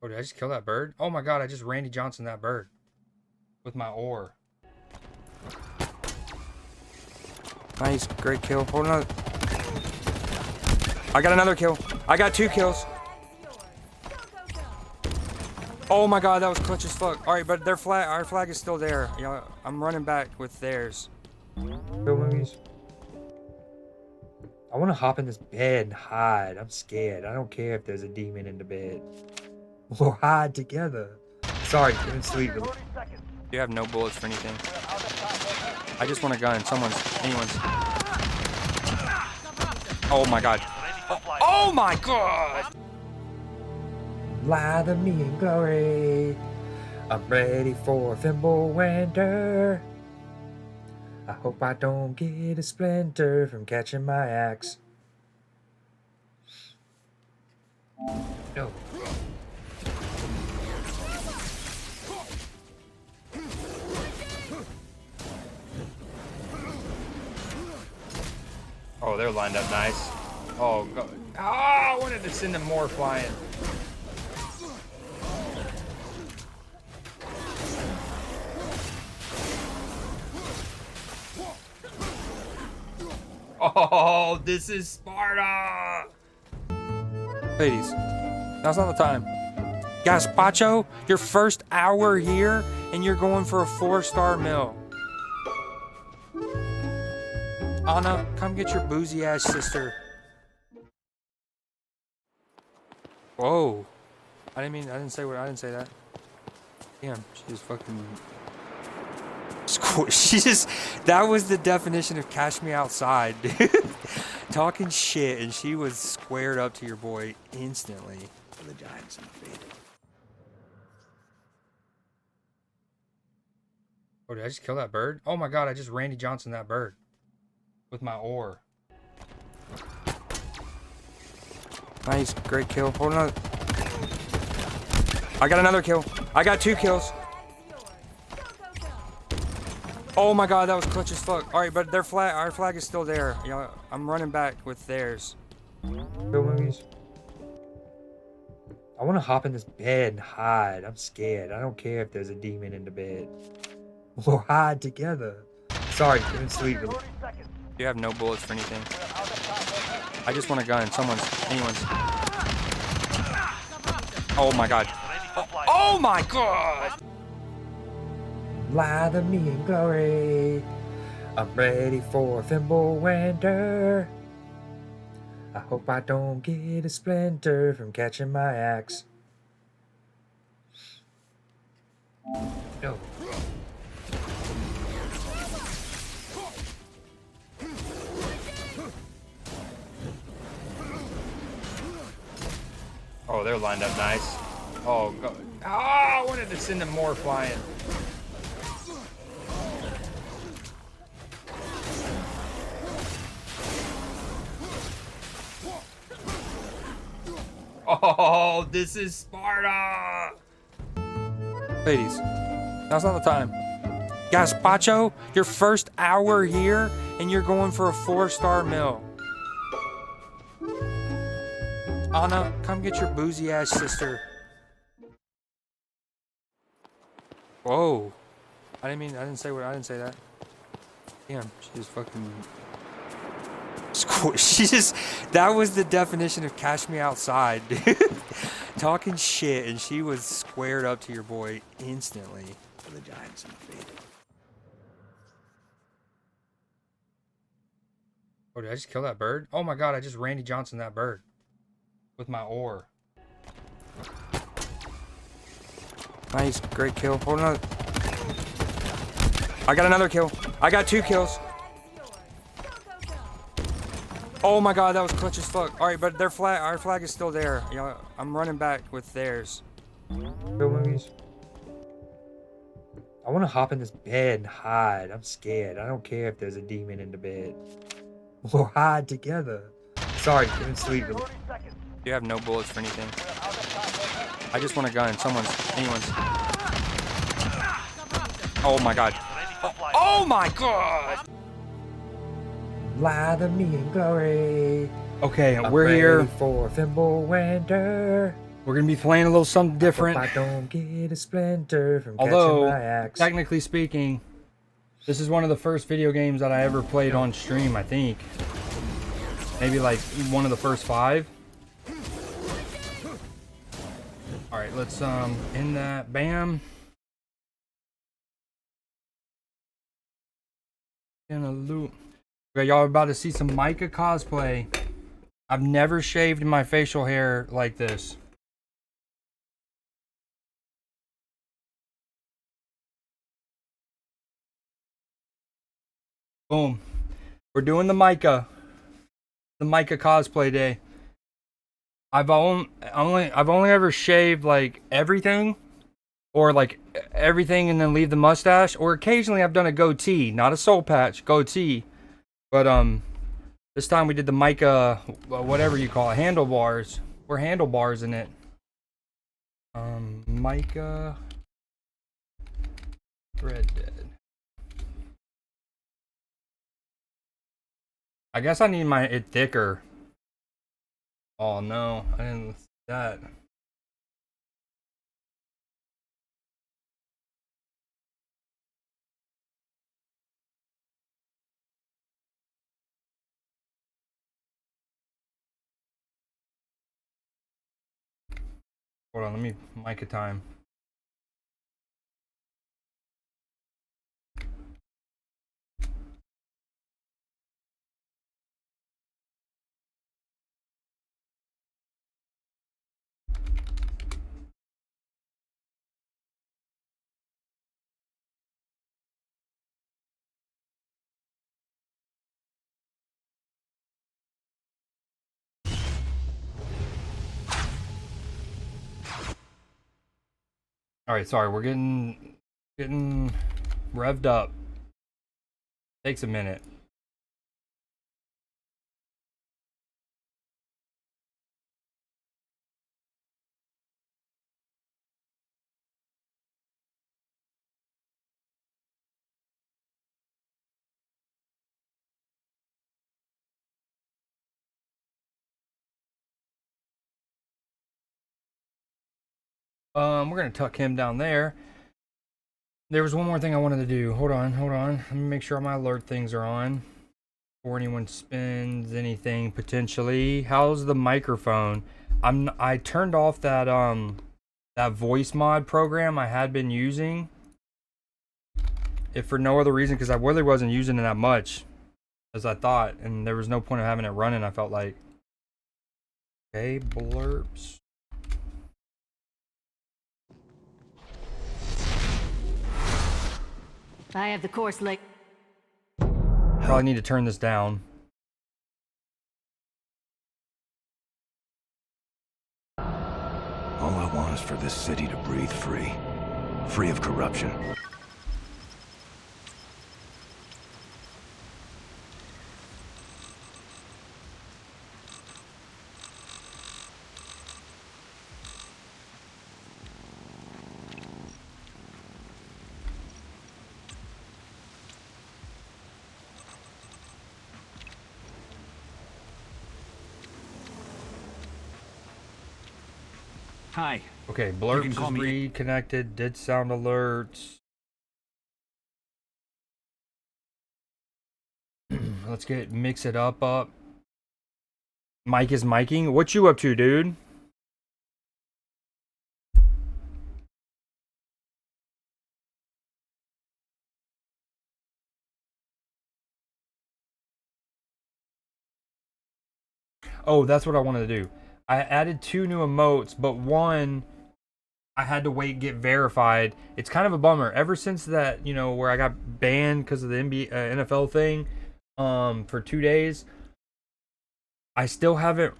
Oh, did I just kill that bird? Oh my god, I just Randy Johnson that bird. With my ore. Nice, great kill. Hold on. I got another kill. I got 2 kills. Oh my god, that was clutch as fuck. Alright, but their flag, our flag is still there. Yeah, I'm running back with theirs. Go movies. I want to hop in this bed and hide. I'm scared. I don't care if there's a demon in the bed. We'll hide together. Sorry, couldn't sleep. You have no bullets for anything. I just want a gun. Anyone's. Oh my god. Oh my god! Lie to me in glory. I'm ready for Thimble Winter. I hope I don't get a splinter from catching my axe. No. Oh, they're lined up nice. Oh, God. Ah, I wanted to send them more flying. Oh, this is Sparta! Ladies, now's not the time. Gazpacho, your first hour here, and you're going for a 4-star meal. Anna, come get your boozy ass sister. Whoa. I didn't say that. Damn, she just fucking... She just... That was the definition of cash me outside, dude. Talking shit, and she was squared up to your boy instantly. For the Giants, I'm afraid. Oh, did I just kill that bird? Oh my god, I just Randy Johnson that bird. With my ore. Nice, great kill. Hold on. I got another kill. I got 2 kills. Oh my god, that was clutch as fuck. Alright, but their flag, our flag is still there. Yeah, I'm running back with theirs. Go movies. I want to hop in this bed and hide. I'm scared. I don't care if there's a demon in the bed. We'll hide together. Sorry, couldn't sleep. You have no bullets for anything. I just want a gun. Anyone's. Oh my god. Oh my god! Lie to me in glory. I'm ready for Thimble Winter. I hope I don't get a splinter from catching my axe. No. Oh, they're lined up nice. Oh, God. Ah, I wanted to send them more flying. Oh, this is Sparta! Ladies, now's not the time. Gazpacho, your first hour here, and you're going for a 4-star meal. Anna, come get your boozy ass sister. Whoa. I didn't say that. Damn, she just fucking... She just... That was the definition of cash me outside, dude. Talking shit, and she was squared up to your boy instantly. For the Giants, I'm afraid. Oh, did I just kill that bird? Oh my god, I just Randy Johnson that bird. With my ore. Nice, great kill. Hold on. I got another kill. I got 2 kills. Oh my god, that was clutch as fuck. Alright, but their flag, our flag is still there. Yeah, I'm running back with theirs. Go movies. I want to hop in this bed and hide. I'm scared. I don't care if there's a demon in the bed. We'll hide together. Sorry, couldn't sleep. You have no bullets for anything. I just want a gun. Anyone's. Oh my god. Oh my god! Lie to me in glory. Okay, I'm we're ready here. for Thimble Winter. We're gonna be playing a little something different. I don't get a splinter from catching Although, my axe. technically speaking, this is one of the first video games that I ever played on stream, I think. Maybe like one of the first 5. Alright, let's end that. Bam. In a loop. Okay, y'all are about to see some Micah cosplay. I've never shaved my facial hair like this. Boom. We're doing the Micah cosplay day. I've only ever shaved like everything, or like everything and then leave the mustache, or occasionally I've done a goatee, not a soul patch, goatee. But this time we did the Micah, whatever you call it, handlebars. We're handlebars in it. Micah Red Dead. I guess I need it thicker. Oh no, I didn't see that. Hold on, let me Micah time. All right, sorry, we're getting revved up. Takes a minute. We're gonna tuck him down there. There was one more thing I wanted to do. Hold on. Let me make sure my alert things are on before anyone spins anything potentially. How's the microphone? I turned off that that voice mod program I had been using. If for no other reason, because I really wasn't using it that much as I thought, and there was no point of having it running, I felt like. Okay, blurps. I have the course like. Probably need to turn this down. All I want is for this city to breathe free. Free of corruption. Hi. Okay, blurps is call me- reconnected. Did sound alerts. Let's mix it up. Mike is miking. What you up to, dude? Oh, that's what I wanted to do. I added 2 new emotes, but one I had to wait get verified. It's kind of a bummer. Ever since that, you know, where I got banned because of the NFL thing, for 2 days, I still haven't,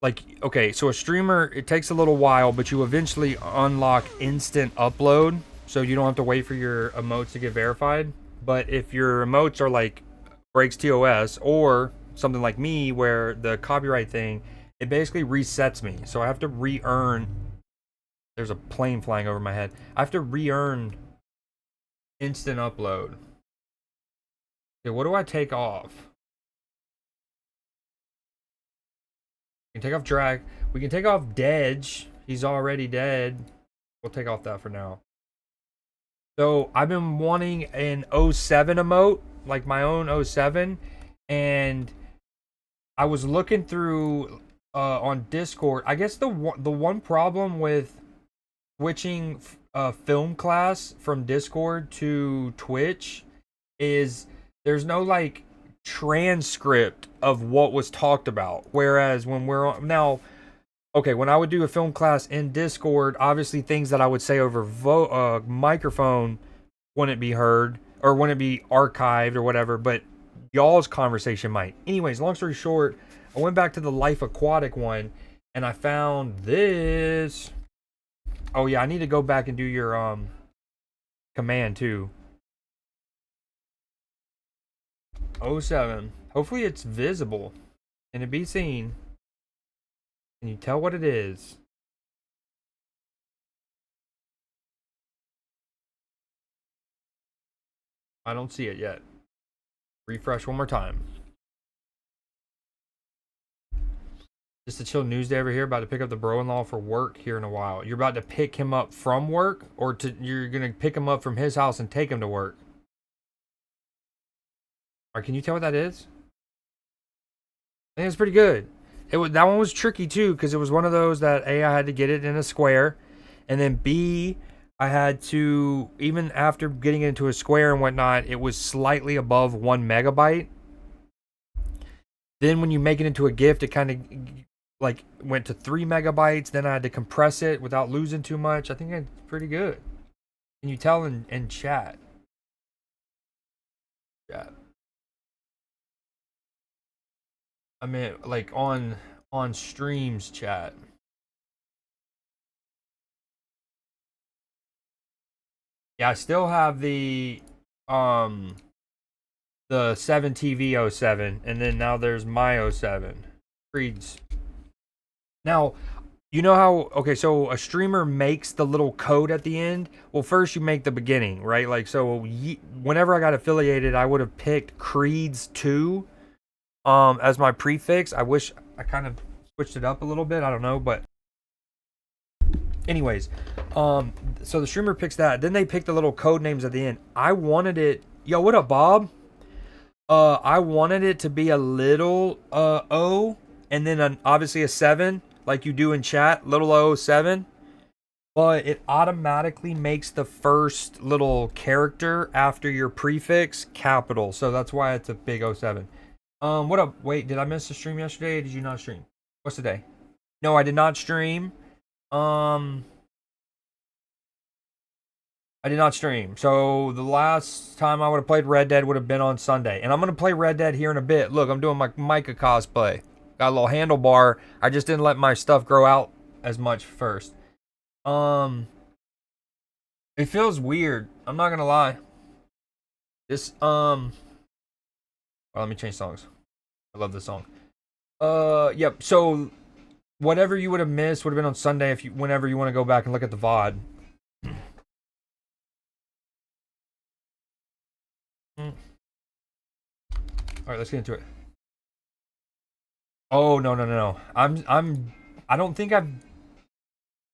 like, okay, so a streamer, it takes a little while, but you eventually unlock instant upload, so you don't have to wait for your emotes to get verified. But if your emotes are like breaks TOS or something like me where the copyright thing, it basically resets me. So I have to re-earn. There's a plane flying over my head. I have to re-earn instant upload. Okay, what do I take off? We can take off drag. We can take off Dedge. He's already dead. We'll take off that for now. So I've been wanting an 07 emote, like my own 07, and I was looking through on Discord. I guess the one problem with switching film class from Discord to Twitch is there's no like transcript of what was talked about. Whereas when we're on now, okay, when I would do a film class in Discord, obviously things that I would say over microphone wouldn't be heard or wouldn't be archived or whatever, but y'all's conversation might. Anyways, long story short, I went back to the Life Aquatic one and I found this. Oh yeah, I need to go back and do your command too. 07. Hopefully it's visible and it be seen. Can you tell what it is? I don't see it yet. Refresh one more time. Just a chill Newsday over here. About to pick up the bro-in-law for work here in a while. You're about to pick him up from work, or you're gonna pick him up from his house and take him to work. Alright, can you tell what that is? I think it's pretty good. That one was tricky too, because it was one of those that A, I had to get it in a square, and then B, I had to, even after getting it into a square and whatnot, it was slightly above 1 megabyte. Then when you make it into a GIF, it kind of like went to 3 megabytes. Then I had to compress it without losing too much. I think it's pretty good. Can you tell in chat? Chat. I mean, like on streams chat. Yeah, I still have the 7TV07, and then now there's my 07. Creeds. Now, you know how, okay, so a streamer makes the little code at the end. Well, first you make the beginning, right? Like, so whenever I got affiliated, I would have picked Creeds 2 as my prefix. I wish I kind of switched it up a little bit. I don't know, but anyways, so the streamer picks that. Then they pick the little code names at the end. I wanted it. Yo, what up, Bob? I wanted it to be a little O, and then obviously a 7, like you do in chat, little O7. But it automatically makes the first little character after your prefix capital, so that's why it's a big 07. What up? Wait, did I miss the stream yesterday? Or did you not stream? What's the day? No, I did not stream. I did not stream. So the last time I would have played Red Dead would have been on Sunday. And I'm going to play Red Dead here in a bit. Look, I'm doing my Micah cosplay. Got a little handlebar. I just didn't let my stuff grow out as much first. It feels weird. I'm not going to lie. This, well, let me change songs. I love this song. Yep. So whatever you would have missed would have been on Sunday whenever you want to go back and look at the VOD. All right, let's get into it. Oh, no. I don't think I've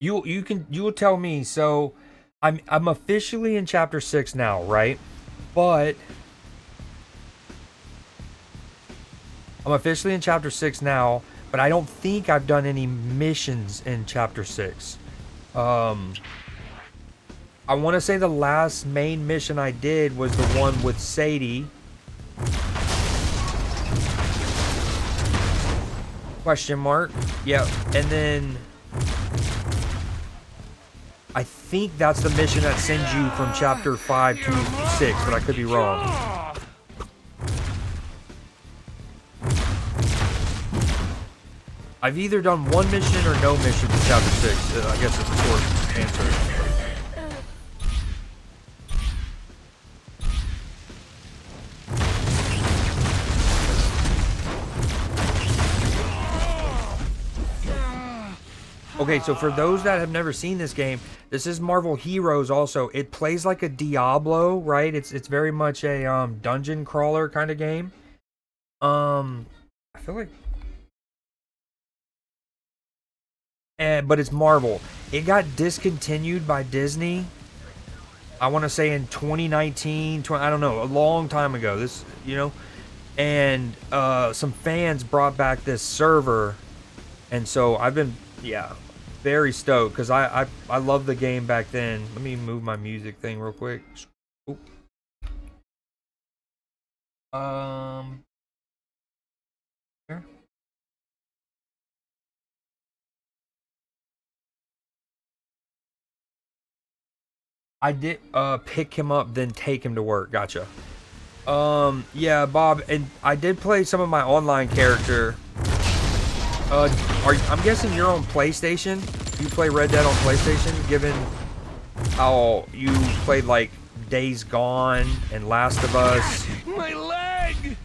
you will tell me. So I'm officially in chapter 6 now, right? But I'm officially in chapter 6 now, but I don't think I've done any missions in chapter 6. I want to say the last main mission I did was the one with Sadie. Question mark. Yeah, and then I think that's the mission that sends you from chapter 5 to 6, but I could be wrong. I've either done one mission or no mission in chapter 6. I guess it's a short answer. Okay, so for those that have never seen this game, this is Marvel Heroes also. It plays like a Diablo, right? It's very much a dungeon crawler kind of game. I feel like but it's Marvel. It got discontinued by Disney. I want to say in 2019, I don't know, a long time ago. This, you know, and some fans brought back this server, and so I've been, yeah, very stoked because I love the game back then. Let me move my music thing real quick. Oop. Here. I did pick him up, then take him to work. Gotcha. Yeah, Bob, and I did play some of my online character. I'm guessing you're on PlayStation. You play Red Dead on PlayStation, given how you played like Days Gone and Last of Us. My leg!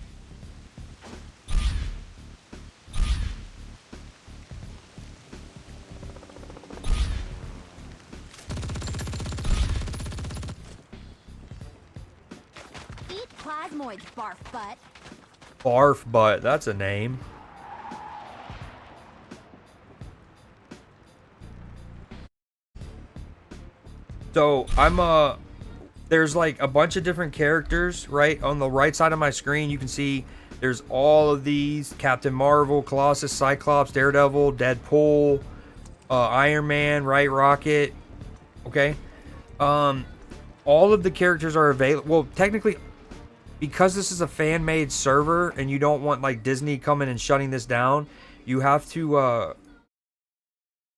Eat plasmoids, barf butt. Barf butt, that's a name. So there's like a bunch of different characters, right? On the right side of my screen, you can see there's all of these: Captain Marvel, Colossus, Cyclops, Daredevil, Deadpool, Iron Man, right? Rocket. Okay. All of the characters are available. Well, technically, because this is a fan-made server and you don't want like Disney coming and shutting this down, you have to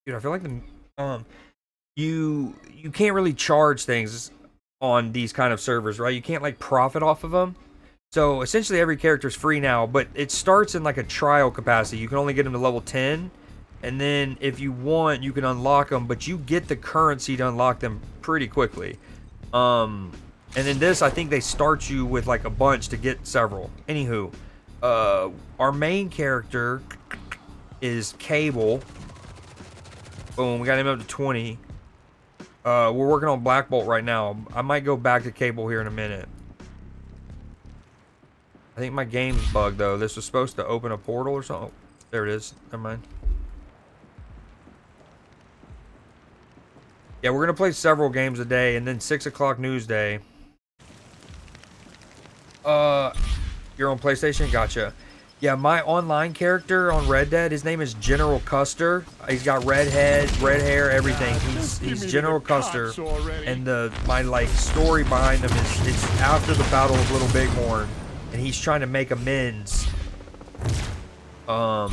dude, I feel like you can't really charge things on these kind of servers, right? You can't like profit off of them. So essentially every character is free now, but it starts in like a trial capacity. You can only get them to level 10, and then if you want, you can unlock them, but you get the currency to unlock them pretty quickly. And in this, I think they start you with like a bunch to get several. Anywho, our main character is Cable. Boom, we got him up to 20. We're working on Black Bolt right now. I might go back to Cable here in a minute. I think my game's bugged though. This was supposed to open a portal or something. There it is. Never mind. Yeah, we're gonna play several games a day, and then 6 o'clock Newsday. You're on PlayStation? Gotcha. Yeah, my online character on Red Dead, his name is General Custer. He's got red hair, everything. He's General Custer, and my like story behind him is it's after the Battle of Little Bighorn, and he's trying to make amends. And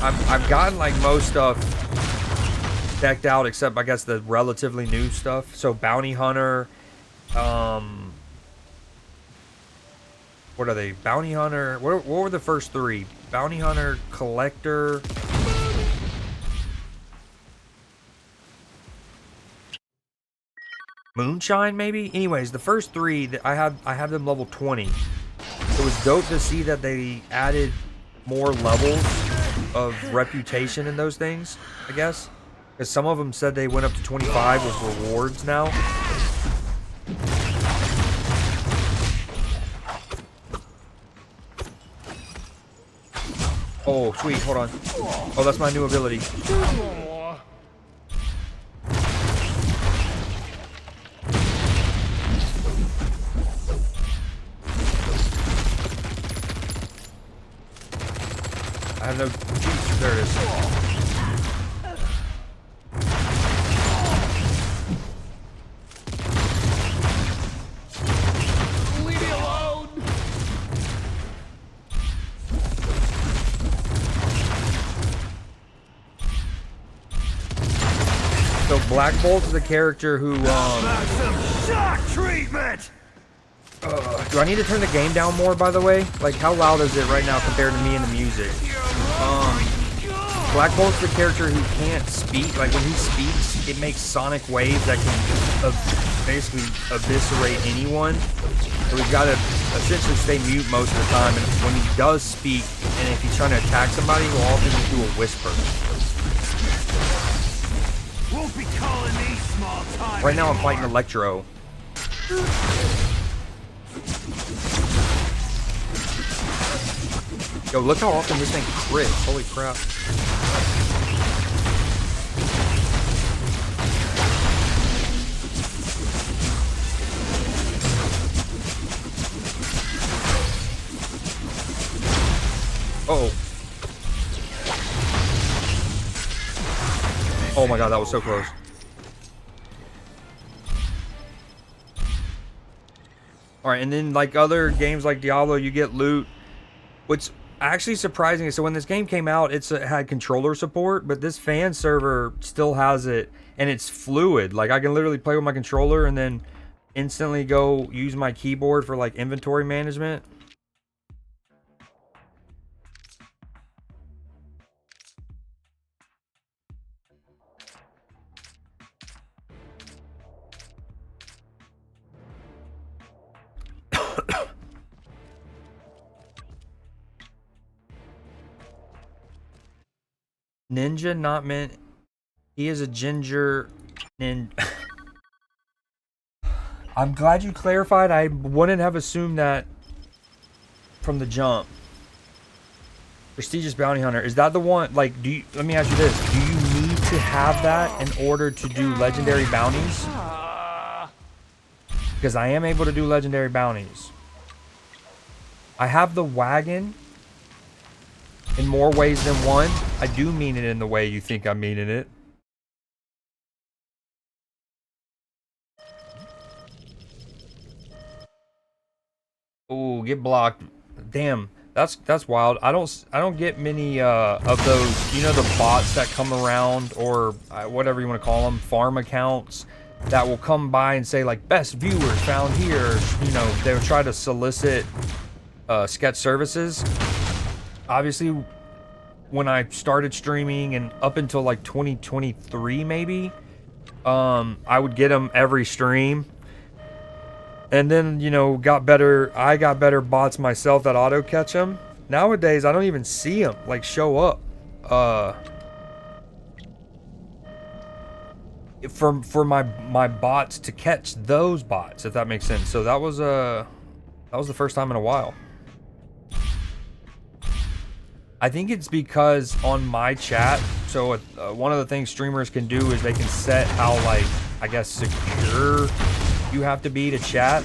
I've gotten like most stuff decked out, except I guess the relatively new stuff. So Bounty Hunter, what are they? Bounty Hunter. What were the first three? Bounty Hunter, Collector. Moonshine, maybe? Anyways, the first three, I have them level 20. It was dope to see that they added more levels of reputation in those things, I guess. Because some of them said they went up to 25 with rewards now. Oh, sweet. Hold on. Oh, that's my new ability. I have no juice. There it is. Leave me alone! So Black Bolt is a character who Some shock treatment! do I need to turn the game down more, by the way? Like, how loud is it right now compared to me and the music? Black Bolt's the character who can't speak. Like, when he speaks, it makes sonic waves that can basically eviscerate anyone. So we've got to essentially stay mute most of the time. And when he does speak, and if he's trying to attack somebody, he'll often do a whisper. Won't be calling me small time. Right now I'm fighting Electro. Yo, look how often this thing crits. Holy crap. Oh. Oh my god, that was so close. Alright, and then like other games like Diablo, you get loot. What's actually surprising is, so when this game came out, it had controller support, but this fan server still has it, and it's fluid. Like I can literally play with my controller and then instantly go use my keyboard for like inventory management. Ninja not meant. He is a ginger ninja. I'm glad you clarified. I wouldn't have assumed that from the jump. Prestigious bounty hunter. Is that the one? Like, do you? Let me ask you this: do you need to have that in order to do legendary bounties? Because I am able to do legendary bounties. I have the wagon. In more ways than one. I do mean it in the way you think I'm meaning it. Ooh, get blocked. Damn, that's wild. I don't get many of those, you know, the bots that come around, or whatever you want to call them, farm accounts that will come by and say like best viewers found here. You know, they'll try to solicit sketch services. Obviously, when I started streaming and up until like 2023 maybe, I would get them every stream. And then, you know, I got better bots myself that auto catch them. Nowadays, I don't even see them like show up. For my bots to catch those bots, if that makes sense. So that was the first time in a while. I think it's because on my chat, so one of the things streamers can do is they can set how, like, I guess secure you have to be to chat.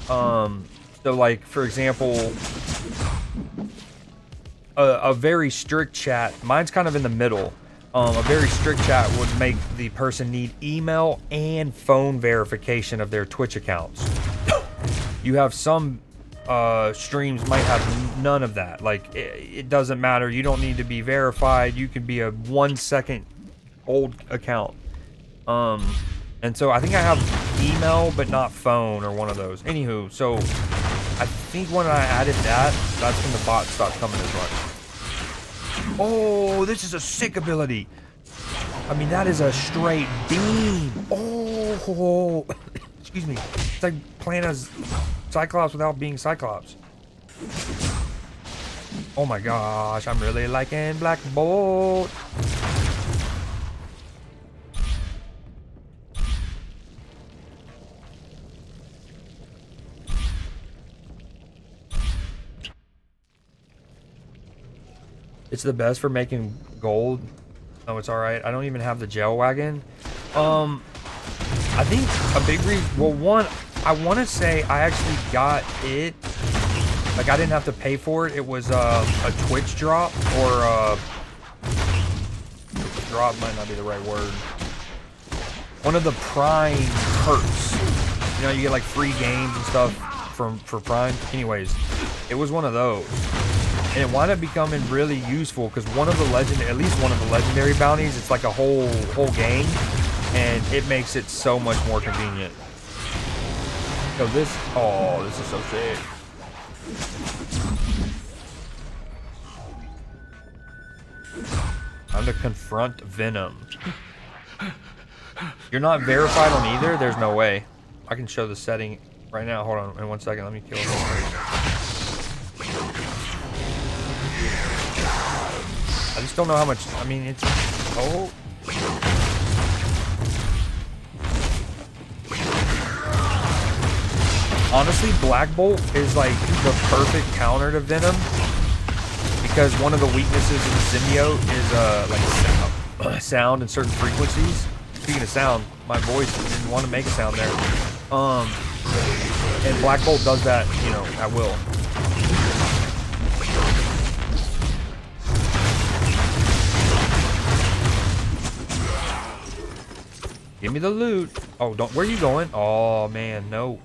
So like, for example, a very strict chat, mine's kind of in the middle. A very strict chat would make the person need email and phone verification of their Twitch accounts. You have some streams might have none of that. Like, it doesn't matter. You don't need to be verified. You can be a 1 second old account. And so I think I have email but not phone, or one of those. Anywho, so I think when I added that, that's when the bot stopped coming as much. Oh, this is a sick ability. I mean, that is a straight beam. Oh, excuse me. It's like playing as Cyclops without being Cyclops. Oh my gosh, I'm really liking Black Bolt. It's the best for making gold. Oh, it's alright. I don't even have the gel wagon. I think a big reason, well, one, I want to say I actually got it, like I didn't have to pay for it. It was a Twitch drop, or drop might not be the right word. One of the Prime perks. You know, you get like free games and stuff for Prime. Anyways, it was one of those. And it wound up becoming really useful because at least one of the legendary bounties, it's like a whole game, and it makes it so much more convenient. So this is so sick. Time to confront Venom. You're not verified on either? There's no way. I can show the setting right now. Hold on in 1 second. Let me kill him. I just don't know how much. I mean, it's. Oh. Honestly, Black Bolt is like the perfect counter to Venom, because one of the weaknesses of the symbiote is like sound and certain frequencies. Speaking of sound, my voice didn't want to make a sound there. And Black Bolt does that, you know, at will. Give me the loot. Oh, don't. Where are you going? Oh man, no.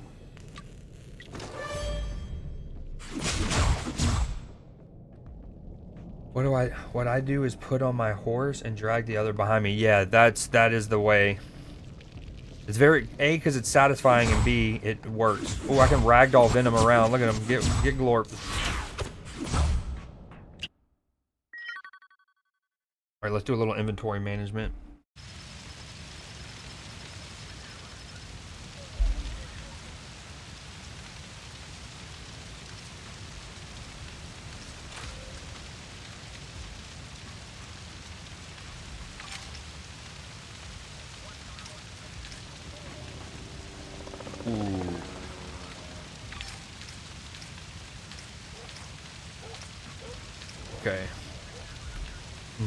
What I do is put on my horse and drag the other behind me. Yeah, that is the way. It's very A, because it's satisfying, and B, it works. Oh, I can ragdoll Venom around. Look at him. Get glorp. Alright, let's do a little inventory management. Ooh. Okay.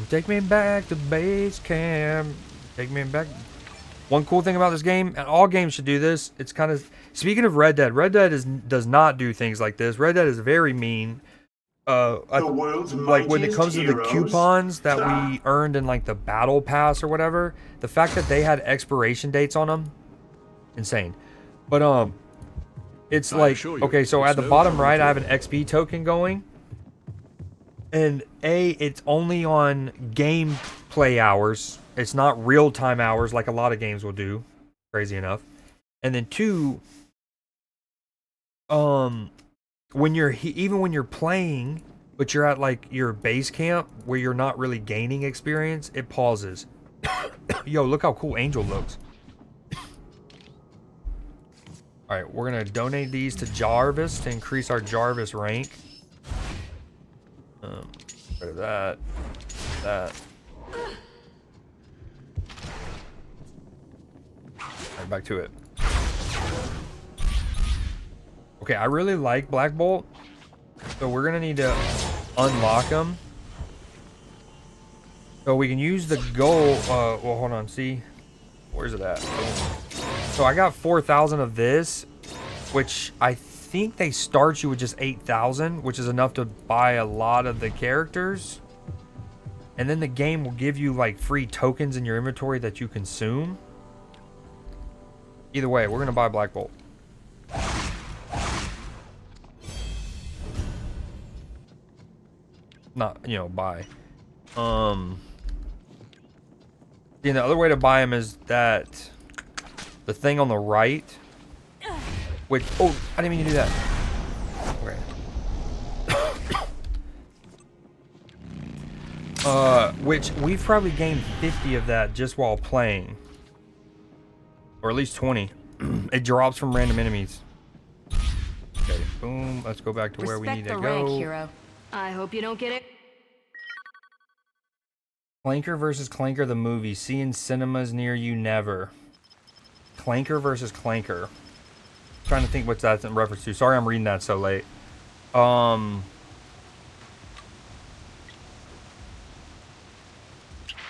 Take me back to base camp. Take me back. One cool thing about this game, and all games should do this, it's kind of... Speaking of Red Dead does not do things like this. Red Dead is very mean. Like when it comes to the coupons that we earned in like the battle pass or whatever, the fact that they had expiration dates on them, insane. But it's like, okay, so at the bottom right I have an XP token going, and it's only on gameplay hours. It's not real-time hours like a lot of games will do, crazy enough. And then 2, when you're even when you're playing, but you're at like your base camp where you're not really gaining experience, it pauses. Yo, look how cool Angel looks. All right, we're gonna donate these to Jarvis to increase our Jarvis rank. Rid of that. Right, back to it. Okay, I really like Black Bolt, so we're gonna need to unlock them. So we can use the gold. Well, hold on. See, where's it at? So I got 4,000 of this, which I think they start you with just 8,000, which is enough to buy a lot of the characters. And then the game will give you like free tokens in your inventory that you consume. Either way, we're gonna buy Black Bolt. Not, you know, buy. See, the other way to buy them is that the thing on the right, which, oh, I didn't mean to do that. Okay. Which we've probably gained 50 of that just while playing, or at least 20. It drops from random enemies. Okay, boom. Let's go back to where we need to go. Rank, hero. I hope you don't get it. Clanker versus Clanker the movie. See in cinemas near you never. Clanker versus Clanker. Trying to think what that's in reference to. Sorry I'm reading that so late.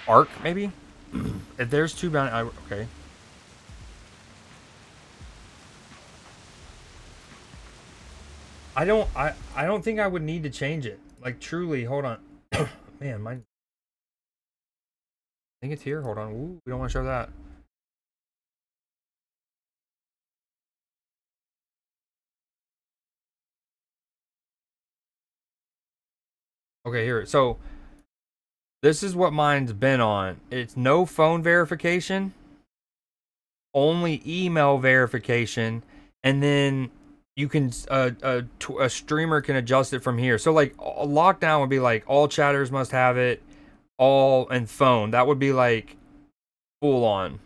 Arc, maybe? If there's 2 bounty... okay. I don't think I would need to change it. Like, truly, hold on. Man, my... I think it's here. Hold on. Ooh, we don't want to show that. Okay, here. So, this is what mine's been on. It's no phone verification, only email verification, and then you can a streamer can adjust it from here. So like a lockdown would be like all chatters must have it, all and phone. That would be like full on.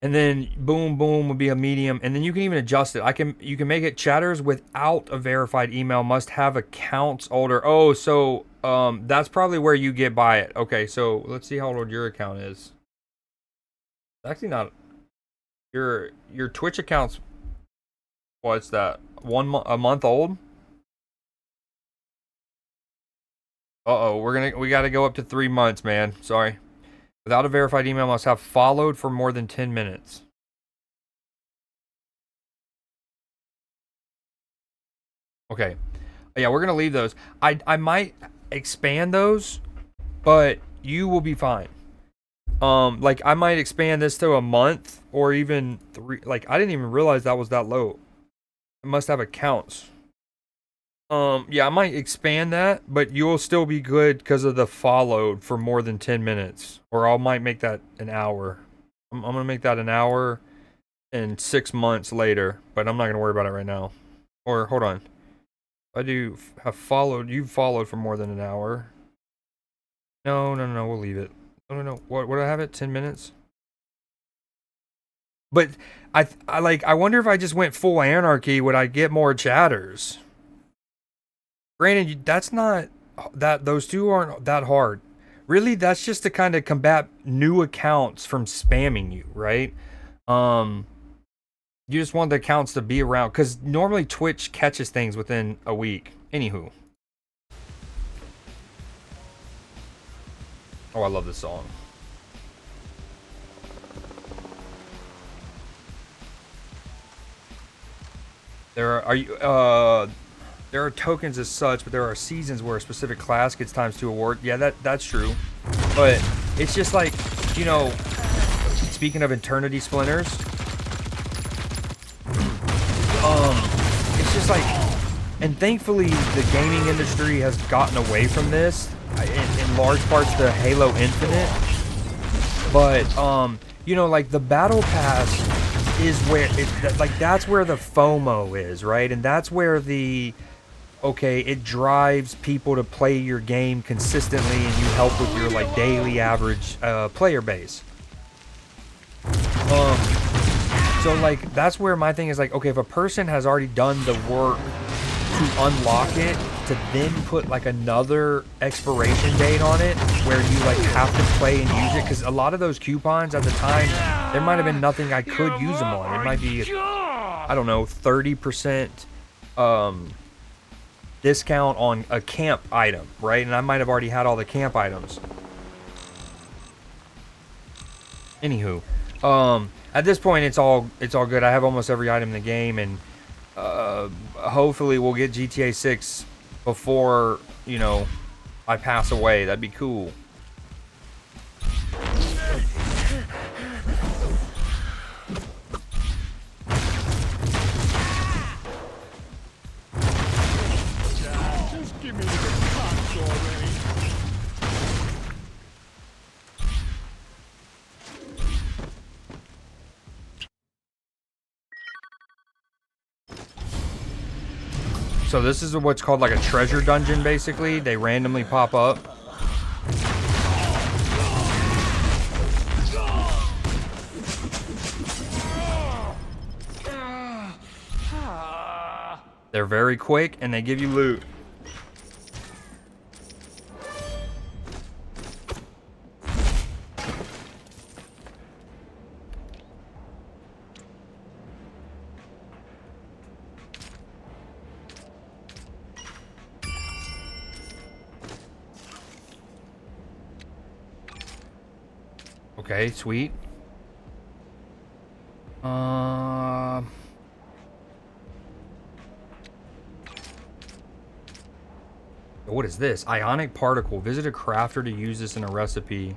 And then boom boom would be a medium, and then you can even adjust it. You can make it chatters without a verified email must have accounts older. Oh, so that's probably where you get by it. Okay, so let's see how old your account is. It's actually not your Twitch account's, what's that? A month old? Uh-oh, we gotta go up to 3 months, man. Sorry. Without a verified email must have followed for more than 10 minutes. Okay. Yeah, we're gonna leave those. I might expand those, but you will be fine. Like I might expand this to a month or even 3. Like I didn't even realize that was that low. It must have accounts. Yeah, I might expand that, but you'll still be good because of the followed for more than 10 minutes. Or I might make that an hour. I'm gonna make that an hour and 6 months later, but I'm not gonna worry about it right now. Or hold on. I do have followed. You've followed for more than an hour. No, we'll leave it. No. What do I have it? 10 minutes? But I wonder if I just went full anarchy, would I get more chatters? Granted, that's not that those two aren't that hard. Really, that's just to kind of combat new accounts from spamming you, right? You just want the accounts to be around because normally Twitch catches things within a week. Anywho. Oh, I love this song. There are tokens as such, but there are seasons where a specific class gets ×2 award. Yeah, that's true. But it's just like, you know, speaking of Eternity Splinters, it's just like, and thankfully the gaming industry has gotten away from this in large parts to Halo Infinite. But you know, like the battle pass is where that's where the FOMO is, right? And that's where the it drives people to play your game consistently, and you help with your like daily average player base. So like that's where my thing is like, okay, if a person has already done the work to unlock it, to then put like another expiration date on it where you like have to play and use it, because a lot of those coupons at the time, there might have been nothing I could use them on. It might be, I don't know, 30% discount on a camp item, right? And I might have already had all the camp items. Anywho, at this point it's all good. I have almost every item in the game, and hopefully we'll get GTA 6 before, you know, I pass away. That'd be cool. Just give me the box already. So this is what's called like a treasure dungeon, basically. They randomly pop up. They're very quick and they give you loot. Okay, sweet. What is this? Ionic particle. Visit a crafter to use this in a recipe.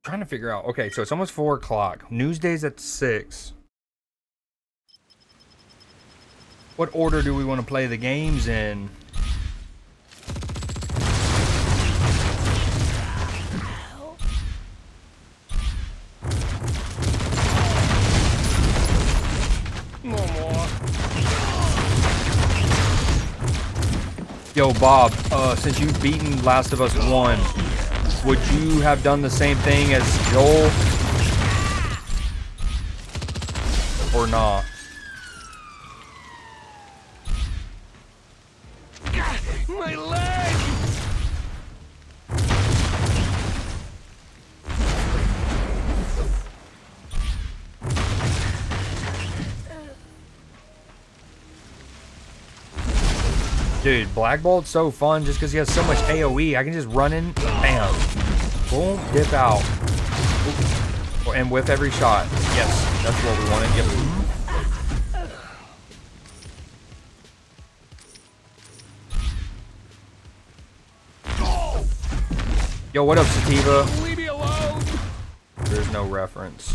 Trying to figure out. Okay, so it's almost 4 o'clock. Newsday's at 6. What order do we want to play the games in? Yo, Bob, since you've beaten Last of Us 1, would you have done the same thing as Joel? Or nah? My leg! Dude, Black Bolt's so fun just because he has so much AoE. I can just run in, bam, boom, dip out, and whiff every shot. Yes. That's what we wanted. Yep. Yo, what up, Sativa? Leave me alone. There's no reference.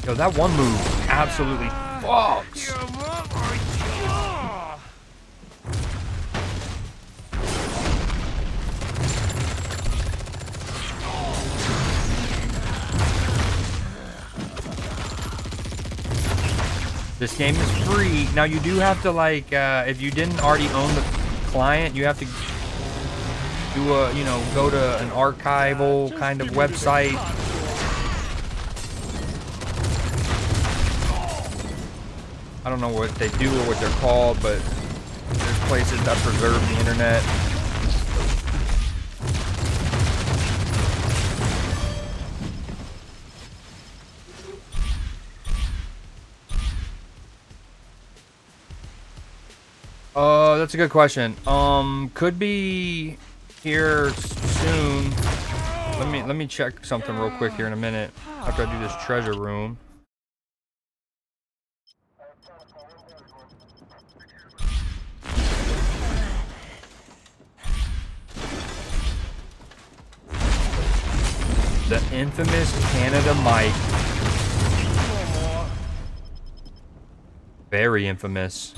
Yo, that one move absolutely fucks. This game is free. Now you do have to like, if you didn't already own the client, you have to do a, you know, go to an archival kind of website. I don't know what they do or what they're called, but there's places that preserve the internet. That's a good question. Could be here soon. Let me check something real quick here in a minute after I do this treasure room. The infamous Canada Mike. Very infamous.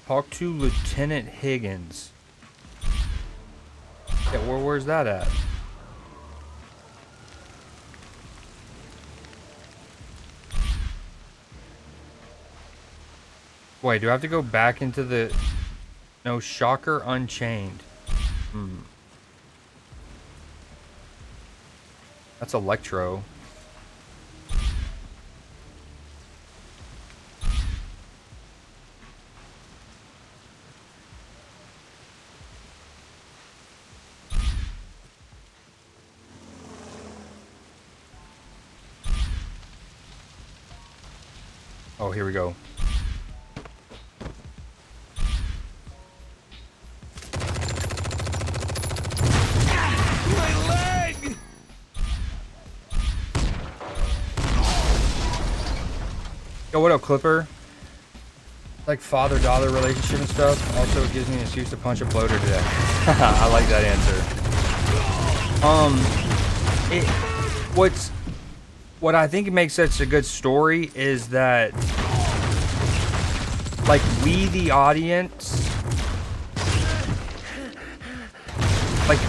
Talk to Lieutenant Higgins. Yeah, where's that at? Wait, do I have to go back into the... No, Shocker Unchained. That's Electro. Oh, here we go. My leg! Yo, what up, Clipper? Like father-daughter relationship and stuff. Also, it gives me an excuse to punch a bloater to death. I like that answer. What I think makes such a good story is that, like, we, the audience, like,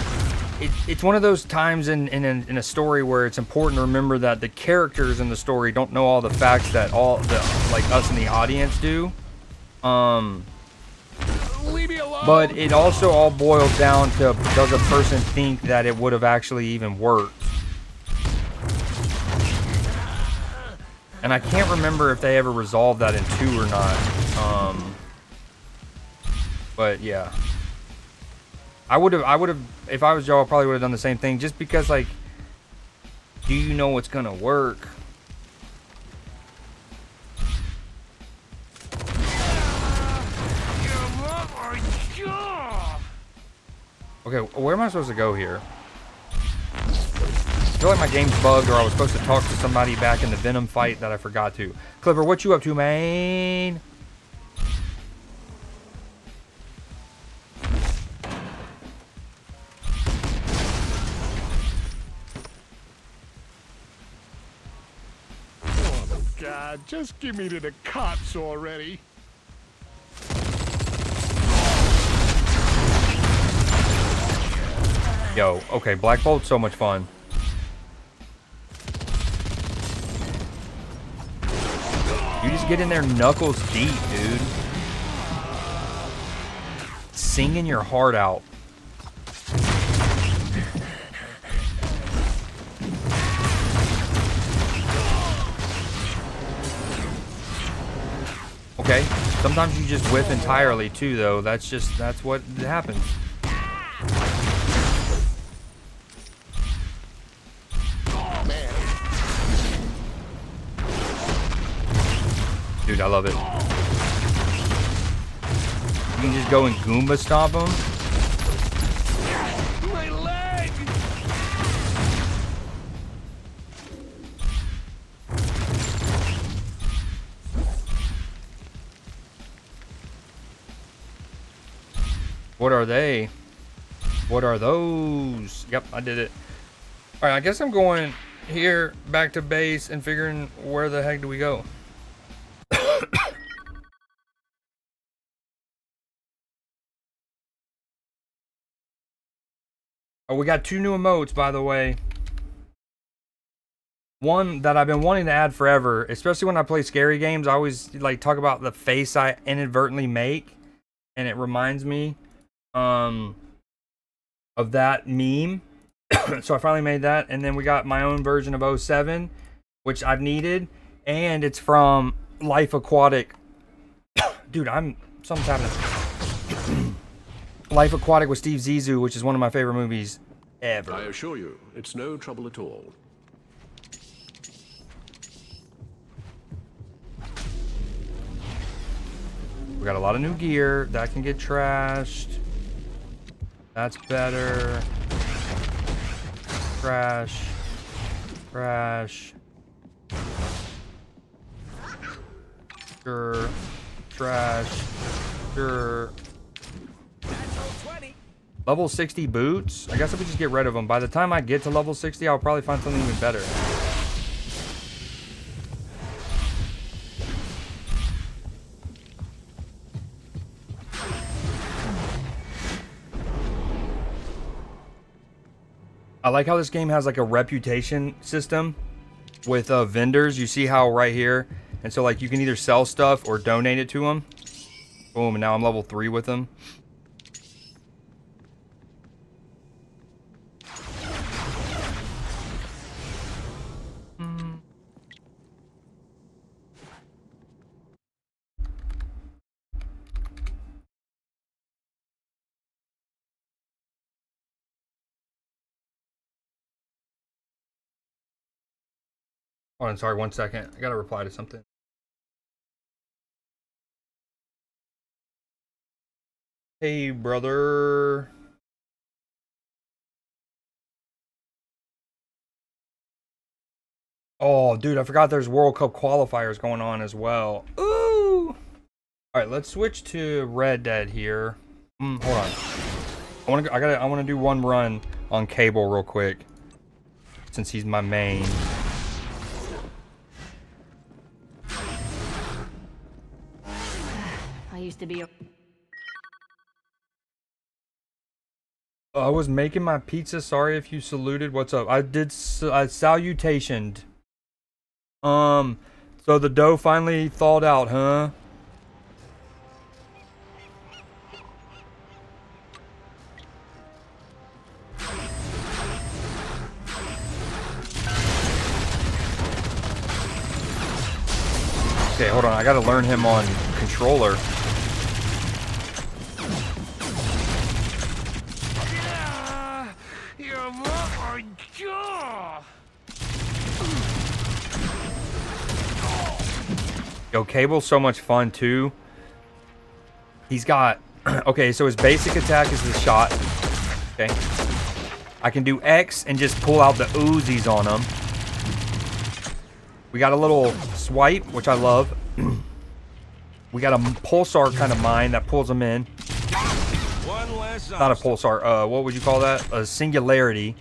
it's one of those times in a story where it's important to remember that the characters in the story don't know all the facts that like us in the audience do. Leave me alone. But it also all boils down to, does a person think that it would have actually even worked? And I can't remember if they ever resolved that in 2 or not. But yeah, I would have, if I was y'all, I probably would have done the same thing. Just because, like, do you know what's gonna work? Okay, where am I supposed to go here? I feel like my game's bugged, or I was supposed to talk to somebody back in the Venom fight that I forgot to. Clipper, what you up to, man? Oh, God, just give me to the cops already. Yo, okay, Black Bolt's so much fun. You just get in there knuckles deep, dude. Singing your heart out. Okay, sometimes you just whiff entirely too, though. That's what happens. Dude, I love it. You can just go and Goomba stomp them. My leg! What are they? What are those? Yep, I did it. All right, I guess I'm going here back to base and figuring where the heck do we go. Oh, we got 2 new emotes, by the way. One that I've been wanting to add forever, especially when I play scary games. I always like talk about the face I inadvertently make, and it reminds me of that meme. So I finally made that, and then we got my own version of 07, which I've needed, and it's from Life Aquatic. Dude, something's happening. Life Aquatic with Steve Zissou, which is one of my favorite movies ever. I assure you, it's no trouble at all. We got a lot of new gear. That can get trashed. That's better. Crash. Crash. Sure. Trash. Sure. Level 60 boots? I guess if we just get rid of them. By the time I get to level 60, I'll probably find something even better. I like how this game has like a reputation system with vendors. You see how right here, and so like you can either sell stuff or donate it to them. Boom, and now I'm level 3 with them. Hold on, sorry, 1 second. I gotta reply to something. Hey, brother. Oh, dude, I forgot there's World Cup qualifiers going on as well. Ooh! Alright, let's switch to Red Dead here. Hold on. I wanna do one run on Cable real quick. Since he's my main. I used to be a... I was making my pizza. Sorry if you saluted. What's up? I did. I salutationed. So the dough finally thawed out, huh? Okay, hold on. I gotta learn him on controller. Yo, Cable's so much fun too. He's got okay, so his basic attack is the shot. Okay. I can do X and just pull out the Uzis on him. We got a little swipe, which I love. We got a pulsar kind of mine that pulls them in. Not a pulsar, what would you call that? A singularity.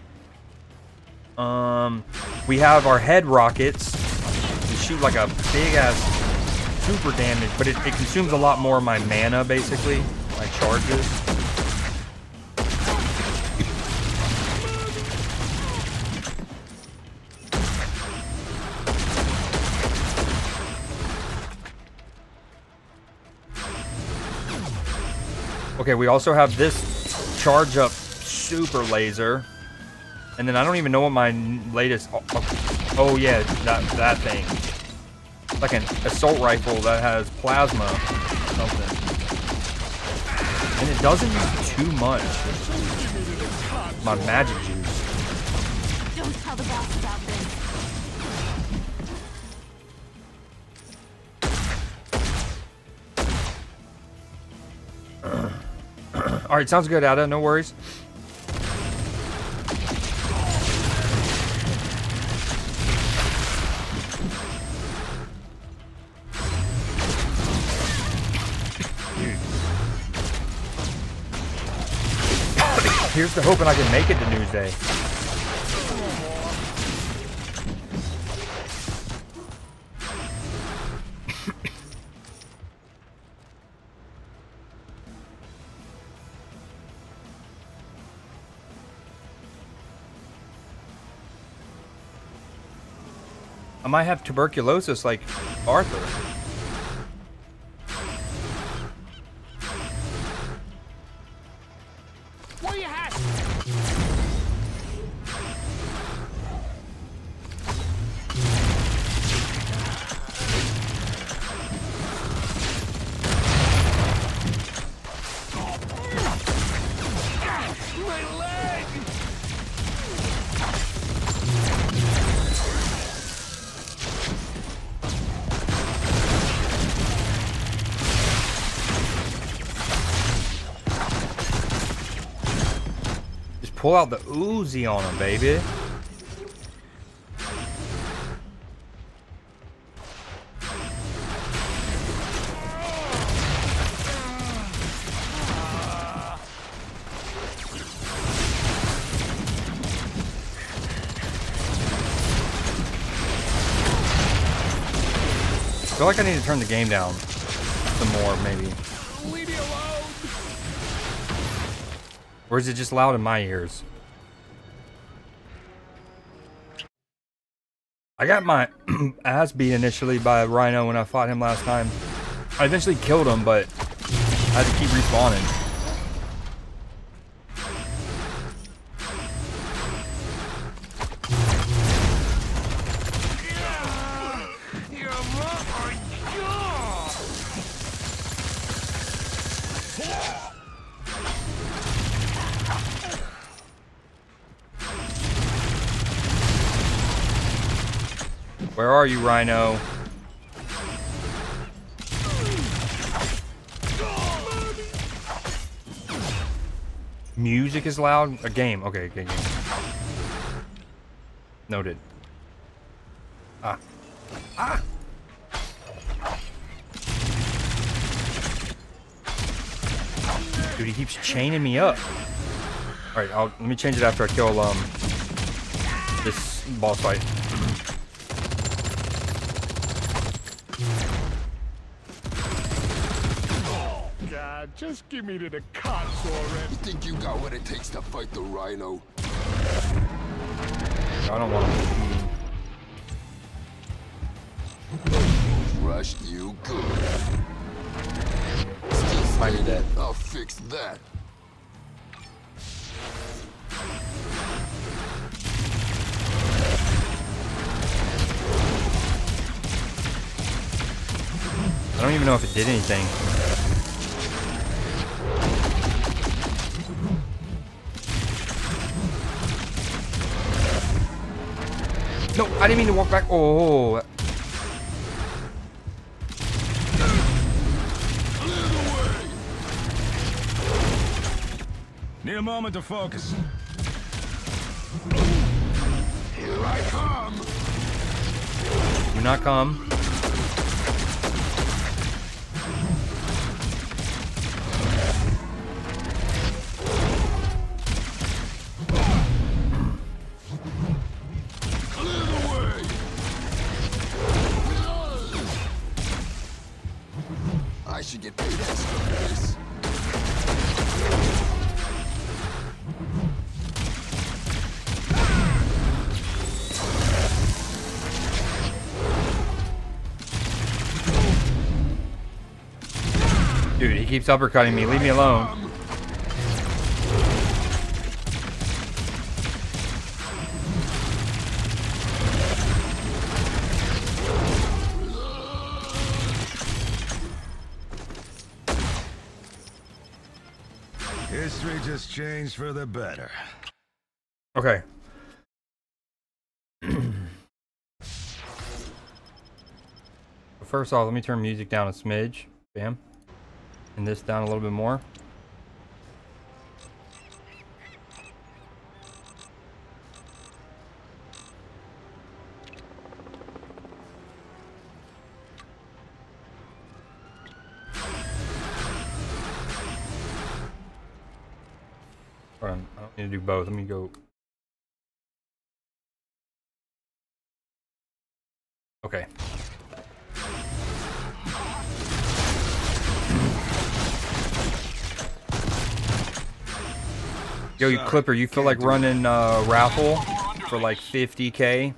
We have our head rockets. We shoot like a big ass super damage, but it consumes a lot more of my mana, basically. My charges. Okay, we also have this charge up super laser. And then I don't even know what my latest... Oh yeah, that thing. It's like an assault rifle that has plasma or something. And it doesn't use too much. My magic juice. Don't tell the boss about this. Alright, sounds good, Ada. No worries. Here's to hoping I can make it to Nuesday. I might have tuberculosis like Arthur. Pull out the Uzi on him, baby. I feel like I need to turn the game down some more, maybe. Leave me alone. Or is it just loud in my ears? I got my ass beat initially by a rhino when I fought him last time. I eventually killed him, but I had to keep respawning. Where are you, Rhino? Music is loud? A game. Okay, game. Noted. Ah. Ah! Dude, he keeps chaining me up. Alright, let me change it after I kill this boss fight. God, just give me to the cops already. You think you got what it takes to fight the rhino? I don't want to. Rushed you good. Might be dead. I'll fix that. I don't even know if it did anything. No, I didn't mean to walk back. Oh. Need a moment to focus. Here I come. Do not come. I should get paid extra for this. Dude, he keeps uppercutting me. Leave me alone. History just changed for the better. Okay. First off, let me turn music down a smidge. Bam. And this down a little bit more. Hold on, I don't need to do both. Let me go. Okay. Yo, you Clipper, you feel like running raffle for like 50K?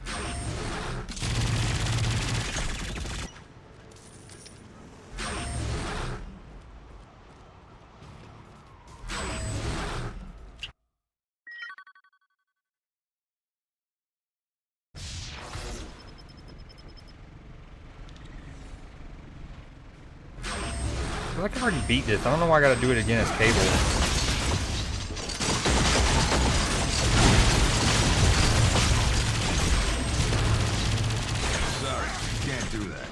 I feel like I've already beat this. I don't know why I gotta do it again as Cable. Sorry, can't do that.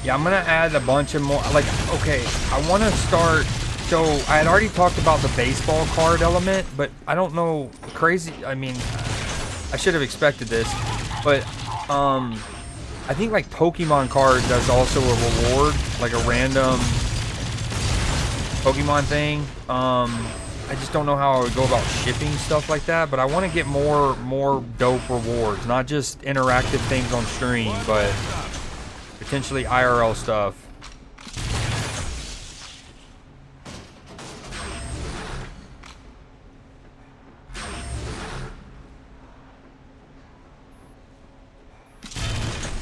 Yeah, I'm gonna add a bunch of more. Like, okay, I want to start. So I had already talked about the baseball card element, but I don't know. Crazy. I mean, I should have expected this, but I think like Pokemon cards is also a reward, like a random Pokemon thing. I just don't know how I would go about shipping stuff like that, but I want to get more dope rewards, not just interactive things on stream, but potentially IRL stuff.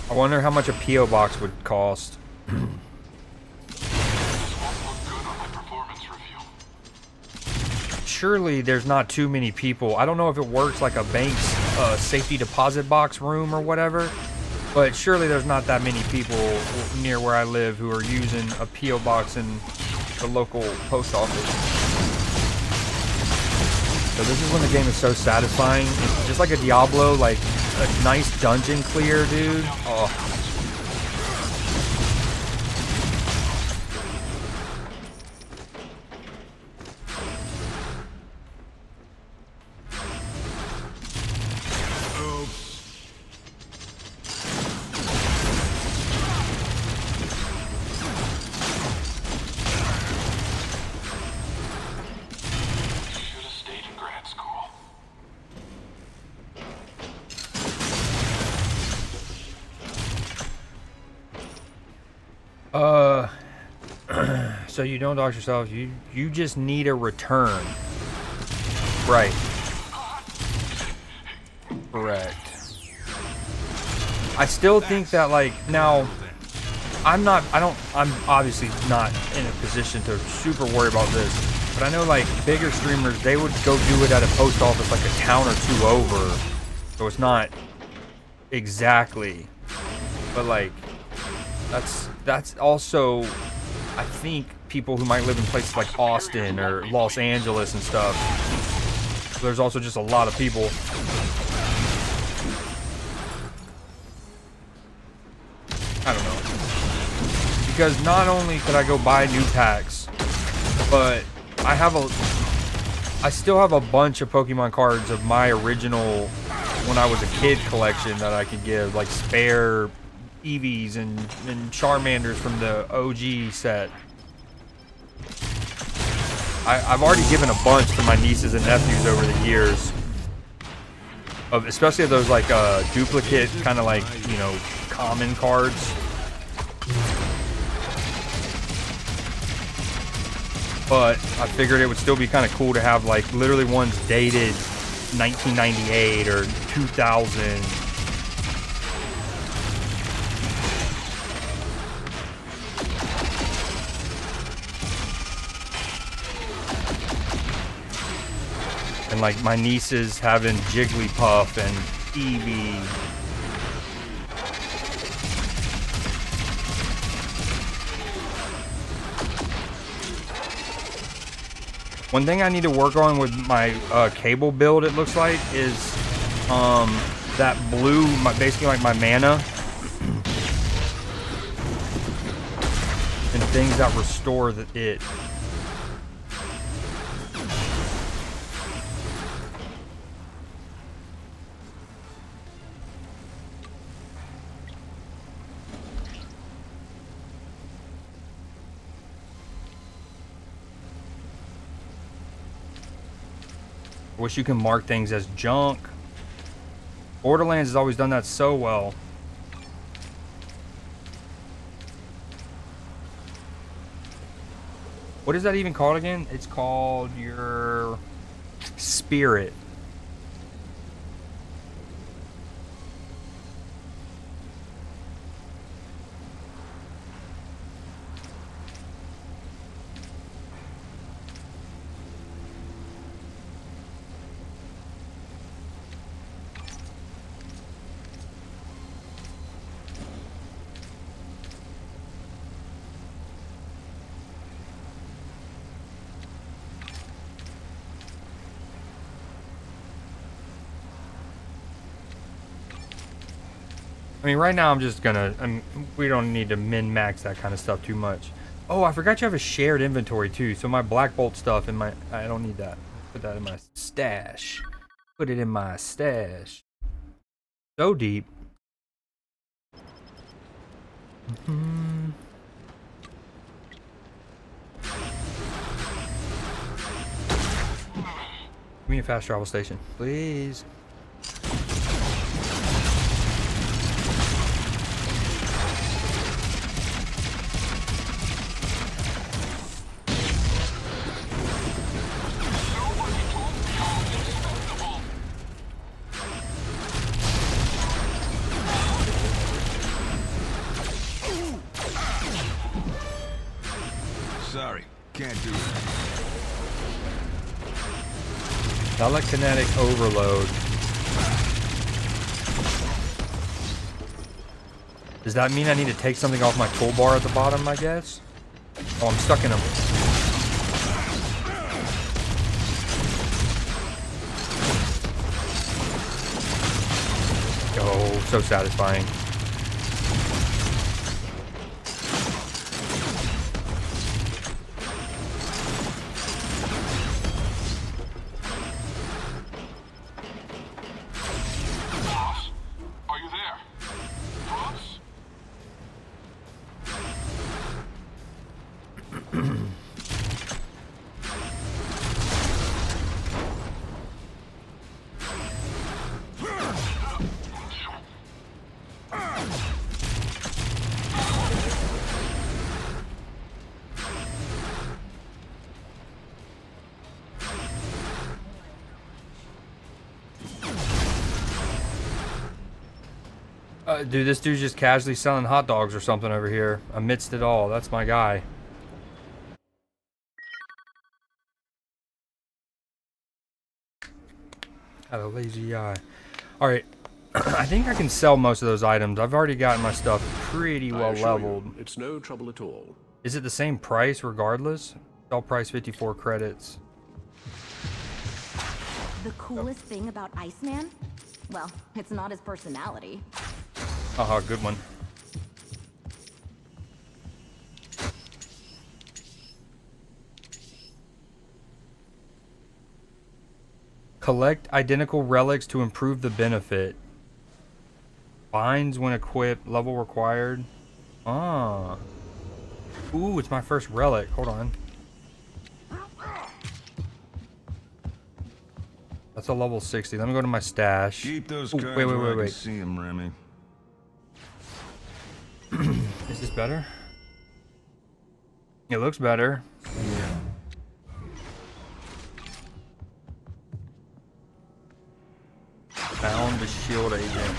I wonder how much a P.O. box would cost. Surely there's not too many people. I don't know if it works like a bank's safety deposit box room or whatever, but surely there's not that many people near where I live who are using a P.O. box in the local post office. So this is when the game is so satisfying. It's just like a Diablo, like a nice dungeon clear, dude. Oh. So you don't dox yourself, you just need a return. Right. Correct. I still think that, like, now I'm obviously not in a position to super worry about this, but I know like bigger streamers, they would go do it at a post office like a town or two over. So it's not exactly, but like that's also, I think, people who might live in places like Austin or Los Angeles and stuff. So there's also just a lot of people. I don't know. Because not only could I go buy new packs, but I still have a bunch of Pokemon cards of my original, when I was a kid, collection that I could give, like spare Eevees and Charmanders from the OG set. I've already given a bunch to my nieces and nephews over the years, especially those like duplicate kind of like, you know, common cards. But I figured it would still be kind of cool to have like literally ones dated 1998 or 2000. And like my nieces having Jigglypuff and Evie. One thing I need to work on with my cable build, it looks like, is that blue, basically like my mana. And things that restore it. Wish you can mark things as junk. Borderlands has always done that so well. What is that even called again? It's called your spirit. I mean, right now I'm just gonna, we don't need to min-max that kind of stuff too much. Oh, I forgot you have a shared inventory too. So my Black Bolt stuff in my, I don't need that. Put that in my stash. Put it in my stash. So deep. Give me a fast travel station, please. Sorry, can't do that. Telekinetic overload. Does that mean I need to take something off my toolbar at the bottom, I guess? Oh, I'm stuck in them. Oh, so satisfying. Are you there? Boss? Dude, this dude's just casually selling hot dogs or something over here amidst it all. That's my guy. Had a lazy eye. All right. I think I can sell most of those items. I've already gotten my stuff pretty I well assure leveled. you, it's no trouble at all. Is it the same price regardless? Sell price 54 credits. The coolest thing about Iceman? Well, it's not his personality. Haha, good one. Collect identical relics to improve the benefit. Binds when equipped, level required. Ah. Ooh, it's my first relic. Hold on. That's a level 60. Let me go to my stash. Keep those Ooh, cards wait, where I can wait. see them, Remy. Is this better? It looks better. Found the shield agent.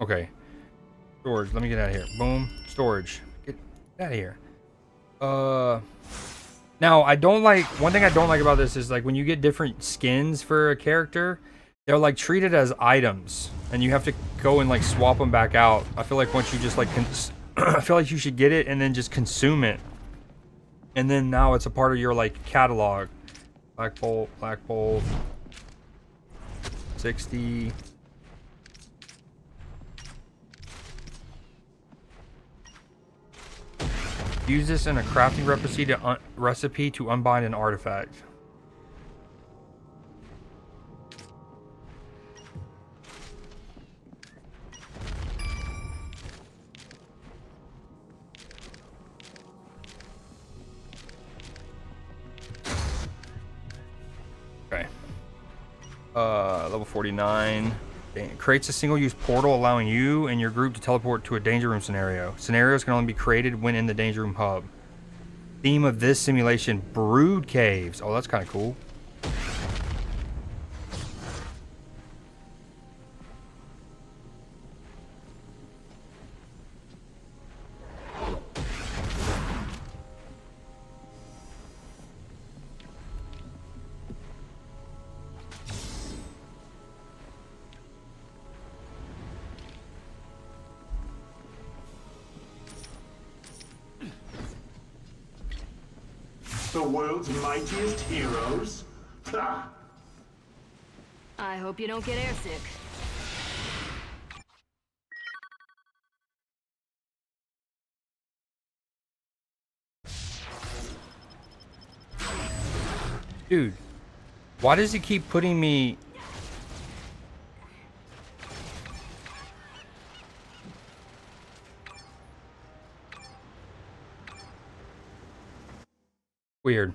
Okay. Storage. Let me get out of here. Boom. Storage. Get out of here. Now I don't like, one thing I don't like about this is like when you get different skins for a character, they're like treated as items and you have to go and like swap them back out. I feel like once you just like I feel like you should get it and then just consume it, and then now it's a part of your like catalog. Black Bolt 60. Use this in a crafting recipe to unbind an artifact. Okay. Level 49. It creates a single-use portal allowing you and your group to teleport to a danger room scenario. Scenarios can only be created when in the danger room hub. Theme of this simulation, brood caves. Oh, that's kind of cool. The world's mightiest heroes? Ha! I hope you don't get airsick. Dude, why does he keep putting me... Weird.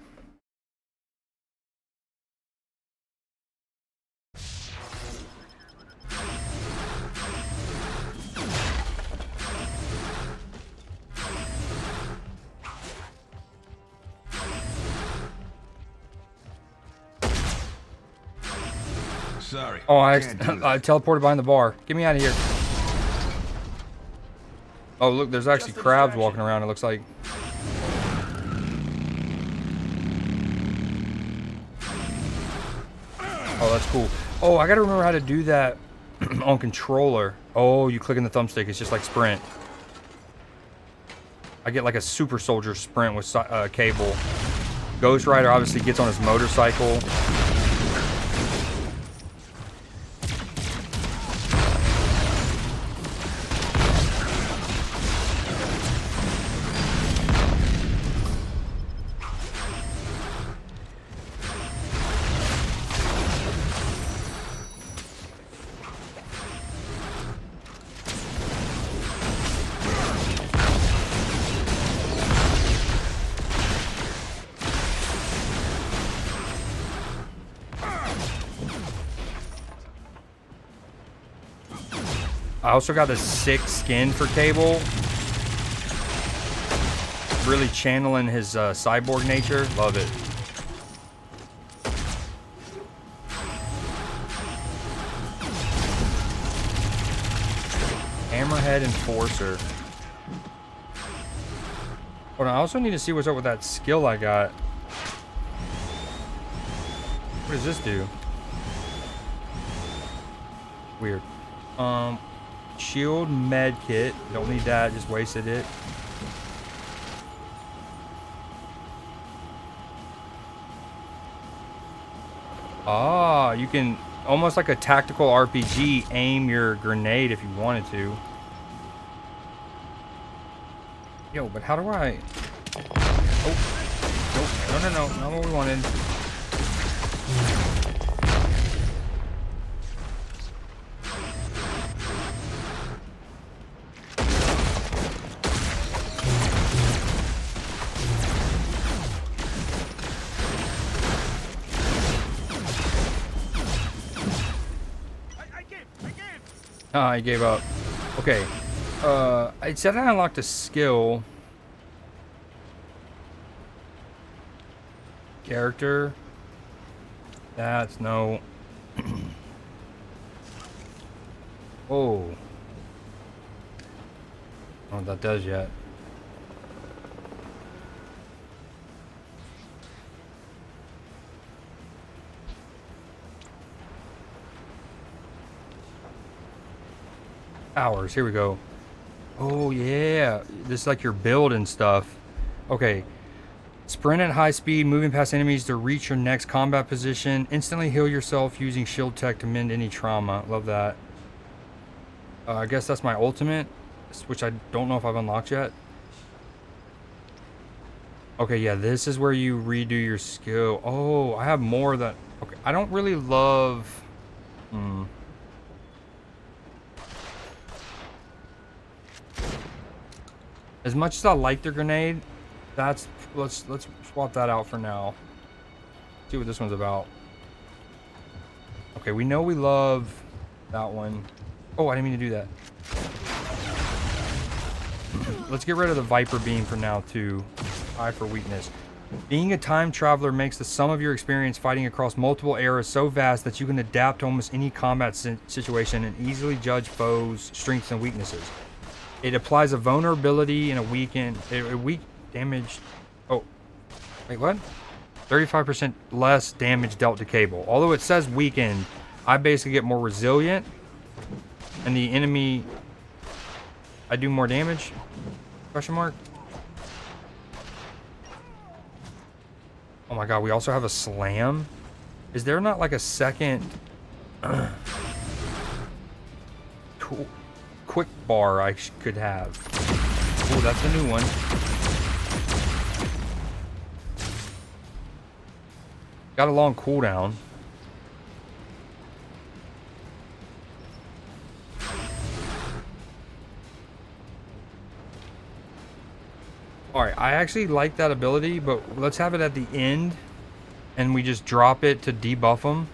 Sorry. Oh, I can't do that. I teleported behind the bar. Get me out of here. Oh, look, there's actually crabs walking around, it looks like. Oh, that's cool. Oh, I gotta remember how to do that on controller. Oh, you click in the thumbstick, it's just like sprint. I get like a super soldier sprint with Cable. Ghost Rider obviously gets on his motorcycle. I also got a sick skin for Cable. Really channeling his cyborg nature. Love it. Hammerhead Enforcer. Hold on, I also need to see what's up with that skill I got. What does this do? Weird. Shield med kit. Don't need that, just wasted it. Ah, you can almost like a tactical RPG aim your grenade if you wanted to. Yo, but how do I... Oh, nope, no, not what we wanted. I gave up. Okay. It said I unlocked a skill. Character. That's no. Oh. I don't know what that does yet. Hours. Here we go. Oh yeah, this is like your build and stuff. Okay. Sprint at high speed, moving past enemies to reach your next combat position. Instantly heal yourself using shield tech to mend any trauma. Love that. I guess that's my ultimate, which I don't know if I've unlocked yet. Okay, yeah, this is where you redo your skill. Oh, I have more that... Okay, I don't really love... As much as I like their grenade, that's... Let's swap that out for now. See what this one's about. Okay, we know we love that one. Oh, I didn't mean to do that. Let's get rid of the Viper Beam for now, too. Eye for weakness. Being a time traveler makes the sum of your experience fighting across multiple eras so vast that you can adapt to almost any combat situation and easily judge foes' strengths and weaknesses. It applies a vulnerability and a weak damage. Oh, wait, what? 35% less damage dealt to Cable. Although it says weakened, I basically get more resilient, and the enemy, I do more damage? Question mark. Oh my god, we also have a slam? Is there not like a second quick bar I could have? Oh, that's a new one. Got a long cooldown. Alright, I actually like that ability, but let's have it at the end, and we just drop it to debuff them.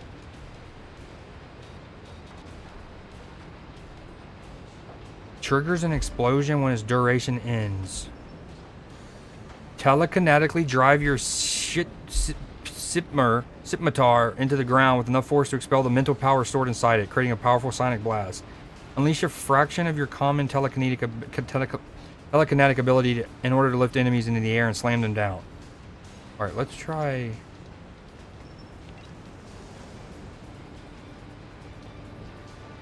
Triggers an explosion when its duration ends. Telekinetically drive your scimitar into the ground with enough force to expel the mental power stored inside it, creating a powerful sonic blast. Unleash a fraction of your common telekinetic ability in order to lift enemies into the air and slam them down. Alright, let's try...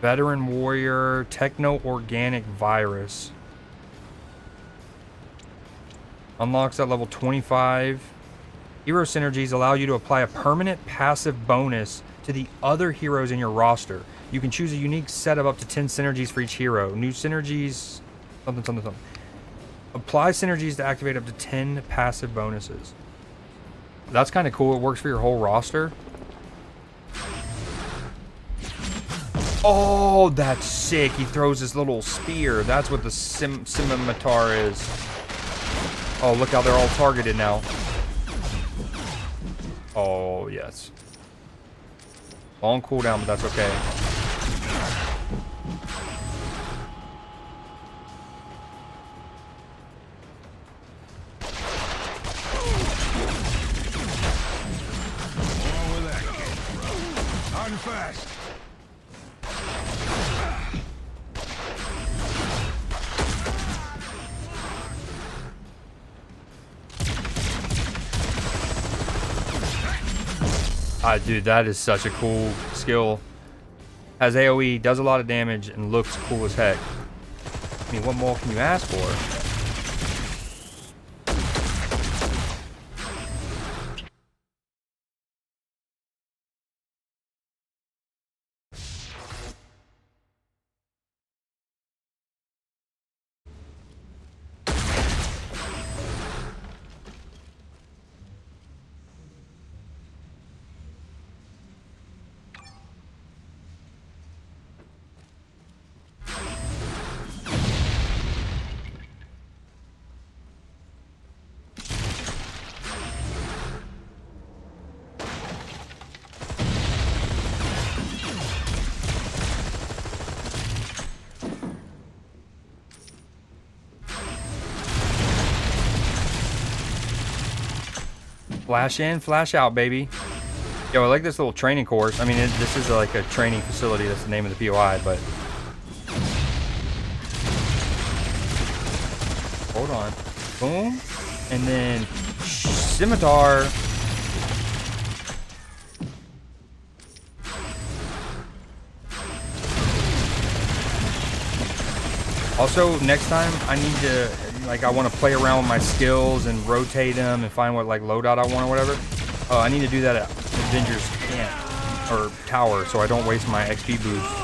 Veteran Warrior Techno-Organic Virus. Unlocks at level 25. Hero synergies allow you to apply a permanent passive bonus to the other heroes in your roster. You can choose a unique set of up to 10 synergies for each hero. New synergies... something. Apply synergies to activate up to 10 passive bonuses. That's kind of cool. It works for your whole roster. Oh, that's sick. He throws this little spear. That's what the scimitar is. Oh, look how they're all targeted now. Oh, yes. Long cooldown, but that's okay. Fast. Dude, that is such a cool skill. Has AoE, does a lot of damage, and looks cool as heck. I mean, what more can you ask for? Flash in, flash out, baby. Yo, I like this little training course. I mean, this is like a training facility. That's the name of the POI, but... Hold on. Boom. And then scimitar. Also, next time I need to, like, I want to play around with my skills and rotate them and find what, like, loadout I want or whatever. Oh, I need to do that at Avengers Camp or Tower so I don't waste my XP boost.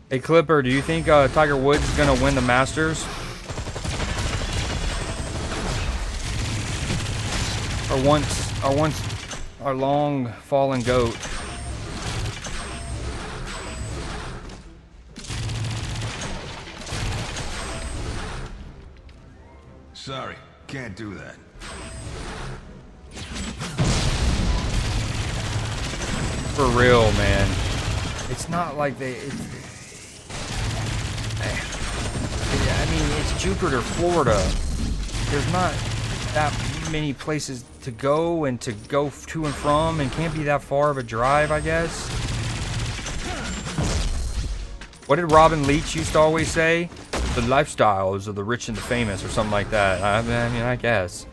Hey Clipper, do you think Tiger Woods is gonna win the Masters? Or once our long fallen goat? Sorry, can't do that. For real, man. It's not like they. I mean, it's Jupiter, Florida. There's not that many places to go and to go to and from, and can't be that far of a drive, I guess. What did Robin Leach used to always say? The lifestyles of the rich and the famous, or something like that. I mean, I guess.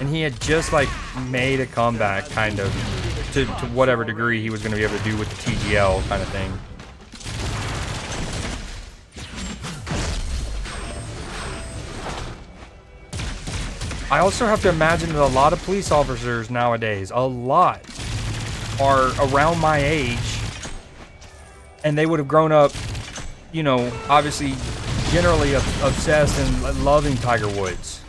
And he had just like made a comeback, kind of, to whatever degree he was going to be able to do with the TGL kind of thing. I also have to imagine that a lot of police officers nowadays, a lot, are around my age, and they would have grown up, you know, obviously generally obsessed and loving Tiger Woods.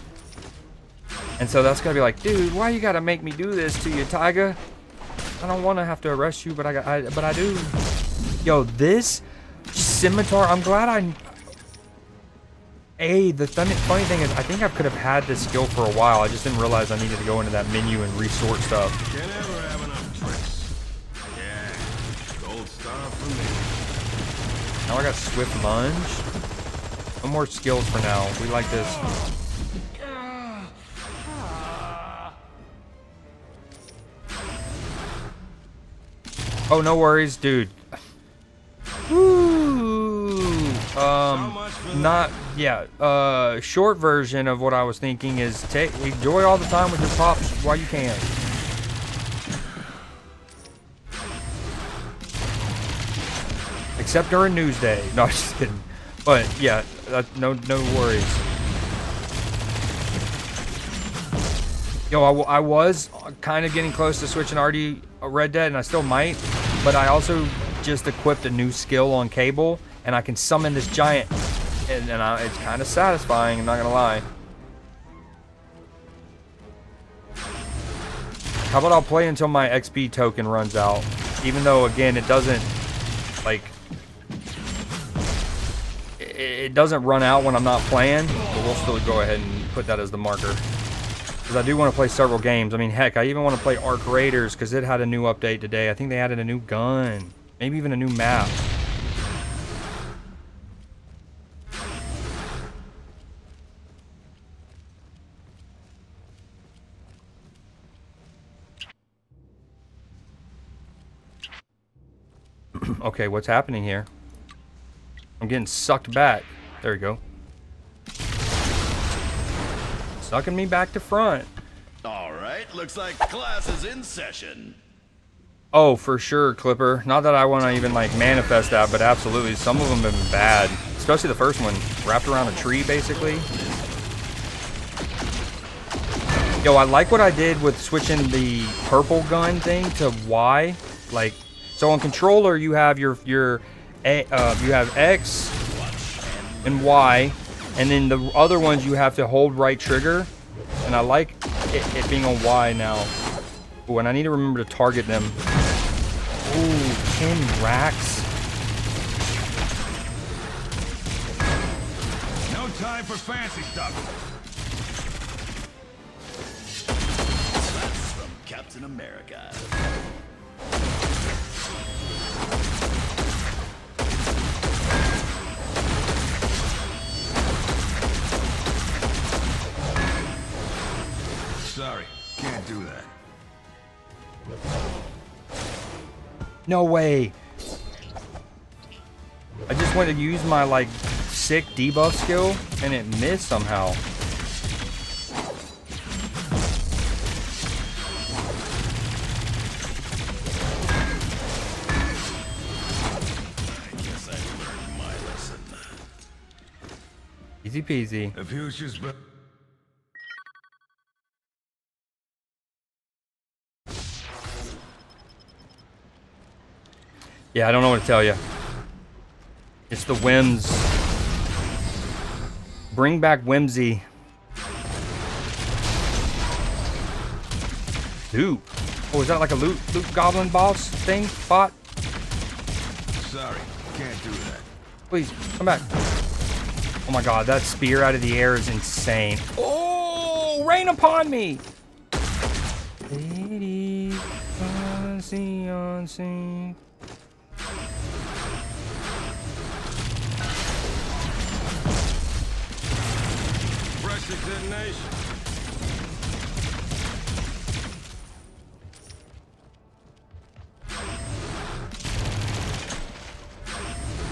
And so that's gonna be like, dude, why you gotta make me do this to you, Tiger? I don't want to have to arrest you, but I do. Yo, this scimitar, I'm glad the funny thing is, I think I could have had this skill for a while. I just didn't realize I needed to go into that menu and resort stuff. Can't ever have enough tricks. Yeah, gold star for me. Now I got Swift Lunge. No more skills for now. We like this. Oh, no worries, dude. Ooh. Not, yeah. Short version of what I was thinking is enjoy all the time with your pops while you can. Except during Newsday. No, I'm just kidding. But yeah, no worries. Yo, I was kind of getting close to switching RD Red Dead, and I still might. But I also just equipped a new skill on Cable, and I can summon this giant, and it's kind of satisfying. I'm not gonna lie. How about I'll play until my XP token runs out, even though again it doesn't like. It doesn't run out when I'm not playing, but we'll still go ahead and put that as the marker. Because I do want to play several games. I mean, heck, I even want to play Arc Raiders because it had a new update today. I think they added a new gun. Maybe even a new map. Okay, what's happening here? I'm getting sucked back. There we go. Sucking me back to front. All right, looks like class is in session. Oh, for sure, Clipper. Not that I want to even like manifest that, but absolutely. Some of them have been bad. Especially the first one. Wrapped around a tree, basically. Yo, I like what I did with switching the purple gun thing to Y. Like, so on controller, you have you have X and Y. And then the other ones you have to hold right trigger. And I like it being on Y now. Ooh, and I need to remember to target them. Ooh, 10 racks. No time for fancy stuff. That's from Captain America. No way. I just went to use my like sick debuff skill and it missed somehow. Easy peasy. The future's but Yeah, I don't know what to tell you. It's the whims. Bring back whimsy. Dude. Oh, is that like a loot goblin boss thing? Bot? sorry, can't do that. Please, come back. Oh my god, that spear out of the air is insane. Oh, rain upon me! Lady, unseen. Fresh detonation.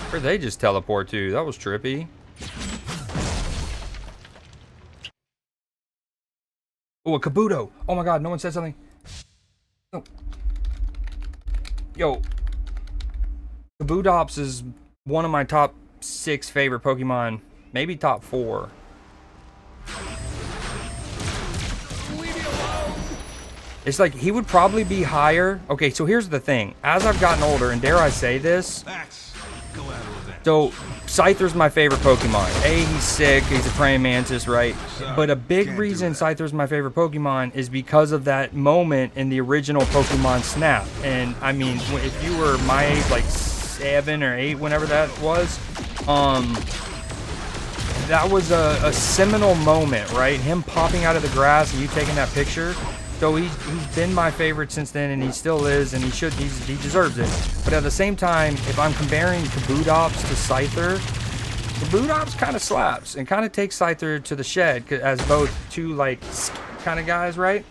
Where'd they just teleport to? That was trippy. Oh, a Kabuto. Oh my god, no one said something. No. Yo. Kabutops is one of my top 6 favorite Pokemon. Maybe top 4. It's like, he would probably be higher. Okay, so here's the thing. As I've gotten older, and dare I say this, That's collateral damage. so Scyther's my favorite Pokemon. He's sick, he's a praying mantis, right? But a big can't do reason that. Scyther's my favorite Pokemon is because of that moment in the original Pokemon Snap. And I mean, if you were my age, like 7 or 8, whenever that was, that was a seminal moment, right? Him popping out of the grass and you taking that picture. So he's been my favorite since then, and he still is, and he deserves it. But at the same time, if I'm comparing Kabutops to Scyther, Kabutops kind of slaps and kind of takes Scyther to the shed as both two like kind of guys, right?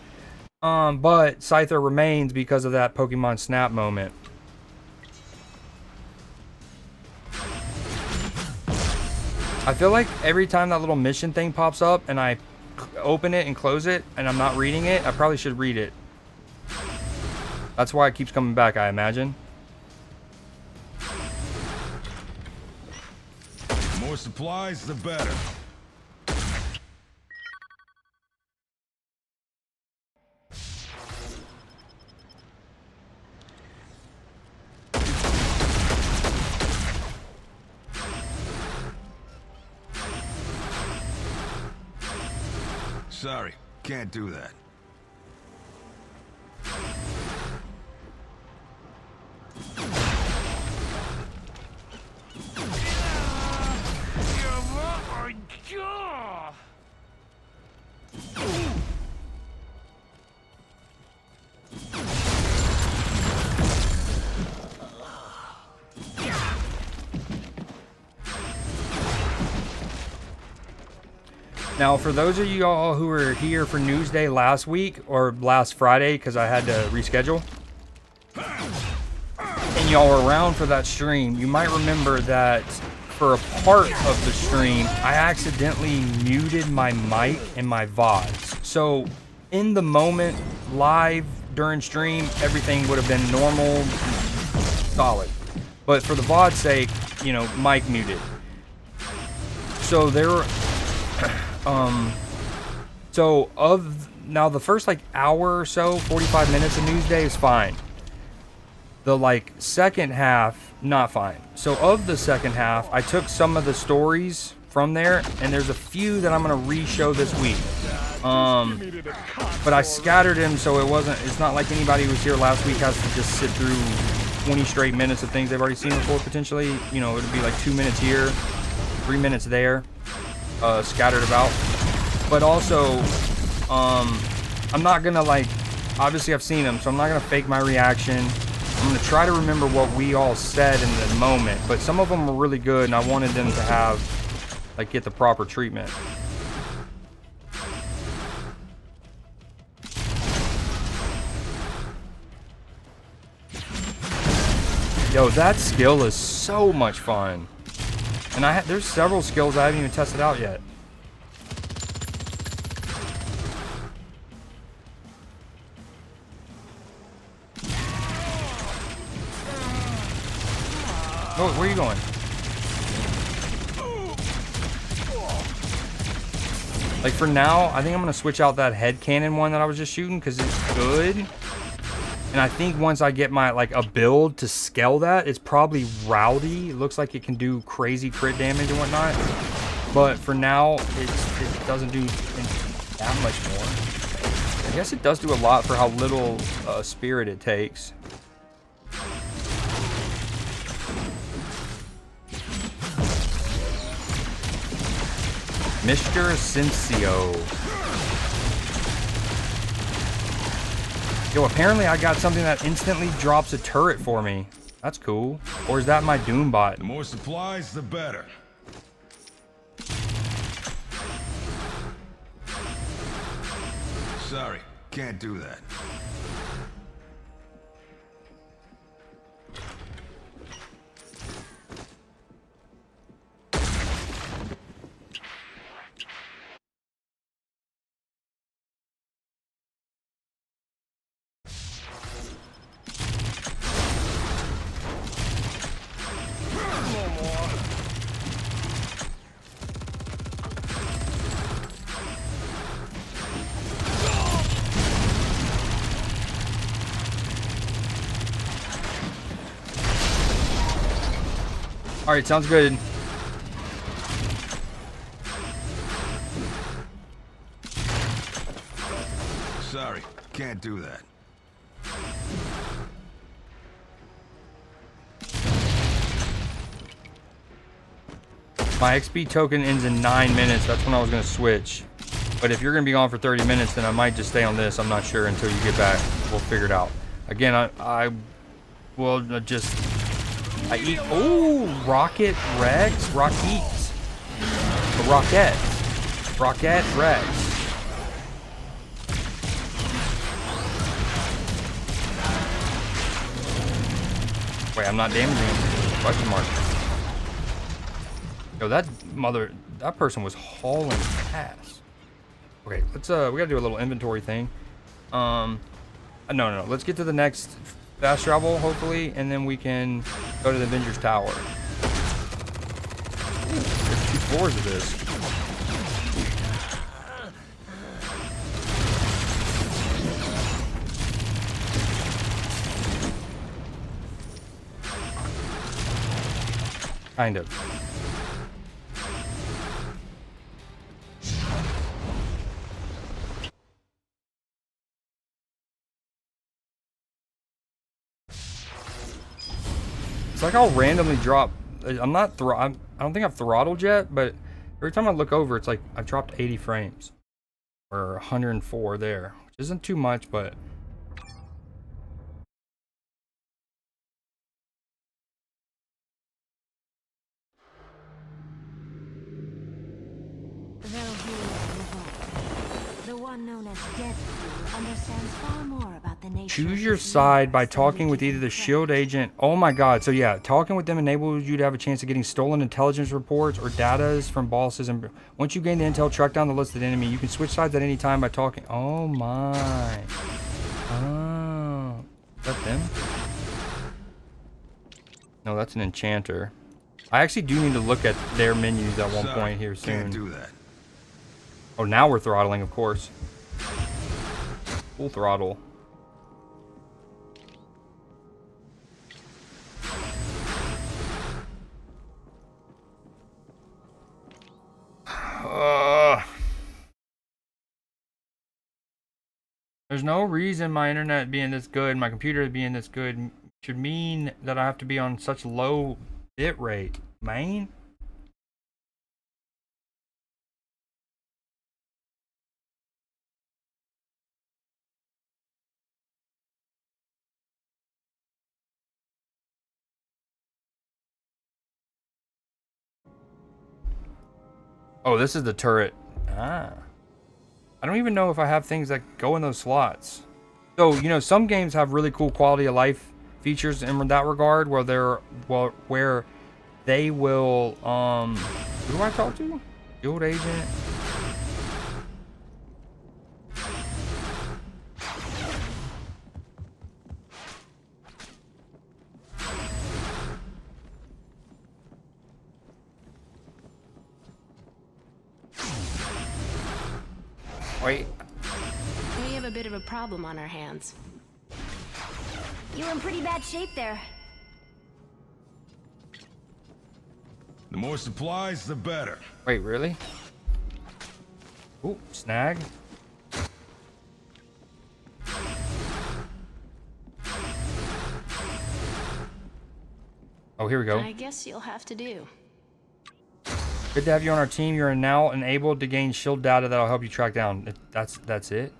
But Scyther remains because of that Pokemon Snap moment. I feel like every time that little mission thing pops up and I open it and close it and I'm not reading it, I probably should read it. That's why it keeps coming back, I imagine. The more supplies, the better. Sorry, can't do that. Now, for those of you all who were here for Newsday last week or last Friday, because I had to reschedule, and y'all were around for that stream, you might remember that for a part of the stream, I accidentally muted my mic and my VoDs. So, in the moment, live, during stream, everything would have been normal, solid. But for the VOD's sake, you know, mic muted. So there were... now the first like hour or so, 45 minutes of Newsday is fine. The like second half, not fine. So of the second half, I took some of the stories from there, and there's a few that I'm gonna re-show this week. But I scattered them so it's not like anybody who was here last week has to just sit through 20 straight minutes of things they've already seen before potentially. You know, it'd be like 2 minutes here, 3 minutes there. Scattered about. But also, I'm not gonna like, obviously I've seen them, so I'm not gonna fake my reaction. I'm gonna try to remember what we all said in the moment, but some of them were really good and I wanted them to have, like, get the proper treatment. Yo, that skill is so much fun. And there's several skills I haven't even tested out yet. Oh, where are you going? Like for now, I think I'm gonna switch out that head cannon one that I was just shooting because it's good. And I think once I get my like a build to scale that, it's probably rowdy. It looks like it can do crazy crit damage and whatnot. But for now, it doesn't do that much more. I guess it does do a lot for how little spirit it takes. Mr. Asensio. Yo, apparently I got something that instantly drops a turret for me. That's cool. Or is that my Doombot? The more supplies, the better. Sorry, can't do that. Alright, sounds good. Sorry, can't do that. My XP token ends in 9 minutes. That's when I was going to switch. But if you're going to be gone for 30 minutes, then I might just stay on this. I'm not sure until you get back. We'll figure it out. Again, I will just... I eat... Oh, Rocket Rex? Rockettes. Rocket. Rocket Rex. Wait, I'm not damaging him. Question mark. Yo, that person was hauling ass. Okay, let's we gotta do a little inventory thing. No, let's get to the next fast travel, hopefully, and then we can go to the Avengers Tower. There's 2 floors of this. Kind of. It's like I'll randomly drop. I don't think I've throttled yet, but every time I look over, it's like I've dropped 80 frames or 104 there, which isn't too much, but. The one known as Deadpool understands far more about the nature. Choose your side by talking with either the SHIELD agent. Oh my god. So yeah, talking with them enables you to have a chance of getting stolen intelligence reports or data from bosses. And once you gain the intel, track down the listed enemy. You can switch sides at any time by talking. Oh my. Oh. Is that them? No, that's an enchanter. I actually do need to look at their menus at one point here soon. Can't do that. Oh, now we're throttling, of course. Full throttle. There's no reason my internet being this good, my computer being this good, should mean that I have to be on such low bit rate, man. Oh, this is the turret. Ah. I don't even know if I have things that go in those slots. So, you know, some games have really cool quality of life features in that regard, where where they will who do I talk to? Guild agent. Wait. We have a bit of a problem on our hands. You're in pretty bad shape there. The more supplies, the better. Wait, really? Ooh, snag. Oh, here we go. I guess you'll have to do. Good to have you on our team. You're now enabled to gain shield data that'll help you track down. That's it.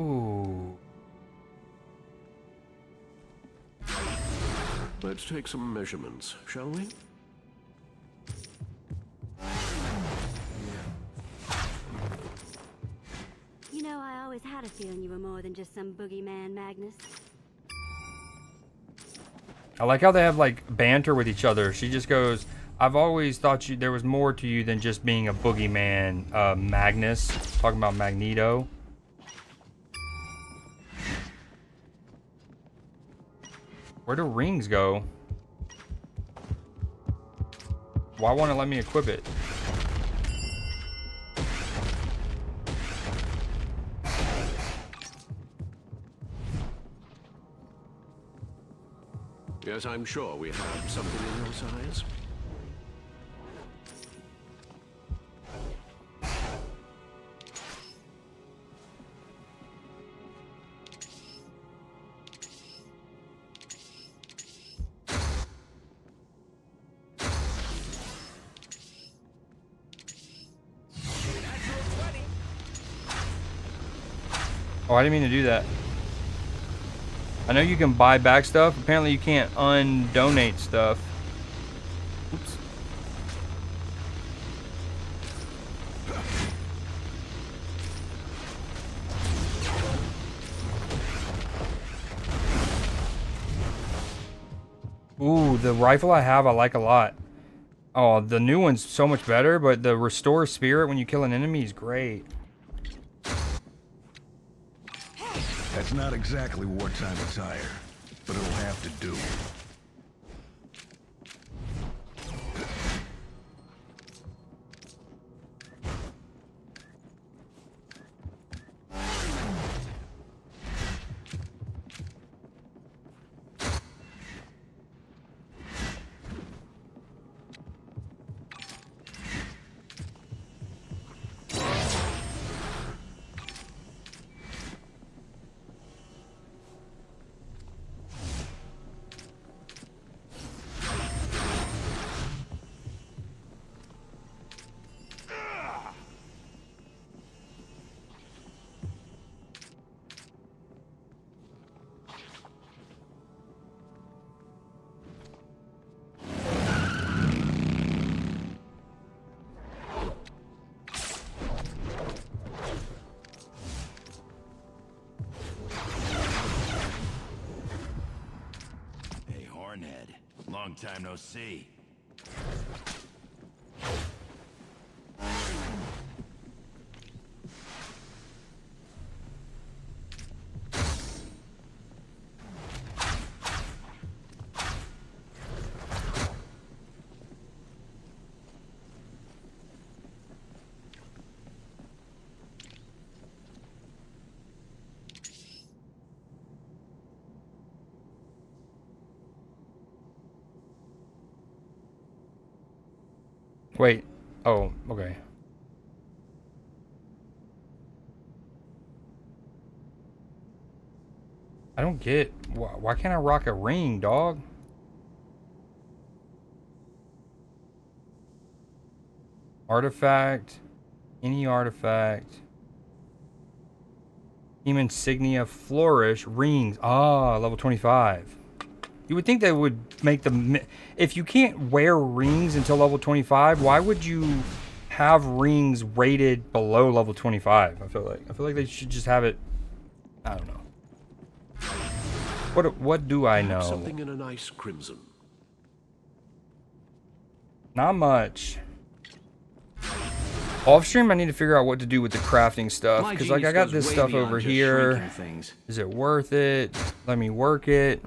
Ooh. Let's take some measurements, shall we? You know, I always had a feeling you were more than just some boogeyman, Magnus. I like how they have like banter with each other. She just goes, "I've always thought there was more to you than just being a boogeyman, Magnus." Talking about Magneto. Where do rings go? Why won't it let me equip it? Yes, I'm sure we have something in your size. Oh, I didn't mean to do that. I know you can buy back stuff. Apparently you can't undonate stuff. Oops. Ooh, the rifle I have I like a lot. Oh, the new one's so much better, but the restore spirit when you kill an enemy is great. That's not exactly wartime attire, but it'll have to do. Long time no see. Wait. Oh, okay. I don't get why can't I rock a ring, dog? Artifact, any artifact. Team insignia, flourish, rings. Ah, level 25. You would think they would make them. If you can't wear rings until level 25, why would you have rings rated below level 25. I feel like they should just have it. I don't know. What do I know? Something in a nice crimson. Not much. Off stream, I need to figure out what to do with the crafting stuff, because like I got this stuff over here. Is it worth it? Let me work it.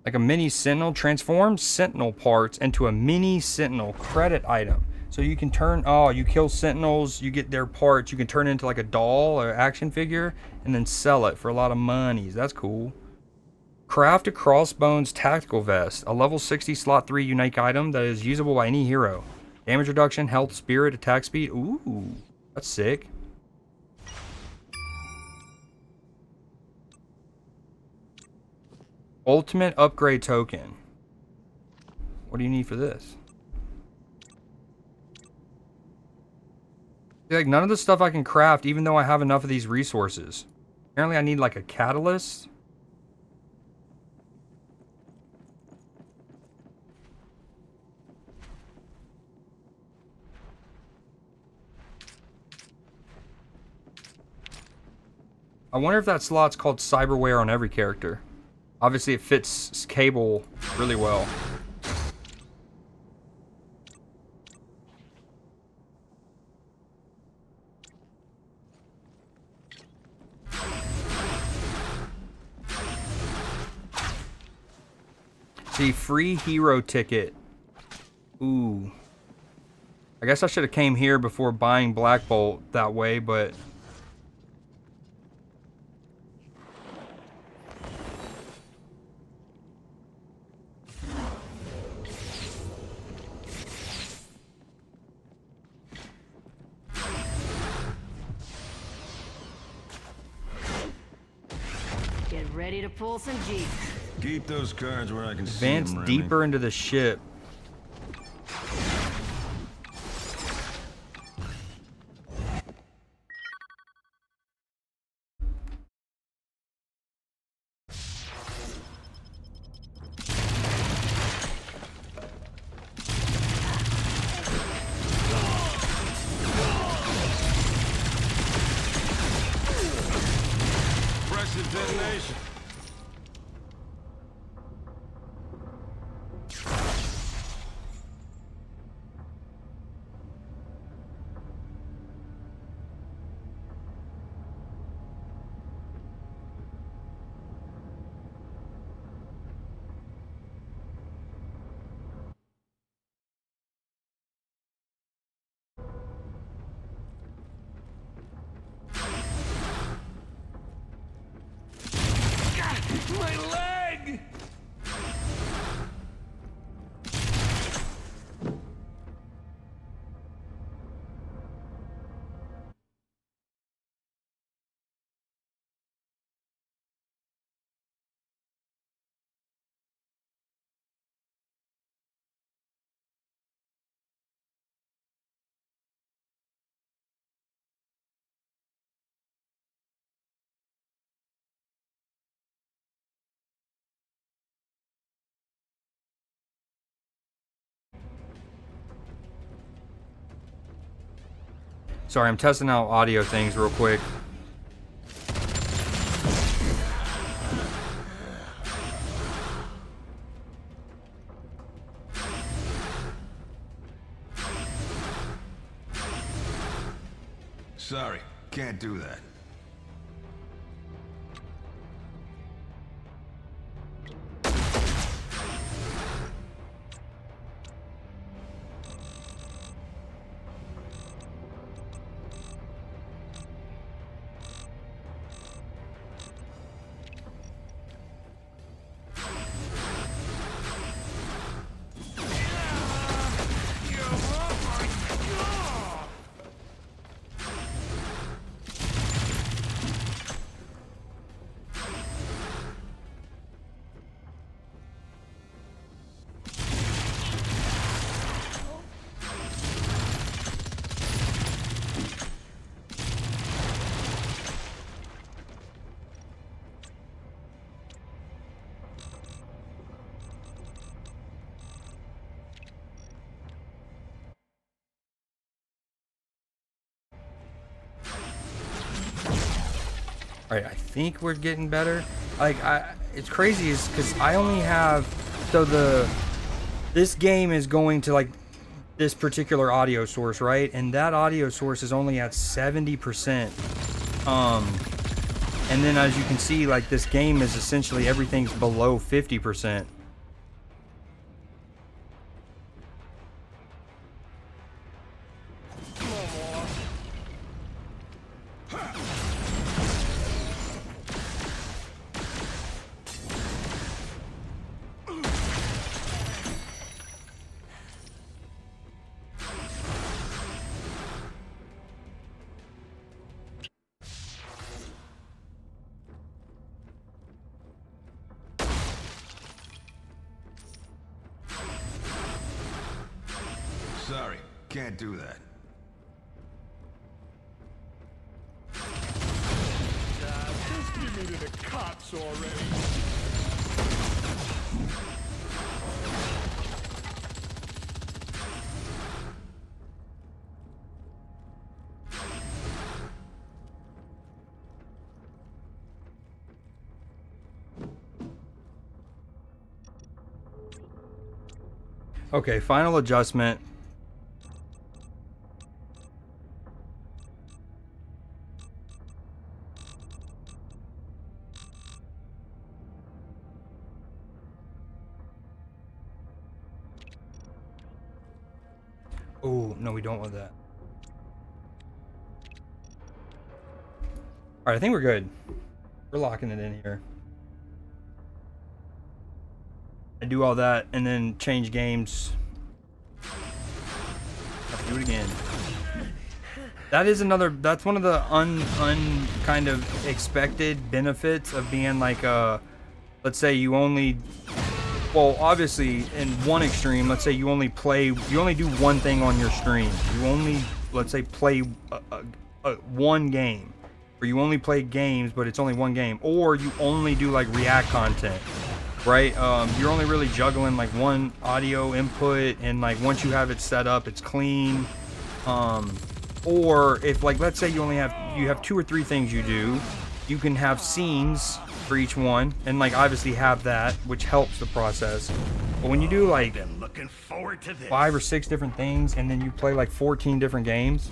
Like a mini sentinel transforms sentinel parts into a mini sentinel credit item. So you can turn, oh, you kill sentinels, you get their parts, you can turn it into like a doll or action figure and then sell it for a lot of monies. That's cool. Craft a crossbones tactical vest, a level 60 slot 3 unique item that is usable by any hero. Damage reduction, health, spirit, attack speed. Ooh, that's sick. Ultimate upgrade token. What do you need for this? Like none of the stuff I can craft, even though I have enough of these resources. Apparently I need like a catalyst. I wonder if that slot's called cyberware on every character. Obviously it fits Cable really well. See, free hero ticket. Ooh. I guess I should have came here before buying Black Bolt that way, but... Get ready to pull some Jeeps. Keep those cards where I can see Advance them, deeper into the ship. Impressive detonation. My leg! Sorry, I'm testing out audio things real quick. Sorry, can't do that. All right, I think we're getting better. Like, it's crazy is because I only have, so this game is going to like this particular audio source, right? And that audio source is only at 70%. And then as you can see, like this game is essentially everything's below 50%. Sorry, can't do that. Just give me to the cops already. Okay, final adjustment. Oh, no, we don't want that. All right, I think we're good. We're locking it in here. I do all that and then change games. Have to do it again. That is another, that's one of the kind of expected benefits of being like let's say you only, well, obviously in one extreme, let's say you only do one thing on your stream. You only, let's say, play one game, or you only play games, but it's only one game, or you only do like react content, right? You're only really juggling like one audio input, and like once you have it set up, it's clean. Or if like, let's say you have 2 or 3 things you do, you can have scenes for each one, and like obviously have that, which helps the process. But when you do like Been looking forward to this. 5 or 6 different things, and then you play like 14 different games,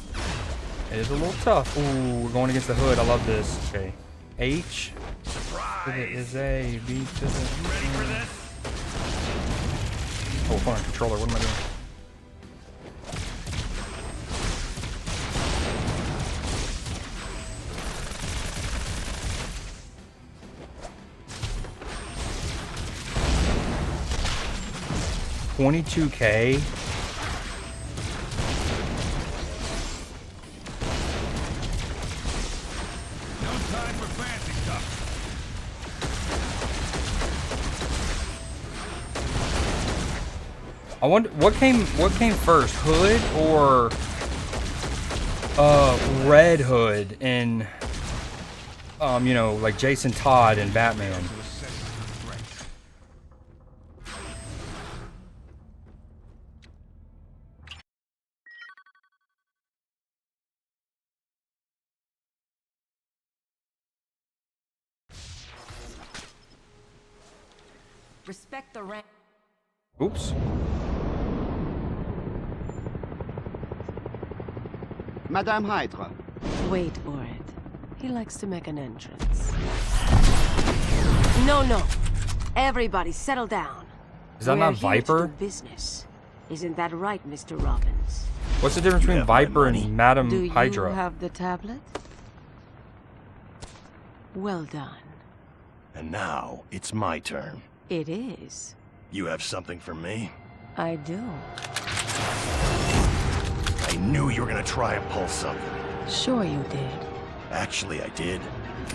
it is a little tough. Ooh, we're going against the hood. I love this. Okay, H to the is A, B to the. Ready for this? Oh, hold on, controller. What am I doing? $22K. No time for fancy stuff. I wonder what came first, Hood or Red Hood in you know, like Jason Todd and Batman. Respect the rank. Oops. Madame Hydra. Wait for it. He likes to make an entrance. No. Everybody settle down. Is that not Viper? Business. Isn't that right, Mr. Robbins? What's the difference between Viper and Madame Do Hydra? you have the tablet? Well done. And now, it's my turn. It is. You have something for me? I do. I knew you were gonna try and pull something. Sure you did. Actually, I did.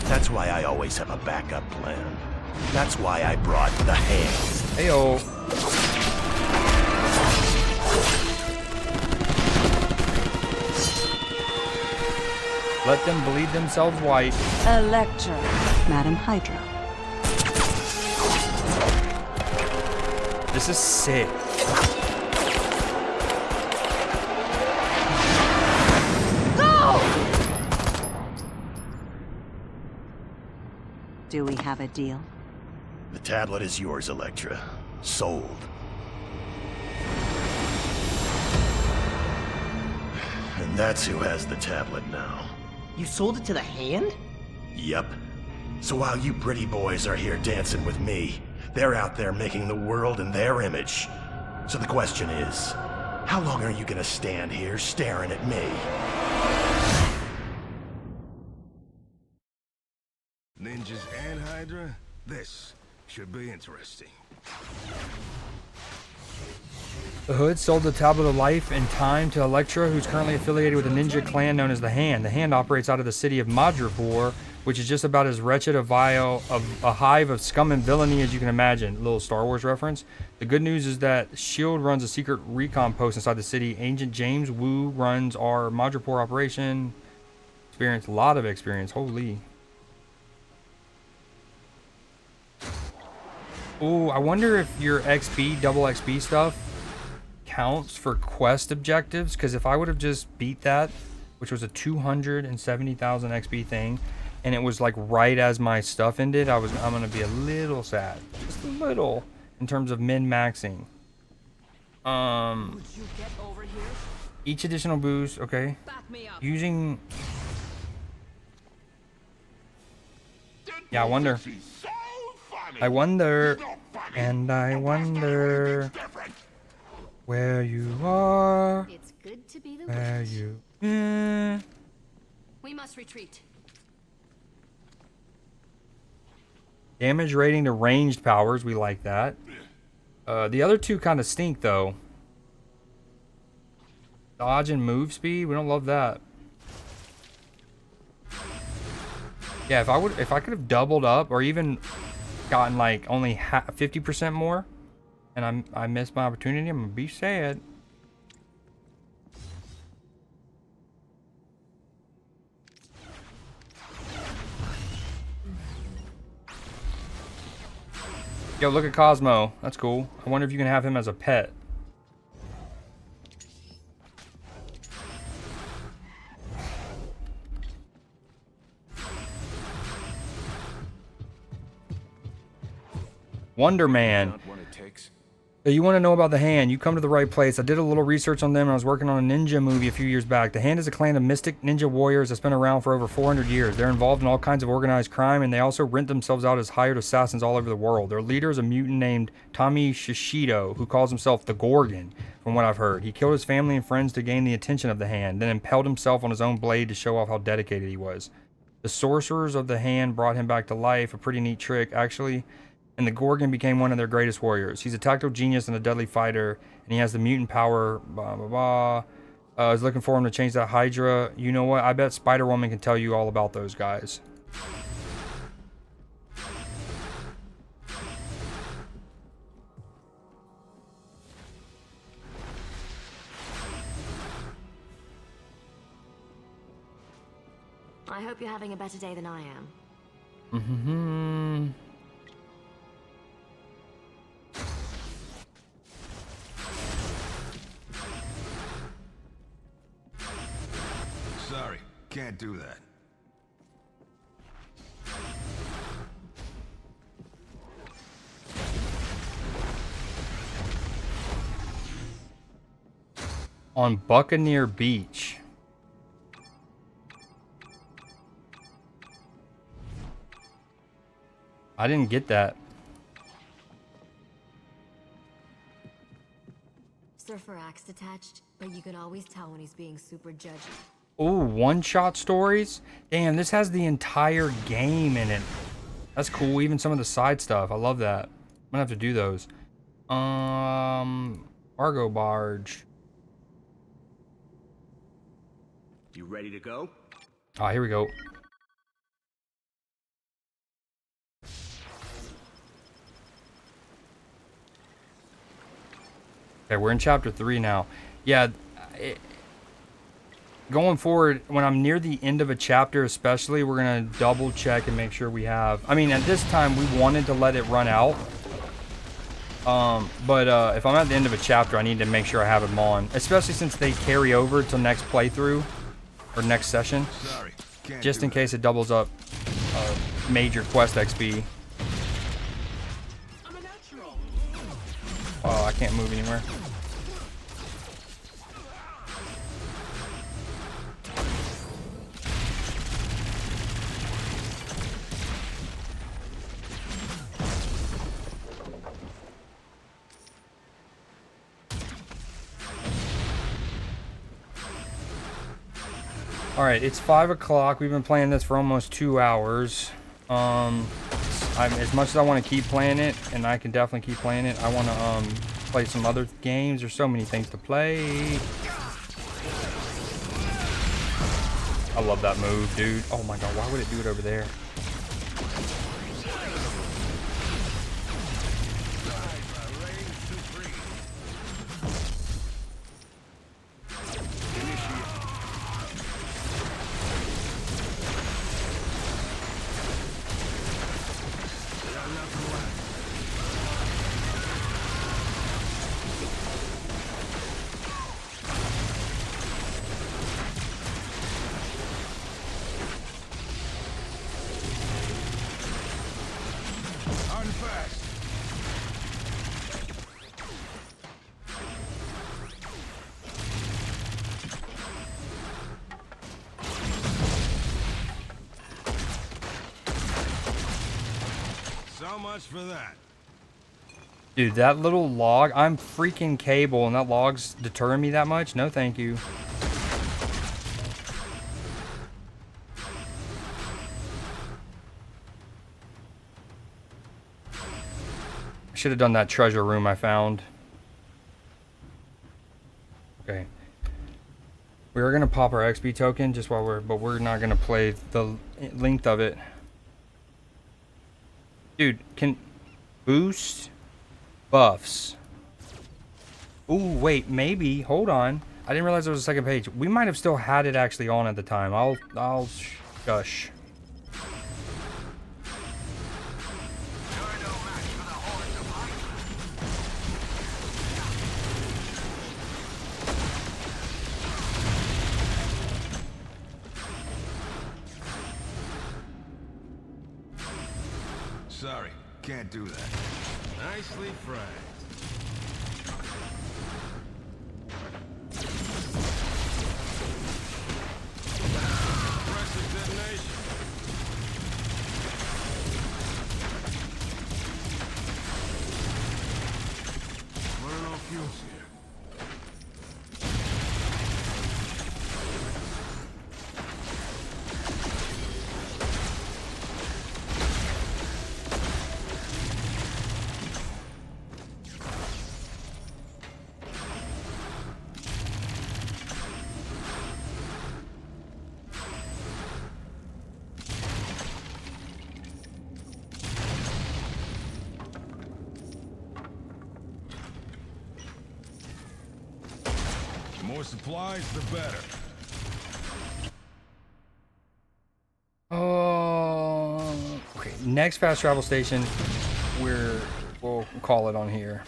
That's why I always have a backup plan. That's why I brought the hands. Heyo. Let them bleed themselves white. Electra. Madame Hydra. This is sick. Do we have a deal? The tablet is yours, Electra. Sold. And that's who has the tablet now. You sold it to the Hand? Yep. So while you pretty boys are here dancing with me, they're out there making the world in their image. So the question is, how long are you gonna stand here staring at me? Ninjas and Hydra? This should be interesting. The Hood sold the Tablet of Life and Time to Electra, who's currently affiliated with a ninja clan known as the Hand. The Hand operates out of the city of Madripoor, which is just about as wretched a hive of scum and villainy as you can imagine. A little Star Wars reference. The good news is that S.H.I.E.L.D. runs a secret recon post inside the city. Agent James Wu runs our Madripoor operation. A lot of experience. Holy. Oh, I wonder if your XP, double XP stuff counts for quest objectives, because if I would have just beat that, which was a 270,000 XP thing, and it was like right as my stuff ended, I'm gonna be a little sad, just a little, in terms of min-maxing. Each additional boost, okay. Using, yeah, I wonder, and I wonder where you are. It's good to be the where witch. you. We must retreat. Damage rating to ranged powers, we like that. The other two kind of stink though. Dodge and move speed, we don't love that. Yeah, if I could have doubled up or even gotten like only 50% more, and I missed my opportunity, I'm gonna be sad. Yo, look at Cosmo. That's cool. I wonder if you can have him as a pet. Wonder Man. So you want to know about the Hand? You come to the right place. I did a little research on them, and I was working on a ninja movie a few years back. The Hand is a clan of mystic ninja warriors that's been around for over 400 years. They're involved in all kinds of organized crime, and they also rent themselves out as hired assassins all over the world. Their leader is a mutant named Tommy Shishido, who calls himself the Gorgon, from what I've heard. He killed his family and friends to gain the attention of the Hand, then impaled himself on his own blade to show off how dedicated he was. The sorcerers of the Hand brought him back to life, a pretty neat trick, actually. And the Gorgon became one of their greatest warriors. He's a tactical genius and a deadly fighter, and he has the mutant power, blah, blah, blah. I was looking for him to change that Hydra. You know what? I bet Spider-Woman can tell you all about those guys. I hope you're having a better day than I am. Mm-hmm. Sorry, can't do that. On Buccaneer Beach. I didn't get that. Surfer axe detached, but you can always tell when he's being super judgy. Oh, one-shot stories? Damn, this has the entire game in it. That's cool. Even some of the side stuff. I love that. I'm gonna have to do those. Cargo barge. You ready to go? Ah, here we go. Okay, we're in chapter 3 now. Yeah, going forward, when I'm near the end of a chapter especially, we're going to double check and make sure we have... I mean, at this time, we wanted to let it run out. But if I'm at the end of a chapter, I need to make sure I have them on. Especially since they carry over to next playthrough. Or next session. Sorry, Just in case it doubles up major quest XP. Oh, I can't move anywhere. Alright, it's 5 o'clock. We've been playing this for almost 2 hours. As much as I want to keep playing it, and I can definitely keep playing it, I want to play some other games. There's so many things to play. I love that move, dude. Oh my god, why would it do it over there? So much for that. Dude, that little log, I'm freaking Cable, and that log's deterring me that much? No, thank you. I should have done that treasure room I found. Okay. We are gonna pop our XP token just while but we're not gonna play the length of it. Dude, can boost buffs. Ooh, wait, maybe. Hold on. I didn't realize there was a second page. We might have still had it actually on at the time. I'll shush. Sorry, can't do that. Nicely fragged. Impressive detonation. Running off fuels here. The more supplies, the better. Okay, next fast travel station, we'll call it on here.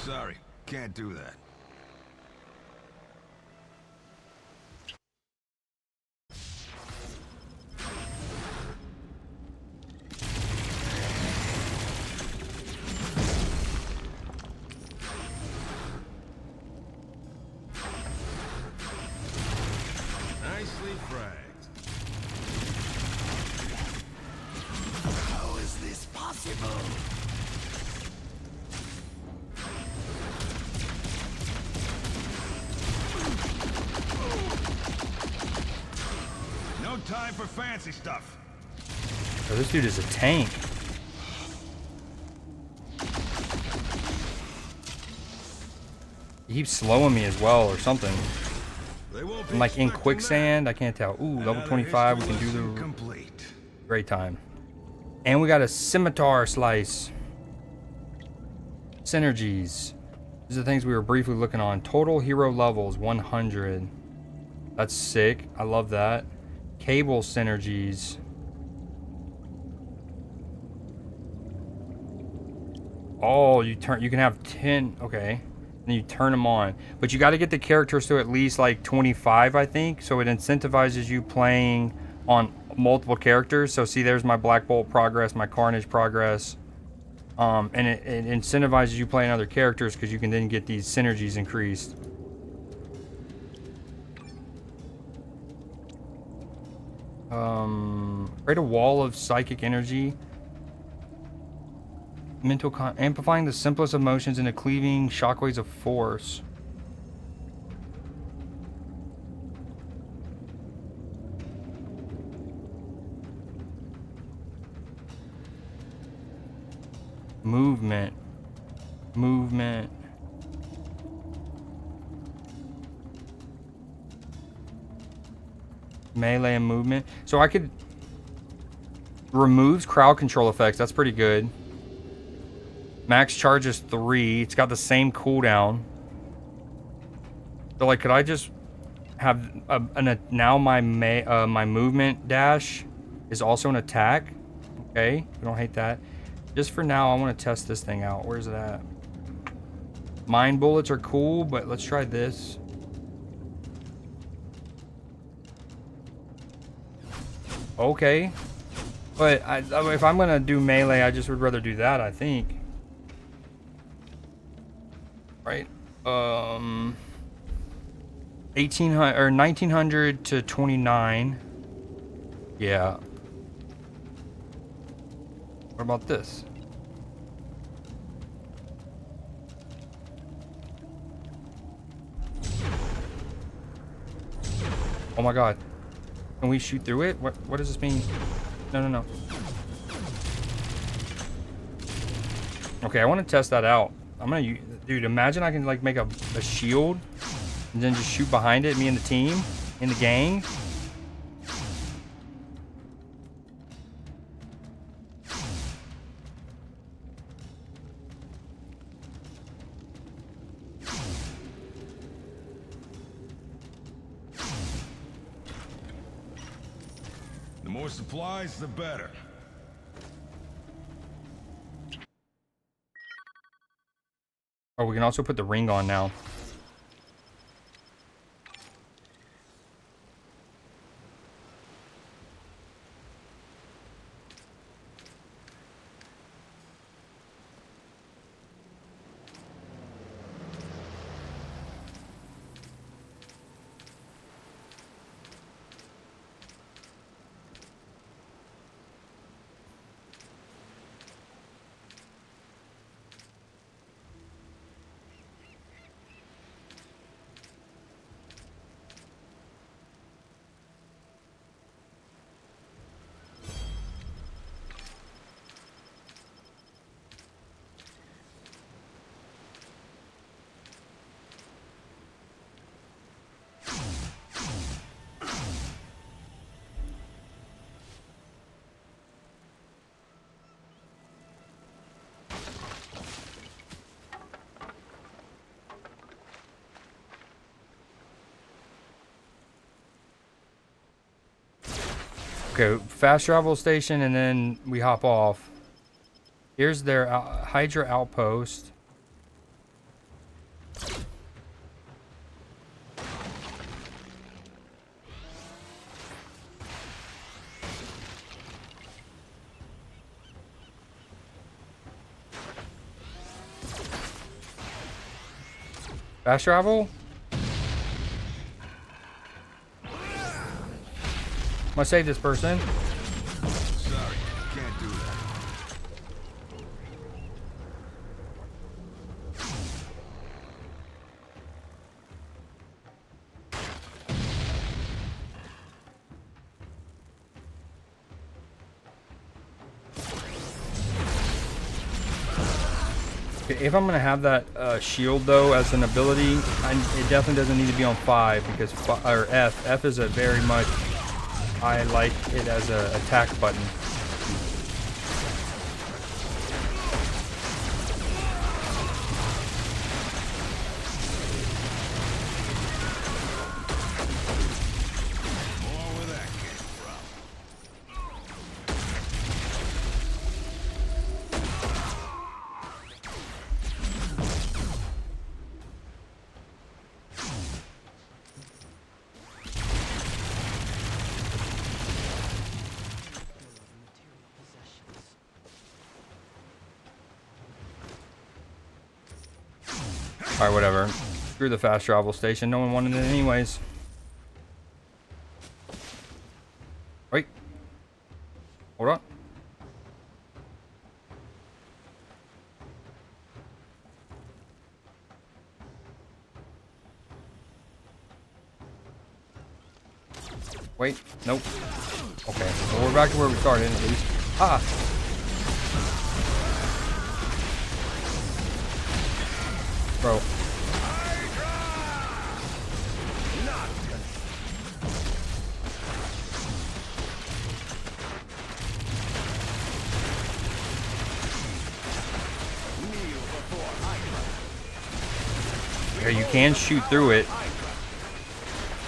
Sorry, can't do that. Nicely fragged. How is this possible? No No time for fancy stuff. Oh, this dude is a tank. He keeps slowing me as well or something. I'm like in quicksand. I can't tell. Ooh, level 25. We can do the complete. Great time. And we got a scimitar slice. Synergies. These are the things we were briefly looking on. Total hero levels 100. That's sick. I love that. Cable synergies. Oh, you can have 10. Okay. And you turn them on. But you got to get the characters to at least like 25, I think. So it incentivizes you playing on multiple characters. So see, there's my Black Bolt progress, my Carnage progress. And it incentivizes you playing other characters because you can then get these synergies increased. Create a wall of psychic energy. Amplifying the simplest emotions into cleaving shockwaves of force. Movement. Melee and movement. So I could... Removes crowd control effects. That's pretty good. Max charge is 3. It's got the same cooldown. So like, could I just have now my movement dash is also an attack? Okay, I don't hate that. Just for now, I want to test this thing out. Where's it at? Mind bullets are cool, but let's try this. Okay, but if I'm gonna do melee, I just would rather do that, I think. Right, 1800 or 1900 to 29. Yeah. What about this? Oh my god. Can we shoot through it? What does this mean? No. Okay, I want to test that out. I'm gonna dude, imagine I can like make a shield and then just shoot behind it, me and the team, in the gang. The more supplies, the better. Oh, we can also put the ring on now. Okay, fast travel station, and then we hop off. Here's their Hydra outpost. Fast travel? I'm gonna save this person. Sorry, can't do that. If I'm gonna have that shield though as an ability, it definitely doesn't need to be on 5 because or F. F is a very much. I like it as a attack button. Alright, whatever. Screw the fast travel station. No one wanted it anyways. Wait. Hold on. Wait. Nope. Okay. Well, we're back to where we started at least. Ah! Bro. Yeah, you can shoot through it.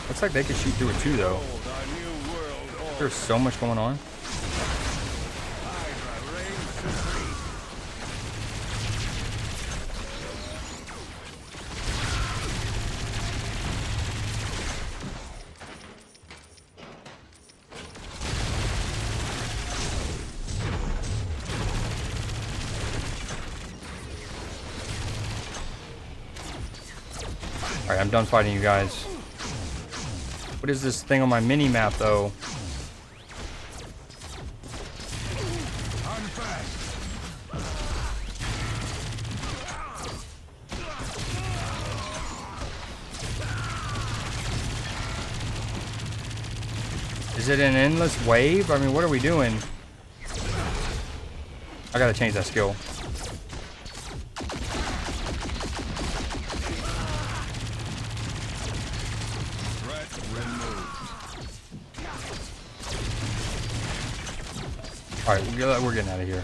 Looks like they could shoot through it too, though. There's so much going on. Alright, I'm done fighting you guys. What is this thing on my mini map though? Is it an endless wave? I mean, what are we doing? I gotta change that skill. Alright, we're getting out of here.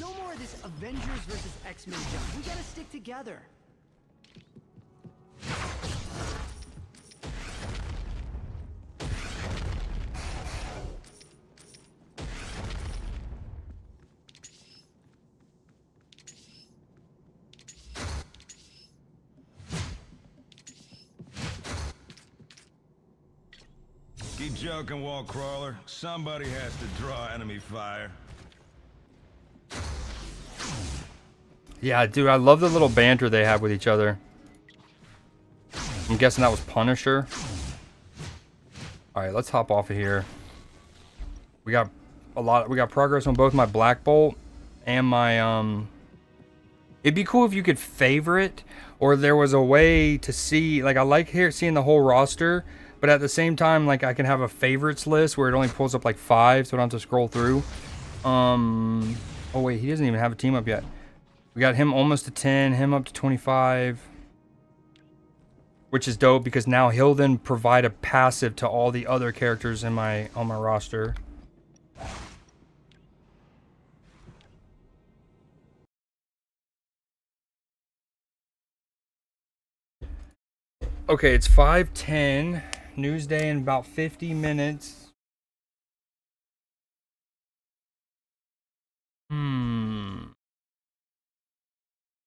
No more of this Avengers versus X-Men junk. We gotta stick together. Keep joking, wall crawler. Somebody has to draw enemy fire. Yeah, dude, I love the little banter they have with each other. I'm guessing that was Punisher. Alright, let's hop off of here. We got progress on both my Black Bolt and my it'd be cool if you could favorite, or there was a way to see, like, I like seeing the whole roster, but at the same time, like, I can have a favorites list where it only pulls up like 5, so I don't have to scroll through. Oh wait, he doesn't even have a team up yet. We got him almost to 10, him up to 25. Which is dope because now he'll then provide a passive to all the other characters in on my roster. Okay, it's 5:10. Newsday in about 50 minutes.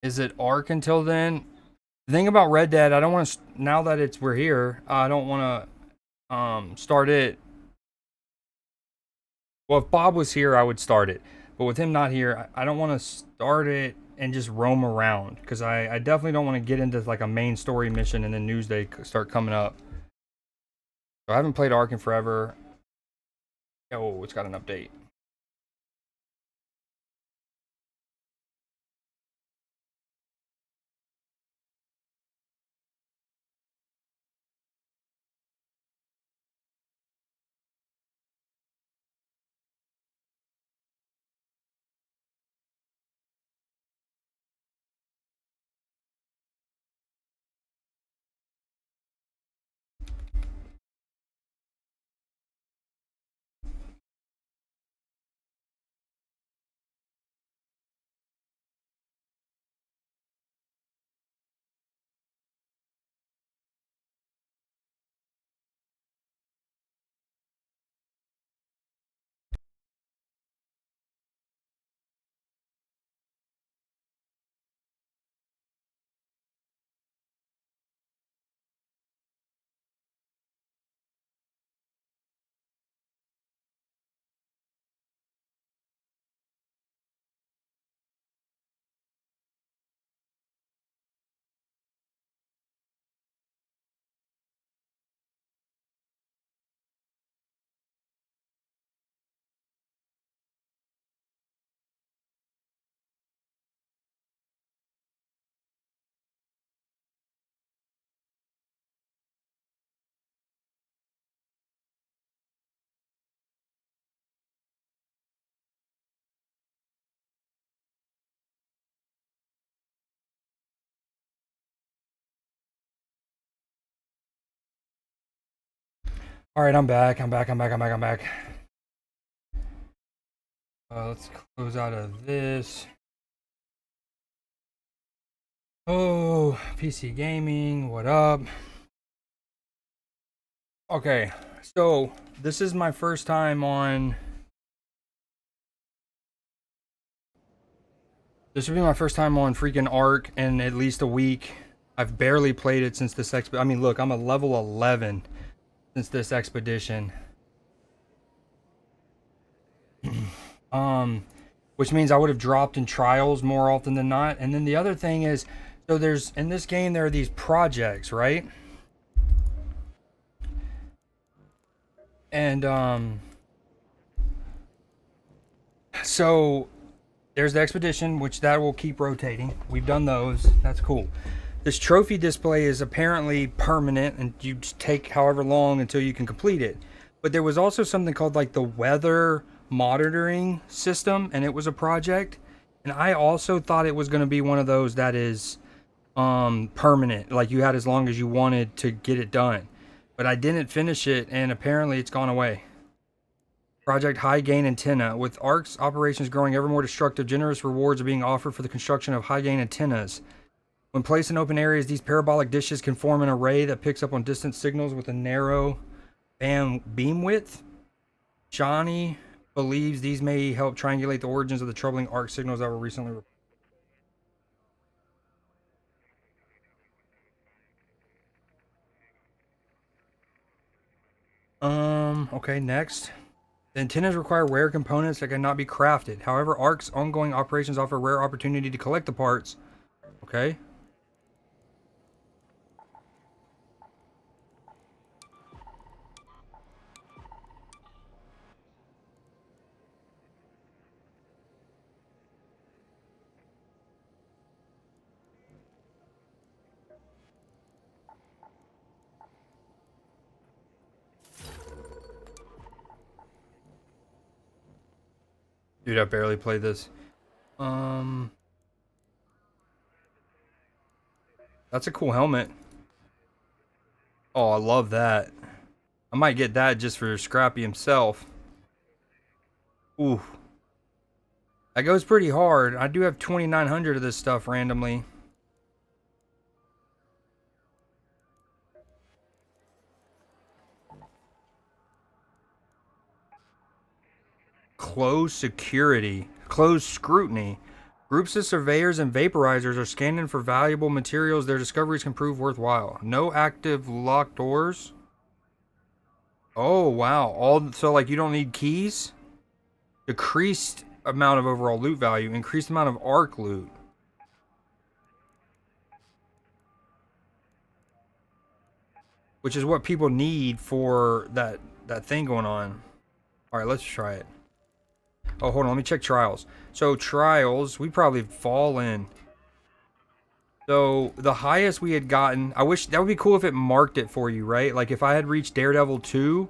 Is it Arc until then? The thing about Red Dead, I don't want to, now that we're here, I don't want to start it. Well, if Bob was here, I would start it. But with him not here, I don't want to start it and just roam around. Because I definitely don't want to get into like a main story mission and then Newsday start coming up. So I haven't played Ark in forever. Oh, it's got an update. All right, I'm back. I'm back. Let's close out of this. Oh, PC gaming, what up? Okay, so this is my first time on. This would be my first time on freaking Arc in at least a week. I've barely played it since this I mean, look, I'm a level 11 since this expedition. Which means I would have dropped in trials more often than not. And then the other thing is, so there's in this game there are these projects, right? And so there's the expedition, which that will keep rotating. We've done those. That's cool. This trophy display is apparently permanent, and you just take however long until you can complete it. But there was also something called like the weather monitoring system, and it was a project. And I also thought it was going to be one of those that is permanent, like you had as long as you wanted to get it done. But I didn't finish it, and apparently it's gone away. Project High Gain Antenna. With Arc's operations growing ever more destructive, generous rewards are being offered for the construction of high gain antennas. When placed in open areas, these parabolic dishes can form an array that picks up on distant signals with a narrow beam width. Johnny believes these may help triangulate the origins of the troubling Arc signals that were recently reported. Okay, next. The antennas require rare components that cannot be crafted. However, Arc's ongoing operations offer a rare opportunity to collect the parts. Okay. Dude, I barely played this. That's a cool helmet. Oh, I love that. I might get that just for Scrappy himself. Ooh. That goes pretty hard. I do have 2,900 of this stuff randomly. Closed security. Closed scrutiny. Groups of surveyors and vaporizers are scanning for valuable materials their discoveries can prove worthwhile. No active locked doors. Oh, wow. So like you don't need keys? Decreased amount of overall loot value. Increased amount of Arc loot. Which is what people need for that thing going on. Alright, let's try it. Oh, hold on. Let me check trials. So, trials, we probably fall in. So, the highest we had gotten... I wish... That would be cool if it marked it for you, right? Like, if I had reached Daredevil 2,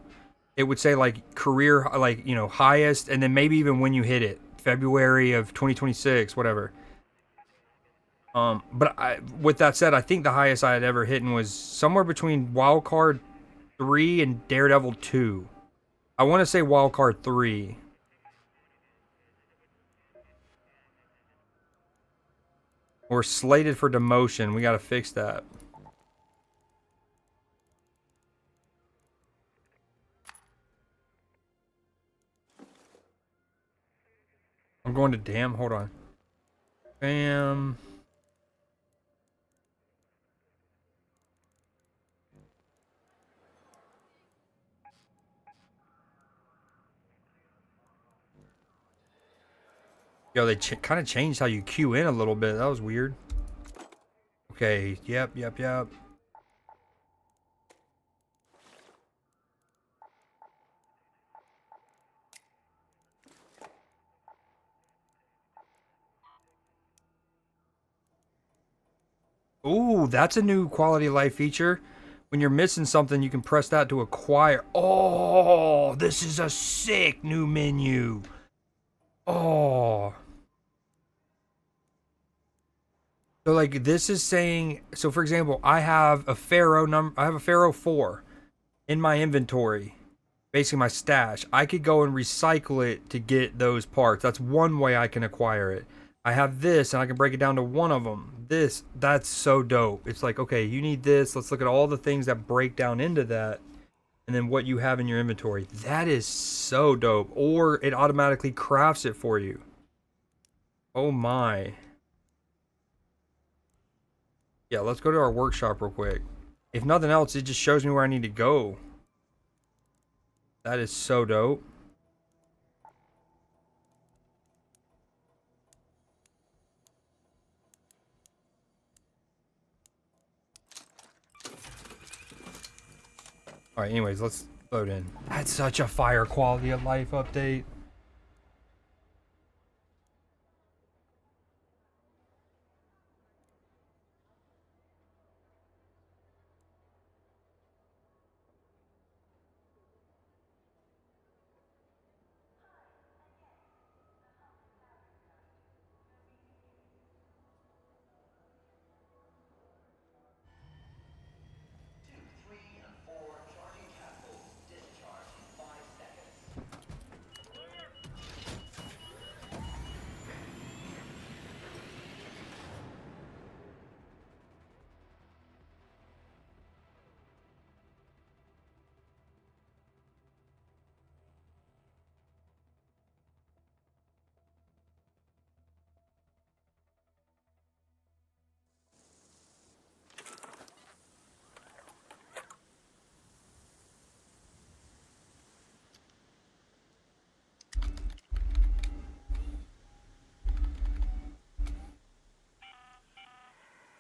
it would say, like, career... Like, you know, highest, and then maybe even when you hit it. February of 2026, whatever. But with that said, I think the highest I had ever hit was somewhere between Wildcard 3 and Daredevil 2. I want to say Wildcard 3. We're slated for demotion. We got to fix that. I'm going to damn. Hold on. Bam. Yo, they kind of changed how you queue in a little bit. That was weird. Okay. Yep. Ooh, that's a new quality of life feature. When you're missing something, you can press that to acquire. Oh, this is a sick new menu. Oh. So like this is saying, so for example, I have a Pharaoh 4. in my inventory, basically my stash, I could go and recycle it to get those parts. That's one way I can acquire it. I have this and I can break it down to one of them. That's so dope. It's like, okay, you need this. Let's look at all the things that break down into that. And then what you have in your inventory. That is so dope. Or it automatically crafts it for you. Oh my. Yeah, let's go to our workshop real quick. If nothing else, it just shows me where I need to go. That is so dope. Alright, anyways, let's load in. That's such a fire quality of life update.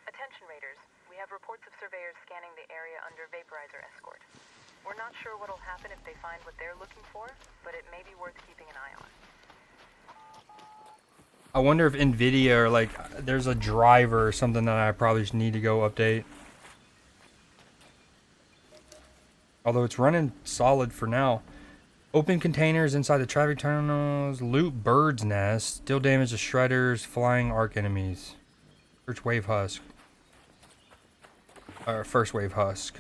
Attention raiders, we have reports of surveyors scanning the area under vaporizer escort. We're not sure what'll happen if they find what they're looking for, but it may be worth keeping an eye on. I wonder if NVIDIA or like there's a driver or something that I probably just need to go update. Although it's running solid for now. Open containers inside the traffic terminals. Loot bird's nest. Deal damage to shredders, flying arc enemies. First wave husk. First wave husk.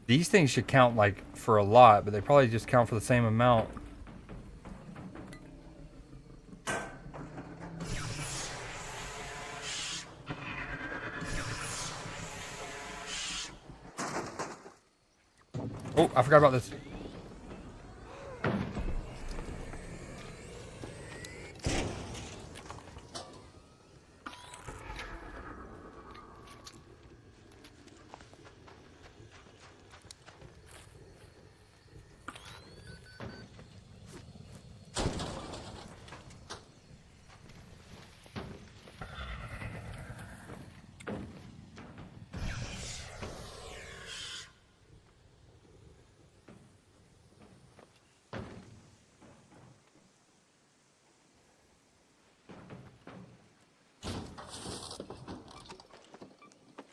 These things should count like for a lot, but they probably just count for the same amount. Oh, I forgot about this.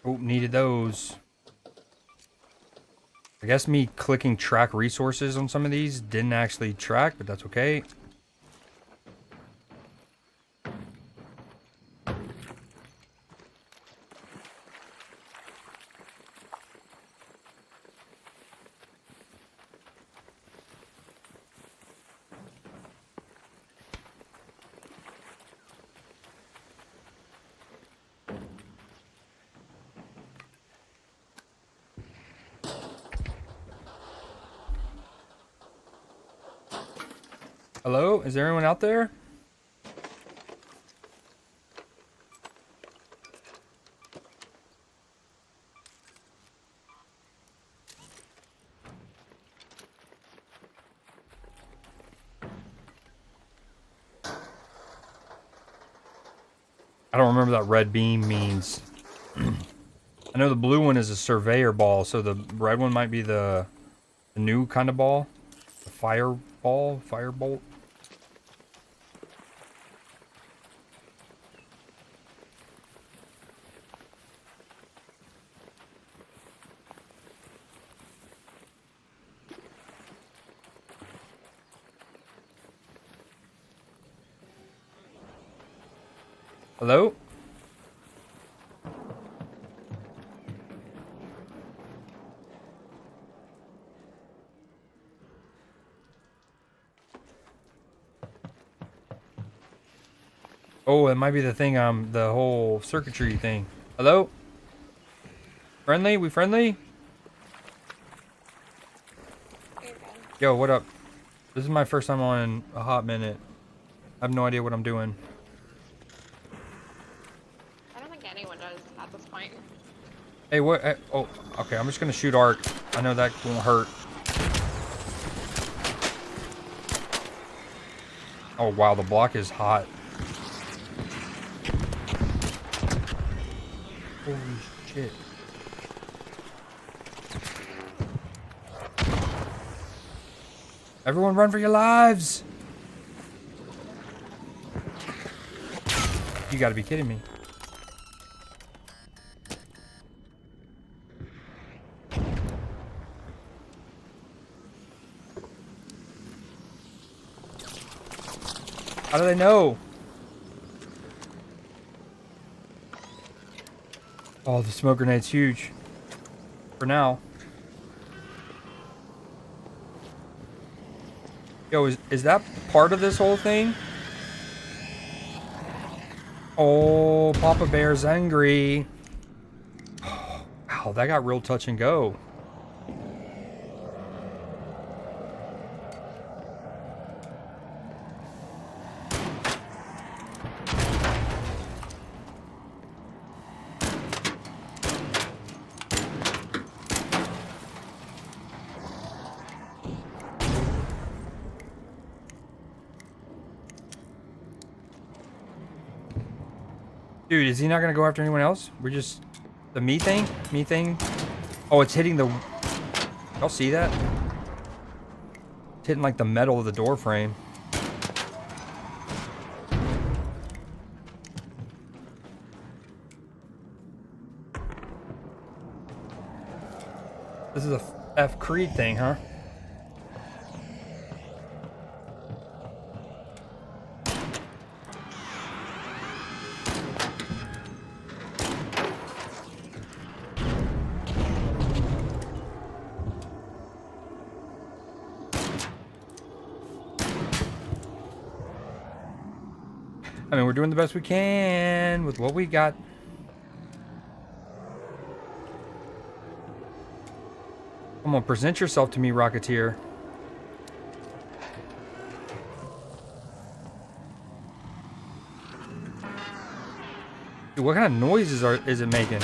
Oh, needed those. I guess me clicking track resources on some of these didn't actually track, but that's okay. Hello? Is there anyone out there? I don't remember what that red beam means. I know the blue one is a surveyor ball, so the red one might be the new kind of ball. The firebolt. Hello? Oh, it might be the thing, the whole circuitry thing. Hello? Friendly? We friendly? Yo, what up? This is my first time on in a hot minute. I have no idea what I'm doing. I don't think anyone does at this point. Hey, what? Oh, okay, I'm just gonna shoot arc. I know that won't hurt. Oh, wow, the block is hot. Holy shit. Everyone run for your lives! You gotta be kidding me. How do they know? Oh, the smoke grenade's huge. For now. Yo, is that part of this whole thing? Oh, Papa Bear's angry. Wow, that got real touch and go. Dude, is he not gonna go after anyone else? We're just... The me thing? Me thing? Oh, it's hitting the... Y'all see that? It's hitting like the metal of the door frame. This is a F Creed thing, huh? I mean, we're doing the best we can with what we got. Come on, present yourself to me, Rocketeer. Dude, what kind of noises is it making?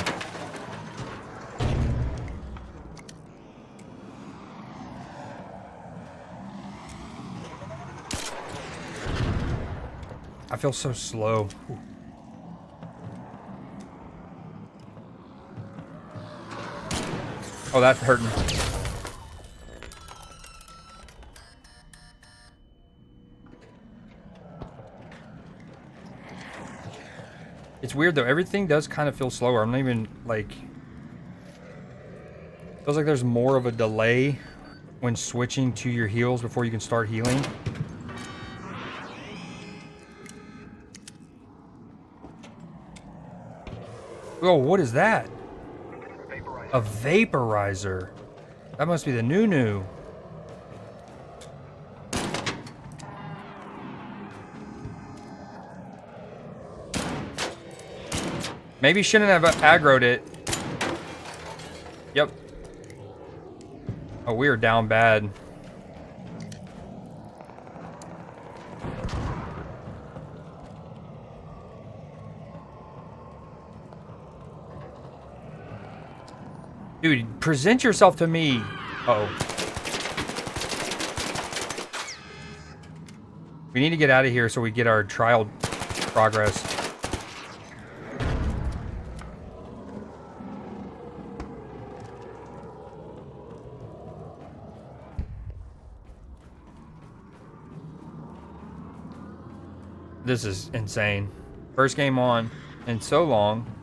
I feel so slow. Ooh. Oh, that's hurting. It's weird though, everything does kind of feel slower. I'm not even like... Feels like there's more of a delay when switching to your heals before you can start healing. Oh, what is that? A vaporizer. That must be the new. Maybe shouldn't have aggroed it. Yep. Oh, we are down bad. Dude, present yourself to me. Uh-oh. We need to get out of here so we get our trial progress. This is insane. First game on in so long.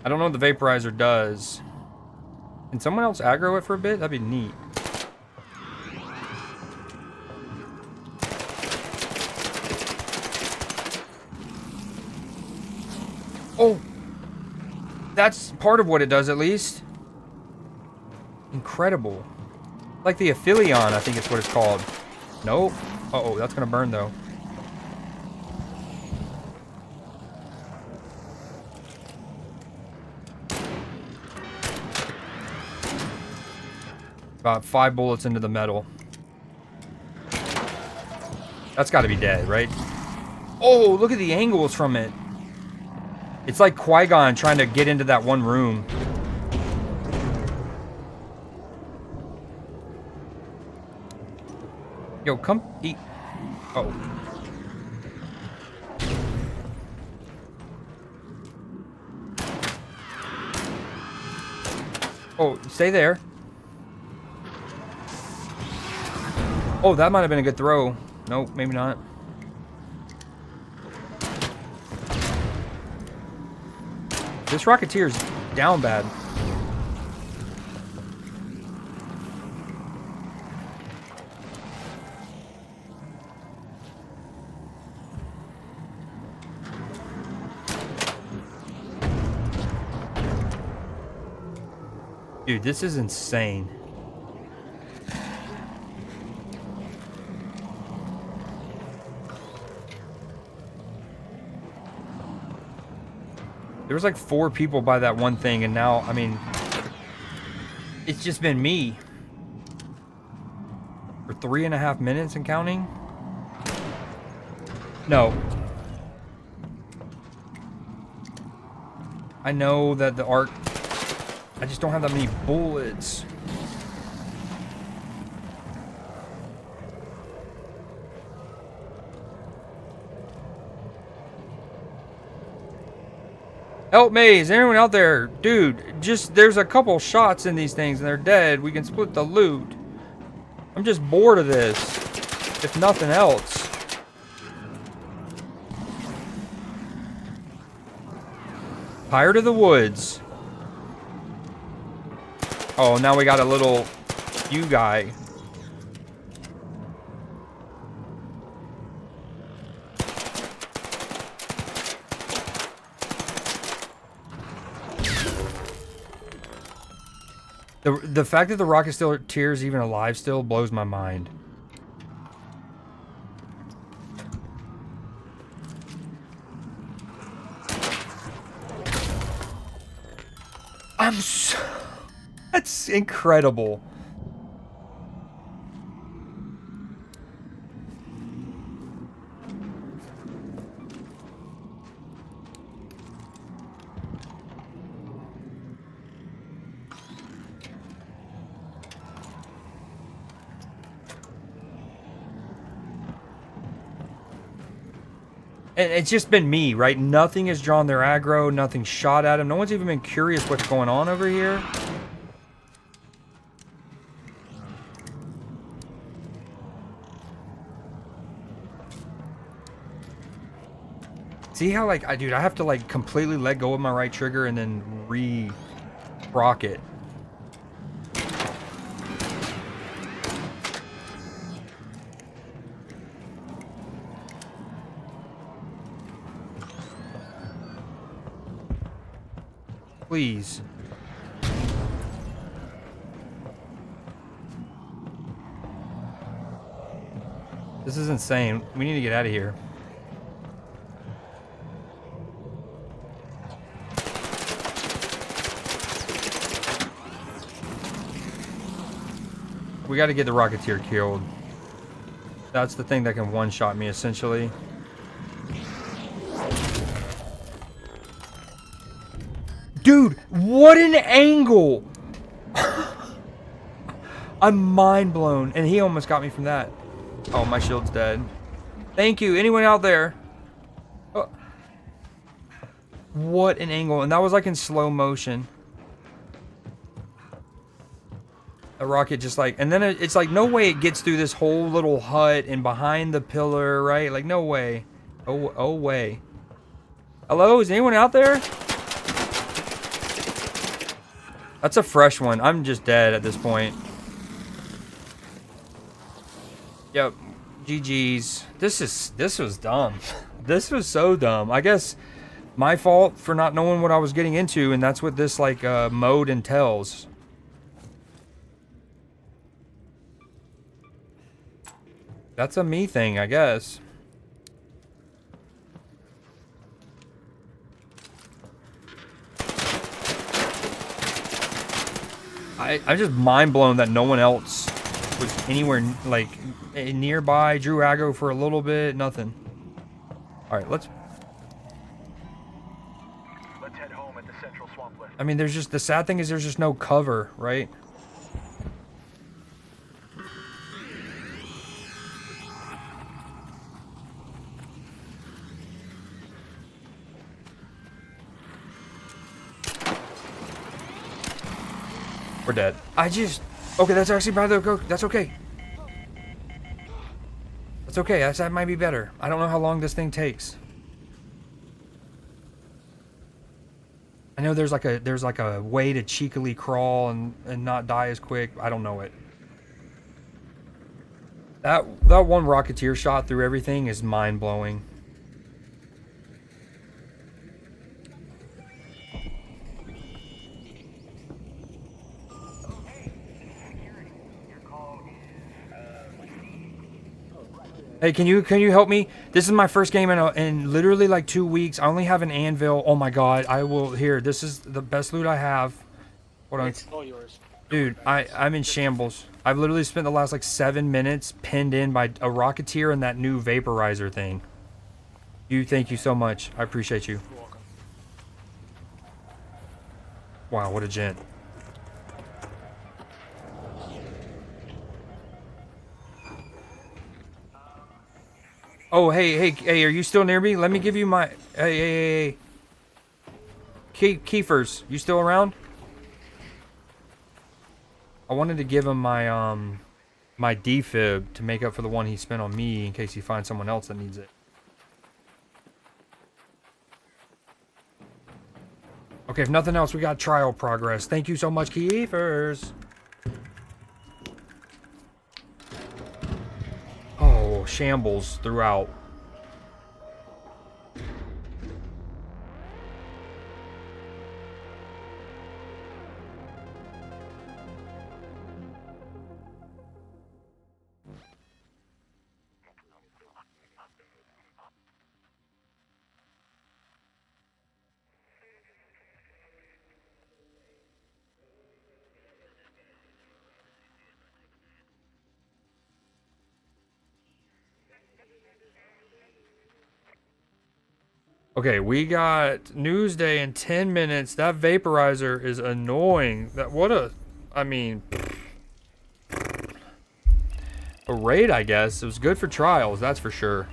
I don't know what the vaporizer does. Can someone else aggro it for a bit? That'd be neat. That's part of what it does, at least. Incredible. Like the Aphelion, I think it's what it's called. Nope. Uh-oh, that's gonna burn, though. About 5 bullets into the metal. That's gotta be dead, right? Oh, look at the angles from it. It's like Qui-Gon trying to get into that one room. Yo, come eat. Oh. Oh, stay there. Oh, that might have been a good throw. Nope, maybe not. This Rocketeer's down bad. Dude, this is insane. There was like 4 people by that one thing, and now, I mean, it's just been me. For 3.5 minutes and counting? No. I know that the arc... I just don't have that many bullets. Help me, is anyone out there? Dude, just, there's a couple shots in these things and they're dead. We can split the loot. I'm just bored of this, if nothing else. Tired of the woods. Oh, now we got a little you guy. The fact that the Rocketeer is even alive still blows my mind. I'm so... That's incredible. And it's just been me, right? Nothing has drawn their aggro, nothing shot at him. No one's even been curious what's going on over here. See how, like, dude, I have to, like, completely let go of my right trigger and then re-rock it. Please. This is insane. We need to get out of here. We got to get the Rocketeer killed. That's the thing that can one-shot me, essentially. Dude, what an angle! I'm mind blown, and he almost got me from that. Oh, my shield's dead. Thank you, anyone out there? Oh. What an angle, and that was like in slow motion. A rocket just like, and then it's like no way it gets through this whole little hut and behind the pillar, right? Like no way. Oh way. Hello, is anyone out there? That's a fresh one. I'm just dead at this point. Yep. GG's. This was dumb. This was so dumb. I guess My fault for not knowing what I was getting into, and that's what this like mode entails. That's a me thing, I guess. I'm just mind blown that no one else was anywhere like nearby. Drew aggro for a little bit, nothing. All right, let's head home at the central swamp list. I mean, there's just the sad thing is there's just no cover, right? We're dead. Okay, that's actually by the go. That's okay. That's okay. That might be better. I don't know how long this thing takes. I know there's like a way to cheekily crawl and not die as quick. I don't know it. That one Rocketeer shot through everything is mind blowing. Hey, can you help me? This is my first game in literally like 2 weeks. I only have an anvil. Oh my god, I will here. This is the best loot I have. Hold on. It's all yours. Dude, I'm in shambles. I've literally spent the last like 7 minutes pinned in by a Rocketeer and that new vaporizer thing. Thank you so much. I appreciate you. You're welcome. Wow, what a gent. Oh, hey, are you still near me? Let me give you my... Hey. Kiefer's, you still around? I wanted to give him my, my defib to make up for the one he spent on me in case he finds someone else that needs it. Okay, if nothing else, we got trial progress. Thank you so much, Kiefer's. Oh, shambles throughout. Okay, we got Newsday in 10 minutes. That vaporizer is annoying. I mean, a raid, I guess. It was good for trials, that's for sure.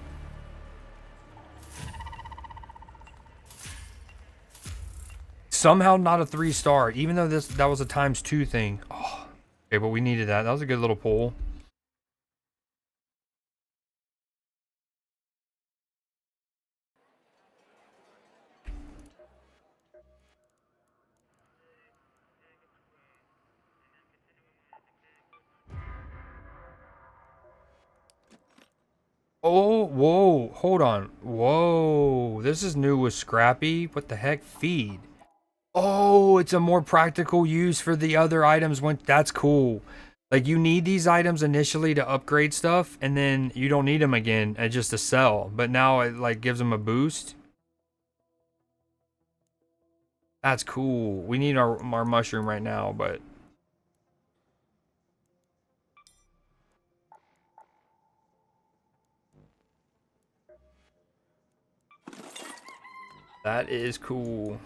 Somehow not a 3-star, even though that was a ×2 thing. Oh, okay, but we needed that. That was a good little pull. Oh, whoa, hold on. Whoa, this is new with Scrappy. What the heck? Feed. Oh, it's a more practical use for the other items. That's cool. Like, you need these items initially to upgrade stuff, and then you don't need them again just to sell. But now it, like, gives them a boost. That's cool. We need our mushroom right now, but... that is cool.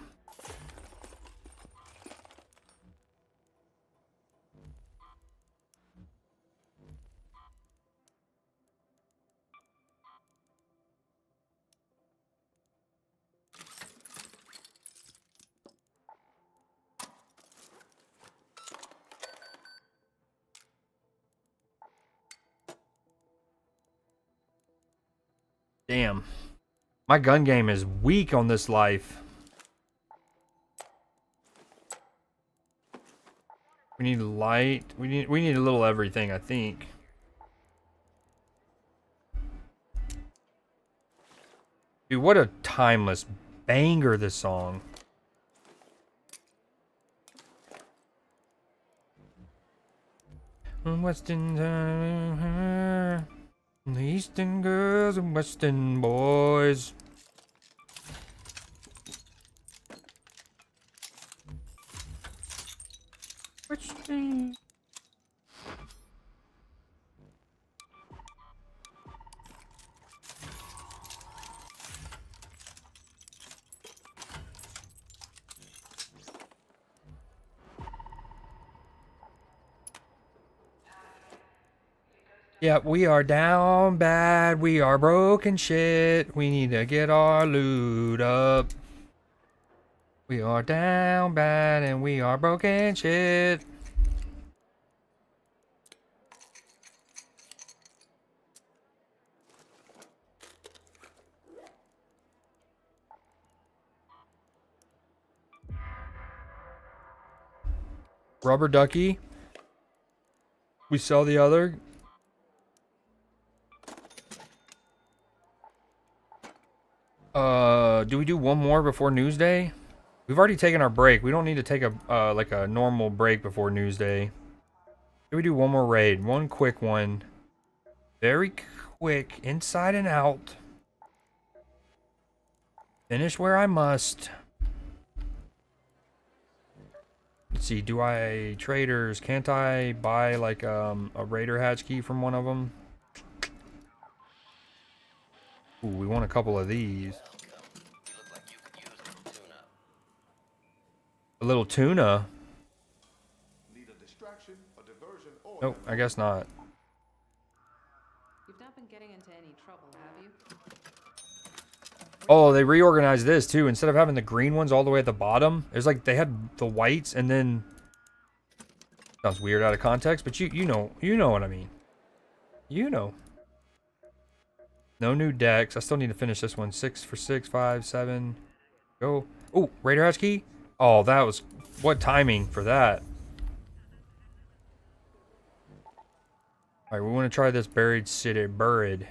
Damn. My gun game is weak on this life. We need light. We need a little everything, I think. Dude, what a timeless banger, this song. Western Eastern girls and Western boys. Western. Yeah, we are down bad. We are broken shit. We need to get our loot up. We are down bad and we are broken shit. Rubber ducky. We sell the other. Do we do one more before Newsday? We've already taken our break. We don't need to take a like a normal break before Newsday. Do we do one more raid? One quick one. Very quick, inside and out. Finish where I must. Let's see, do I traders? Can't I buy like a raider hatch key from one of them? Ooh, we want a couple of these. A little tuna. Nope, I guess not. You've not been getting into any trouble, have you? Oh, they reorganized this too. Instead of having the green ones all the way at the bottom, there's like they had the whites and then sounds weird out of context, but you know what I mean. You know. No new decks. I still need to finish this one. 6 for 6, 5, 7. Go. Oh, Raider Hatch key. Oh, that was what timing for that. All right, we want to try this buried city. Buried.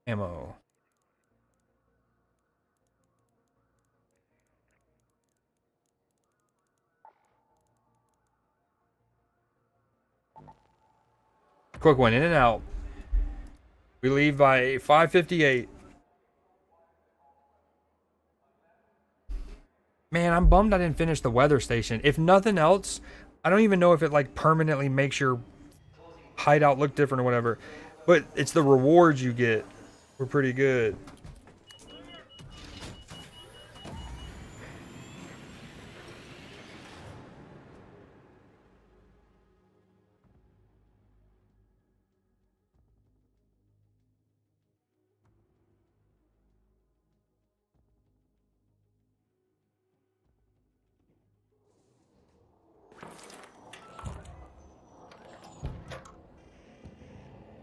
Ammo. Quick one, in and out. We leave by 5:58. Man, I'm bummed I didn't finish the weather station. If nothing else, I don't even know if it like permanently makes your hideout look different or whatever. But it's the rewards you get. We're pretty good.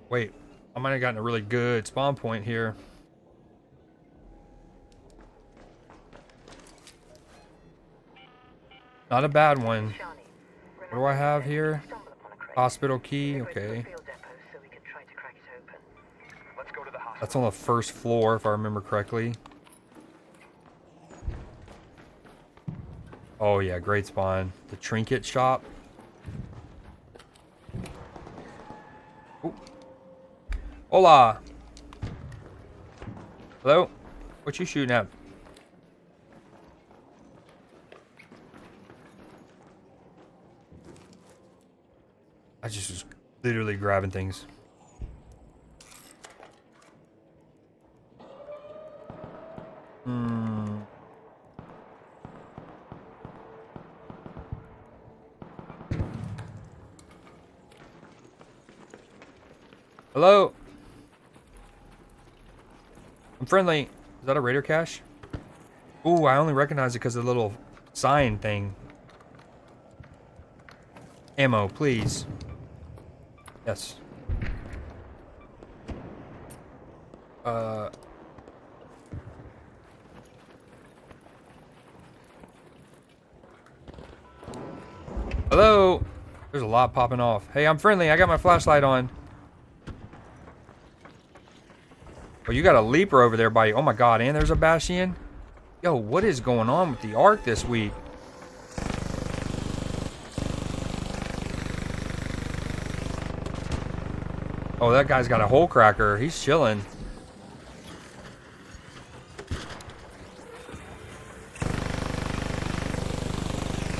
Wait, I might have gotten a really good spawn point here. Not a bad one. What do I have here? Hospital key, okay. That's on the first floor, if I remember correctly. Oh yeah, great spawn. The trinket shop. Ooh. Hola! Hello? What you shooting at? I just was literally grabbing things. Hello? I'm friendly. Is that a raider cache? Ooh, I only recognize it because of the little sign thing. Ammo, please. Yes. Hello? There's a lot popping off. Hey, I'm friendly. I got my flashlight on. Oh, you got a leaper over there by you. Oh my god, and there's a Bastion. Yo, what is going on with the Arc this week? Oh, that guy's got a hole cracker. He's chilling.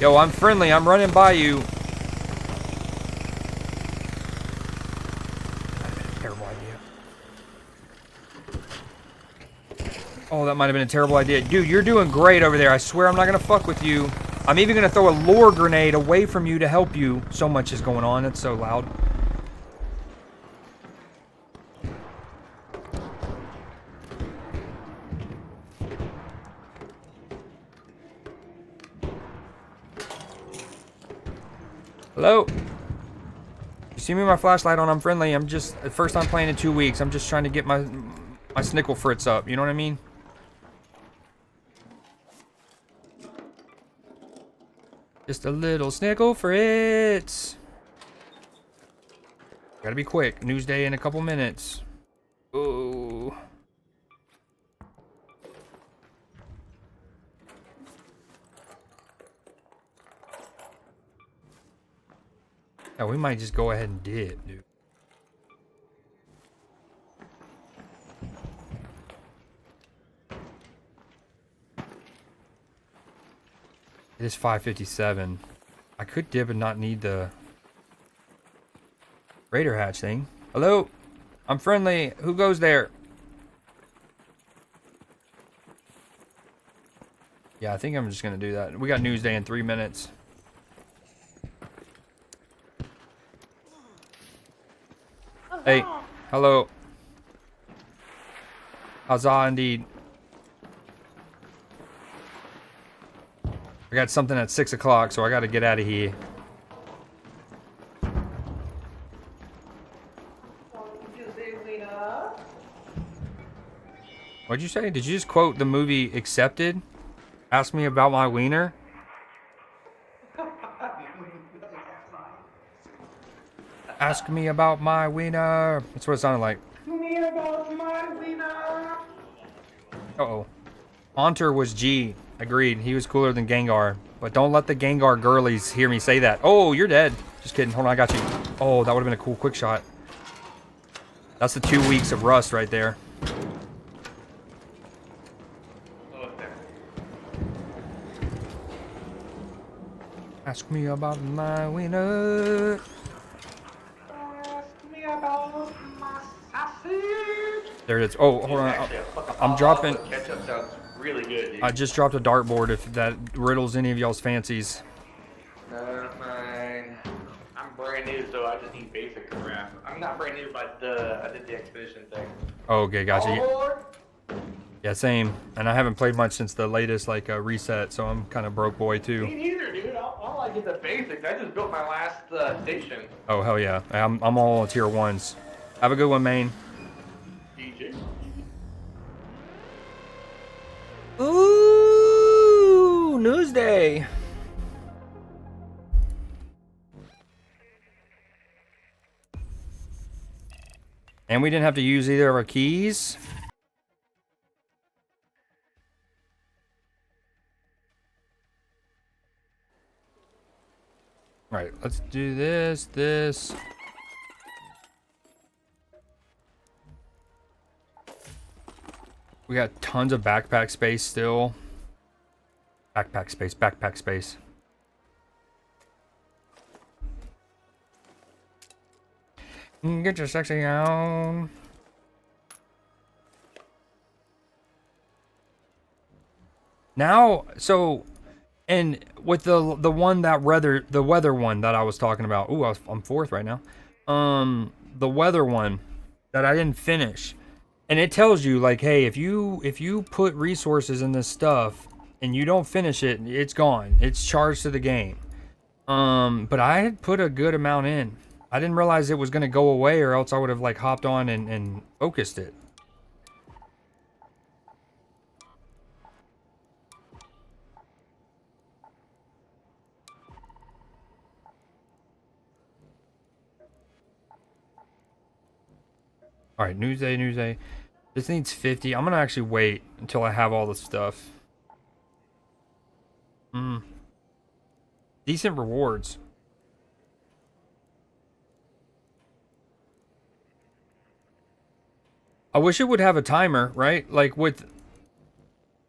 Yo, I'm friendly. I'm running by you. Terrible idea. Oh, that might have been a terrible idea. Dude, you're doing great over there. I swear I'm not going to fuck with you. I'm even going to throw a lure grenade away from you to help you. So much is going on. It's so loud. Hello? You see me with my flashlight on, I'm friendly. I'm just, first time playing in 2 weeks. I'm just trying to get my snickle fritz up. You know what I mean? Just a little snickle fritz. Gotta be quick. Newsday in a couple minutes. Ooh. Yeah, we might just go ahead and dip, dude. It is 5:57. I could dip and not need the Raider hatch thing. Hello? I'm friendly. Who goes there? Yeah, I think I'm just gonna do that. We got Newsday in 3 minutes. Hey, hello. Huzzah indeed. I got something at 6 o'clock, so I gotta get out of here. What'd you say? Did you just quote the movie Accepted? Ask me about my wiener? Ask me about my wiener. That's what it sounded like. Me about my wiener. Uh-oh. Haunter was G. Agreed. He was cooler than Gengar. But don't let the Gengar girlies hear me say that. Oh, you're dead. Just kidding. Hold on, I got you. Oh, that would have been a cool quick shot. That's the 2 weeks of rust right there. Ask me about my wiener. Ask me about my sausage. There it is. Oh, hold on. I'm dropping. Ketchup sounds really good, dude. I just dropped a dartboard if that riddles any of y'all's fancies. Fine. I'm brand new, so I just need basic crap. I'm not brand new, but I did the expedition thing. Oh, okay, gotcha. Oh, Yeah, same. And I haven't played much since the latest reset, so I'm kind of broke boy too. me neither, dude. All I get the basics. I just built my last station. Oh hell yeah, I'm all on tier 1s. Have a good one, Maine. DJ. Ooh, Newsday. And we didn't have to use either of our keys. All right, let's do this. We got tons of backpack space still. Backpack space. Get your sexy on. Now, so, and with the one the weather one that I was talking about. Ooh, I'm 4th right now. The weather one that I didn't finish. And it tells you like, hey, if you put resources in this stuff and you don't finish it, it's gone. It's charged to the game. But I had put a good amount in. I didn't realize it was gonna go away, or else I would have like hopped on and focused it. All right, Newsday. This needs 50. I'm gonna actually wait until I have all the stuff. Decent rewards. I wish it would have a timer, right? Like with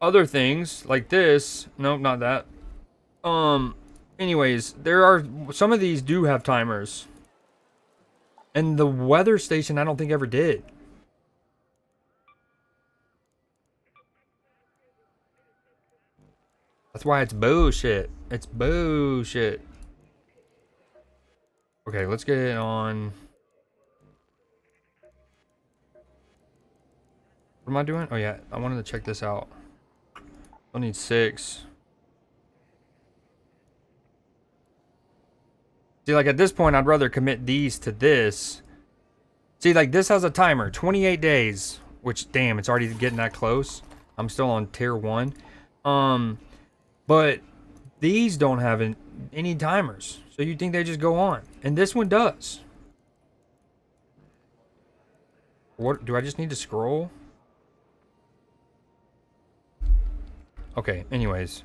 other things like this. Nope, not that. Anyways, there are some of these do have timers. And the weather station I don't think ever did. That's why it's bullshit. It's bullshit. Okay, let's get it on. What am I doing? Oh yeah, I wanted to check this out. I need 6. See, like at this point, I'd rather commit these to this. See, like this has a timer, 28 days. Which, damn, it's already getting that close. I'm still on tier 1. But these don't have any timers. So you'd think they just go on. And this one does. What, do I just need to scroll? Okay, anyways.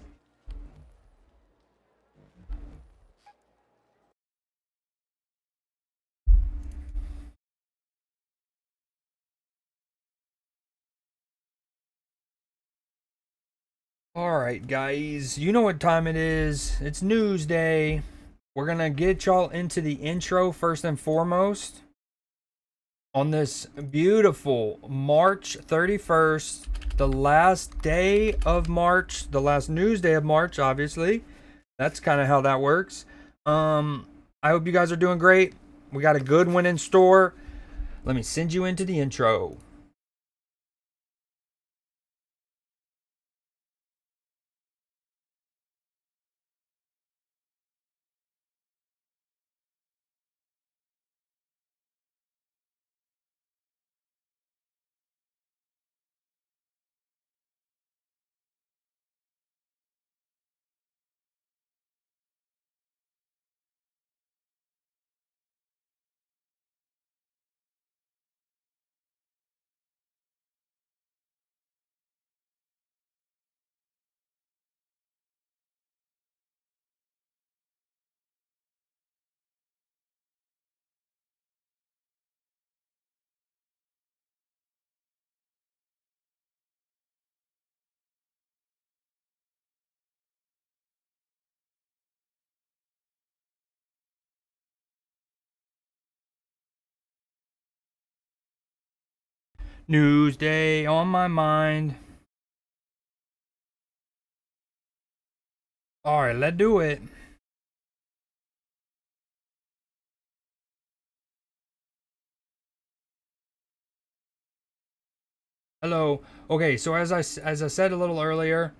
Alright, guys. You know what time it is. It's Newsday. We're gonna get y'all into the intro first and foremost. On this beautiful March 31st, the last day of March, the last news day of March, obviously. That's kind of how that works. I hope you guys are doing great. We got a good one in store. Let me send you into the intro. Newsday on my mind. Alright, let's do it. Hello. Okay, so as I said a little earlier,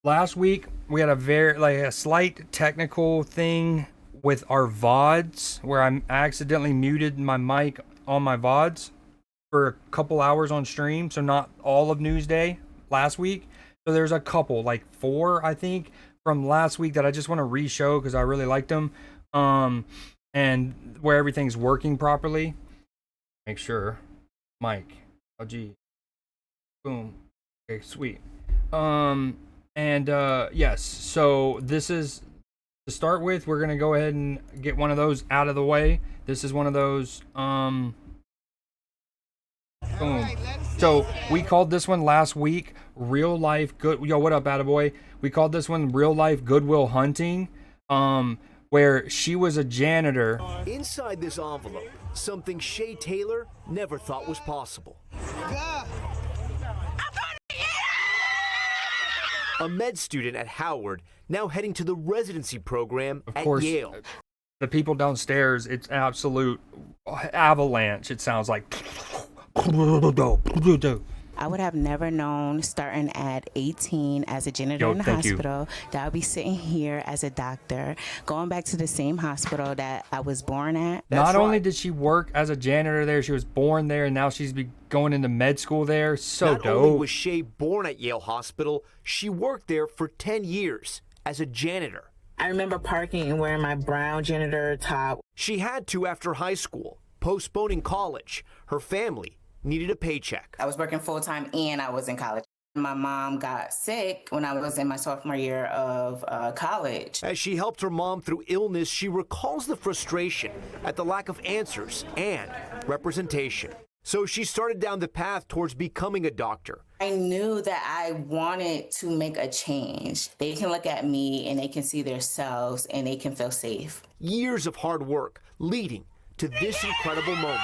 last week we had a slight technical thing with our VoDs where I accidentally muted my mic on my VoDs for a couple hours on stream, so not all of Newsday last week. So there's a couple, like 4 I think, from last week that I just want to re-show because I really liked them. And where everything's working properly. Make sure. Mike. Oh gee. Boom. Okay, sweet. Yes, so this is to start with. We're gonna go ahead and get one of those out of the way. This is one of those. Boom. So we called this one last week real life good. Yo, what up, attaboy? We called this one real life Goodwill Hunting. Where she was a janitor. Inside this envelope, something Shay Taylor never thought was possible. A med student at Howard, now heading to the residency program at Yale. The people downstairs, it's absolute avalanche, it sounds like. I would have never known starting at 18 as a janitor in the hospital that I would be sitting here as a doctor, going back to the same hospital that I was born at. Not only did she work as a janitor there, she was born there, and now she's going into med school there. So Not dope. only was Shay born at Yale Hospital, she worked there for 10 years as a janitor. I remember parking and wearing my brown janitor top. She had to after high school, postponing college, her family, needed a paycheck. I was working full-time and I was in college. My mom got sick when I was in my sophomore year of college. As she helped her mom through illness, she recalls the frustration at the lack of answers and representation. So she started down the path towards becoming a doctor. I knew that I wanted to make a change. They can look at me and they can see themselves and they can feel safe. Years of hard work leading to this incredible moment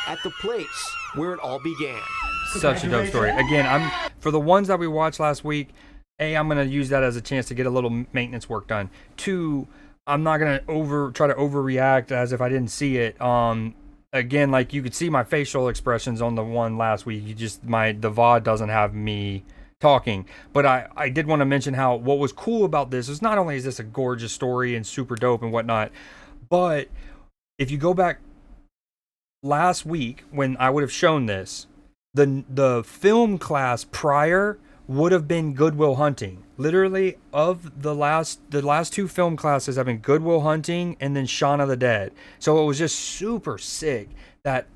at the place where it all began. Such a dope story. Again, for the ones that we watched last week, A, I'm going to use that as a chance to get a little maintenance work done. 2, I'm not going to try to overreact as if I didn't see it. Again, like you could see my facial expressions on the one last week. The VOD doesn't have me talking. But I did want to mention how what was cool about this is not only is this a gorgeous story and super dope and whatnot, but if you go back last week when I would have shown this, the film class prior would have been Good Will Hunting. Literally, of the last 2 film classes have been Good Will Hunting and then Shaun of the Dead. So it was just super sick that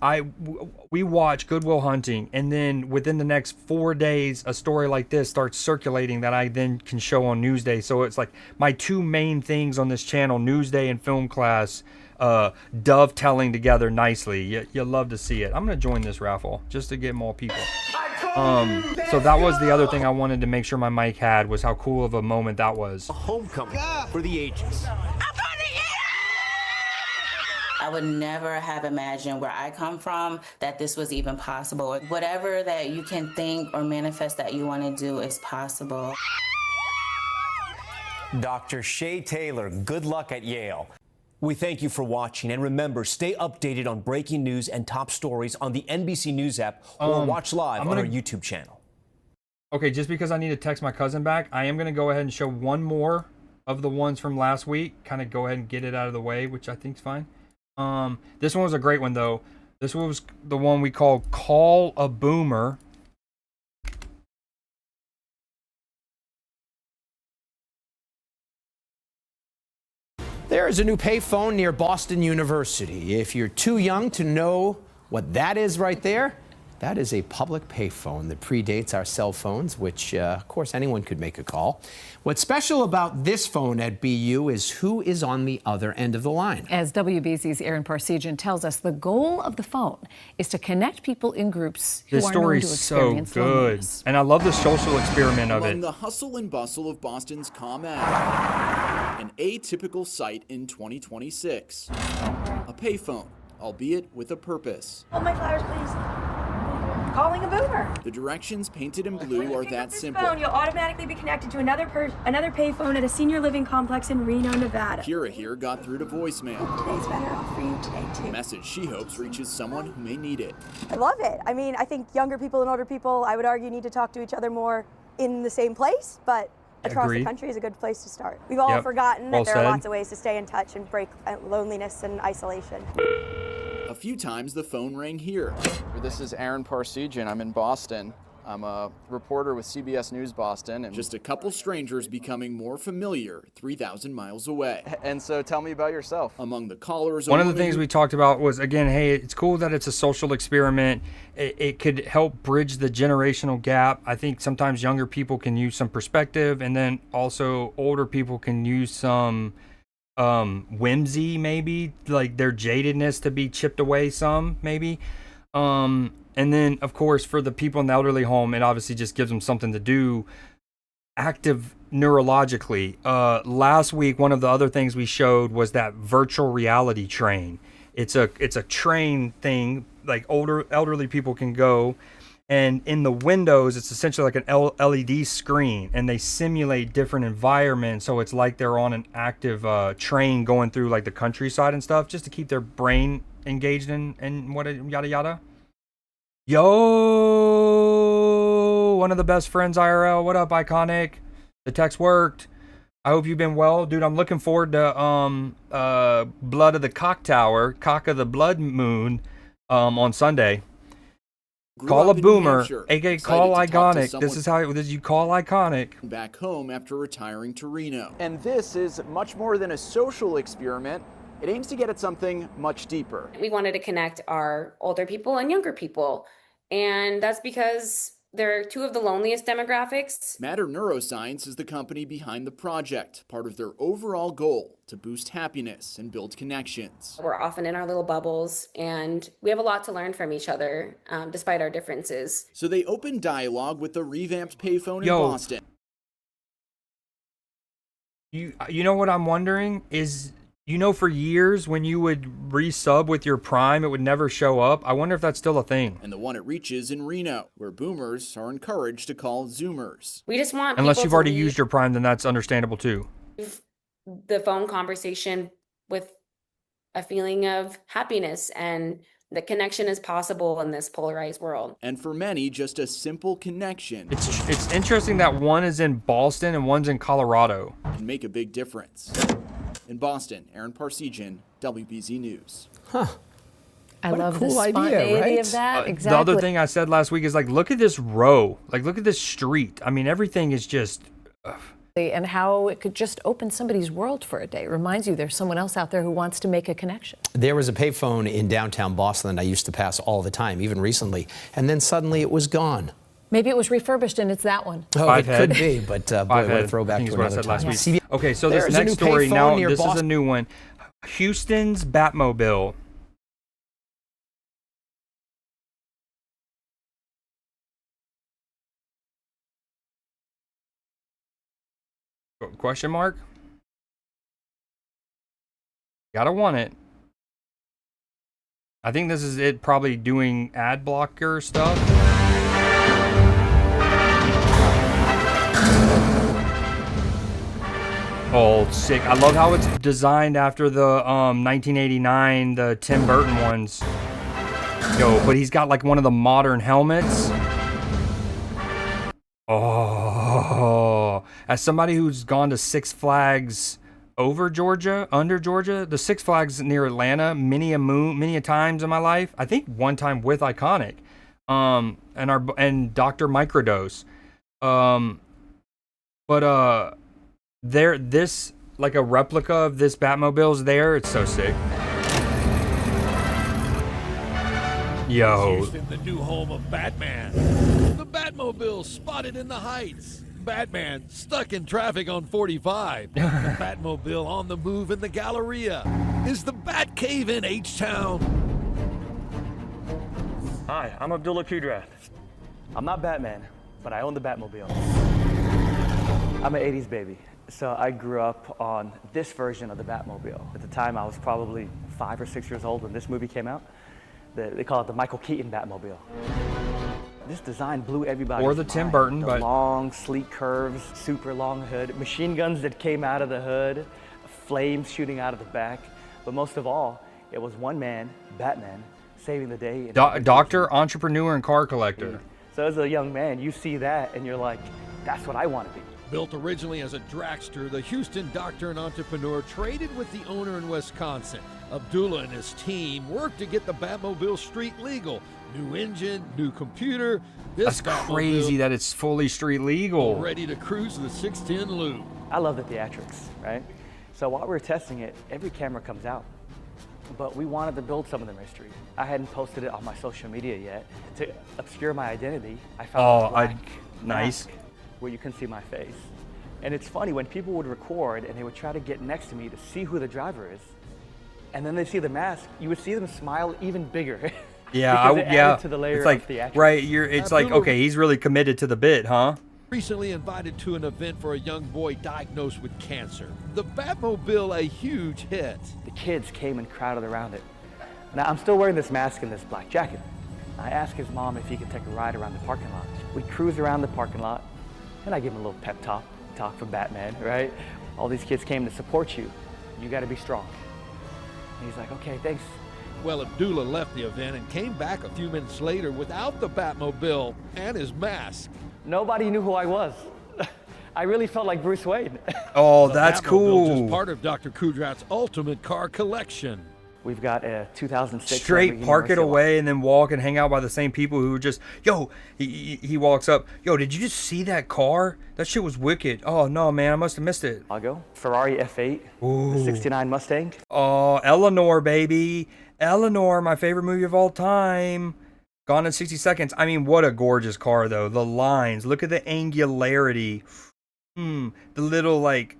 we watch Good Will Hunting, and then within the next 4 days, a story like this starts circulating that I then can show on Newsday. So it's like my 2 main things on this channel, Newsday and film class, dovetailing together nicely. You love to see it. I'm gonna join this raffle just to get more people. So that was the other thing I wanted to make sure my mic had, was how cool of a moment that was. A homecoming for the ages. I would never have imagined where I come from that this was even possible. Whatever that you can think or manifest that you want to do is possible. Dr. Shay Taylor, good luck at Yale. We thank you for watching, and remember, stay updated on breaking news and top stories on the NBC News app or watch live on our YouTube channel. Okay, just because I need to text my cousin back, I am going to go ahead and show one more of the ones from last week. Kind of go ahead and get it out of the way, which I think is fine. This one was a great one, though. This was the one we call a Boomer. There is a new payphone near Boston University. If you're too young to know what that is right there, that is a public payphone that predates our cell phones, which, of course, anyone could make a call. What's special about this phone at BU is who is on the other end of the line. As WBC's Aaron Parsegian tells us, the goal of the phone is to connect people in groups who are known to experience loneliness. And I love the social experiment of it. Among the hustle and bustle of Boston's ComEd, an atypical sight in 2026. A payphone, albeit with a purpose. Oh, my flowers, please. Calling a Boomer. The directions painted in blue are that simple. Phone, you'll automatically be connected to another payphone at a senior living complex in Reno, Nevada. Kira here got through to voicemail. Today's better off for you today, too. A message she hopes reaches someone who may need it. I love it. I mean, I think younger people and older people, I would argue, need to talk to each other more in the same place, but across the country is a good place to start. We've all forgotten that there are lots of ways to stay in touch and break loneliness and isolation. A few times the phone rang here. This is Aaron Parsegian. I'm in Boston. I'm a reporter with CBS News Boston, and just a couple strangers becoming more familiar 3,000 miles away. And so tell me about yourself. Among the callers, one of the things we talked about was, again, hey, it's cool that it's a social experiment. It could help bridge the generational gap. I think sometimes younger people can use some perspective, and then also older people can use some whimsy, maybe, like their jadedness to be chipped away some, maybe. And then, of course, for the people in the elderly home, it obviously just gives them something to do active neurologically. Last week, one of the other things we showed was that virtual reality train. It's a train thing, like elderly people can go, and in the windows, it's essentially like an LED screen, and they simulate different environments. So it's like they're on an active train going through like the countryside and stuff, just to keep their brain engaged in what yada yada. Yo, one of the best friends IRL. What up, Iconic? The text worked. I hope you've been well, dude. I'm looking forward to Blood of the Cock Tower, Cock of the Blood Moon, on Sunday. Call a Boomer, aka Call Iconic. This is how you call Iconic. Back home after retiring to Reno. And this is much more than a social experiment. it aims to get at something much deeper. We wanted to connect our older people and younger people, and that's because they're two of the loneliest demographics. Matter Neuroscience is the company behind the project, part of their overall goal to boost happiness and build connections. We're often in our little bubbles, and we have a lot to learn from each other, despite our differences. So they opened dialogue with the revamped payphone in Boston. You know what I'm wondering is, for years when you would resub with your Prime, it would never show up. I wonder if that's still a thing. And the one it reaches in Reno, where boomers are encouraged to call Zoomers. We just want Unless you've already used your Prime, then that's understandable too. The phone conversation with a feeling of happiness, and the connection is possible in this polarized world. And for many, just a simple connection. It's interesting that one is in Boston and one's in Colorado. Can make a big difference. In Boston, Aaron Parsegian, WBZ News. Huh. I what love a cool the spontaneity idea, right? of that. Exactly. The other thing I said last week is, like, look at this row. Like, look at this street. I mean, everything is just... And how it could just open somebody's world for a day. It reminds you there's someone else out there who wants to make a connection. There was a payphone in downtown Boston that I used to pass all the time, even recently, and then suddenly it was gone. Maybe it was refurbished and it's that one. Oh, it could be, but boy, what a throwback to another time. Last week. Okay, so this next story, now this is a new one. Houston's Batmobile. Question mark? Gotta want it. I think this is it probably doing ad blocker stuff. Oh, sick. I love how it's designed after the 1989, the Tim Burton ones. Yo, but he's got like one of the modern helmets. Oh, as somebody who's gone to Six Flags under Georgia, the Six Flags near Atlanta, many a times in my life. I think one time with Iconic, and Dr. Microdose. This like a replica of this Batmobile's there. It's so sick. Yo. Houston, the new home of Batman. The Batmobile spotted in the Heights. Batman stuck in traffic on 45. The Batmobile on the move in the Galleria. Is the Batcave in H-Town? Hi, I'm Abdullah Kudrath. I'm not Batman, but I own the Batmobile. I'm an 80s baby, so I grew up on this version of the Batmobile. At the time, I was probably 5 or 6 years old when this movie came out. They call it the Michael Keaton Batmobile. This design blew everybody. Or the Tim Burton, but long, sleek curves, super long hood, machine guns that came out of the hood, flames shooting out of the back. But most of all, it was one man, Batman, saving the day. Doctor, entrepreneur, and car collector. So as a young man, you see that and you're like, that's what I want to be. Built originally as a dragster, the Houston doctor and entrepreneur traded with the owner in Wisconsin. Abdullah and his team worked to get the Batmobile street legal. New engine, new computer. That's crazy that it's fully street legal. Ready to cruise the 610 loop. I love the theatrics, right? So while we were testing it, every camera comes out. But we wanted to build some of the mystery. I hadn't posted it on my social media yet. To obscure my identity, I found a black mask where you can see my face. And it's funny, when people would record and they would try to get next to me to see who the driver is, and then they see the mask, you would see them smile even bigger. Yeah, to the layer it's like, of theatrics. right, it's like, okay, he's really committed to the bit, huh? Recently invited to an event for a young boy diagnosed with cancer. The Batmobile, a huge hit. The kids came and crowded around it. Now, I'm still wearing this mask and this black jacket. I asked his mom if he could take a ride around the parking lot. We cruise around the parking lot, and I give him a little pep talk from Batman, right? All these kids came to support you. You gotta be strong. And he's like, okay, thanks. Well, Abdullah left the event and came back a few minutes later without the Batmobile and his mask. Nobody knew who I was. I really felt like Bruce Wayne. Oh, that's cool. Just part of Dr. Kudrath's ultimate car collection. We've got a 2006 straight Lamborghini park it Murcielago. away and then walk and hang out by the same people who were just, yo, he walks up, yo, did you just see that car? That shit was wicked. Oh no, man, I must have missed it. Ferrari F8, the 69 Mustang. Oh, Eleanor, baby. Eleanor, my favorite movie of all time. Gone in 60 Seconds. I mean, what a gorgeous car, though. The lines. Look at the angularity. The little, like,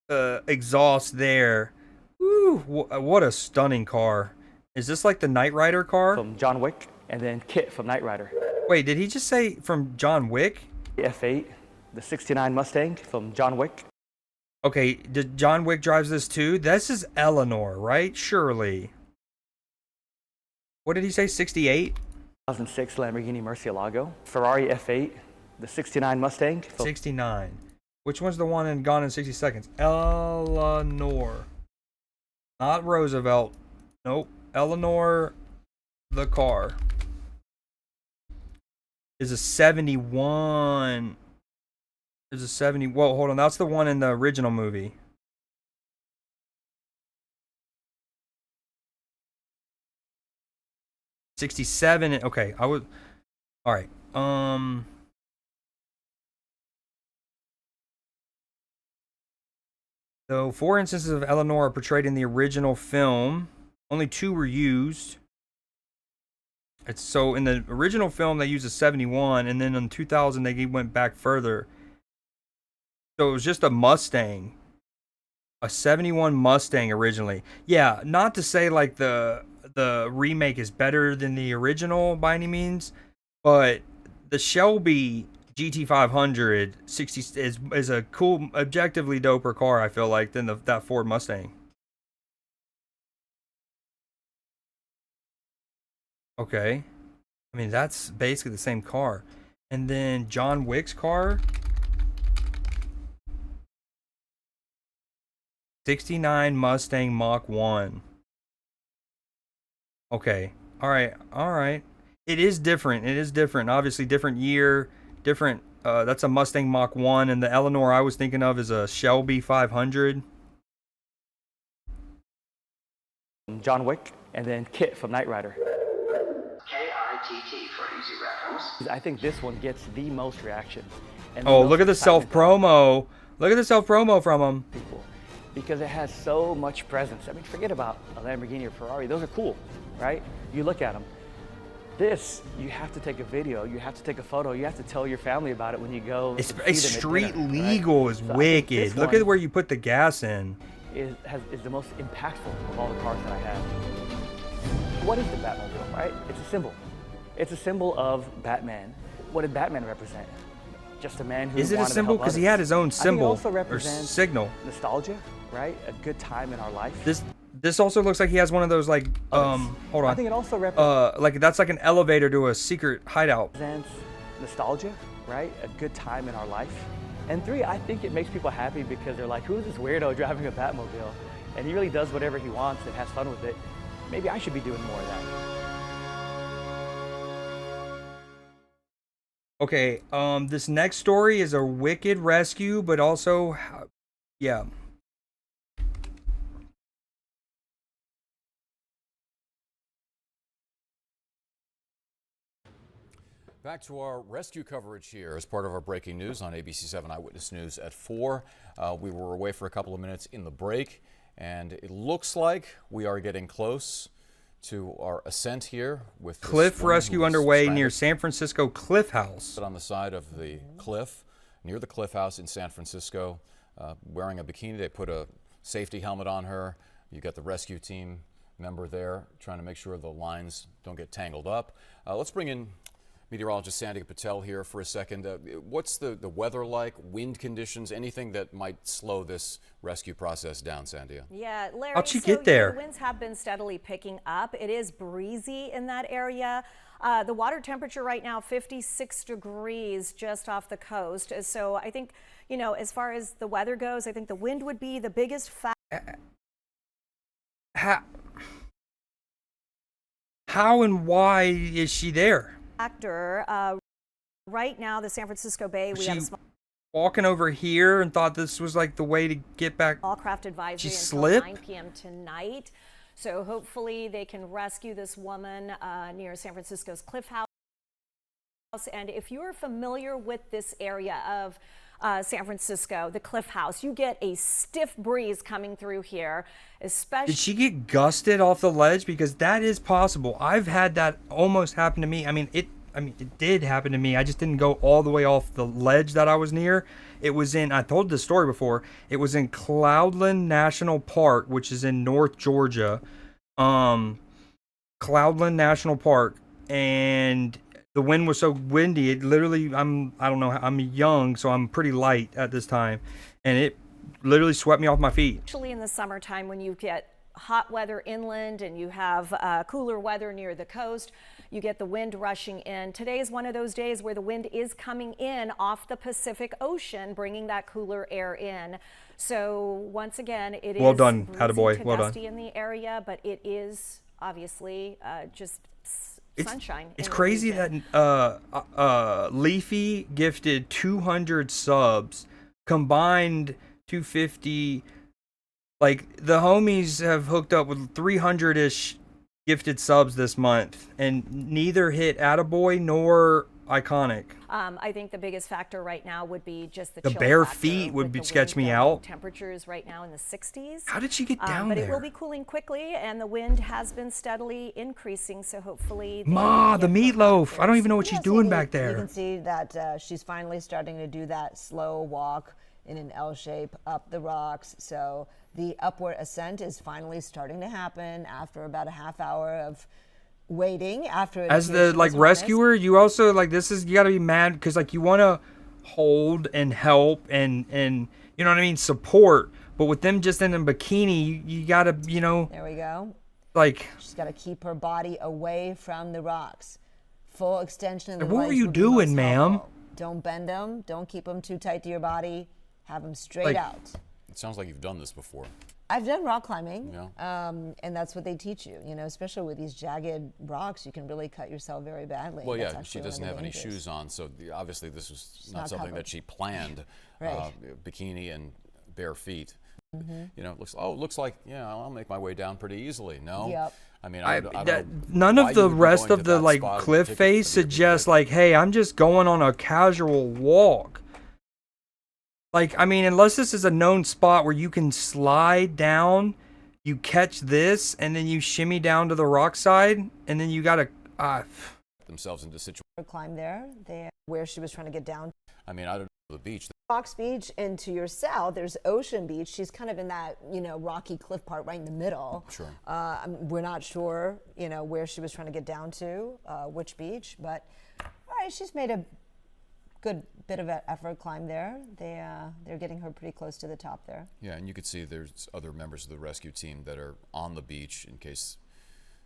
exhaust there. Woo, what a stunning car. Is this like the Knight Rider car? From John Wick, and then Kit from Knight Rider. Wait, did he just say from John Wick? F8, the 69 Mustang from John Wick. Okay, did John Wick drives this too? This is Eleanor, right? Surely. What did he say, 68? 2006 Lamborghini Murcielago. Ferrari F8, the 69 Mustang. 69. Which one's the one in Gone in 60 Seconds? Eleanor. Not Roosevelt. Nope. Eleanor, the car. Is a 71. Is a 70. Whoa, hold on. That's the one in the original movie. '67. Okay, I was. All right. So 4 instances of Eleanor are portrayed in the original film. Only 2 were used. It's so in the original film they used a 71, and then in 2000 they went back further. So it was just a Mustang, a 71 Mustang originally. Yeah, not to say like the remake is better than the original by any means, but the Shelby GT500 60 is a cool, objectively doper car. I feel like than that Ford Mustang. Okay, I mean that's basically the same car. And then John Wick's car, 69 Mustang Mach 1. Okay, all right. It is different. Obviously, different year, different. That's a Mustang Mach 1, and the Eleanor I was thinking of is a Shelby 500. John Wick, and then Kit from Knight Rider. KITT for easy reference. I think this one gets the most reaction. And Oh, look at the self-promo. Look at the self-promo from him. Because it has so much presence. I mean, forget about a Lamborghini or Ferrari. Those are cool, right? You look at them. This, you have to take a video, you have to take a photo, you have to tell your family about it when you go. It's street legal is wicked. Look at where you put the gas in. Is the most impactful of all the cars that I have. What is the Batmobile, right? It's a symbol. It's a symbol of Batman. What did Batman represent? Just a man who Is it a wanted to symbol? help Because he others. had his own I think it symbol also or represents signal. Nostalgia, right? A good time in our life. This also looks like he has one of those like hold on. I think it also represents like that's like an elevator to a secret hideout. nostalgia, right? A good time in our life. And 3, I think it makes people happy because they're like, who is this weirdo driving a Batmobile? And he really does whatever he wants and has fun with it. Maybe I should be doing more of that. Okay, this next story is a wicked rescue, but also, yeah. Back to our rescue coverage here as part of our breaking news on ABC 7 Eyewitness News at 4. We were away for a couple of minutes in the break, and it looks like we are getting close to our ascent here with Cliff rescue underway near San Francisco Cliff House. On the side of the cliff, near the Cliff House in San Francisco, wearing a bikini. They put a safety helmet on her. You got the rescue team member there trying to make sure the lines don't get tangled up. Let's bring in meteorologist Sandhya Patel here for a second. What's the weather like, wind conditions, anything that might slow this rescue process down, Sandhya? Yeah, Larry, how'd she get there? The winds have been steadily picking up. It is breezy in that area. The water temperature right now, 56 degrees just off the coast. So I think, you know, as far as the weather goes, I think the wind would be the biggest factor. How and why is she there? Right now, the San Francisco Bay, we have a small Walking over here and thought this was like the way to get back. craft advisory She until slipped? 9 p.m. tonight. So hopefully they can rescue this woman near San Francisco's Cliff House. And if you're familiar with this area of San Francisco, the Cliff House, you get a stiff breeze coming through here, especially. Did she get gusted off the ledge? Because that is possible. I've had that almost happen to me. I mean, it did happen to me. I just didn't go all the way off the ledge that I was near. It was in, I told this story before, it was in Cloudland National Park, which is in North Georgia. Cloudland National Park. And the wind was so windy, it literally, I don't know, I'm young, so I'm pretty light at this time. And it literally swept me off my feet. Actually, in the summertime, when you get hot weather inland and you have cooler weather near the coast, you get the wind rushing in. Today is one of those days where the wind is coming in off the Pacific Ocean, bringing that cooler air in. So once again, it is well done, breezy to well gusty done. in the area, but it is obviously just sunshine. It's crazy that Leafy gifted 200 subs, combined 250. Like, the homies have hooked up with 300-ish gifted subs this month, and neither hit Attaboy nor Iconic. I think the biggest factor right now would be just the The chill bare factor feet would with be the sketch wind me down. out. Temperatures right now in the 60s. How did she get down but there? it will be cooling quickly, and the wind has been steadily increasing, so hopefully they Ma, the get her meatloaf. up I don't even know what she's doing back You there. can see that she's finally starting to do that slow walk in an L shape up the rocks. So the upward ascent is finally starting to happen after about a half hour of waiting. After it As appears the she like was harnessed. rescuer, you also like this is you got to be mad because like you want to hold and help and you know what I mean, support. But with them just in a bikini, you got to There we go. like. She's got to keep her body away from the rocks. Full extension of the What were legs you would be doing, most ma'am? helpful. Don't bend them. Don't keep them too tight to your body. Have them straight Like- out. It sounds like you've done this before. I've done rock climbing, Yeah. and that's what they teach you. You know, especially with these jagged rocks, you can really cut yourself very badly. Well, That's yeah, she actually one of doesn't the have any dangers. shoes on, so obviously this was She's not not something covered. that she planned. Right. Bikini and bare feet. Mhm. You know, it looks like I'll make my way down pretty easily. No. Yep. I mean, I don't know None why of the you would be rest going of to the that like spot in cliff particular, face suggests like, hey, I'm just going on a casual walk. Like, I mean, unless this is a known spot where you can slide down, you catch this, and then you shimmy down to the rock side, and then you gotta themselves into situations. Climb there, where she was trying to get down. I mean, I don't know the beach. Fox Beach, and to your south, there's Ocean Beach. She's kind of in that, rocky cliff part right in the middle. Sure. We're not sure, where she was trying to get down to, which beach, but all right, she's made a good bit of an effort climb there. They're getting her pretty close to the top there. Yeah, and you could see there's other members of the rescue team that are on the beach in case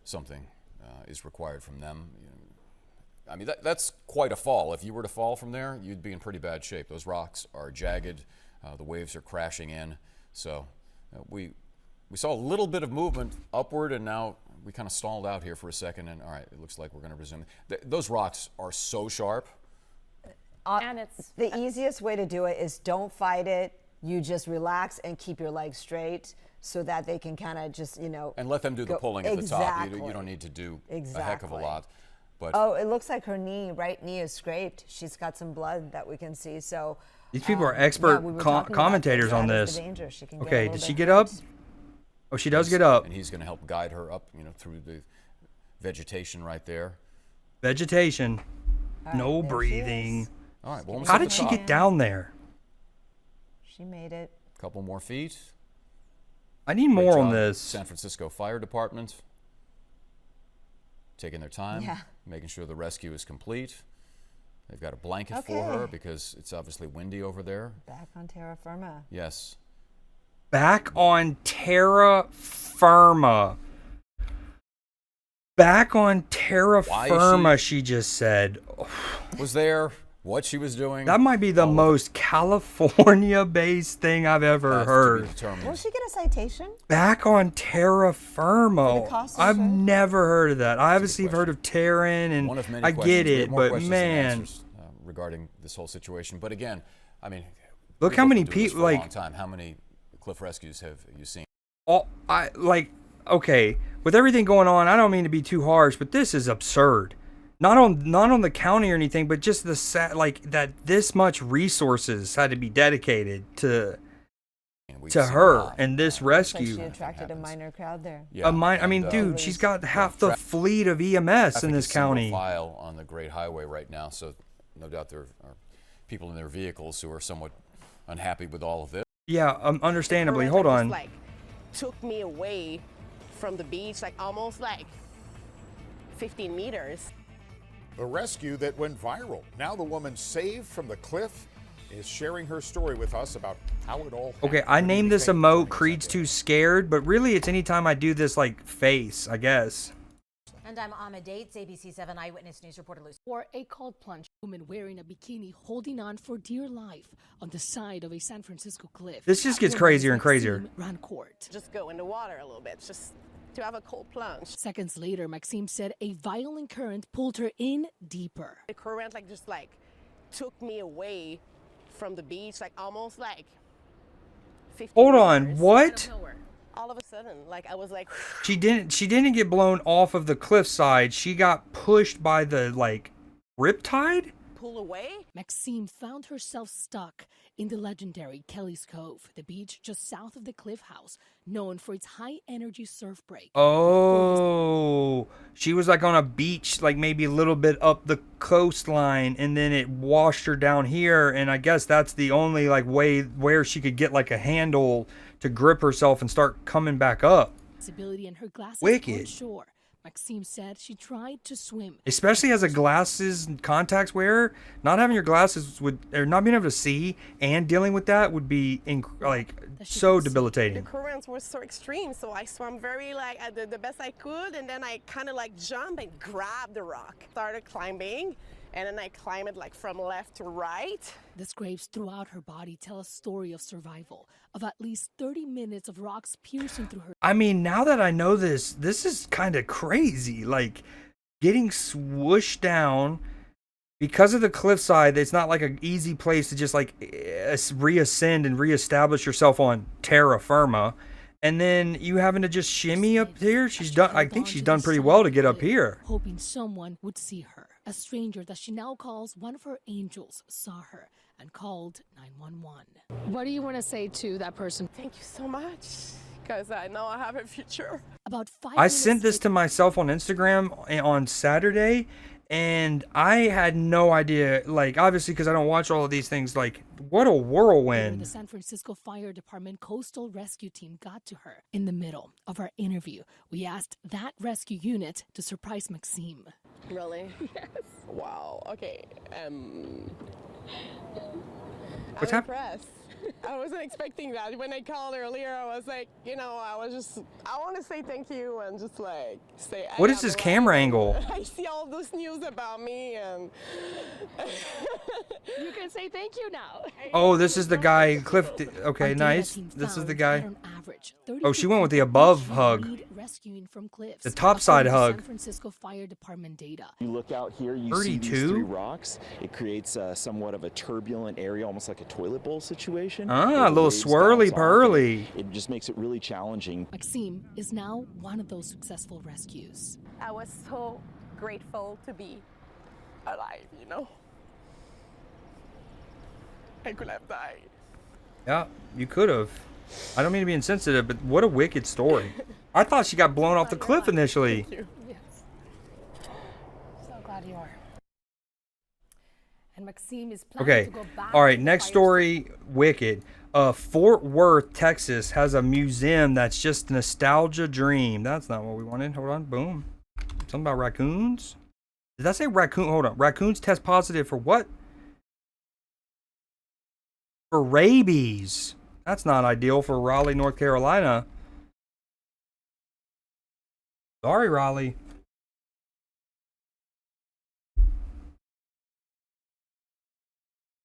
something is required from them. I mean, that's quite a fall. If you were to fall from there, you'd be in pretty bad shape. Those rocks are jagged. The waves are crashing in. So we saw a little bit of movement upward, and now we kind of stalled out here for a second. And all right, it looks like we're going to resume. Those rocks are so sharp. And it's the easiest way to do it is don't fight it. You just relax and keep your legs straight so that they can kind of just, And let them do the pulling at the top. You don't need to do a heck of a lot. But oh, it looks like her right knee is scraped. She's got some blood that we can see. So these people are expert commentators on this. Okay, did she get up? Oh, she does get up. And he's going to help guide her up, through the vegetation right there. Vegetation. No breathing. All right, well, how did she get down there? She made it. A couple more feet. I need more on this. San Francisco Fire Department taking their time, making sure the rescue is complete. They've got a blanket for her because it's obviously windy over there. Back on terra firma. Yes. Back on terra firma. Back on terra firma, she just said. Was there what she was doing? That might be the most California-based thing I've ever heard. Will she get a citation? Back on terra firma. I've never heard of that. I obviously have heard of Terran, and One of many I get questions. We have it, more but questions man. and answers, regarding this whole situation. But again, I mean, look we've how both many been doing this people for a like. long time. How many cliff rescues have you seen? Okay. with everything going on, I don't mean to be too harsh, but this is absurd. Not on the county or anything, but just like that this much resources had to be dedicated to her and this rescue. She attracted a minor crowd there. Yeah. I mean, dude, she's got half the fleet of EMS in this county. File on the Great Highway right now, so no doubt there are people in their vehicles who are somewhat unhappy with all of this. Yeah, understandably. Hold on. Like, took me away from the beach, like almost like 15 meters. A rescue that went viral. Now the woman saved from the cliff is sharing her story with us about how it all happened. Okay, I named this emote Creed's Too Scared, but really it's anytime I do this like face, I guess. And I'm Ahmed Dates, ABC 7 Eyewitness News reporter Lucy. Or a cold plunge. Woman wearing a bikini holding on for dear life on the side of a San Francisco cliff. This just gets crazier and crazier. Ran court. Just go in the water a little bit, just to have a cold plunge. Seconds later, Maxime said a violent current pulled her in deeper. The current just took me away from the beach, like almost like 15 Hold on, meters. what? All of a sudden, I was like, She didn't get blown off of the cliffside. She got pushed by the riptide? Pull away? Maxime found herself stuck in the legendary Kelly's Cove, the beach just south of the cliff house, known for its high-energy surf break. Oh, she was on a beach, maybe a little bit up the coastline, and then it washed her down here, and I guess that's the only way where she could get a handle to grip herself and start coming back up. And her glasses Wicked. Shore. Maxime said she tried to swim. Especially as a glasses and contacts wearer, not having your glasses or not being able to see and dealing with that would be so debilitating. The currents were so extreme, so I swam very the best I could, and then I kind of jumped and grabbed the rock. Started climbing, and then I climbed it from left to right. The scrapes throughout her body tell a story of survival, of at least 30 minutes of rocks piercing through her. I mean, now that I know this is kind of crazy. Getting swooshed down because of the cliffside. It's not an easy place to just reascend and reestablish yourself on terra firma. And then you having to just shimmy up here. I think she's done pretty well to get up here. Hoping someone would see her. A stranger that she now calls one of her angels saw her and called 911. What do you want to say to that person? Thank you so much, because I know I have a future. About 5 I sent this to myself on Instagram on Saturday, and I had no idea, obviously because I don't watch all of these things, what a whirlwind. The San Francisco Fire Department Coastal Rescue Team got to her. In the middle of our interview, we asked that rescue unit to surprise Maxime. Really? Yes. Wow. Okay. What's I'm impressed. I wasn't expecting that. When I called earlier, I was I want to say thank you and just say. What is this camera angle? I see all this news about me, and you can say thank you now. Oh, this is the guy, Cliff. Okay, nice. This is the guy. Oh, she went with the above hug. Rescuing from cliffs. The topside hug. San Francisco Fire Department data. You look out here, you 32? see these three rocks. It creates somewhat of a turbulent area, almost like a toilet bowl situation. Ah, a little swirly pearly. It just makes it really challenging. Maxime is now one of those successful rescues. I was so grateful to be alive, I could have died. Yeah, you could have. I don't mean to be insensitive, but what a wicked story. I thought she got blown off the cliff initially. Thank you. Yes. So glad you are. And Maxime is planning to go back. All right, next story, wicked. Fort Worth, Texas has a museum that's just nostalgia dream. That's not what we wanted. Hold on, boom. Something about raccoons? Did that say raccoon? Hold on. Raccoons test positive for what? For rabies. That's not ideal for Raleigh, North Carolina. Sorry, Raleigh.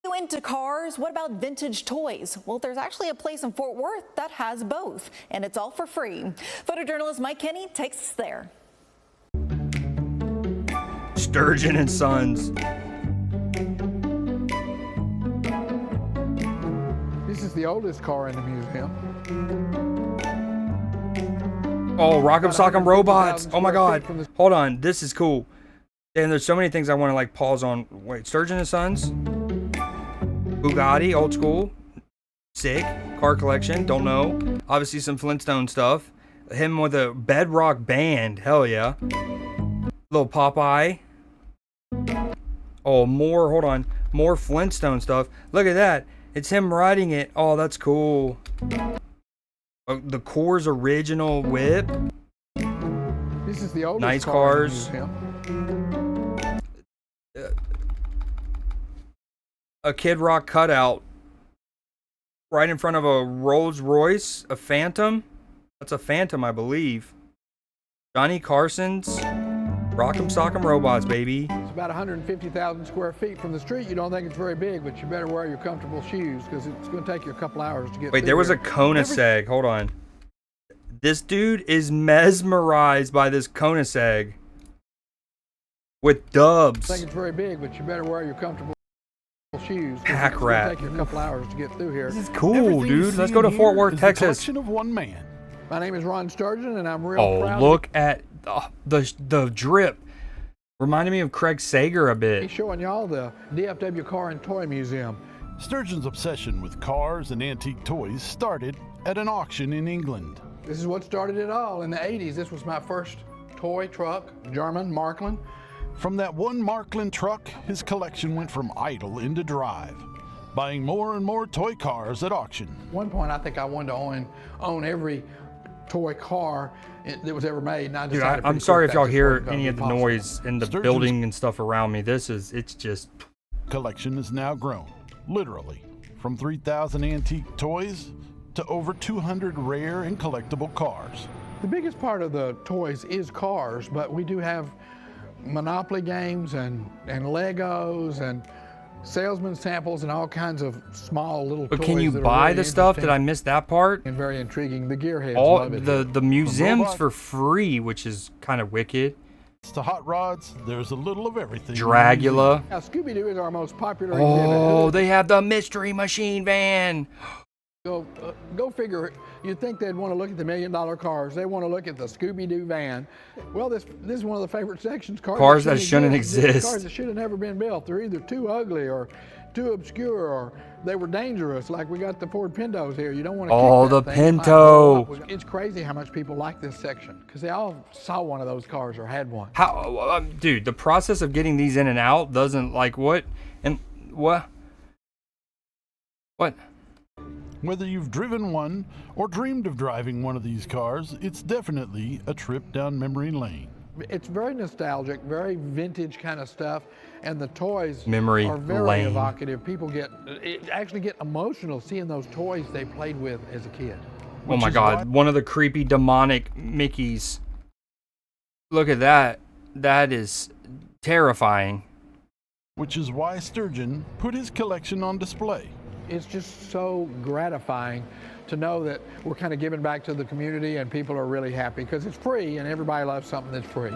You into cars? What about vintage toys? Well, there's actually a place in Fort Worth that has both, and it's all for free. Photojournalist Mike Kenny takes us there. Sturgeon and Sons. This is the oldest car in the museum. Oh, Rock'em Sock'em Robots. Oh my god. Hold on. This is cool. And there's so many things I want to like pause on. Wait, Sturgeon and Sons. Bugatti, old school. Sick. Car collection. Don't know. Obviously some Flintstone stuff. Him with a Bedrock band. Hell yeah. Little Popeye. Oh, more. Hold on. More Flintstone stuff. Look at that. It's him riding it. Oh, that's cool. The Coors original whip. This is the oldest nice car cars. A Kid Rock cutout right in front of a Rolls Royce, a Phantom. That's a Phantom, I believe. Johnny Carson's Rock'em Sock'em Robots, baby. It's about 150,000 square feet from the street. You don't think it's very big, but you better wear your comfortable shoes because it's going to take you a couple hours to get Wait, through there was here. a Koenigsegg. Hold on. This dude is mesmerized by this Koenigsegg with dubs. I think it's very big, but you better wear your comfortable shoes. Hack it's rat. Going to take you a couple hours to get through here. This is cool, dude. Let's go to Fort Worth, Texas. Of one man. My name is Ron Sturgeon, and I'm real proud. Oh, look at the drip. Reminded me of Craig Sager a bit. He's showing y'all the DFW Car and Toy Museum. Sturgeon's obsession with cars and antique toys started at an auction in England. This is what started it all. In the 80s, this was my first toy truck, German Marklin. From that one Marklin truck, his collection went from idle into drive, buying more and more toy cars at auction. At one point, I think I wanted to own every toy car that was ever made. And I Dude, decided I'm sorry if y'all hear any of the noise in the building and stuff around me. It's just... Collection has now grown, literally, from 3,000 antique toys to over 200 rare and collectible cars. The biggest part of the toys is cars, but we do have Monopoly games and Legos and salesman samples and all kinds of small little But toys. can you that are buy really the stuff? Did I interesting miss that part? and very intriguing? The gearheads All love it. the museums for free, which is kind of wicked. To hot rods, there's a little of everything. Dragula. Now, Scooby-Doo is our most popular Oh, exhibit. they have the Mystery Machine Van. Go figure. You'd think they'd want to look at the $1 million cars. They want to look at the Scooby-Doo van. Well, this is one of the favorite sections. Cars that shouldn't exist. Cars that should have never been built. They're either too ugly or too obscure, or they were dangerous. Like we got the Ford Pintos here. You don't want to. Oh, kick that the thing. It might Pinto. blow up. It's crazy how much people like this section because they all saw one of those cars or had one. How, dude? The process of getting these in and out doesn't like what and what. Whether you've driven one or dreamed of driving one of these cars, it's definitely a trip down memory lane. It's very nostalgic, very vintage kind of stuff, and the toys Memory are very lane. evocative. People actually get emotional seeing those toys they played with as a kid. Oh my God! One of the creepy demonic Mickeys. Look at that. That is terrifying. Which is why Sturgeon put his collection on display. It's just so gratifying to know that we're kind of giving back to the community and people are really happy because it's free and everybody loves something that's free.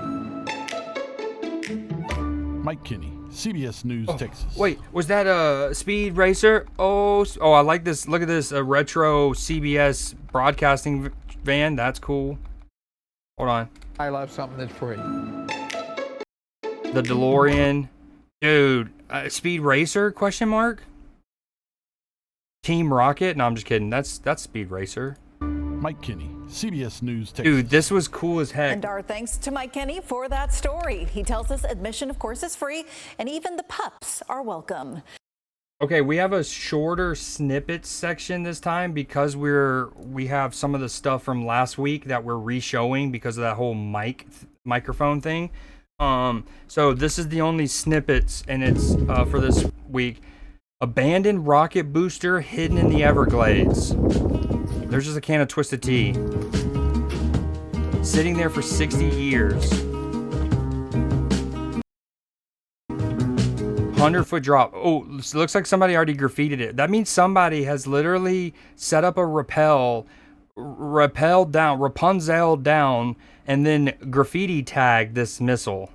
Mike Kinney, CBS News, Texas. Wait, was that a Speed Racer? Oh, I like this. Look at this, a retro CBS broadcasting van. That's cool. Hold on. I love something that's free. The DeLorean. Dude, Speed Racer, question mark? Team Rocket? No, I'm just kidding. That's Speed Racer. Mike Kinney, CBS News, Texas. Dude, this was cool as heck. And our thanks to Mike Kinney for that story. He tells us admission, of course, is free, and even the pups are welcome. Okay, we have a shorter snippets section this time because we have some of the stuff from last week that we're re-showing because of that whole microphone thing. So this is the only snippets, and it's for this week. Abandoned rocket booster hidden in the Everglades. There's just a can of Twisted Tea. Sitting there for 60 years. 100-foot drop. Oh, it looks like somebody already graffitied it. That means somebody has literally set up a Rapunzel down, and then graffiti tagged this missile.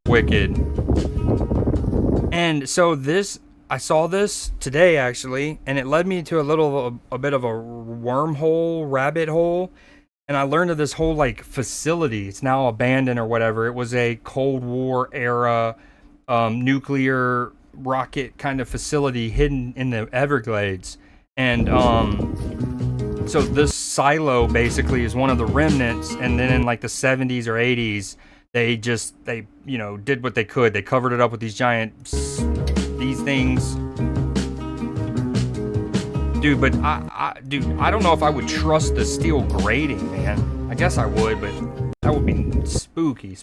Wicked. And so this I saw this today actually, and it led me to a bit of a wormhole, rabbit hole, and I learned of this whole like facility. It's now abandoned or whatever. It was a Cold War era nuclear rocket kind of facility hidden in the Everglades, and so this silo basically is one of the remnants. And then in like the 70s or 80s, they did what they could. They covered it up with these these things. Dude, but I don't know if I would trust the steel grating, man. I guess I would, but that would be spooky.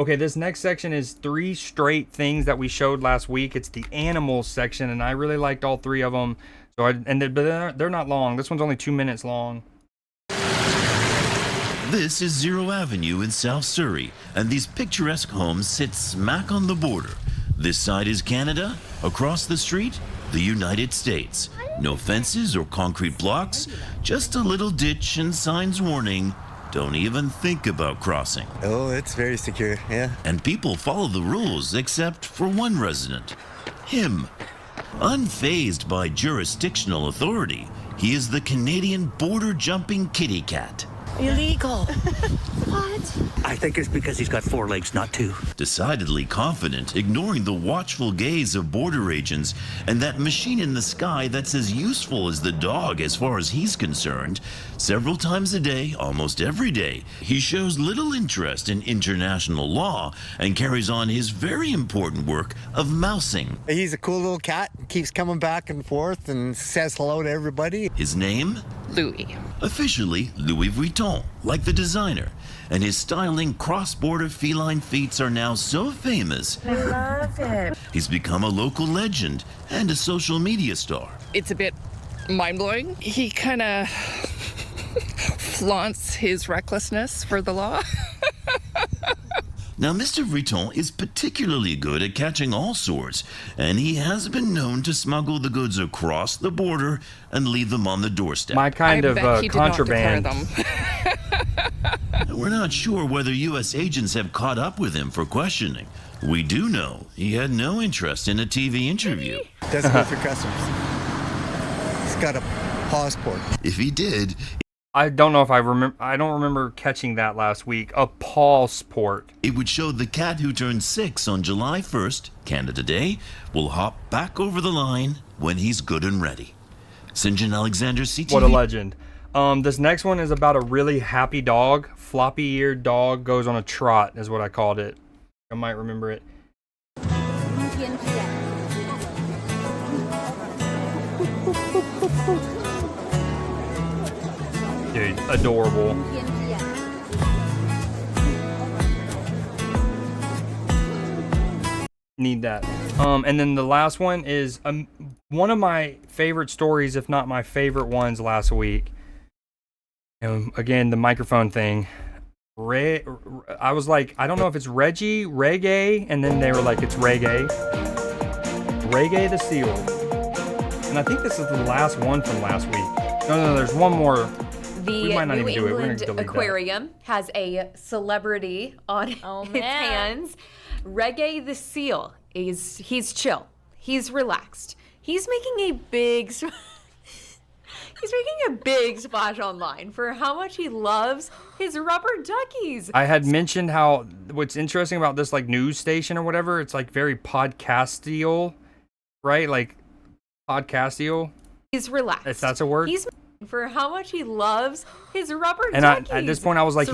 Okay, this next section is 3 straight things that we showed last week. It's the animals section, and I really liked all 3 of them. But they're not long. This one's only 2 minutes long. This is Zero Avenue in South Surrey, and these picturesque homes sit smack on the border. This side is Canada, across the street, the United States. No fences or concrete blocks, just a little ditch and signs warning, don't even think about crossing. Oh, it's very secure, yeah. And people follow the rules except for one resident, him. Unfazed by jurisdictional authority, he is the Canadian border-jumping kitty cat. Illegal. What? I think it's because he's got 4 legs, not 2. Decidedly confident, ignoring the watchful gaze of border agents and that machine in the sky that's as useful as the dog as far as he's concerned. Several times a day, almost every day, he shows little interest in international law and carries on his very important work of mousing. He's a cool little cat, keeps coming back and forth and says hello to everybody. His name? Louis. Officially, Louis Vuitton, like the designer, and his styling cross-border feline feats are now so famous. I love it. He's become a local legend and a social media star. It's a bit mind-blowing. He kind of flaunts his recklessness for the law. Now, Mr. Vuitton is particularly good at catching all sorts, and he has been known to smuggle the goods across the border and leave them on the doorstep. My kind of contraband. We're not sure whether U.S. agents have caught up with him for questioning. We do know he had no interest in a TV interview. Doesn't go through customs. He's got a passport. If he did... I don't know if I remember. I don't remember catching that last week. A passport. It would show the cat who turned 6 on July 1st, Canada Day, will hop back over the line when he's good and ready. St. John Alexander, CTV. What a legend. This next one is about a really happy dog. Floppy-eared dog goes on a trot is what I called it. I might remember it. Dude, adorable. Need that. And then the last one is one of my favorite stories, if not my favorite ones last week. And again, the microphone thing. I was like, I don't know if it's reggae, and then they were like, it's reggae. Reggae the seal. And I think this is the last one from last week. No, there's one more. The New England Aquarium has a celebrity on its hands. Reggae the seal. He's chill. He's relaxed. He's making a big splash online for how much he loves his rubber duckies. I had mentioned how what's interesting about this like news station or whatever, it's like very podcastial, right? Like podcastial. He's relaxed. If that's a word. He's for how much he loves his rubber and duckies. At this point, I was like,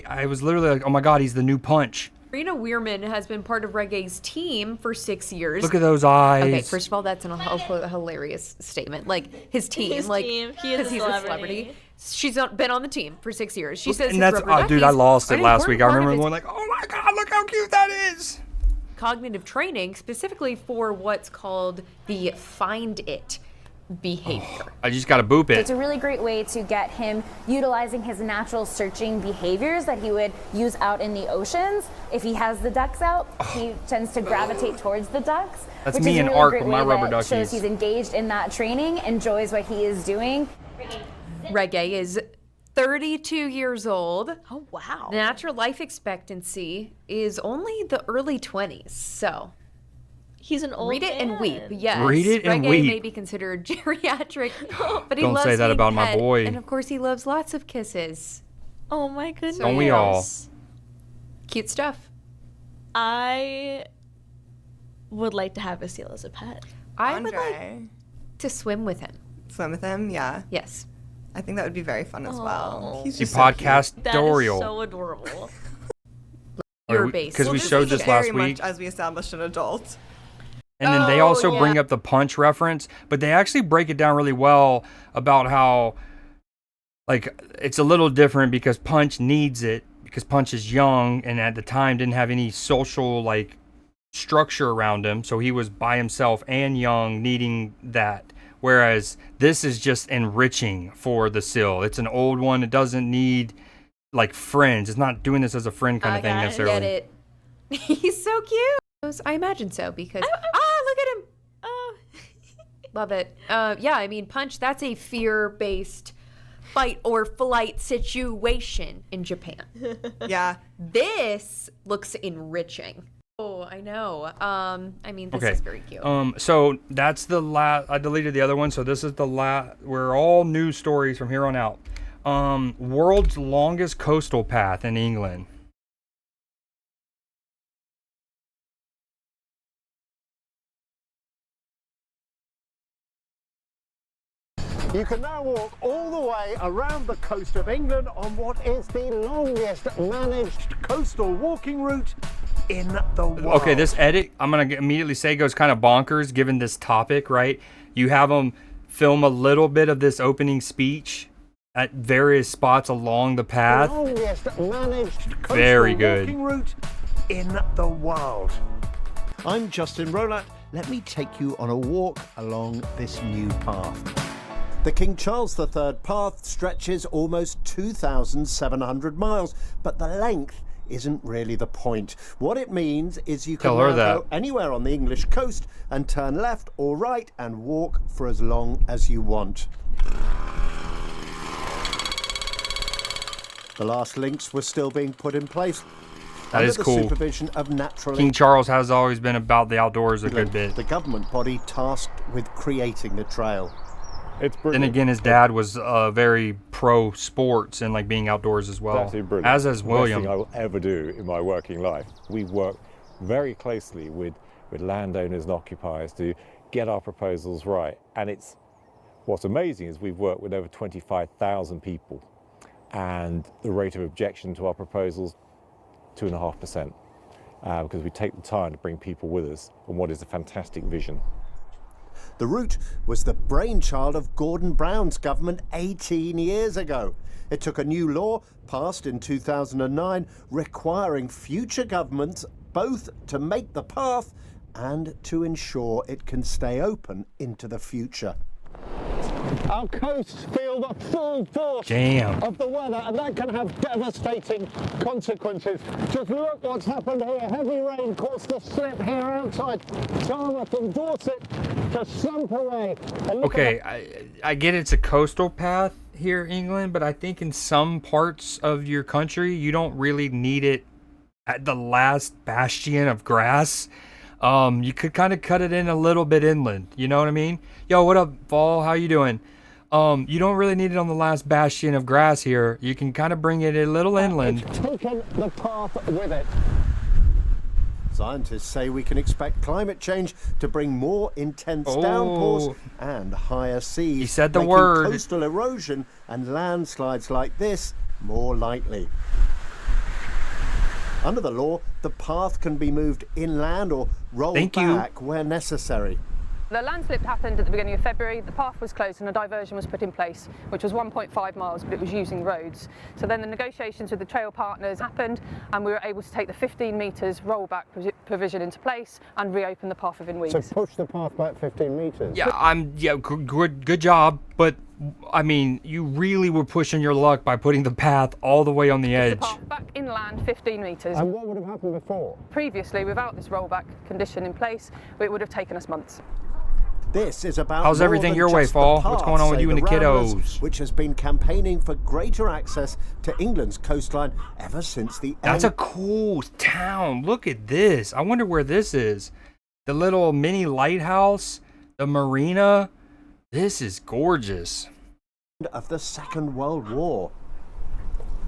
I was literally like, oh my God, he's the new Punch. Serena Weirman has been part of Reggae's team for 6 years. Look at those eyes. Okay, first of all, that's a hilarious statement. Like his team, His team. He is a he's celebrity. She's been on the team for 6 years. She says, and that's dude, I lost it last week. I remember going like, oh my God, look how cute that is. Cognitive training, specifically for what's called the Find It behavior. I just got to boop it. It's a really great way to get him utilizing his natural searching behaviors that he would use out in the oceans. If he has the ducks out, he tends to gravitate towards the ducks. That's which me is and a really Arc great with my way rubber that duckies. shows he's engaged in that training, enjoys what he is doing. Reggae is 32 years old. Oh, wow. Natural life expectancy is only the early 20s. So He's an old Read it and weep. Yes. Read it and Reggae weep. may be considered geriatric, but he Don't loves say that being about my pet, boy. And of course, he loves lots of kisses. Oh my goodness. Don't we all? Cute stuff. I would like to have a seal as a pet. I would like to swim with him. Swim with him, yeah. Yes. I think that would be very fun as well. He's The just podcast That is Dorial. so adorable. Your base. Because we Well, showed this this is last very week. much as we established an adult. And then they also bring up the Punch reference, but they actually break it down really well about how, like, it's a little different because Punch needs it, because Punch is young and at the time didn't have any social, like, structure around him. So he was by himself and young, needing that. Whereas this is just enriching for the Seal. It's an old one. It doesn't need, like, friends. It's not doing this as a friend kind of thing necessarily. Get it. He's so cute. I imagine so because look at him. Oh, love it. Yeah, I mean, Punch. That's a fear-based fight or flight situation in Japan. Yeah. This looks enriching. Oh, I know. I mean, this is very cute. So that's the last. I deleted the other one. So this is the last. We're all news stories from here on out. World's longest coastal path in England. You can now walk all the way around the coast of England on what is the longest managed coastal walking route in the world. Okay, this edit, I'm going to immediately say, goes kind of bonkers given this topic, right? You have them film a little bit of this opening speech at various spots along the path. The longest managed coastal Very good. walking route in the world. I'm Justin Rolat. Let me take you on a walk along this new path. The King Charles III path stretches almost 2,700 miles, but the length isn't really the point. What it means is you can Tell her now that. go anywhere on the English coast and turn left or right and walk for as long as you want. The last links were still being put in place. That under is the cool. supervision of naturally King Charles has always been about the outdoors a good bit. the government body tasked with creating the trail. It's Then brilliant. again, his dad was very pro sports and like being outdoors as well. Absolutely brilliant. As is William. Best thing I will ever do in my working life. We work very closely with landowners and occupiers to get our proposals right. And it's what's amazing is we've worked with over 25,000 people, and the rate of objection to our proposals 2.5%, because we take the time to bring people with us on what is a fantastic vision. The route was the brainchild of Gordon Brown's government 18 years ago. It took a new law passed in 2009 requiring future governments both to make the path and to ensure it can stay open into the future. Our coasts feel the full force of the weather, and that can have devastating consequences. Just look what's happened here. Heavy rain caused a slip here outside Yarmouth and Dorset to slump away. Okay, I get it's a coastal path here in England, but I think in some parts of your country, you don't really need it at the last bastion of grass. You could kind of cut it in a little bit inland. You know what I mean? Yo, what up, Fall? How you doing? You don't really need it on the last bastion of grass here. You can kind of bring it a little inland. It's taken the path with it. Scientists say we can expect climate change to bring more intense downpours and higher seas. He said the making word. Coastal erosion and landslides like this more likely. Under the law, the path can be moved inland or rolled back where necessary. The landslip happened at the beginning of February. The path was closed and a diversion was put in place, which was 1.5 miles, but it was using roads. So then the negotiations with the trail partners happened, and we were able to take the 15 metres rollback provision into place and reopen the path within weeks. So push the path back 15 metres. Yeah, good job. But I mean, you really were pushing your luck by putting the path all the way on the edge. The path back inland 15 metres. And what would have happened before? Previously, without this rollback condition in place, it would have taken us months. This is about How's more everything than your way, just the Fall? path, What's going on with say you and the Ramblers, kiddos? Which has been campaigning for greater access to England's coastline ever since the That's a cool town. Look at this. I wonder where this is. the little mini lighthouse, the marina. This is gorgeous. Of the Second World War.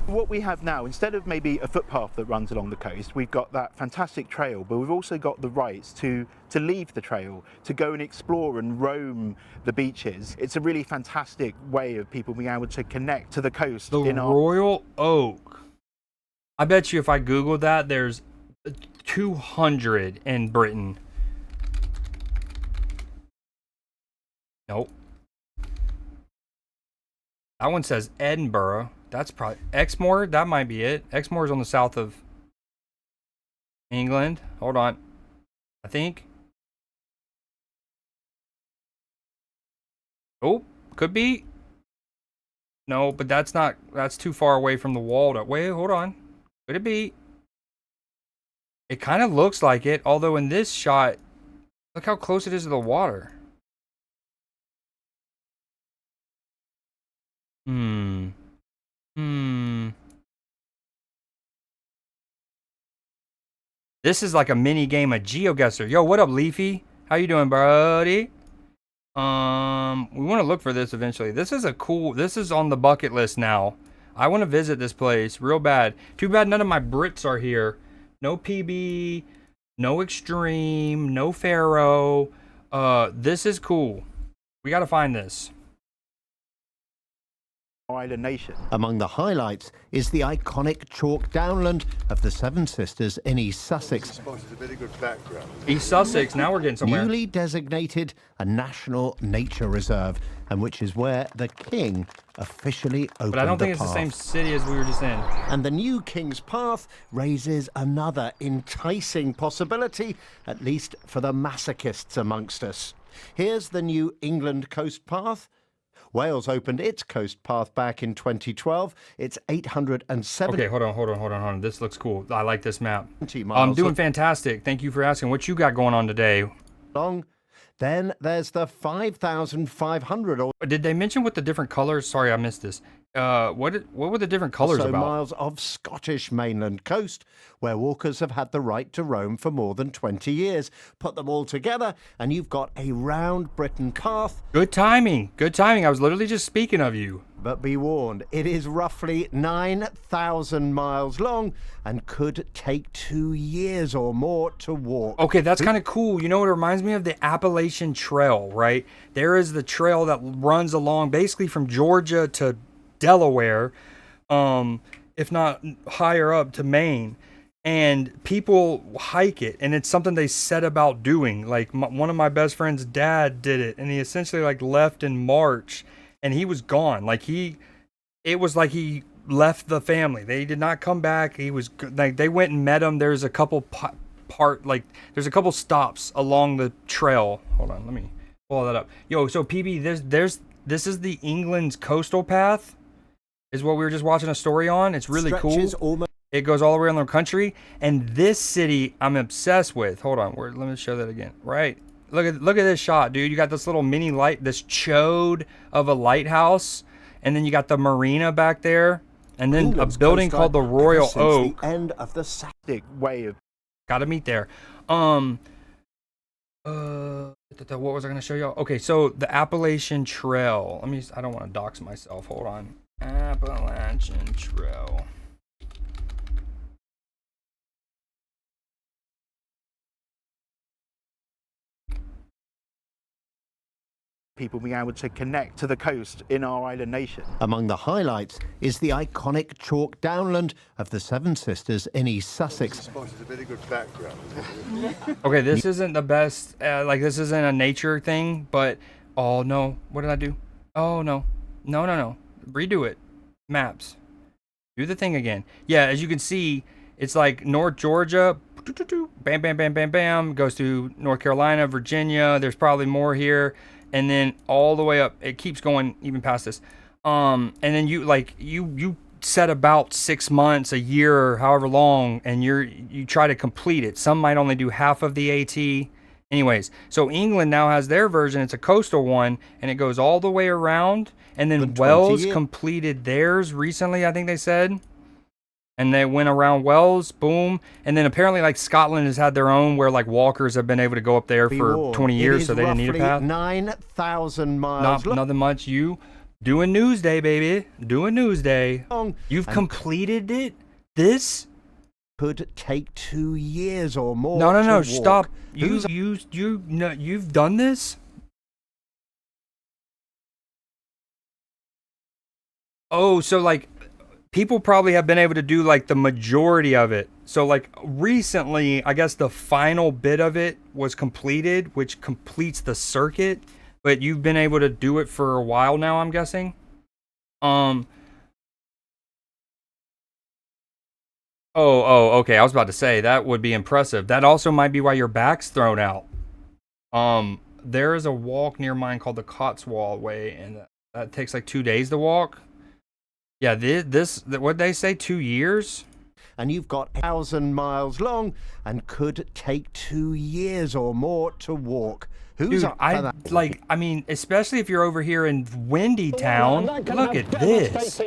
What we have now, instead of maybe a footpath that runs along the coast, we've got that fantastic trail, but we've also got the rights to leave the trail, to go and explore and roam the beaches. It's a really fantastic way of people being able to connect to the coast. The Royal Oak. I bet you if I Googled that, there's 200 in Britain. Nope. That one says Edinburgh. That's probably Exmoor. That might be it. Exmoor is on the south of England. Hold on. I think. Oh, could be. No, but that's not. That's too far away from the wall. Wait, hold on. Could it be? It kind of looks like it. Although in this shot, look how close it is to the water. This is like a mini game of GeoGuessr. Yo, what up, Leafy? How you doing, buddy? We want to look for this eventually. This is on the bucket list now. I want to visit this place real bad. Too bad none of my Brits are here. No PB, no Extreme, no Pharaoh. This is cool. We got to find this. Island nation. Among the highlights is the iconic chalk downland of the Seven Sisters in East Sussex. I suppose it's a very good background. East Sussex, now we're getting somewhere. Newly designated a national nature reserve, and which is where the King officially opened the path. But I don't think it's the same city as we were just in. And the new King's Path raises another enticing possibility, at least for the masochists amongst us. Here's the new England Coast Path. Wales opened its coast path back in 2012. It's 870. Okay, hold on. This looks cool. I like this map. I'm doing fantastic. Thank you for asking. What you got going on today? Long. Then there's the 5,500. Did they mention what the different colors? Sorry, I missed this. What were the different colors also about? Miles of Scottish mainland coast, where walkers have had the right to roam for more than 20 years. Put them all together, and you've got a round Britain path. Good timing. Good timing. I was literally just speaking of you. But be warned, it is roughly 9,000 miles long and could take 2 years or more to walk. Okay, that's kind of cool. You know what it reminds me of? The Appalachian Trail, right? There is the trail that runs along basically from Georgia to Delaware, if not higher up to Maine. And people hike it, and it's something they set about doing. Like one of my best friend's dad did it, and he essentially like left in March. And he was gone. It was like he left the family. They did not come back. He was like, they went and met him. There's a couple there's a couple stops along the trail. Hold on, let me pull that up. Yo, so PB, this is the England's coastal path, is what we were just watching a story on. It's really cool. It goes all the way around the country. And this city I'm obsessed with. Hold on, let me show that again. Right. Look at this shot, dude. You got this little mini this chode of a lighthouse, and then you got the marina back there, and then England's a building called the Royal Oak. The end of the Saturday way of. Gotta meet there. What was I gonna show y'all? Okay, so the Appalachian Trail. I don't want to dox myself. Hold on. Appalachian Trail. People being able to connect to the coast in our island nation. Among the highlights is the iconic chalk downland of the Seven Sisters in East Sussex. I suppose it's a very good background. Okay, this isn't the best, this isn't a nature thing, but, oh no, what did I do? Oh no, no. Redo it. Maps. Do the thing again. Yeah, as you can see, it's like North Georgia, bam, bam, bam, bam, bam, goes to North Carolina, Virginia, there's probably more here. And then all the way up, it keeps going even past this. And then you set about 6 months, a year, or however long, and you try to complete it. Some might only do half of the AT. Anyways, so England now has their version. It's a coastal one, and it goes all the way around. And then Wales completed theirs recently, I think they said. And they went around Wells, boom. And then apparently, like, Scotland has had their own where, like, walkers have been able to go up there for 20 years, so they didn't need a path. 9,000 miles. Nothing much. You doing Newsday, baby. Doing Newsday. You've completed it? This? Could take 2 years or more. No, to stop. walk. You've done this? Oh, so, like, people probably have been able to do, like, the majority of it. So, like, recently, I guess the final bit of it was completed, which completes the circuit. But you've been able to do it for a while now, I'm guessing. Oh, okay. I was about to say, that would be impressive. That also might be why your back's thrown out. There is a walk near mine called the Cotswold Way, and that takes, like, 2 days to walk. Yeah, what'd they say, 2 years? And you've got 1,000 miles long and could take 2 years or more to walk. Who's Dude, up for that? I mean, especially if you're over here in Windy Town. Look at this.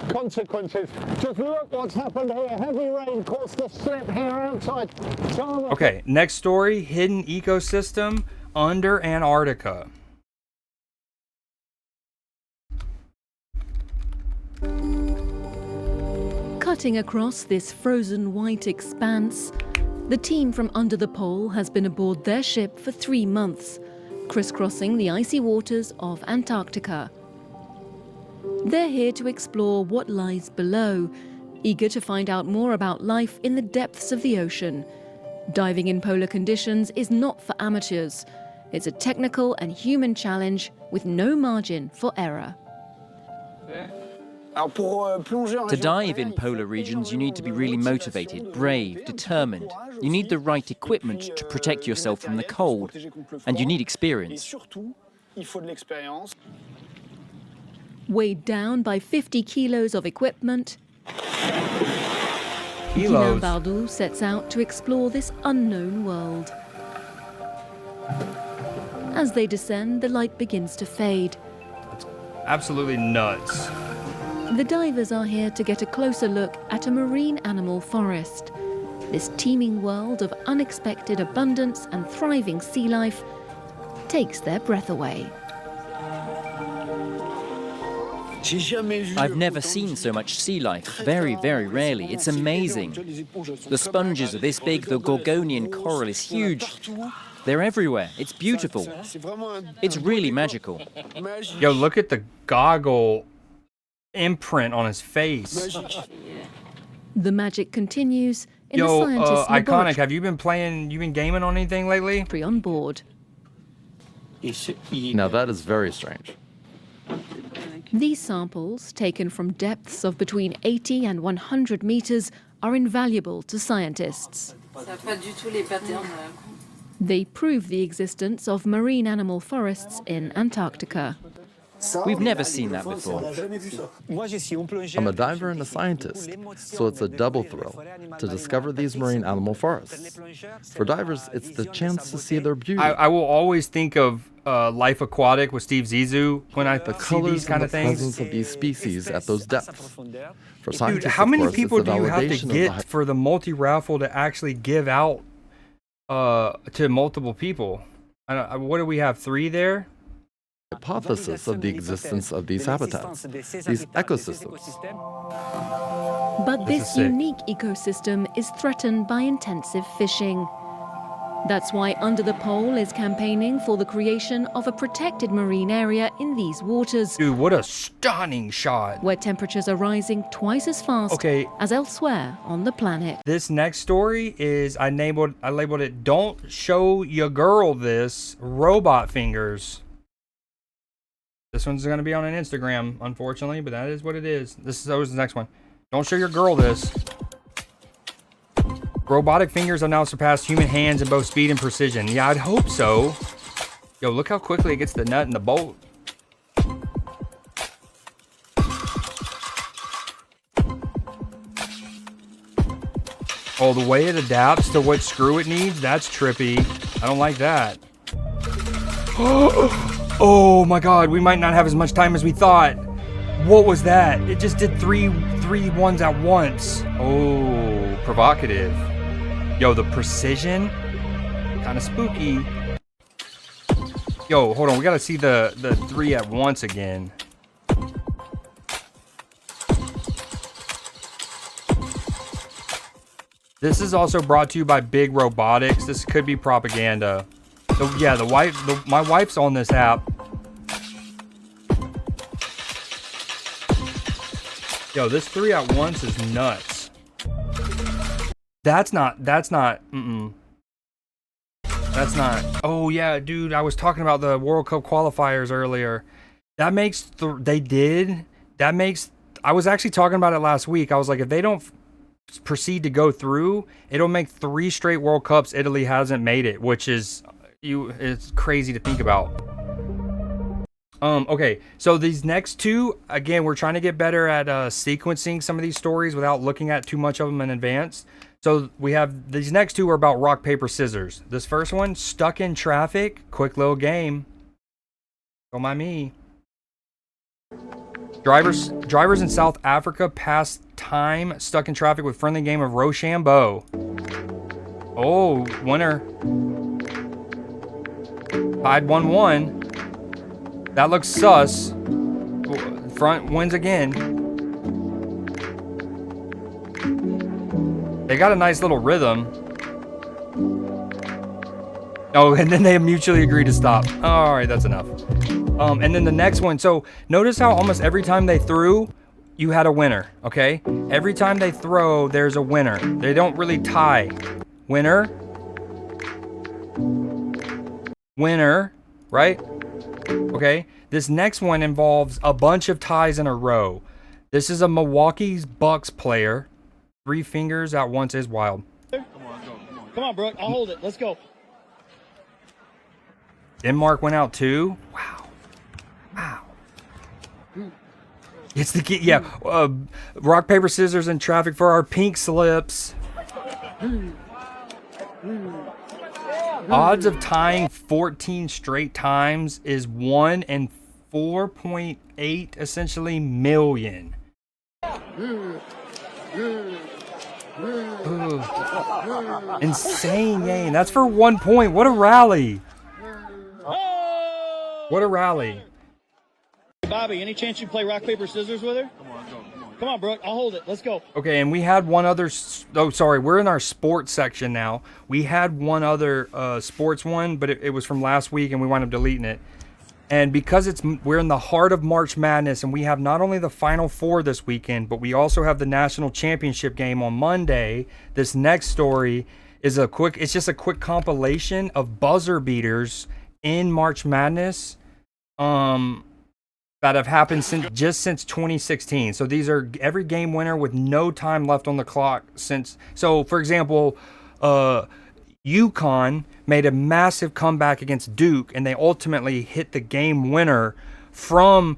Consequences. Just look what's happened here. Heavy rain caused a slip here outside. Okay, next story, hidden ecosystem under Antarctica. Cutting across this frozen white expanse, the team from Under the Pole has been aboard their ship for 3 months, crisscrossing the icy waters of Antarctica. They're here to explore what lies below, eager to find out more about life in the depths of the ocean. Diving in polar conditions is not for amateurs. It's a technical and human challenge with no margin for error. To dive in polar regions, you need to be really motivated, brave, determined. You need the right equipment to protect yourself from the cold, and you need experience. Weighed down by 50 kilos of equipment, Guilain Bardou sets out to explore this unknown world. As they descend, the light begins to fade. Absolutely nuts. The divers are here to get a closer look at a marine animal forest. This teeming world of unexpected abundance and thriving sea life takes their breath away. I've never seen so much sea life, very, very rarely. It's amazing. The sponges are this big, the Gorgonian coral is huge. They're everywhere. It's beautiful. It's really magical. Yo, look at the goggle imprint on his face. The magic continues in the scientist's Iconic, have you been gaming on anything lately? On board. Now that is very strange. These samples, taken from depths of between 80 and 100 meters, are invaluable to scientists. They prove the existence of marine animal forests in Antarctica. We've never seen that before. I'm a diver and a scientist, so it's a double thrill to discover these marine animal forests. For divers, it's the chance to see their beauty. I will always think of Life Aquatic with Steve Zissou when I see these kind of things. The presence of these species at those depths. For scientists, Dude, how many of course, people it's the do you have to validation of get for the multi-raffle to actually give out to multiple people? What do we have, 3 there? Hypothesis of the existence of these habitats, these ecosystems. But this unique ecosystem is threatened by intensive fishing. That's why Under the Pole is campaigning for the creation of a protected marine area in these waters. Dude, what a stunning shot. Where temperatures are rising twice as fast as elsewhere on the planet. This next story is, I labeled it, "Don't Show Your Girl This, Robot Fingers." This one's going to be on an Instagram, unfortunately, but that is what it is. This is always the next one. Don't show your girl this. Robotic fingers have now surpassed human hands in both speed and precision. Yeah, I'd hope so. Yo, look how quickly it gets the nut and the bolt. Oh, the way it adapts to what screw it needs, that's trippy. I don't like that. Oh my god, we might not have as much time as we thought. What was that? It just did three ones at once. Oh, provocative. Yo, the precision, kind of spooky. Yo, hold on, we gotta see the 3 at once again. This is also brought to you by Big Robotics. This could be propaganda. So yeah, my wife's on this app. Yo, this 3 at once is nuts. That's not, That's not, oh yeah, dude, I was talking about the World Cup qualifiers earlier. That makes, I was actually talking about it last week. I was like, if they don't proceed to go through, it'll make 3 straight World Cups Italy hasn't made it, which is, it's crazy to think about. Okay, so these next 2, again, we're trying to get better at sequencing some of these stories without looking at too much of them in advance. So we have these next 2 are about rock, paper, scissors. This first one, stuck in traffic, quick little game. Don't mind me. Drivers in South Africa pass time stuck in traffic with friendly game of Rochambeau. Oh, winner. Tied 1-1. That looks sus. Front wins again. They got a nice little rhythm. Oh, and then they mutually agree to stop. All right, that's enough. And then the next one. So notice how almost every time they threw, you had a winner, okay? Every time they throw, there's a winner. They don't really tie. Winner. Winner, right? Okay. This next one involves a bunch of ties in a row. This is a Milwaukee Bucks player. 3 fingers at once is wild. Come on, Brooke. I'll hold it. Let's go. Denmark went out too. Wow. Wow. It's the key. Yeah. Rock, paper, scissors in traffic for our pink slips. Odds of tying 14 straight times is 1 in 4.8 essentially million. Ooh. Insane game. That's for 1 point. What a rally. What a rally. Bobby, any chance you play rock, paper, scissors with her? Come on, Brooke. I'll hold it. Let's go. Okay, and we had one other... Oh, sorry. We're in our sports section now. We had one other sports one, but it was from last week, and we wound up deleting it. And because we're in the heart of March Madness, and we have not only the Final Four this weekend, but we also have the National Championship game on Monday. This next story is it's just a quick compilation of buzzer beaters in March Madness that have happened since 2016. So these are every game winner with no time left on the clock since. So for example, UConn made a massive comeback against Duke, and they ultimately hit the game winner from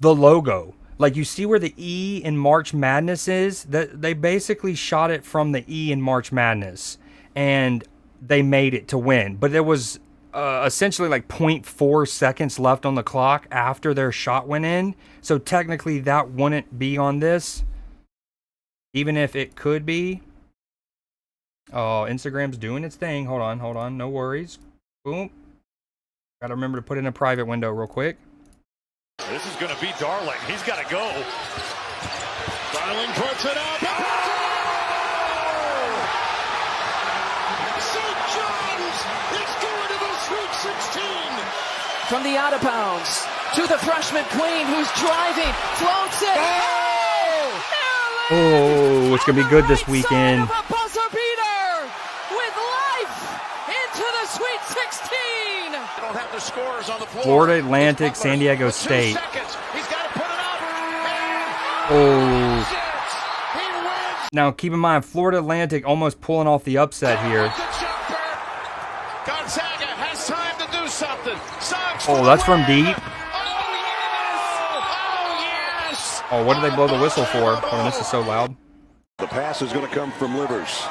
the logo. Like, you see where the E in March Madness is? That they basically shot it from the E in March Madness, and they made it to win. But there was essentially like 0.4 seconds left on the clock after their shot went in. So technically that wouldn't be on this, even if it could be. Oh, Instagram's doing its thing. Hold on. No worries. Boom. Gotta remember to put in a private window real quick. This is gonna be Darling. He's gotta go. Darling puts it up. Oh! St. John's is going to the Sweet 16. From the out of bounds to the freshman queen who's driving, floats it. Oh, it's gonna be good this weekend. Buzzer beater with life into the Sweet 16. Don't have the scores on the floor. Florida Atlantic, San Diego State. He's got to put it up. Oh. Now keep in mind, Florida Atlantic almost pulling off the upset here. Gonzaga has time to do something. Oh, that's from deep. Oh, what did they blow the whistle for? Oh, this is so loud. The pass is going to come from Livers.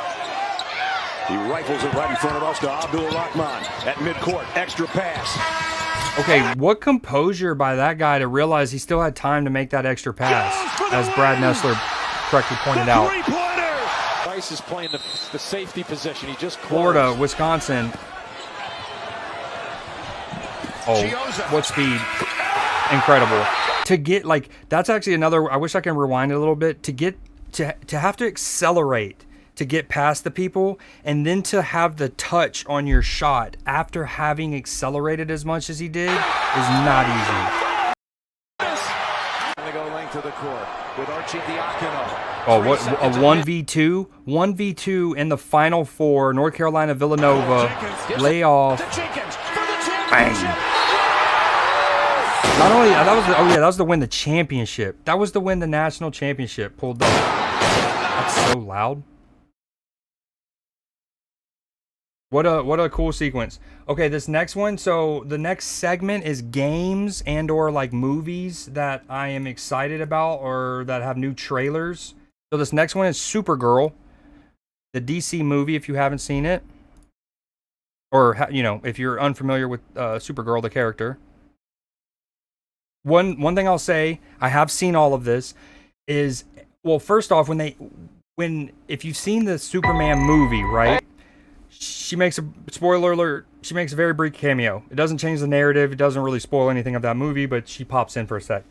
He rifles it right in front of us to Abdul Rahman at midcourt. Extra pass. Okay, what composure by that guy to realize he still had time to make that extra pass, as Brad Nessler correctly pointed out. Rice is playing the safety position. He just closed. Florida, Wisconsin. Oh, what speed. Incredible. To get, like, that's actually another, I wish I can rewind it a little bit, to have to accelerate to get past the people, and then to have the touch on your shot after having accelerated as much as he did is not easy. They go length of the court with Archie Diacono. Oh, what a 1v2? 1v2 in the Final Four, North Carolina, Villanova, layoff. Bang. Not only, that was the win the championship. That was the win the national championship pulled up. That's so loud. What a cool sequence. Okay, this next one, so the next segment is games and or like movies that I am excited about or that have new trailers. So this next one is Supergirl, the DC movie if you haven't seen it. Or, you know, if you're unfamiliar with Supergirl, the character. One thing I'll say, I have seen all of this, is, well, first off, if you've seen the Superman movie, right? She makes a, spoiler alert, she makes a very brief cameo. It doesn't change the narrative. It doesn't really spoil anything of that movie, but she pops in for a sec.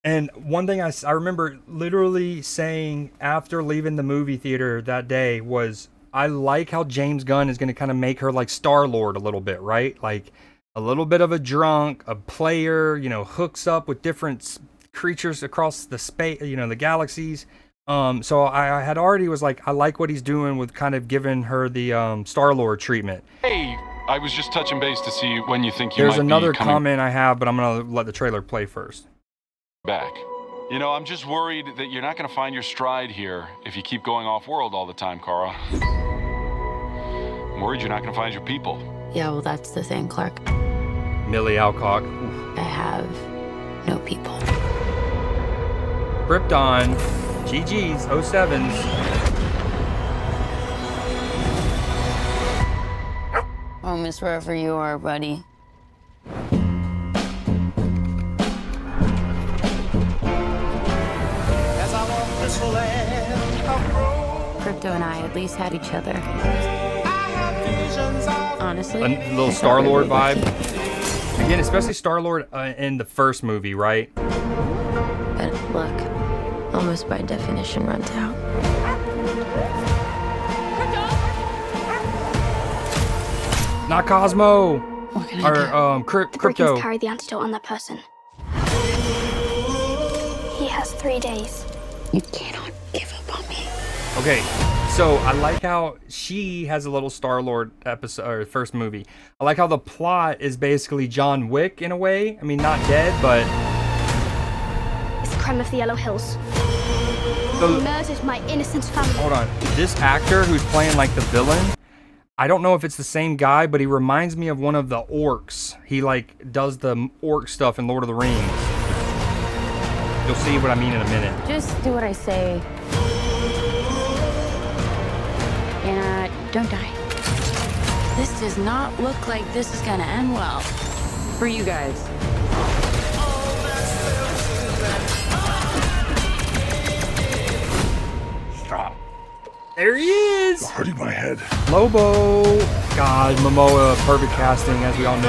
And one thing I remember literally saying after leaving the movie theater that day was, I like how James Gunn is going to kind of make her like Star-Lord a little bit, right? Like a little bit of a drunk, a player, you know, hooks up with different creatures across the space, you know, the galaxies. So I had already was like, I like what he's doing with kind of giving her the Star-Lord treatment. Hey, I was just touching base to see when you think you might be There's another coming comment I have, but I'm going to let the trailer play first. back. You know, I'm just worried that you're not going to find your stride here if you keep going off-world all the time, Kara. I'm worried you're not going to find your people. Yeah, well, that's the thing, Clark. Millie Alcock. I have no people. Krypton. GG's. 07s. Home is wherever you are, buddy. Crypto and I at least had each other. Honestly, A little Star-Lord vibe. Again, especially Star-Lord in the first movie, right? But look, almost by definition runs out. Not Cosmo. Or Crypto. Carry the antidote on that person. He has 3 days. You cannot give up on me. Okay, so I like how she has a little Star-Lord episode, or first movie. I like how the plot is basically John Wick in a way. I mean, not dead, but... It's the crime of the Yellow Hills. So, He murdered my innocent family. hold on. This actor who's playing like the villain, I don't know if it's the same guy, but he reminds me of one of the orcs. He like does the orc stuff in Lord of the Rings. You'll see what I mean in a minute. Just do what I say. And don't die. This does not look like this is gonna end well. For you guys. Stop. There he is! Hurting my head. Lobo! God, Momoa, perfect casting, as we all knew.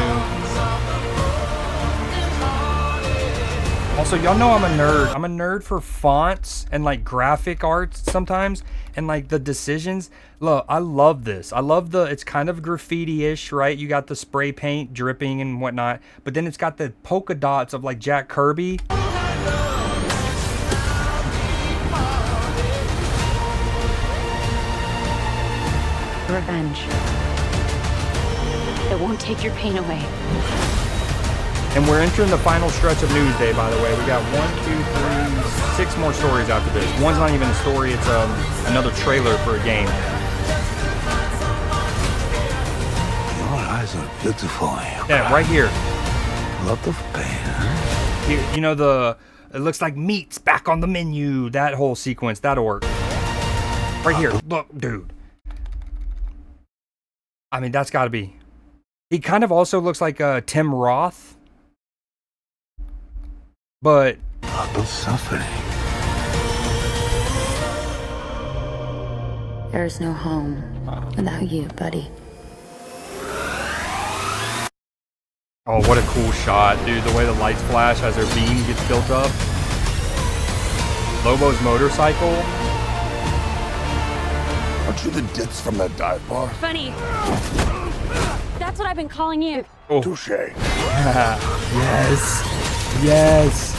Also, y'all know I'm a nerd. I'm a nerd for fonts and like graphic arts sometimes, and like the decisions. Look, I love this. I love it's kind of graffiti-ish, right? You got the spray paint dripping and whatnot, but then it's got the polka dots of like Jack Kirby. Revenge. It won't take your pain away. And we're entering the final stretch of Newsday, by the way. We got 1, 2, 3, 6 more stories after this. One's not even a story, it's another trailer for a game. Your eyes are beautiful. Yeah, right here. Lot of pain. You know, it looks like meat's back on the menu. That whole sequence, that orc. Right here. Look, dude. I mean, that's gotta be He kind of also looks like Tim Roth, but the suffering. There's no home without you, buddy. oh, what a cool shot, dude! The way the lights flash as their beam gets built up. Lobo's motorcycle. Aren't you the ditz from that dive bar? Funny. That's what I've been calling you. Oh. Touche. Yes. Yes.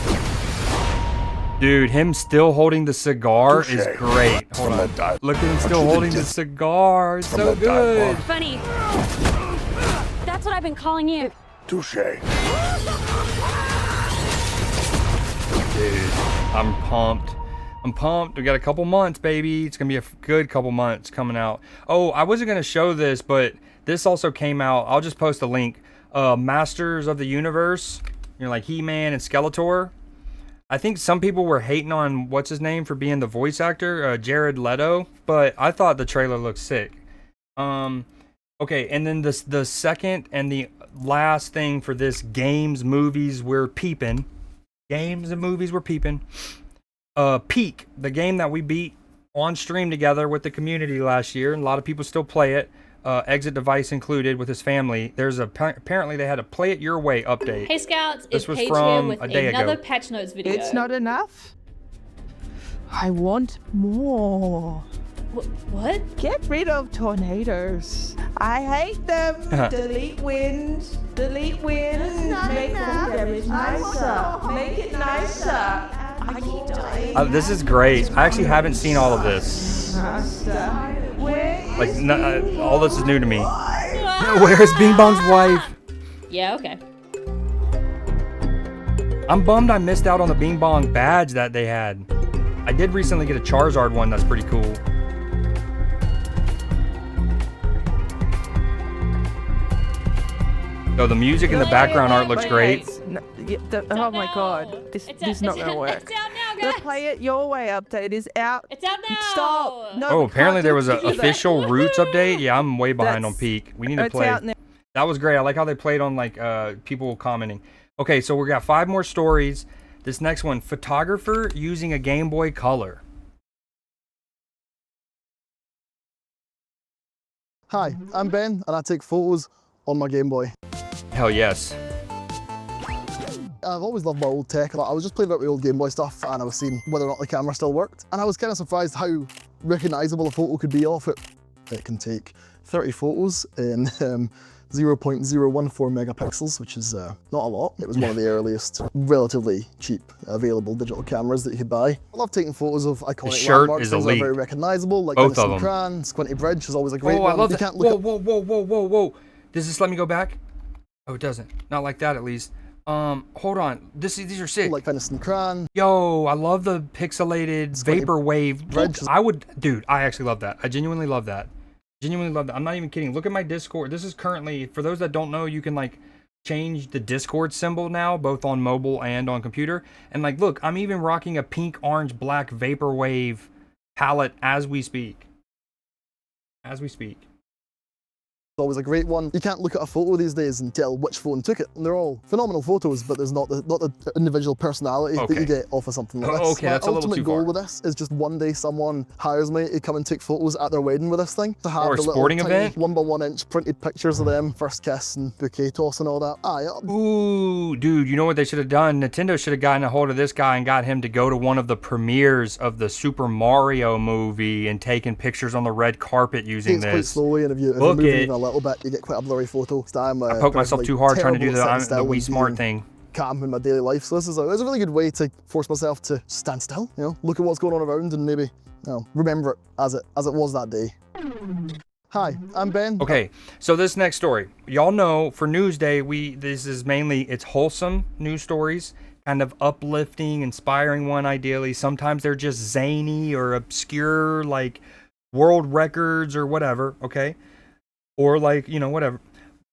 Dude, him still holding the cigar is great. Hold on. Look at him still holding the cigar. It's so good. Funny. That's what I've been calling you. Touche. Dude, I'm pumped. I'm pumped. We got a couple months, baby. It's going to be a good couple months coming out. Oh, I wasn't going to show this, but this also came out. I'll just post a link. Masters of the Universe. You know, like He-Man and Skeletor. I think some people were hating on what's his name for being the voice actor, Jared Leto, but I thought the trailer looked sick. Okay, and then the second and the last thing for this games, movies, we're peeping. Games and movies, we're peeping. Peak, the game that we beat on stream together with the community last year, and a lot of people still play it. Exit device included with his family. There's apparently they had a play it your way update. Hey Scouts, this it's was Paige from here with a day another ago. patch notes video. It's not enough. I want more. What? Get rid of tornadoes. I hate them. Delete wind. Delete wind. Make them nicer. Make it nicer. I keep dying. This is great. I actually haven't seen all of this. Like, all this is new to me. Where's Bing Bong's wife? Yeah, okay. I'm bummed I missed out on the Bing Bong badge that they had. I did recently get a Charizard one that's pretty cool. So the music and the background art looks great. Oh my god, this is not gonna work. It's out now, guys. The Play It Your Way update is out. It's out now. Stop. No, Oh, apparently there was an official Roots update. Yeah, I'm way behind on Peak. We need to It's play. out now. That was great. I like how they played on like people commenting. Okay, so we got 5 more stories. This next one, photographer using a Game Boy Color. Hi, I'm Ben, and I take photos on my Game Boy. Hell yes. I've always loved my old tech. I was just playing about my old Game Boy stuff, and I was seeing whether or not the camera still worked. And I was kind of surprised how recognizable a photo could be off it. It can take 30 photos in 0.014 megapixels, which is not a lot. It was one of the earliest, relatively cheap, available digital cameras that you could buy. I love taking photos of iconic landmarks, things that are very recognizable, like Both of them. Cran, Squinty Bridge is always a great Oh, one. I love You that. can't look Whoa. Does this let me go back? Oh, it doesn't. Not like that, at least. Hold on. These are sick. Like Venison Cran. Yo, I love the pixelated vaporwave. Dude, I actually love that. I genuinely love that. I'm not even kidding. Look at my Discord. This is currently, for those that don't know, you can like change the Discord symbol now, both on mobile and on computer. And like, look, I'm even rocking a pink, orange, black vaporwave palette as we speak. It's always a great one. You can't look at a photo these days and tell which phone took it. And they're all phenomenal photos, but there's not the individual personality that you get off of something like this. Okay, that's a little too My ultimate goal far. with this is just one day someone hires me to come and take photos at their wedding with this thing. To have Or a the little sporting tiny event? 1x1 inch printed pictures of them, first kiss and bouquet toss and all that. Ooh, dude, you know what they should have done? Nintendo should have gotten a hold of this guy and got him to go to one of the premieres of the Super Mario movie and taken pictures on the red carpet using It's quite this. slowly, and if you Look move it. even a little bit, you get quite a blurry photo. I poked myself too hard trying to do the Wii Smart thing. Calm in my daily life, so this is a really good way to force myself to stand still, you know, look at what's going on around and maybe, you know, remember it as it was that day. Hi, I'm Ben. Okay, so this next story, y'all know for Newsday, this is mainly, it's wholesome news stories, kind of uplifting, inspiring one ideally. Sometimes they're just zany or obscure, like world records or whatever, okay? Or like, you know, whatever.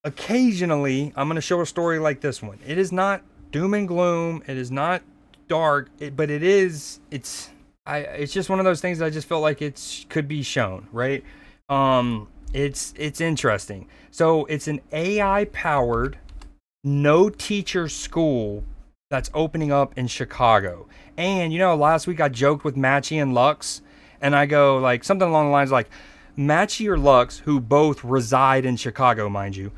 Occasionally, I'm going to show a story like this one. It is not doom and gloom. It is not dark, but it's just one of those things that I just felt like it could be shown, right? it's interesting. So it's an AI powered, no teacher school that's opening up in Chicago. And you know, last week I joked with Matchy and Lux, and I go like something along the lines like Matchy or Lux, who both reside in Chicago, mind you,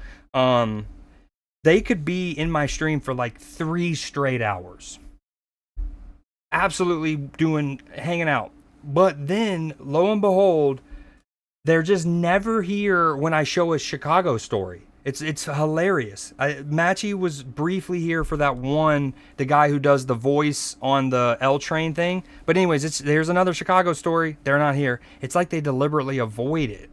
they could be in my stream for like 3 straight hours. Absolutely hanging out. But then, lo and behold, they're just never here when I show a Chicago story. It's hilarious. Matchy was briefly here for that one, the guy who does the voice on the L train thing. But anyways, there's another Chicago story. They're not here. It's like they deliberately avoid it.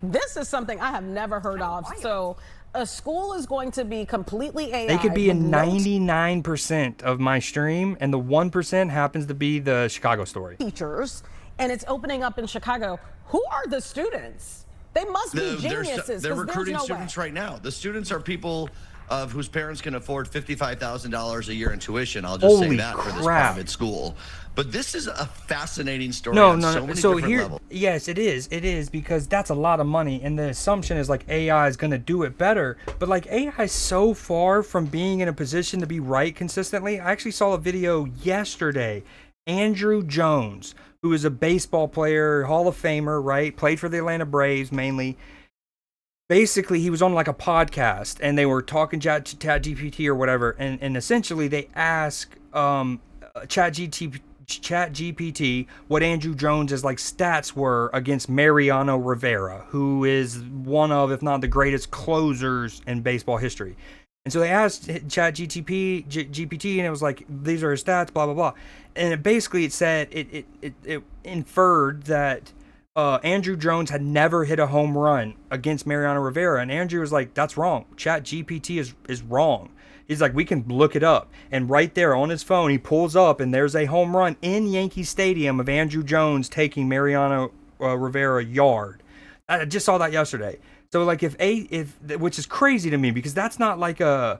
This is something I have never heard of. So a school is going to be completely AI. They could be in 99% of my stream, and the 1% happens to be the Chicago story. Teachers, and it's opening up in Chicago. Who are the students? They must be geniuses. They're recruiting students right now. The students are people whose parents can afford $55,000 a year in tuition. I'll just say that for this private school. But this is a fascinating story on so many different levels. Yes, it is. It is, because that's a lot of money, and the assumption is like AI is going to do it better. But like AI is so far from being in a position to be right consistently. I actually saw a video yesterday. Andrew Jones, who is a baseball player, Hall of Famer, right? Played for the Atlanta Braves mainly. Basically, he was on like a podcast, and they were talking ChatGPT or whatever, and essentially they ask ChatGPT what Andrew Jones's like stats were against Mariano Rivera, who is one of, if not the greatest closers in baseball history. And so they asked GPT, and it was like, these are his stats, blah blah blah, and it said it inferred that Andrew Jones had never hit a home run against Mariano Rivera, and Andrew was like, that's wrong. ChatGPT is wrong. He's like, we can look it up, and right there on his phone, he pulls up, and there's a home run in Yankee Stadium of Andrew Jones taking Mariano Rivera yard. I just saw that yesterday. So like if which is crazy to me, because that's not like a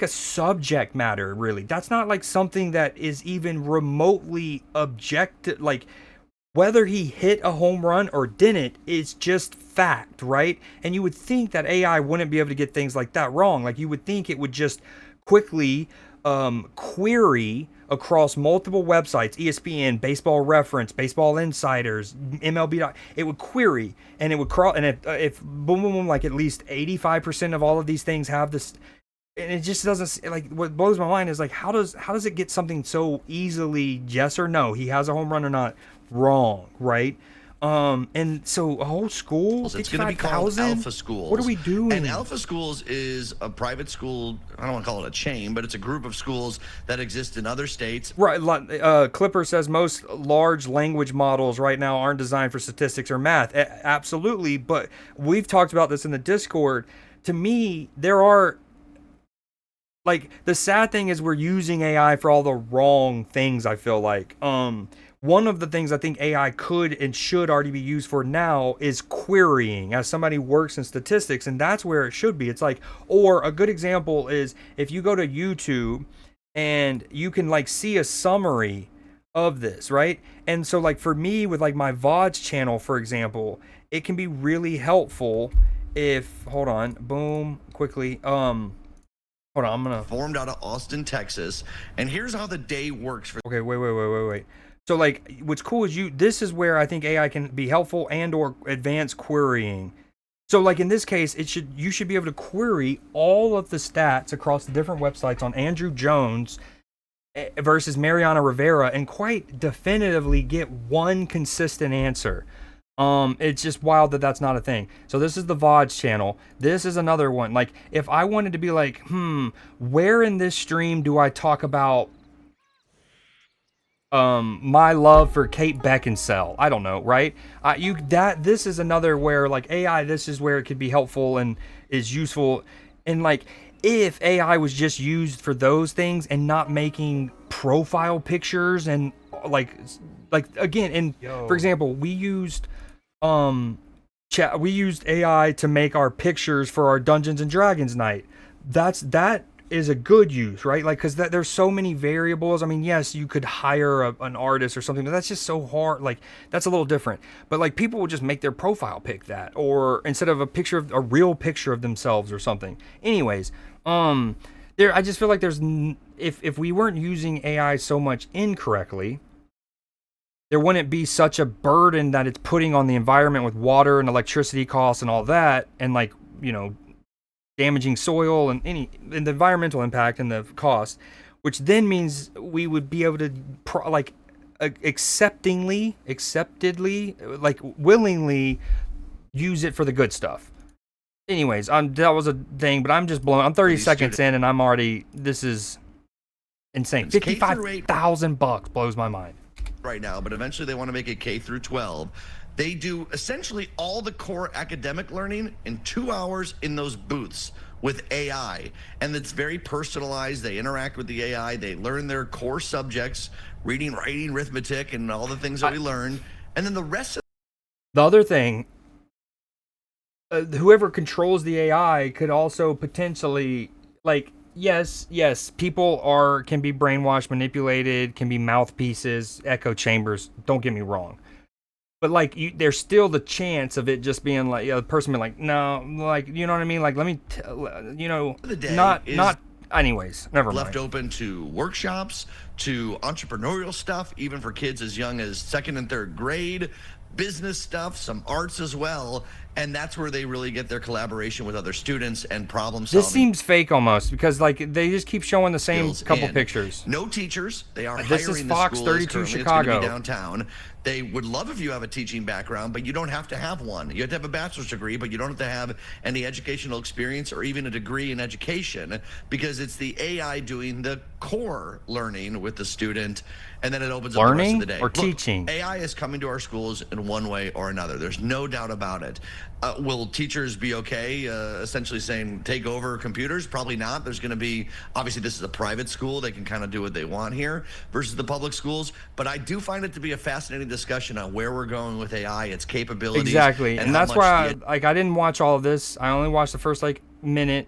subject matter, really. That's not like something that is even remotely objective. Like whether he hit a home run or didn't is just fact, right? And you would think that AI wouldn't be able to get things like that wrong. Like you would think it would just quickly query across multiple websites, ESPN, Baseball Reference, Baseball Insiders, MLB. It would query, and it would crawl, and if boom, boom, boom, like at least 85% of all of these things have this, and it just doesn't, like, what blows my mind is like, how does it get something so easily yes or no, he has a home run or not, wrong, right? And so a whole school, it's going to be called Alpha Schools. What are we doing? And Alpha Schools is a private school. I don't want to call it a chain, but it's a group of schools that exist in other states. Right. Clipper says most large language models right now aren't designed for statistics or math. Absolutely. But we've talked about this in the Discord. To me, there are, like, the sad thing is we're using AI for all the wrong things, I feel like. One of the things I think AI could and should already be used for now is querying, as somebody who works in statistics, and that's where it should be. It's like, or a good example is if you go to YouTube and you can like see a summary of this, right? And so like for me with like my VoDs channel, for example, it can be really helpful if, hold on, boom, quickly, hold on, I'm gonna... Formed out of Austin, Texas, and here's how the day works for... Okay, wait. So like, what's cool is this is where I think AI can be helpful and or advanced querying. So like in this case, you should be able to query all of the stats across the different websites on Andrew Jones versus Mariano Rivera and quite definitively get one consistent answer. It's just wild that that's not a thing. So this is the VoDs channel. This is another one. Like if I wanted to be like, where in this stream do I talk about my love for Kate Beckinsale? I don't know, right? This is another where like AI, this is where it could be helpful and is useful. And like if AI was just used for those things and not making profile pictures and like again, and for example, we used AI to make our pictures for our Dungeons and Dragons night. That is a good use, right? Like, because there's so many variables. I mean, yes, you could hire an artist or something, but that's just so hard. Like, that's a little different. But like, people will just make their profile pic that, or instead of a real picture of themselves or something. Anyways, I just feel like if we weren't using AI so much incorrectly, there wouldn't be such a burden that it's putting on the environment with water and electricity costs and all that, and like, you know, damaging soil and the environmental impact and the cost, which then means we would be able to acceptedly, like willingly use it for the good stuff. Anyways, that was a thing, but I'm just blown. I'm 30 seconds in and I'm already, this is insane. $55,000 blows my mind. Right now, but eventually they want to make it K through 12. They do essentially all the core academic learning in 2 hours in those booths with AI. And it's very personalized. They interact with the AI. They learn their core subjects, reading, writing, arithmetic, and all the things that we learn. And then the rest of the other thing, whoever controls the AI could also potentially, like, yes, people can be brainwashed, manipulated, can be mouthpieces, echo chambers. Don't get me wrong. But like, there's still the chance of it just being like, the person being like, no, like, you know what I mean? Like, let me, anyways, never mind. Left open to workshops, to entrepreneurial stuff, even for kids as young as 2nd and 3rd grade, business stuff, some arts as well. And that's where they really get their collaboration with other students and problem solving. This seems fake almost, because like they just keep showing the same couple pictures. No teachers. They are This is hiring Fox the schools 32 currently. Chicago. It's going to be downtown. They would love if you have a teaching background, but you don't have to have one. You have to have a bachelor's degree, but you don't have to have any educational experience or even a degree in education, because it's the AI doing the core learning with the student, and then it opens up the rest of the day. Or teaching? AI is coming to our schools in one way or another. There's no doubt about it. Will teachers be okay essentially saying take over computers? Probably not. There's going to be, obviously this is a private school, they can kind of do what they want here versus the public schools, but I do find it to be a fascinating discussion on where we're going with AI, its capabilities. Exactly, and that's why I didn't watch all of this. I only watched the first like minute.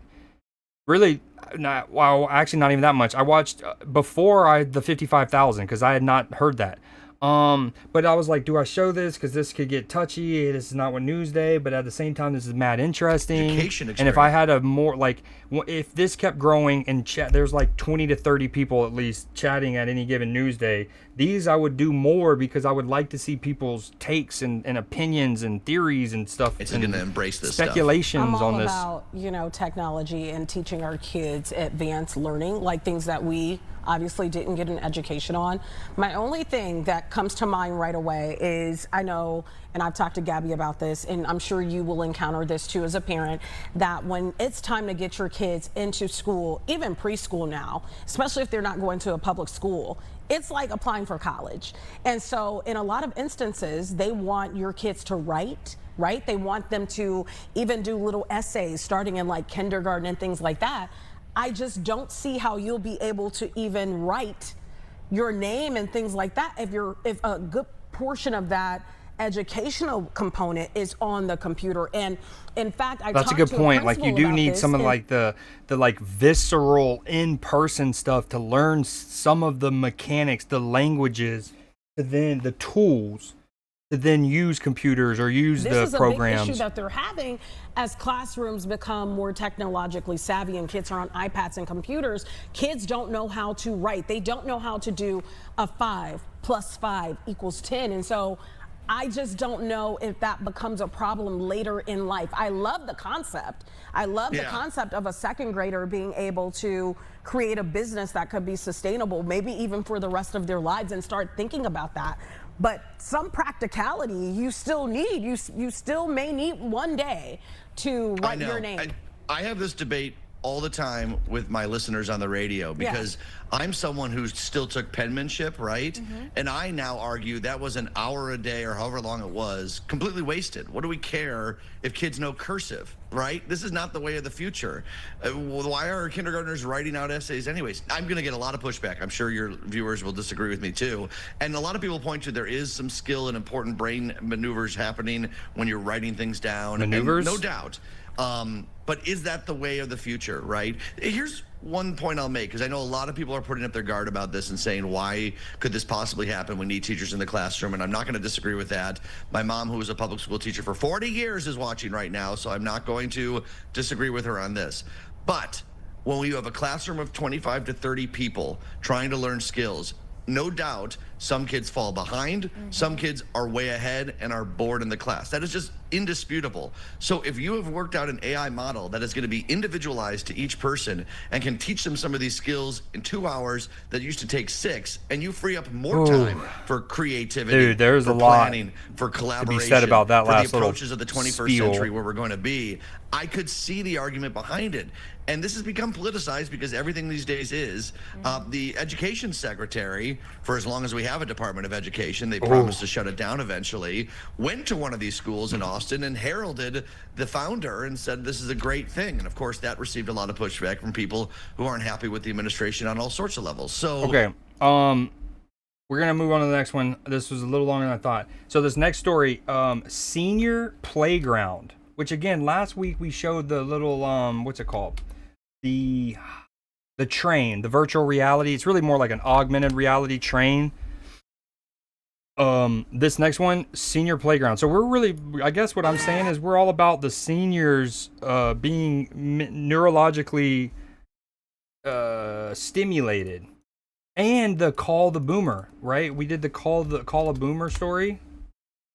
Really, actually not even that much. I watched before the 55,000 because I had not heard that. But I was like, do I show this? Because this could get touchy. This is not what Newsday, but at the same time, this is mad interesting. And if I had a more like, if this kept growing and chat, there's like 20 to 30 people at least chatting at any given Newsday. These I would do more because I would like to see people's takes and opinions and theories and stuff. It's going to embrace this speculations I'm all on this. about, you know, technology and teaching our kids advanced learning, like things that we obviously didn't get an education on. My only thing that comes to mind right away is, I know, and I've talked to Gabby about this, and I'm sure you will encounter this too as a parent, that when it's time to get your kids into school, even preschool now, especially if they're not going to a public school, it's like applying for college. And so in a lot of instances, they want your kids to write, right? They want them to even do little essays starting in like kindergarten and things like that. I just don't see how you'll be able to even write your name and things like that if a good portion of that educational component is on the computer. And in fact, that's a good point. Like, you do need some of like the like visceral in-person stuff to learn some of the mechanics, the languages, and then the tools to then use computers or use the programs. This is a big issue that they're having as classrooms become more technologically savvy and kids are on iPads and computers. Kids don't know how to write. They don't know how to do a 5 + 5 = 10. And so I just don't know if that becomes a problem later in life. I love the concept. I love the concept of a 2nd grader being able to create a business that could be sustainable, maybe even for the rest of their lives, and start thinking about that. But some practicality you still need. You still may need one day to write your name. I have this debate all the time with my listeners on the radio because I'm someone who still took penmanship, right? And I now argue that was an hour a day or however long it was, completely wasted. What do we care if kids know cursive, right? This is not the way of the future. Why are kindergartners writing out essays anyways? I'm going to get a lot of pushback. I'm sure your viewers will disagree with me too. And a lot of people point to there is some skill and important brain maneuvers happening when you're writing things down. Maneuvers? And no doubt. But is that the way of the future, right? Here's one point I'll make, because I know a lot of people are putting up their guard about this and saying, why could this possibly happen? We need teachers in the classroom, and I'm not going to disagree with that. My mom, who was a public school teacher for 40 years, is watching right now, so I'm not going to disagree with her on this. But when you have a classroom of 25 to 30 people trying to learn skills, no doubt some kids fall behind, some kids are way ahead and are bored in the class. That is just indisputable. So if you have worked out an AI model that is going to be individualized to each person and can teach them some of these skills in 2 hours that used to take 6, and you free up more time for creativity, dude, there's for a lot planning, for collaboration, to be said about that for last the little approaches of the 21st spiel. century where we're going to be, I could see the argument behind it. And this has become politicized because everything these days is. The education secretary, for as long as we have a Department of Education, they promised to shut it down eventually, went to one of these schools in Austin and heralded the founder and said this is a great thing. And of course that received a lot of pushback from people who aren't happy with the administration on all sorts of levels. So okay, we're gonna move on to the next one. This was a little longer than I thought. So this next story, senior playground, which again, last week we showed the little what's it called? The train, the virtual reality. It's really more like an augmented reality train. This next one, senior playground. So we're really, I guess what I'm saying is we're all about the seniors being neurologically stimulated. And the Call the Boomer, right? We did the Call a Boomer story.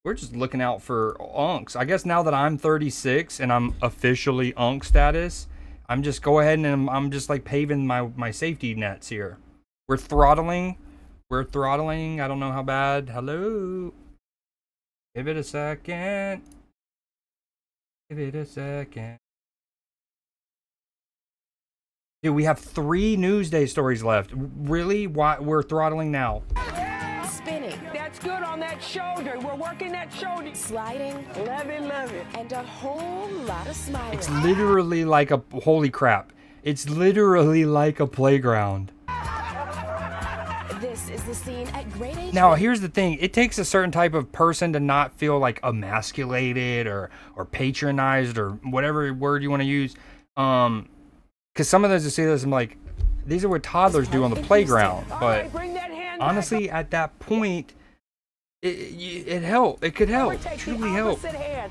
We're just looking out for unks. I guess now that I'm 36 and I'm officially unk status, I'm just go ahead and I'm just like paving my safety nets here. We're throttling. I don't know how bad. Hello. Give it a second. Dude, we have 3 Newsday stories left. Really? Why we're throttling now? Spinning. That's good on that shoulder. We're working that shoulder. Sliding. Love it. And a whole lot of smiling. It's literally like a, holy crap. It's literally like a playground. This is the scene at grade 8. Now, here's the thing. It takes a certain type of person to not feel like emasculated or patronized or whatever word you want to use. Because some of those that say this, I'm like, these are what toddlers do on the playground. But honestly, at that point, it helped. It could help. Truly help.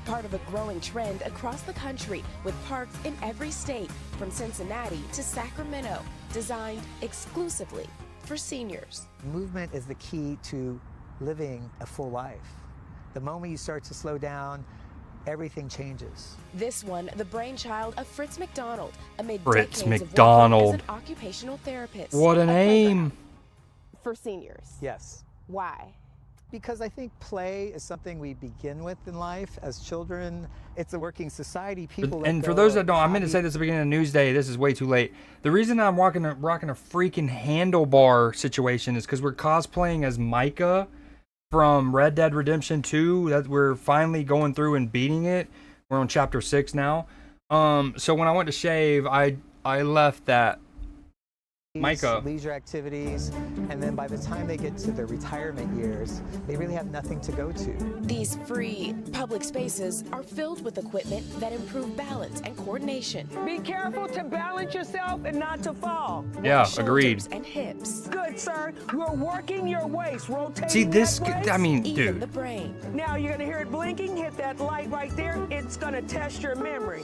Part of a growing trend across the country with parks in every state, from Cincinnati to Sacramento, designed exclusively for seniors. Movement is the key to living a full life. The moment you start to slow down, everything changes. This one, the brainchild of Fritz McDonald, amid Fritz decades McDonald. of working as an occupational therapist. What a name. For seniors. Yes. Why? Because I think play is something we begin with in life as children. It's a working society. People. And for those that don't, I meant to say this at the beginning of Newsday. This is way too late. The reason I'm rocking a freaking handlebar situation is because we're cosplaying as Micah from Red Dead Redemption 2. That we're finally going through and beating it. We're on chapter 6 now. So when I went to shave, I left that Micah. Leisure activities, and then by the time they get to their retirement years, they really have nothing to go to. These free public spaces are filled with equipment that improve balance and coordination. Be careful to balance yourself and not to fall. Yeah, agreed. And hips. Good, sir. You're working your waist. Rotate. See this? I mean, dude. The brain. Now you're gonna hear it blinking. Hit that light right there. It's gonna test your memory.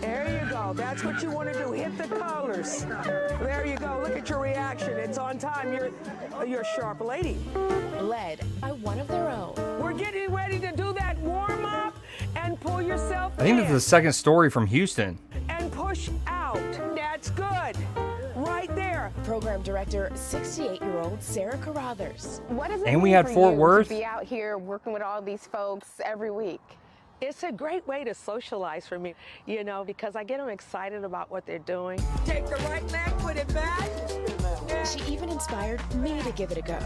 There you go. That's what you want to do. Hit the colors. There you go. Look at your reaction. It's on time. You're a sharp lady. Led by one of their own. We're getting ready to do that warm up and pull yourself I think this is the second story from Houston. and push out. That's good. Right there. Program director, 68-year-old Sarah Carruthers. What does it And we mean had for Fort you Worth. to be out here working with all these folks every week? It's a great way to socialize for me, because I get them excited about what they're doing. Take the right leg, put it back. She even inspired me to give it a go.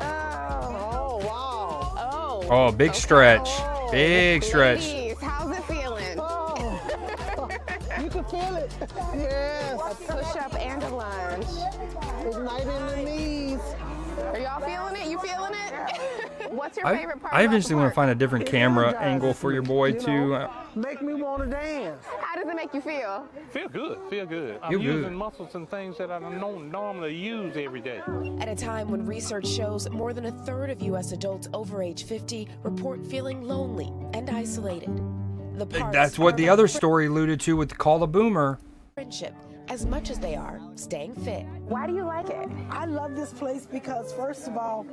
Oh, wow. Oh, big stretch. Big stretch. Ladies, how's it feeling? You can feel it. Yes. A push-up and a lunge. Igniting the knees. Are y'all feeling feeling it? You feeling it? What's your favorite part? I eventually want to find a different camera angle for your boy too. Make me want to dance. How does it make you feel? Feel good, feel good. I'm Feel good. using muscles and things that I don't normally use every day. At a time when research shows more than a third of U.S. adults over age 50 report feeling lonely and isolated. The parks That's what are the about other story alluded to with Call a Boomer. friendship as much as they are staying fit. Why do you like it? I love this place because, first of all,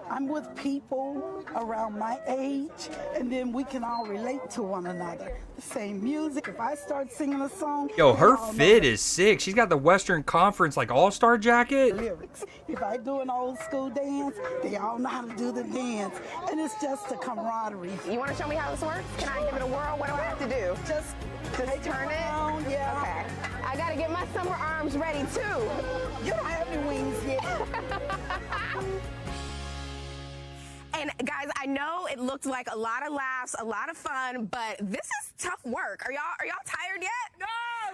I'm with people around my age, and then we can all relate to one another. The same music. If I start singing a song, Yo, her they all know fit is sick. She's got the Western Conference like all-star jacket. the lyrics. If I do an old school dance, they all know how to do the dance, and it's just a camaraderie. You want to show me how this works? Can I give it a whirl? What do I have to do? Just turn it? around, yeah. Okay. I got to get my summer arms ready, too. You don't have any wings yet. And guys, I know it looked like a lot of laughs, a lot of fun, but this is tough work. Are y'all tired yet? No.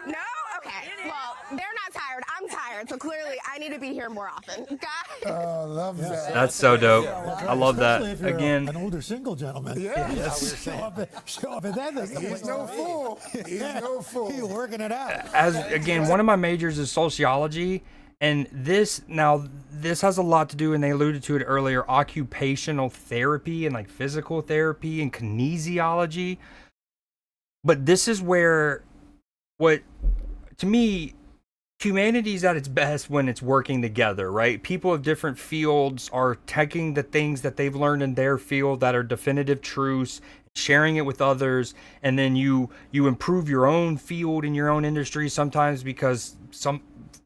No? Okay. Well, they're not tired. I'm tired. So clearly I need to be here more often. Guys. Oh, love that. That's so dope. I love that. Especially if you're Again, an older single gentleman. Yeah. Yes. Show up at that. He's no fool. He's no fool. He's working it out. as again, one of my majors is sociology, and this has a lot to do, and they alluded to it earlier, occupational therapy and like physical therapy and kinesiology. But this is where, what to me, humanity's at its best when it's working together, right? People of different fields are taking the things that they've learned in their field that are definitive truths, sharing it with others, and then you improve your own field in your own industry sometimes, because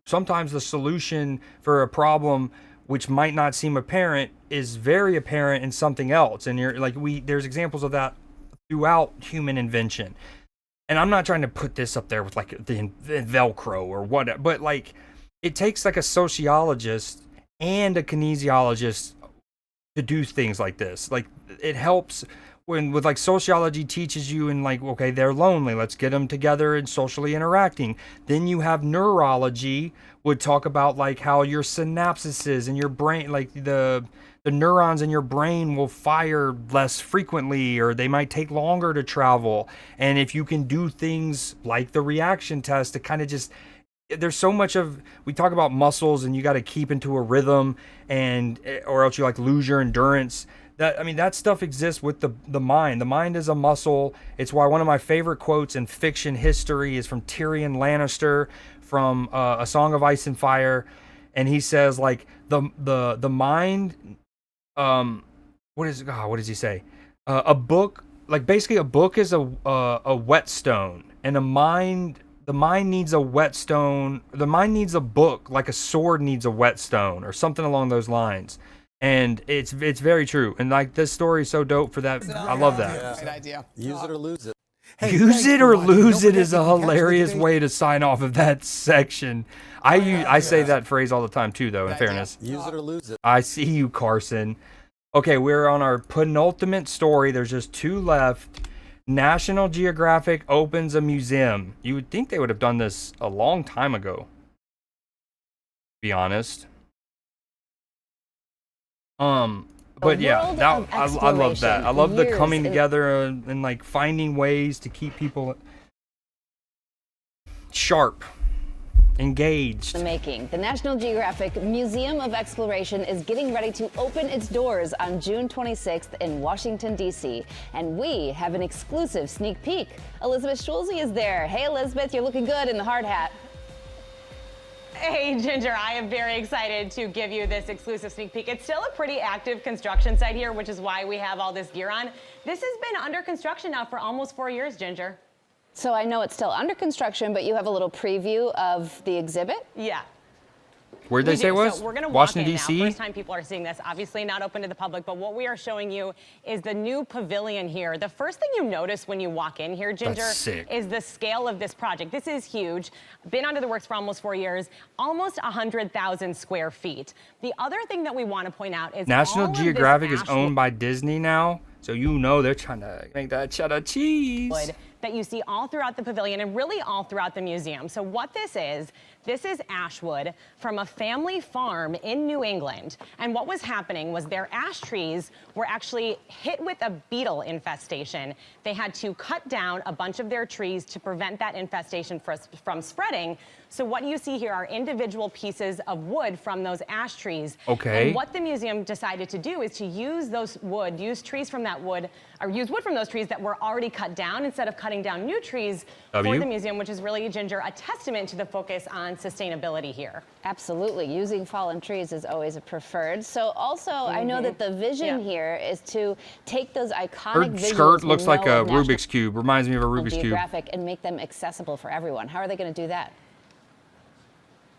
sometimes the solution for a problem which might not seem apparent is very apparent in something else. And you're like, there's examples of that throughout human invention. And I'm not trying to put this up there with like the Velcro or whatever, but like it takes like a sociologist and a kinesiologist to do things like this. Like it helps when with like sociology teaches you and like, okay, they're lonely, let's get them together and socially interacting. Then you have neurology would talk about like how your synapses in your brain, like the neurons in your brain will fire less frequently, or they might take longer to travel. And if you can do things like the reaction test to kind of just, there's so much of, we talk about muscles and you got to keep into a rhythm, and or else you like lose your endurance. That stuff exists with the mind. The mind is a muscle. It's why one of my favorite quotes in fiction history is from Tyrion Lannister from A Song of Ice and Fire, and he says like the mind. What does he say? A book, like basically a book is a whetstone, and the mind needs a whetstone. The mind needs a book, like a sword needs a whetstone, or something along those lines. And it's very true. And like this story is so dope for that. I love that. Great idea. Use it or lose it. Hey, use it or lose it is a hilarious way to sign off of that section. I say that phrase all the time too, though, in fairness. Use it or lose it. I see you, Carson. Okay, we're on our penultimate story. There's just 2 left. National Geographic opens a museum. You would think they would have done this a long time ago, to be honest. But yeah, I love that. I love the coming together and like finding ways to keep people sharp, engaged. The National Geographic Museum of Exploration is getting ready to open its doors on June 26th in Washington, D.C. And we have an exclusive sneak peek. Elizabeth Schulze is there. Hey, Elizabeth, you're looking good in the hard hat. Hey, Ginger, I am very excited to give you this exclusive sneak peek. It's still a pretty active construction site here, which is why we have all this gear on. This has been under construction now for almost 4 years, Ginger. So I know it's still under construction, but you have a little preview of the exhibit? Yeah. Where'd they say it was? So we're going to Washington, walk in D.C.? now. First time people are seeing this, obviously not open to the public, but what we are showing you is the new pavilion here. The first thing you notice when you walk in here, Ginger, is the scale of this project. This is huge. Been under the works for almost 4 years, almost 100,000 square feet. The other thing that we want to point out is National Geographic is owned by Disney now, so you know they're trying to make that cheddar cheese. that you see all throughout the pavilion and really all throughout the museum. So what this is ash wood from a family farm in New England. And what was happening was their ash trees were actually hit with a beetle infestation. They had to cut down a bunch of their trees to prevent that infestation from spreading. So what you see here are individual pieces of wood from those ash trees. Okay. And what the museum decided to do is to use use trees from that wood, or use wood from those trees that were already cut down instead of cutting down new trees for the museum, which is really, Ginger, a testament to the focus on sustainability here. Absolutely. Using fallen trees is always a preferred. So also, I know that the vision here is to take those iconic visuals. Her skirt looks like a Rubik's Cube. Reminds me of a Rubik's Cube. And make them accessible for everyone. How are they going to do that?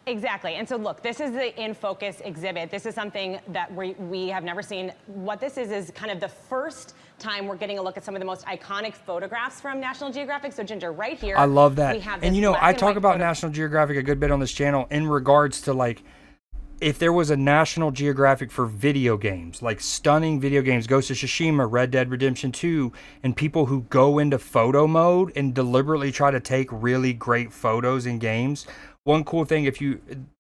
Exactly. And so look, this is the In Focus exhibit. This is something that we have never seen. What this is kind of the first time we're getting a look at some of the most iconic photographs from National Geographic. So Ginger, right here. I love that. We have and you know, I talk about National Geographic a good bit on this channel in regards to like, if there was a National Geographic for video games, like stunning video games, Ghost of Tsushima, Red Dead Redemption 2, and people who go into photo mode and deliberately try to take really great photos in games. One cool thing,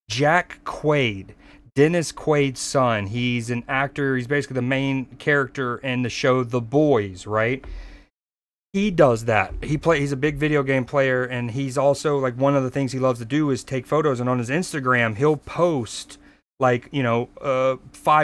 Jack Quaid, Dennis Quaid's son, he's an actor, he's basically the main character in the show The Boys, right? He does that. He's a big video game player, and he's also, like, one of the things he loves to do is take photos, and on his Instagram, he'll post, like, 5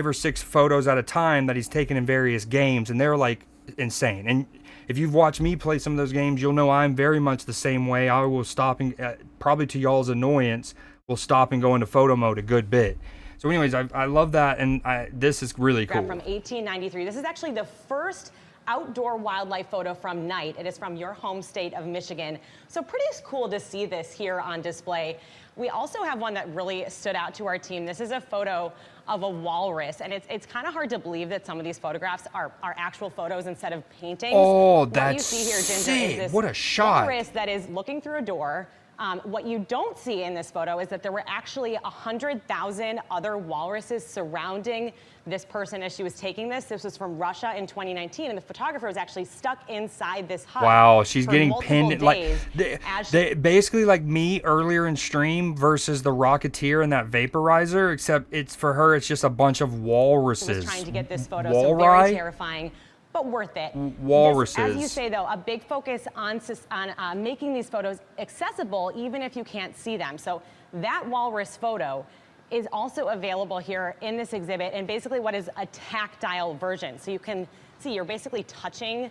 or 6 photos at a time that he's taken in various games, and they're, like, insane. And if you've watched me play some of those games, you'll know I'm very much the same way. I will stop and, probably to y'all's annoyance, will stop and go into photo mode a good bit. So anyways, I love that, and this is really cool. From 1893. This is actually the first outdoor wildlife photo from night. It is from your home state of Michigan. So pretty cool to see this here on display. We also have one that really stood out to our team. This is a photo of a walrus, and it's kind of hard to believe that some of these photographs are actual photos instead of paintings. Oh, what that's you see here, Ginger, sick. is this What a shot. walrus that is looking through a door. What you don't see in this photo is that there were actually 100,000 other walruses surrounding this person as she was taking this. This was from Russia in 2019, and the photographer was actually stuck inside this hut. Wow, she's for getting multiple pinned. Like, days they basically like me earlier in stream versus the Rocketeer and that vaporizer, except it's for her, it's just a bunch of walruses. was trying to get this photo, so very terrifying, but worth it. Walruses. This, as you say, though, a big focus on making these photos accessible, even if you can't see them. So that walrus photo is also available here in this exhibit, and basically what is a tactile version. So you can see you're basically touching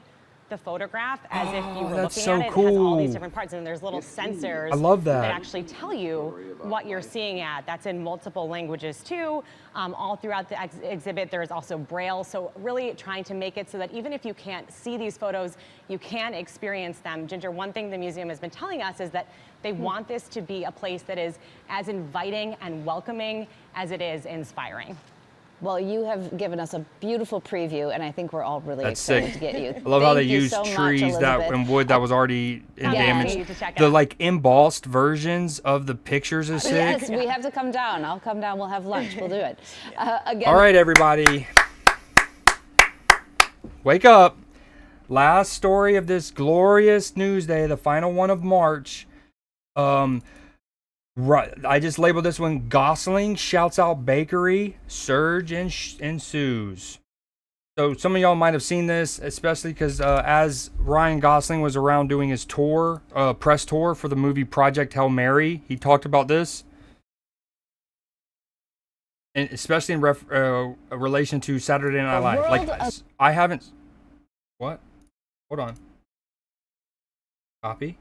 the photograph as if you were looking so at it. Cool. It has all these different parts, and there's little sensors. I love that. That actually tell you what you're seeing at. That's in multiple languages too. All throughout the exhibit, there's also Braille. So really trying to make it so that even if you can't see these photos, you can experience them. Ginger, one thing the museum has been telling us is that they want this to be a place that is as inviting and welcoming as it is inspiring. Well, you have given us a beautiful preview, and I think we're all really That's excited sick. to get you. I love how they Thank you use so much, trees that Elizabeth. and wood that was already in damage. The like embossed versions of the pictures is sick. Yes, we have to come down. I'll come down. We'll have lunch. We'll do it. Again. All right, everybody. Wake up. Last story of this glorious Newsday, the final one of March. Right, I just labeled this one Gosling shouts out bakery, surge ensues. So some of y'all might have seen this, especially because as Ryan Gosling was around doing his tour, press tour for the movie Project Hail Mary, he talked about this. And especially in relation to Saturday Night Live. Like, I haven't... What? Hold on. Copy.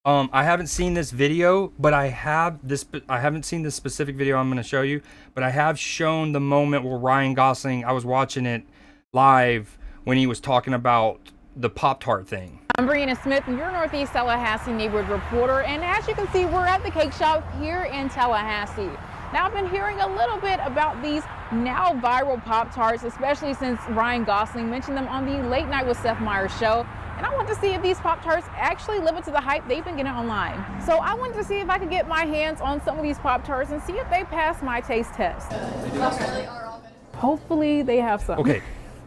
I haven't seen this video, but I haven't seen this specific video I'm going to show you, but I have shown the moment where Ryan Gosling, I was watching it live when he was talking about the Pop-Tart thing. I'm Brianna Smith, your Northeast Tallahassee neighborhood reporter, and as you can see, we're at the cake shop here in Tallahassee. Now, I've been hearing a little bit about these now viral Pop-Tarts, especially since Ryan Gosling mentioned them on the Late Night with Seth Meyers show. And I want to see if these Pop-Tarts actually live up to the hype they've been getting online. So I wanted to see if I could get my hands on some of these Pop-Tarts and see if they pass my taste test. Hopefully they have some. Okay,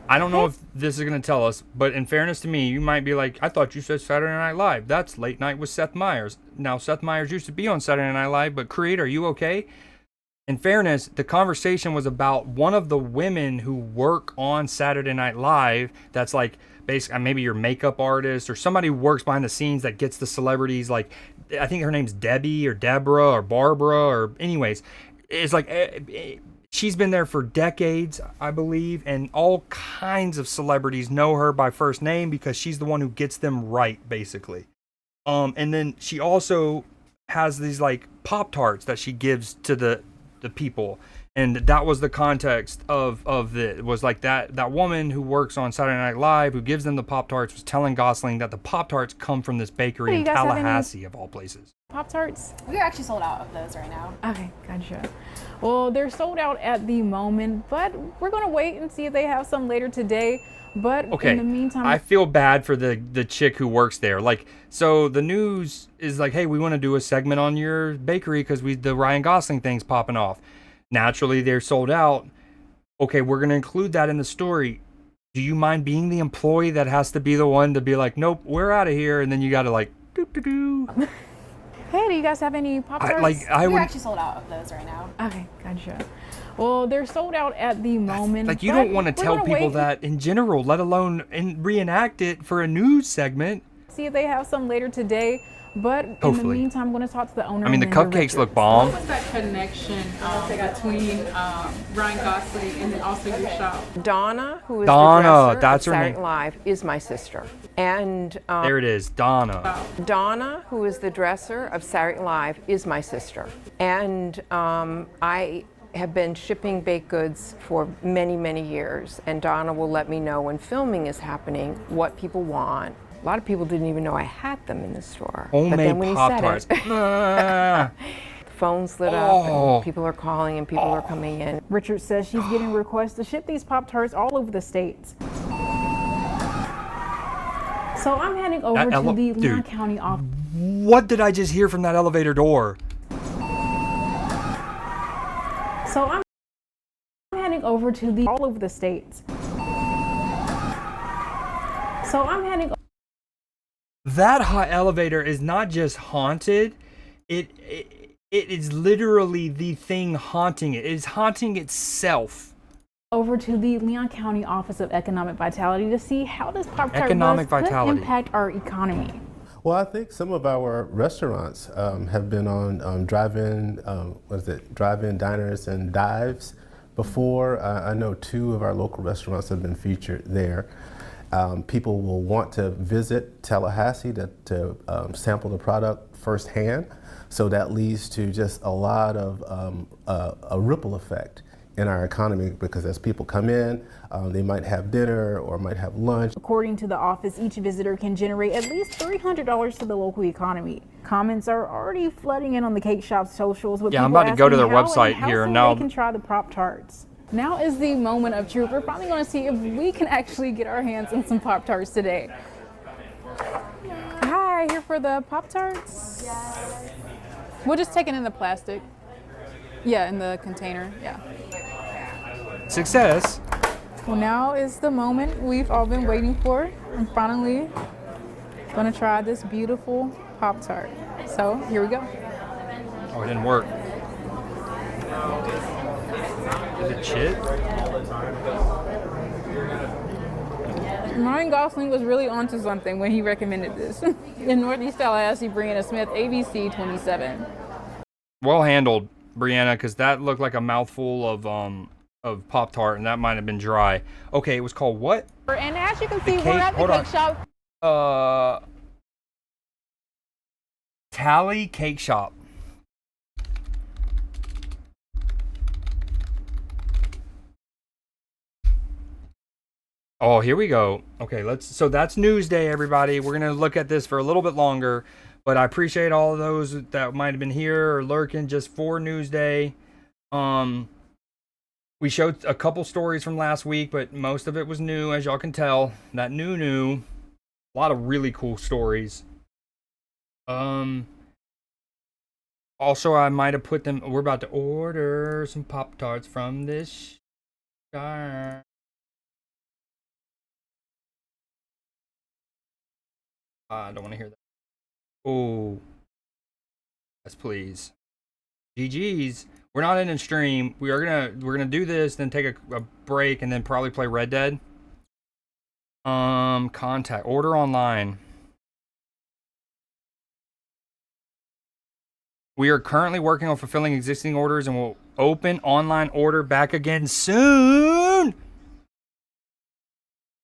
I don't know if this is going to tell us, but in fairness to me, you might be like, I thought you said Saturday Night Live. That's Late Night with Seth Meyers. Now, Seth Meyers used to be on Saturday Night Live, but Creed, are you okay? In fairness, the conversation was about one of the women who work on Saturday Night Live. That's like basically maybe your makeup artist or somebody who works behind the scenes that gets the celebrities. Like, I think her name's Debbie or Deborah or Barbara or anyways. It's like she's been there for decades, I believe, and all kinds of celebrities know her by first name because she's the one who gets them right, basically. And then she also has these like Pop-Tarts that she gives to the people, and that was the context of it was like that woman who works on Saturday Night Live who gives them the Pop-Tarts was telling Gosling that the Pop-Tarts come from this bakery in Tallahassee of all places. Pop-Tarts? We're actually sold out of those right now. Okay, gotcha. Well, they're sold out at the moment, but we're gonna wait and see if they have some later today. But okay, in the meantime, I feel bad for the chick who works there. Like, so the news is like, hey, we want to do a segment on your bakery because the Ryan Gosling thing's popping off. Naturally, they're sold out. Okay, we're going to include that in the story. Do you mind being the employee that has to be the one to be like, nope, we're out of here, and then you got to like, doo-doo-doo. Hey, do you guys have any Pop-Tarts? We're actually sold out of those right now. Okay, gotcha. Well, they're sold out at the moment. Like, you don't want to tell people that in general, let alone reenact it for a news segment. See if they have some later today. But in the meantime, I'm going to talk to the owner. I mean, the cupcakes look bomb. What was that connection between Ryan Gosling and then also your shop? Donna, who is Donna, the dresser that's of her Saturday name. Night Live, is my sister. And There it is, Donna. Donna, who is the dresser of Saturday Night Live, is my sister. And I have been shipping baked goods for many, many years. And Donna will let me know when filming is happening, what people want. A lot of people didn't even know I had them in the store. Homemade but then when Pop-Tarts. he said it, the phones lit up and people are calling and people are coming in. Richard says she's getting requests to ship these Pop-Tarts all over the states. So I'm heading over to the Leon County office. What did I just hear from that elevator door? So I'm heading over to the all over the states. So I'm heading. That hot elevator is not just haunted. It is literally the thing haunting it. It is haunting itself. Over to the Leon County Office of Economic Vitality to see how this Pop-Tart could impact our economy. Well, I think some of our restaurants have been on drive-in, drive-in diners and dives before. I know 2 of our local restaurants have been featured there. People will want to visit Tallahassee to sample the product firsthand. So that leads to just a lot of a ripple effect in our economy, because as people come in, they might have dinner or might have lunch. According to the office, each visitor can generate at least $300 to the local economy. Comments are already flooding in on the cake shop's socials with people I'm about to go to their asking website how here soon now. they can try the Pop-Tarts. Now is the moment of truth. We're finally going to see if we can actually get our hands on some Pop-Tarts today. Hi, here for the Pop-Tarts? Yes. We'll just take it in the plastic. Yeah, in the container, yeah. Success. Well, now is the moment we've all been waiting for. I'm finally going to try this beautiful Pop-Tart. So, here we go. Oh, it didn't work. Is it chit? Ryan Gosling was really onto something when he recommended this. In Northeast Tallahassee, Brianna Smith, ABC 27. Well handled, Brianna, because that looked like a mouthful of Pop-Tart, and that might have been dry. Okay, it was called what? And as you can see, we're at the cake shop. Tally Cake Shop. Oh, here we go. Okay, so that's Newsday, everybody. We're gonna look at this for a little bit longer, but I appreciate all of those that might have been here or lurking just for Newsday. We showed a couple stories from last week, but most of it was new, as y'all can tell. That new. A lot of really cool stories. Also, I might have put them. We're about to order some Pop-Tarts from this guy. I don't want to hear that. Oh. Yes, please. GG's. We're not in stream. We're gonna do this, then take a break, and then probably play Red Dead. Contact. Order online. We are currently working on fulfilling existing orders and will open online order back again soon.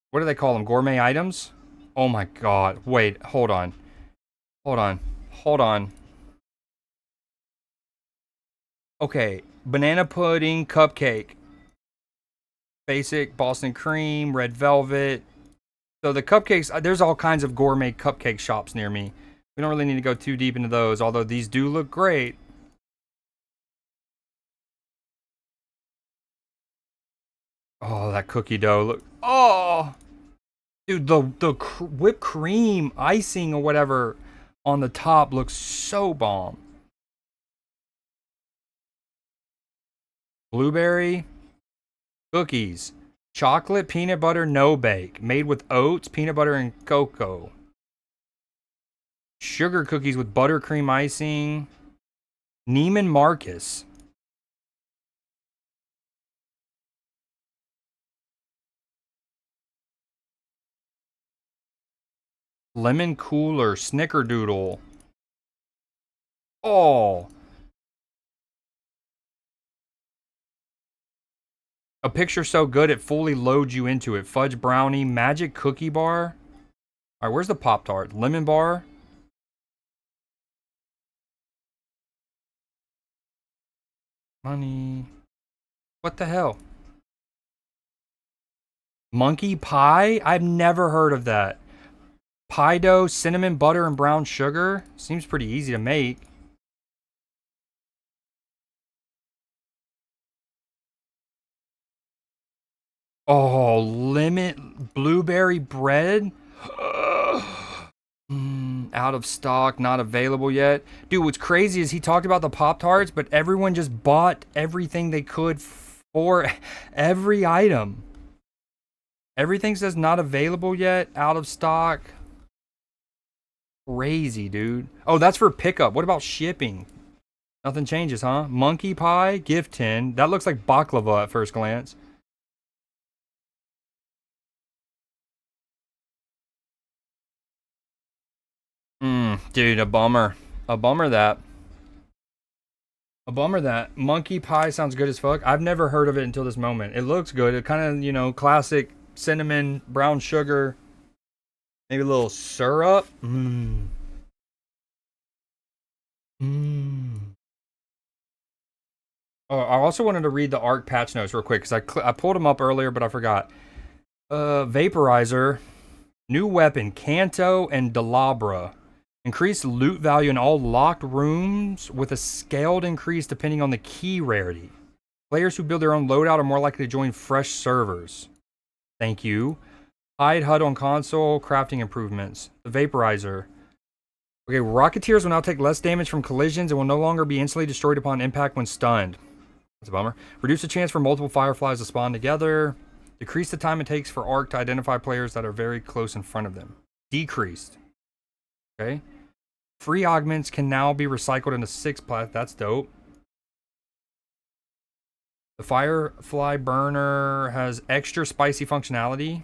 What do they call them? Gourmet items? Oh my god. Wait, hold on. Hold on. Hold on. Okay. Banana pudding cupcake. Basic, Boston cream, red velvet. So the cupcakes, there's all kinds of gourmet cupcake shops near me. We don't really need to go too deep into those, although these do look great. Oh, that cookie dough. Look. Oh! Dude, the whipped cream icing or whatever on the top looks so bomb. Blueberry cookies. Chocolate peanut butter no bake. Made with oats, peanut butter, and cocoa. Sugar cookies with buttercream icing. Neiman Marcus. Lemon cooler. Snickerdoodle. Oh. A picture so good it fully loads you into it. Fudge brownie. Magic cookie bar. Alright, where's the Pop-Tart? Lemon bar. Money. What the hell? Monkey pie? I've never heard of that. Pie dough, cinnamon, butter, and brown sugar. Seems pretty easy to make. Oh, lemon blueberry bread. Out of stock, not available yet. Dude, what's crazy is he talked about the Pop-Tarts, but everyone just bought everything they could for every item. Everything says not available yet, out of stock. Crazy, dude. Oh, that's for pickup. What about shipping? Nothing changes, huh? Monkey pie, gift tin. That looks like baklava at first glance. Dude, a bummer. A bummer that. A bummer that. Monkey pie sounds good as fuck. I've never heard of it until this moment. It looks good. It kind of, you know, classic cinnamon, brown sugar, maybe a little syrup. Oh, I also wanted to read the ARC patch notes real quick because I pulled them up earlier, but I forgot. Vaporizer, new weapon, Kanto and Delabra. Increased loot value in all locked rooms with a scaled increase depending on the key rarity. Players who build their own loadout are more likely to join fresh servers. Thank you. Hide HUD on console, crafting improvements. The Vaporizer. Okay, Rocketeers will now take less damage from collisions and will no longer be instantly destroyed upon impact when stunned. That's a bummer. Reduce the chance for multiple Fireflies to spawn together. Decrease the time it takes for ARC to identify players that are very close in front of them. Decreased. Okay. Free augments can now be recycled into 6 plat. That's dope. The Firefly Burner has extra spicy functionality.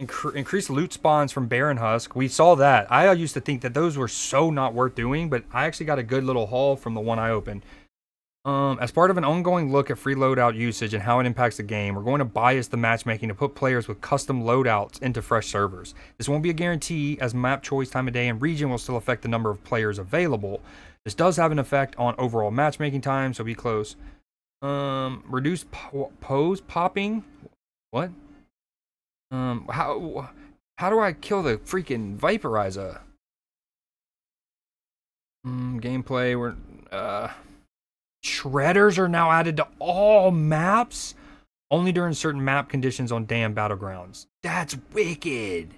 Increased loot spawns from Baron Husk. We saw that. I used to think that those were so not worth doing, but I actually got a good little haul from the one I opened. As part of an ongoing look at free loadout usage and how it impacts the game, we're going to bias the matchmaking to put players with custom loadouts into fresh servers. This won't be a guarantee, as map choice, time of day, and region will still affect the number of players available. This does have an effect on overall matchmaking time, so be close. Reduce pose popping? What? How do I kill the freaking Vaporizer? Gameplay, Shredders are now added to all maps, only during certain map conditions on damn battlegrounds. That's wicked.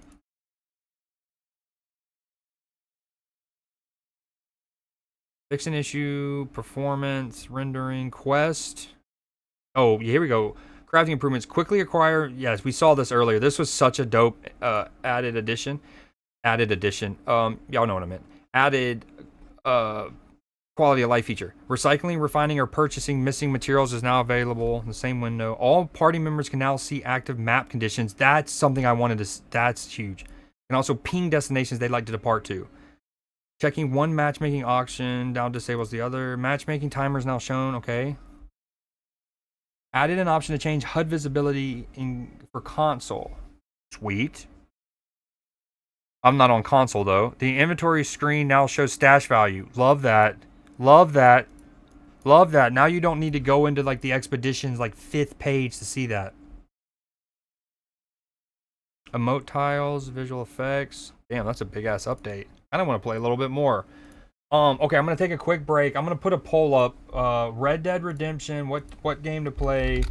Fix an issue, performance, rendering, quest. Oh, here we go. Crafting improvements. Quickly acquire. Yes, we saw this earlier. This was such a dope added addition. Y'all know what I meant. Added quality of life feature. Recycling, refining, or purchasing missing materials is now available in the same window. All party members can now see active map conditions. That's something I wanted to. That's huge. And also ping destinations they'd like to depart to. Checking one matchmaking auction down disables the other. Matchmaking timer is now shown. Okay. Added an option to change HUD visibility for console. Sweet. I'm not on console though. The inventory screen now shows stash value. Love that. Love that. Love that. Now you don't need to go into like the expeditions like 5th page to see that. Emote tiles, visual effects. Damn, that's a big ass update. I don't want to play a little bit more. Okay, I'm gonna take a quick break. I'm gonna put a poll up. Red Dead Redemption. What game to play?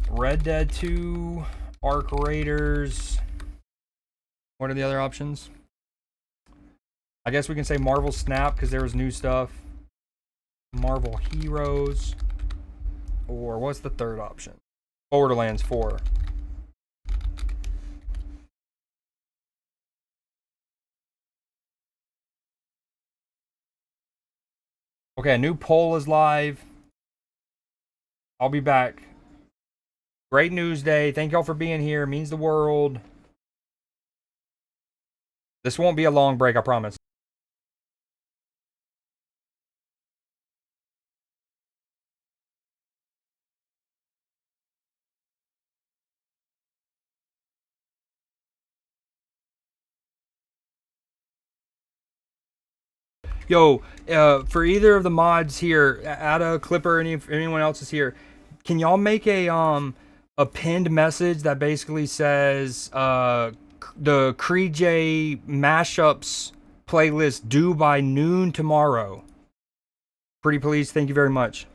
Red Dead 2, Arc Raiders. What are the other options? I guess we can say Marvel Snap because there was new stuff. Marvel Heroes. Or what's the third option? Borderlands 4. Okay, a new poll is live. I'll be back. Great news day. Thank y'all for being here. It means the world. This won't be a long break, I promise. Yo, for either of the mods here, Ada, Clipper, anyone else is here, can y'all make a pinned message that basically says the Cree J mashups playlist due by noon tomorrow? Pretty please, thank you very much.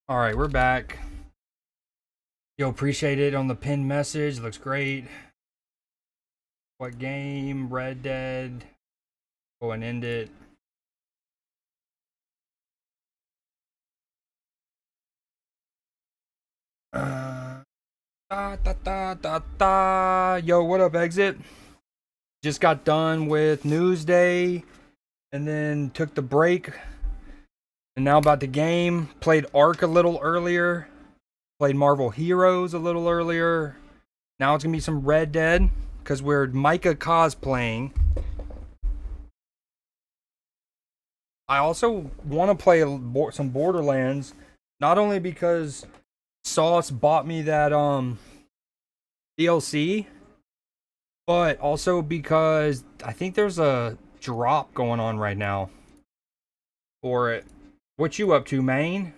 All right, we're back. Yo, appreciate it on the pinned message. Looks great. What game? Red Dead. Go and end it. Yo, what up, Exit? Just got done with Newsday and then took the break. And now about the game. Played Arc a little earlier. Played Marvel Heroes a little earlier. Now it's going to be some Red Dead because we're Micah cosplaying. I also want to play some Borderlands. Not only because Sauce bought me that DLC, but also because I think there's a drop going on right now for it. What you up to, Maine?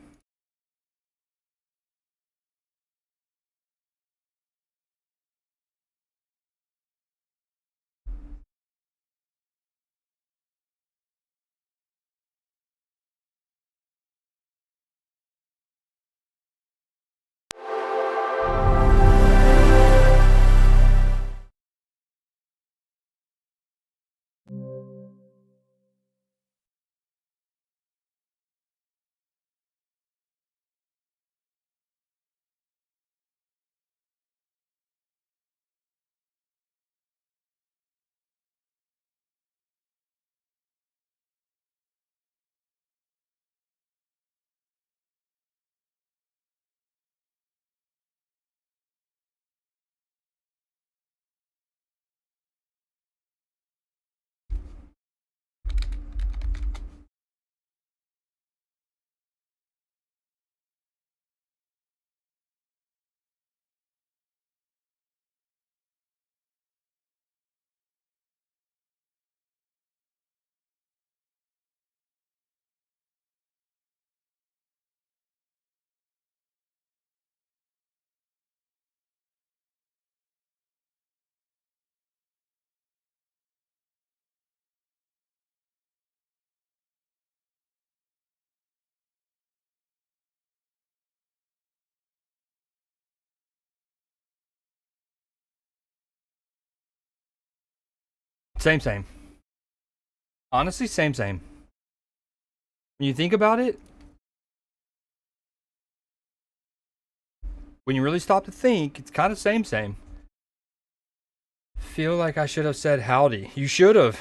Same. Honestly, same. When you think about it, when you really stop to think, it's kind of same. Feel like I should have said howdy. You should have.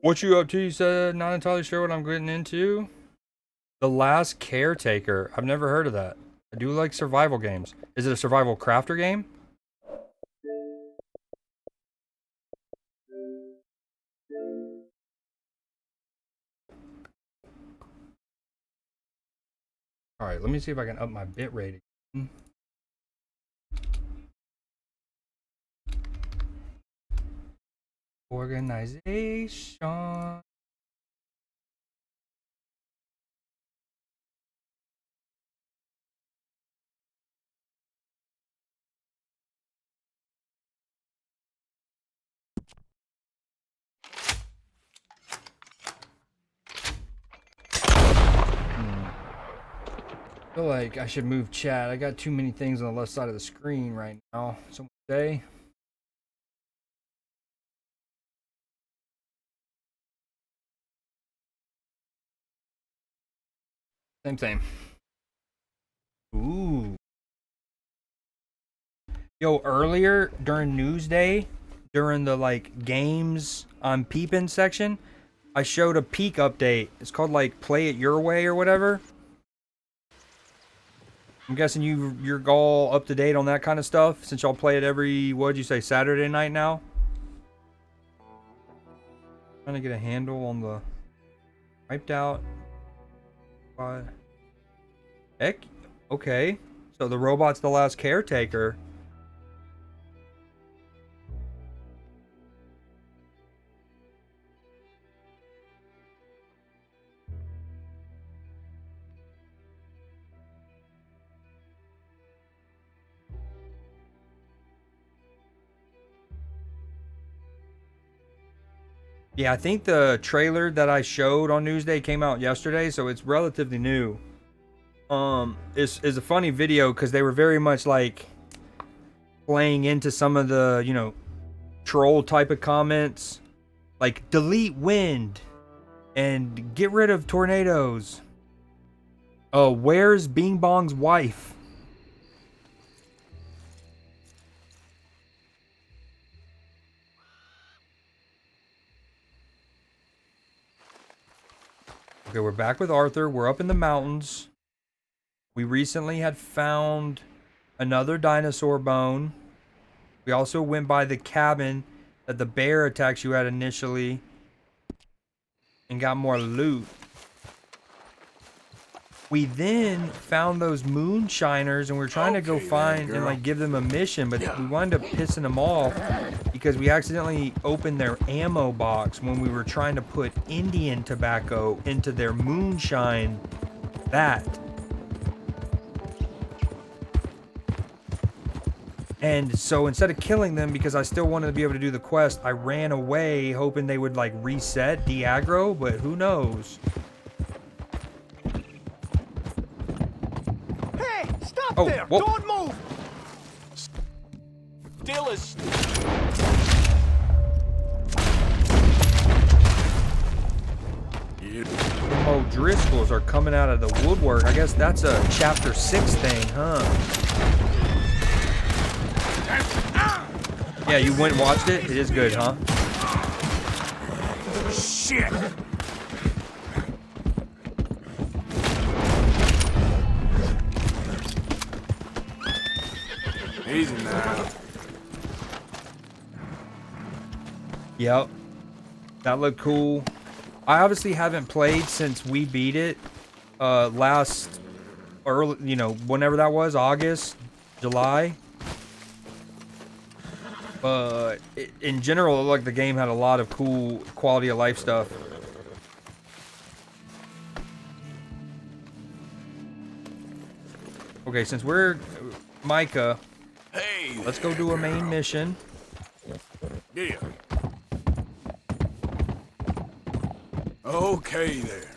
What you up to? You said not entirely sure what I'm getting into. The Last Caretaker. I've never heard of that. I do like survival games. Is it a survival crafter game? Alright, let me see if I can up my bit rate again. Organization. I feel like I should move chat. I got too many things on the left side of the screen right now. Someone say. Same. Ooh. Yo, earlier during Newsday, during the like games on peepin' section, I showed a peak update. It's called like Play It Your Way or whatever. I'm guessing you're all up to date on that kind of stuff since y'all play it every, what'd you say, Saturday night now? Trying to get a handle on the wiped out. Heck, okay. So the robot's the last caretaker. Yeah, I think the trailer that I showed on Newsday came out yesterday, so it's relatively new. It's a funny video because they were very much like playing into some of the, you know, troll type of comments, like delete wind and get rid of tornadoes. Oh, where's Bing Bong's wife? Okay, we're back with Arthur. We're up in the mountains. We recently had found another dinosaur bone. We also went by the cabin that the bear attacks you at initially and got more loot. We then found those moonshiners and we're trying to go find and like give them a mission, but we wound up pissing them off because we accidentally opened their ammo box when we were trying to put Indian tobacco into their moonshine vat. And so instead of killing them, because I still wanted to be able to do the quest, I ran away hoping they would like reset, de-aggro, but who knows? Hey, stop there! Whoa. Don't move! Still is... Them O'Driscolls are coming out of the woodwork. I guess that's a chapter 6 thing, huh? Yeah, you went and watched it? It is good, huh? Shit! Easy now. Yep. That looked cool. I obviously haven't played since we beat it. Last, early, you know, whenever that was, August, July. But in general, it looked like the game had a lot of cool quality of life stuff. Okay, since we're Micah, hey, let's go do a main mission. Yeah. Okay there.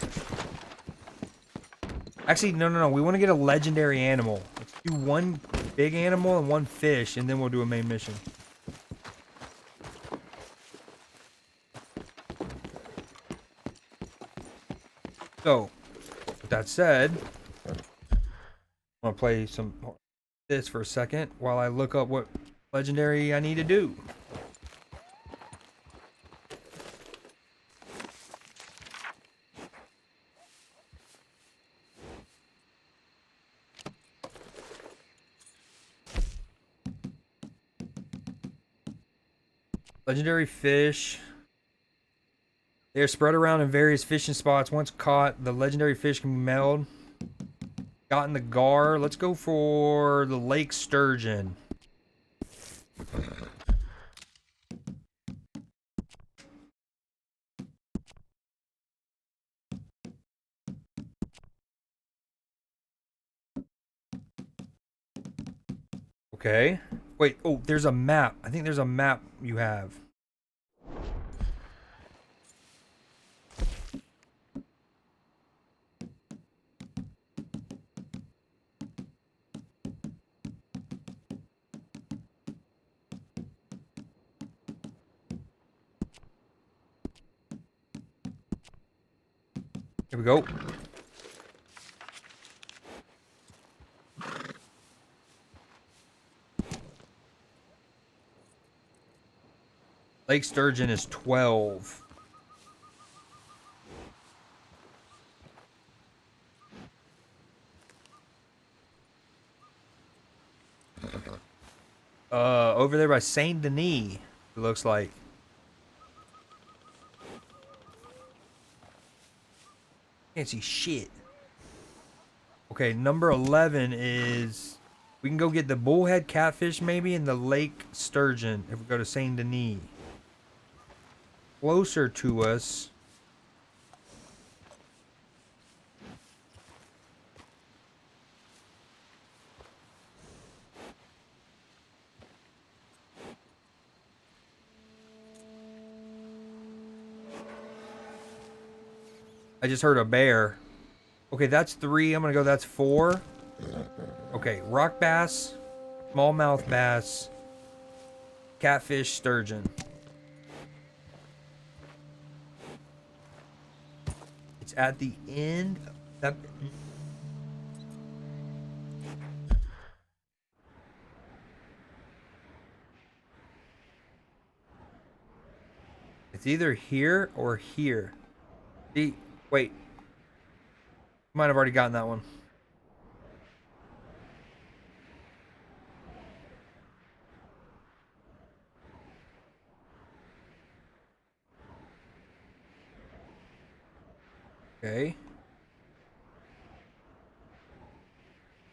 Actually, no. We want to get a legendary animal. Let's do one big animal and one fish, and then we'll do a main mission. So, with that said, I'm gonna play some this for a second while I look up what legendary I need to do. Legendary fish. They are spread around in various fishing spots. Once caught, the legendary fish can be mailed. Got in the gar. Let's go for the lake sturgeon. Okay. Wait, oh, there's a map. I think there's a map you have. Here we go. Lake sturgeon is 12. Over there by Saint Denis, it looks like. Can't see shit. Okay, number 11 is... We can go get the bullhead catfish maybe and the lake sturgeon if we go to Saint Denis. Closer to us. I just heard a bear. Okay, that's 3. I'm gonna go, that's 4. Okay, rock bass, smallmouth bass, catfish, sturgeon. It's at the end of that. It's either here or here. See, wait. Might have already gotten that one. Okay. Is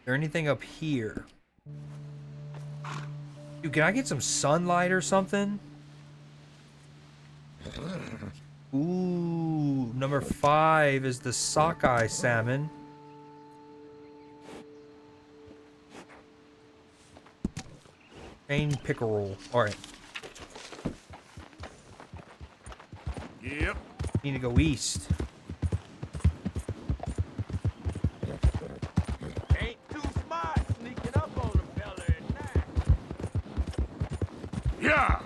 there anything up here? Dude, can I get some sunlight or something? Ooh, number 5 is the sockeye salmon. Cane pickerel. Alright. Yep. Need to go east. Ain't too smart sneaking up on a fella at night. Yeah.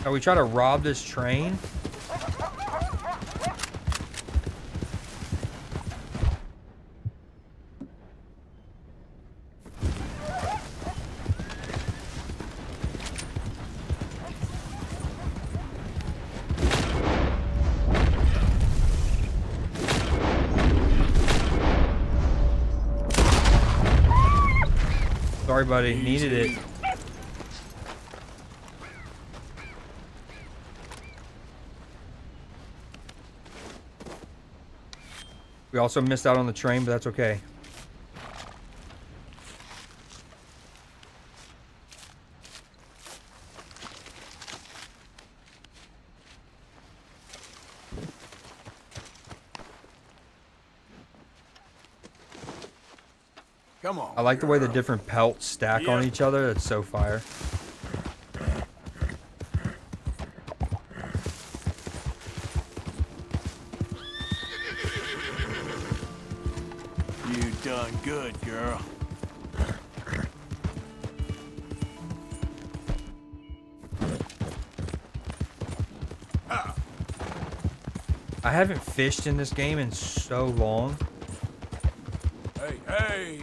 Are we trying to rob this train? Sorry, buddy. Needed it. We also missed out on the train, but that's okay. Come on. I like the way the different pelts stack on each other. That's so fire. You done good, girl. I haven't fished in this game in so long. Hey, hey.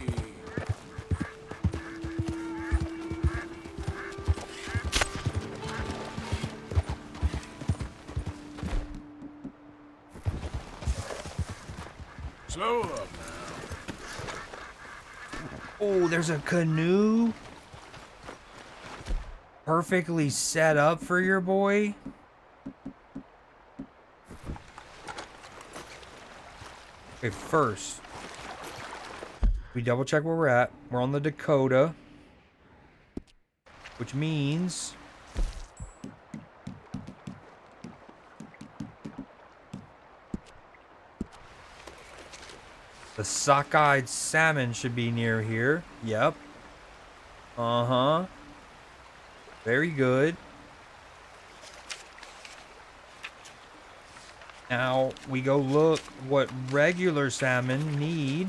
Slow up now. Oh, there's a canoe. Perfectly set up for your boy. Okay, first, we double check where we're at. We're on the Dakota, which means the sockeyed salmon should be near here. Yep. Uh-huh. Very good. Now we go look what regular salmon need.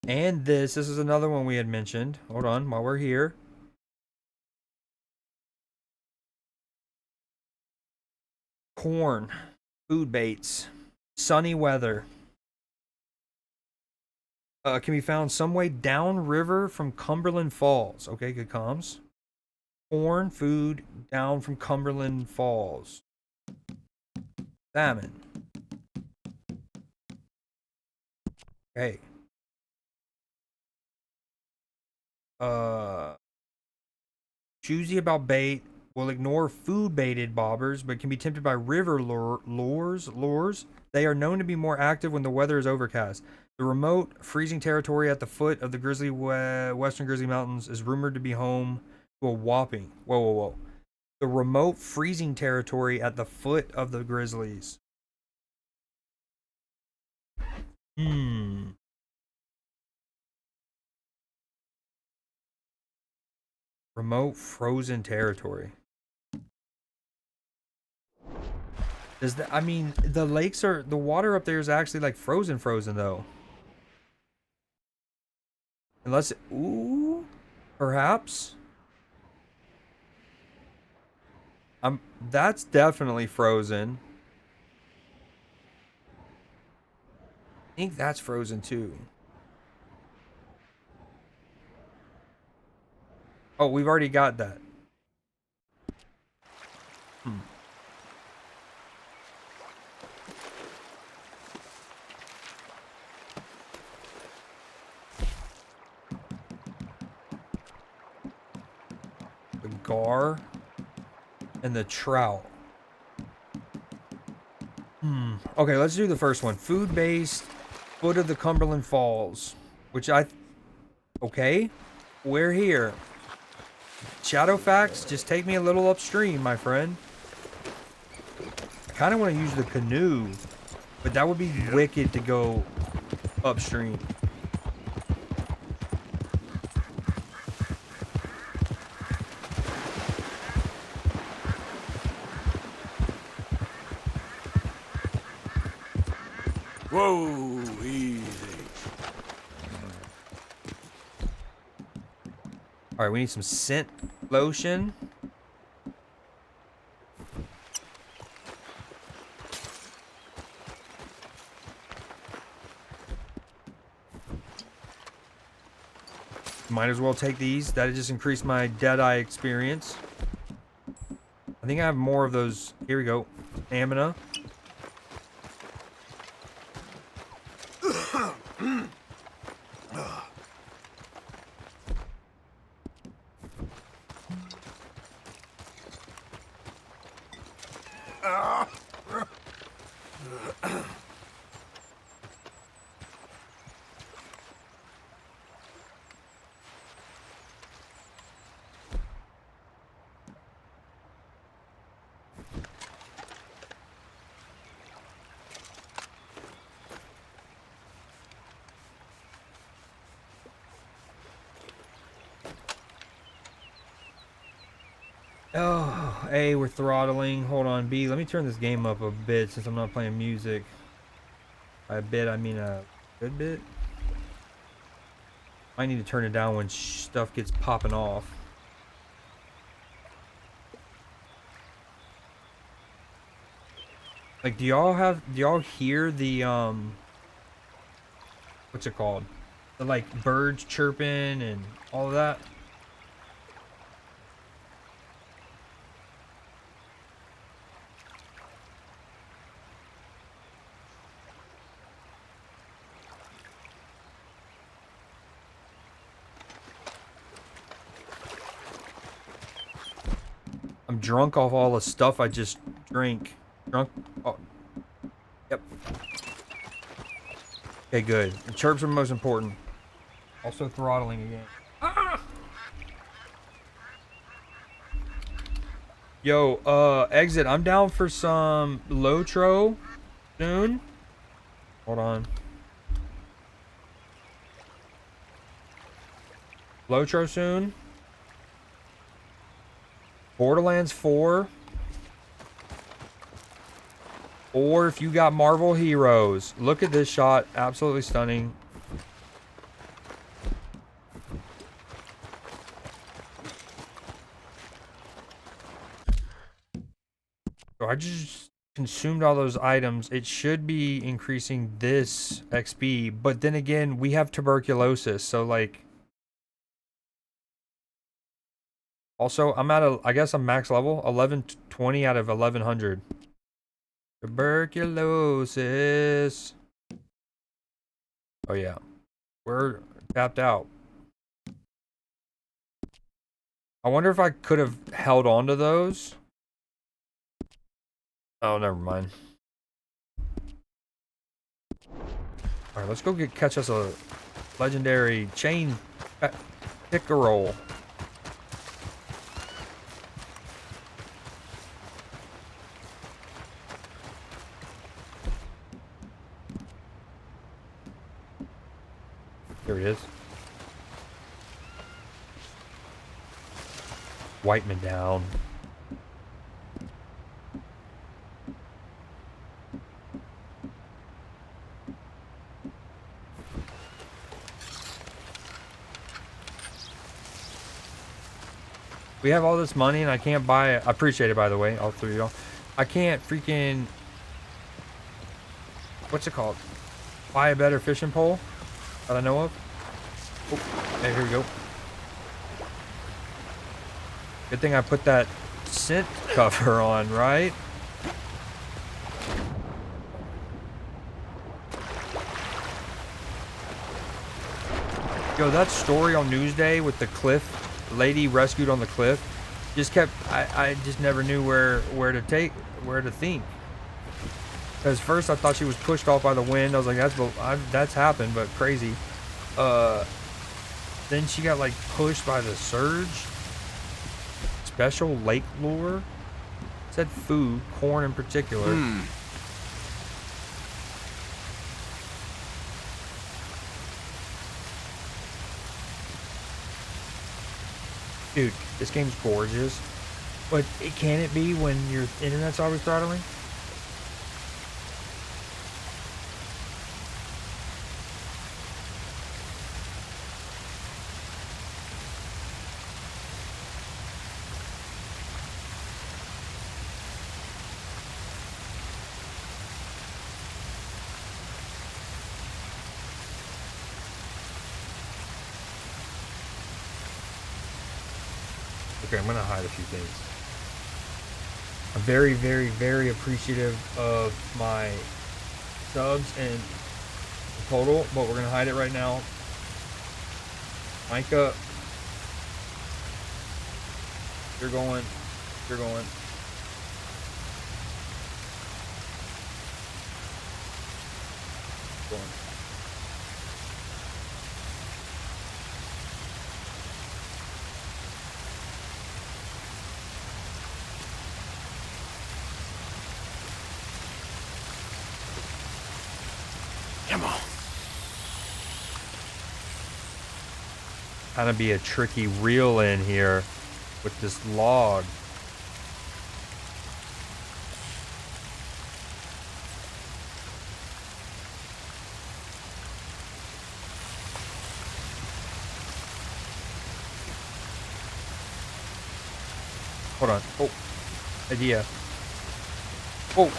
And this is another one we had mentioned. Hold on, while we're here. Corn, food baits, sunny weather. Can be found some way downriver from Cumberland Falls. Okay, good comms. Corn, food, down from Cumberland Falls. Salmon. Okay. Choosy about bait. Will ignore food-baited bobbers, but can be tempted by river lures. They are known to be more active when the weather is overcast. The remote, freezing territory at the foot of the Western Grizzly Mountains is rumored to be home to a whopping... Whoa. The remote, freezing territory at the foot of the Grizzlies. Remote, frozen territory. Does that... I mean, the lakes are... The water up there is actually like frozen though. Unless... Ooh... Perhaps? That's definitely frozen. I think that's frozen too. Oh, we've already got that. The gar and the trout. Okay, let's do the first one. Food-based, foot of the Cumberland Falls, which okay, we're here. Shadowfax, just take me a little upstream, my friend. I kind of want to use the canoe, but that would be wicked to go upstream. Whoa, easy. All right, we need some scent lotion. Might as well take these. That just increased my Deadeye experience. I think I have more of those. Here we go. Stamina. Oh, A, we're throttling. Hold on, B, let me turn this game up a bit since I'm not playing music. By a bit, I mean a good bit. I need to turn it down when stuff gets popping off. Like, do y'all hear the, what's it called? The, like, birds chirping and all of that? I'm drunk off all the stuff I just drank. Drunk. Oh. Yep. Okay, good. The chirps are most important. Also throttling again. Ah! Yo, exit. I'm down for some Lotro soon. Hold on. Lotro soon. Borderlands 4. Or if you got Marvel Heroes. Look at this shot. Absolutely stunning. So I just consumed all those items. It should be increasing this XP. But then again, we have tuberculosis. So like... Also, I'm at a... I guess I'm max level. 1120 out of 1100. Tuberculosis. Oh yeah, we're tapped out. I wonder if I could have held on to those. Oh, never mind. All right, let's go catch us a legendary chain pickerel. There he is. Whiteman down. We have all this money and I can't buy it. I appreciate it, by the way, all three of y'all. I can't freaking... What's it called? Buy a better fishing pole that I know of. Oh, okay, here we go. Good thing I put that scent cover on, right? Yo, that story on Newsday with the cliff lady rescued on the cliff just kept... I just never knew where to think. Because first I thought she was pushed off by the wind. I was like, that's happened, but crazy. Then she got like pushed by the surge. Special lake lure. It said food, corn in particular. Dude, this game's gorgeous. But can it be when your internet's always throttling? Okay, I'm gonna hide a few things. I'm very, very, very appreciative of my subs and total, but we're gonna hide it right now. Micah, you're going. Go on. Come on. Kind of be a tricky reel in here with this log. Hold on. Oh, idea. Oh.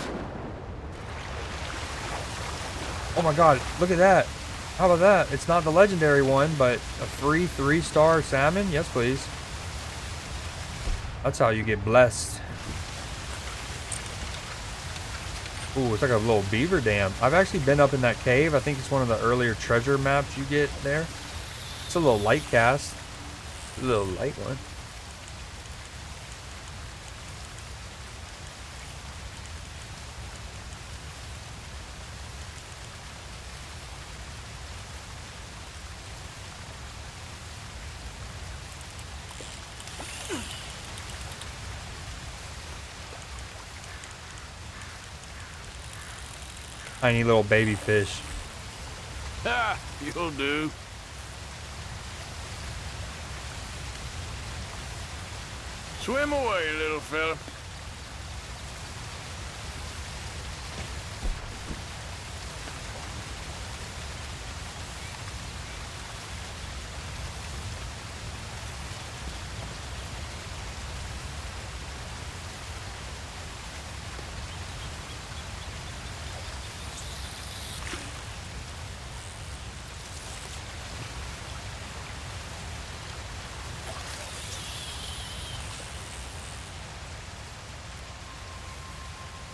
Oh my God, look at that. How about that? It's not the legendary one, but a free 3-star salmon? Yes, please. That's how you get blessed. Ooh, it's like a little beaver dam. I've actually been up in that cave. I think it's one of the earlier treasure maps you get there. It's a little light cast. A little light one. Tiny little baby fish. Ha! You'll do. Swim away, little fella.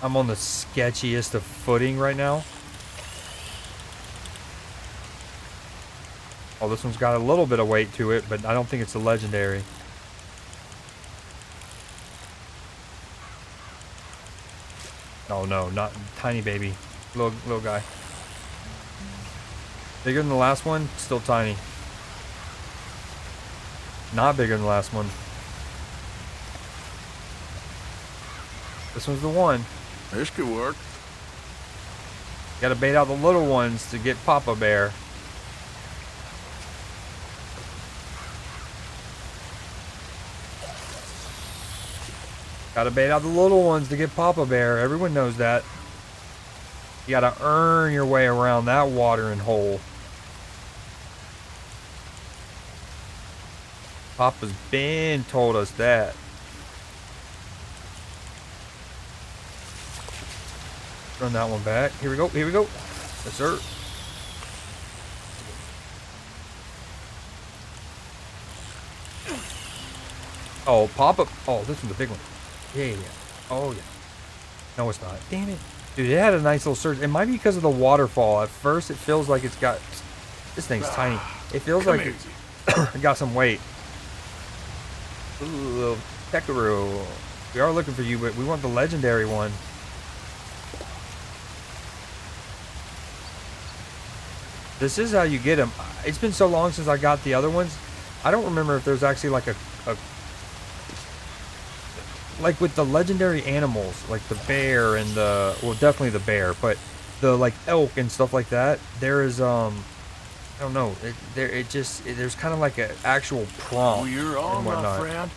I'm on the sketchiest of footing right now. Oh, this one's got a little bit of weight to it, but I don't think it's a legendary. Oh no, not tiny baby. Little guy. Bigger than the last one, still tiny. Not bigger than the last one. This one's the one. This could work. Gotta bait out the little ones to get Papa Bear. Gotta bait out the little ones to get Papa Bear. Everyone knows that. You gotta earn your way around that watering hole. Papa's been told us that. Run that one back. Here we go. Here we go. Yes, sir. Oh, Papa. Oh, this one's the big one. Yeah, yeah. Oh, yeah. No, it's not. Damn it. Dude, it had a nice little surge. It might be because of the waterfall. At first, it feels like it's got... This thing's tiny. It feels like it's got some weight. Ooh, little peckeroo. We are looking for you, but we want the legendary one. This is how you get them. It's been so long since I got the other ones. I don't remember if there's actually like a like with the legendary animals, like the bear and the, well, definitely the bear, but the like elk and stuff like that. There is I don't know. There's kind of like an actual prompt. Oh, you're on, my friend.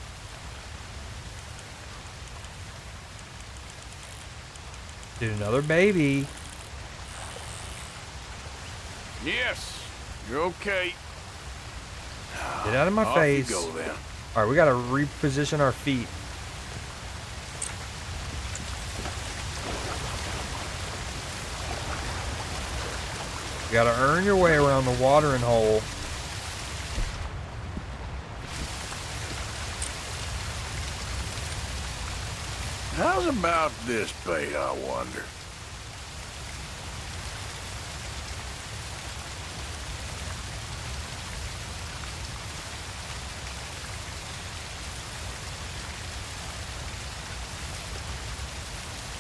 Dude, another baby. Yes, you're okay. Get out of my face. You go, then. All right, we got to reposition our feet. You got to earn your way around the watering hole. How's about this bait, I wonder?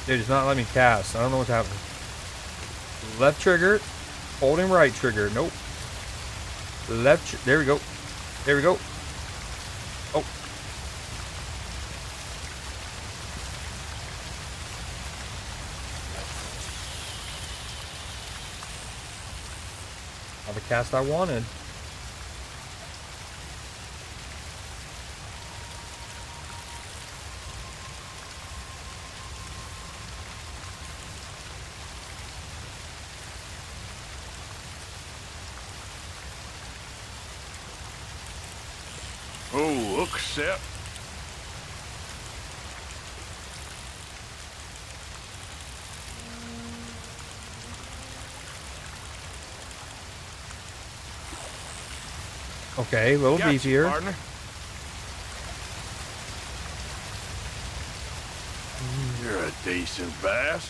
Dude, it's not letting me cast. I don't know what's happening. Left trigger. Holding right trigger. Nope. Left. There we go. There we go. Oh. Not the cast I wanted. Oh, accept. Okay, a little beefier. Partner. You're a decent bass.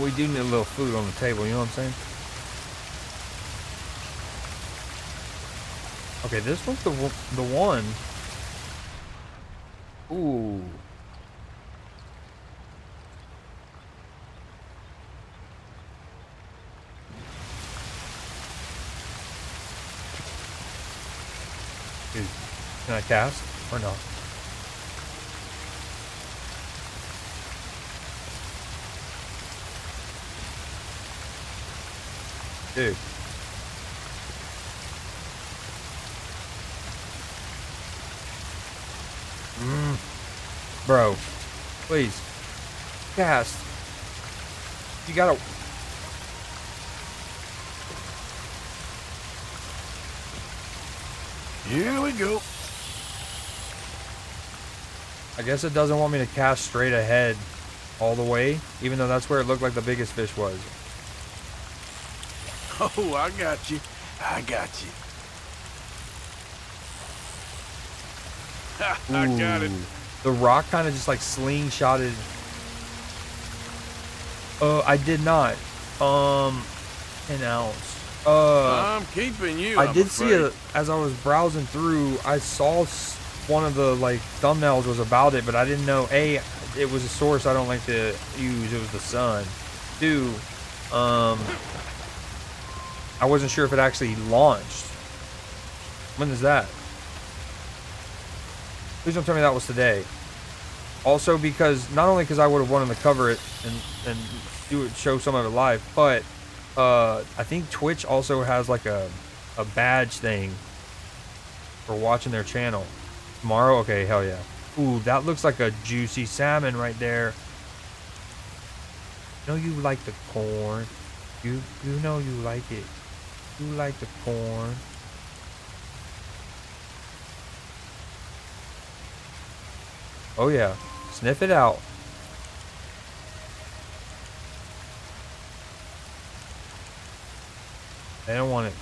We do need a little food on the table, you know what I'm saying? Okay, this one's the one. Ooh. Dude, can I cast or no? Dude. Bro, please. Cast. You gotta. Here we go. I guess it doesn't want me to cast straight ahead all the way, even though that's where it looked like the biggest fish was. Oh, I got you. I got you. I got it. The rock kind of just like slingshotted. I did not. An ounce. I'm keeping you. I did see it as I was browsing through. I saw one of the like thumbnails was about it, but I didn't know. A, it was a source I don't like to use. It was the sun. Two, I wasn't sure if it actually launched. When is that? Please don't tell me that was today. Also, because not only because I would have wanted to cover it and do it, show some of it live, but I think Twitch also has like a badge thing for watching their channel. Tomorrow? Okay, hell yeah. Ooh, that looks like a juicy salmon right there. You know you like the corn. You know you like it. You like the corn. Oh yeah. Sniff it out. They don't want it.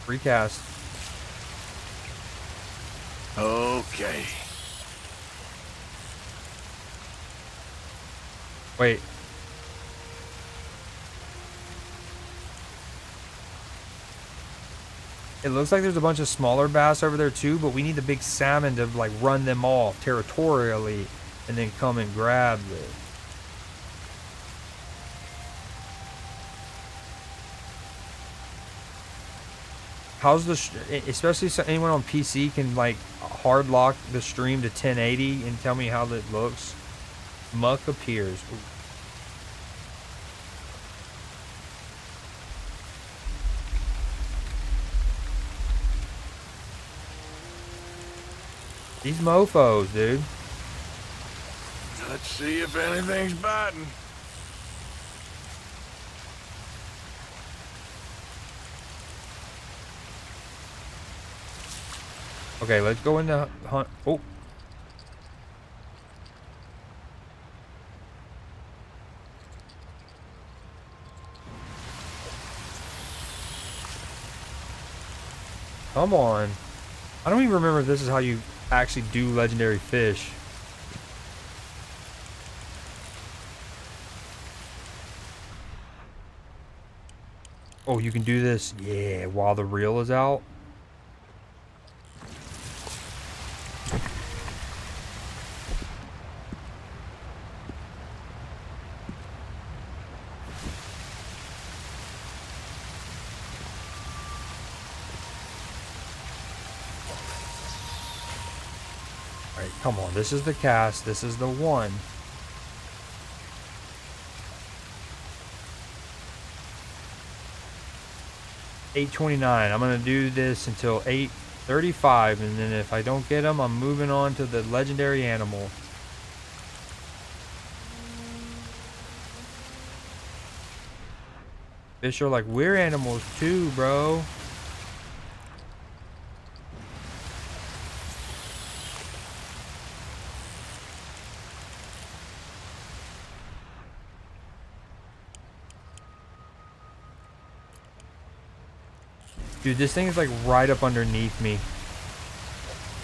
Recast. Okay. Wait. It looks like there's a bunch of smaller bass over there too, but we need the big salmon to like run them off territorially and then come and grab it. How's the, especially so anyone on PC can like hard lock the stream to 1080 and tell me how that looks. Muck appears. Ooh. These mofos, dude. Let's see if anything's biting. Okay, let's go into hunt. Oh. Come on. I don't even remember if this is how you actually do legendary fish. Oh, you can do this? Yeah, while the reel is out. Alright, come on. This is the cast. This is the one. $8.29. I'm going to do this until $8.35, and then if I don't get them, I'm moving on to the legendary animal. Fish are like, we're animals too, bro. Dude, this thing is like right up underneath me.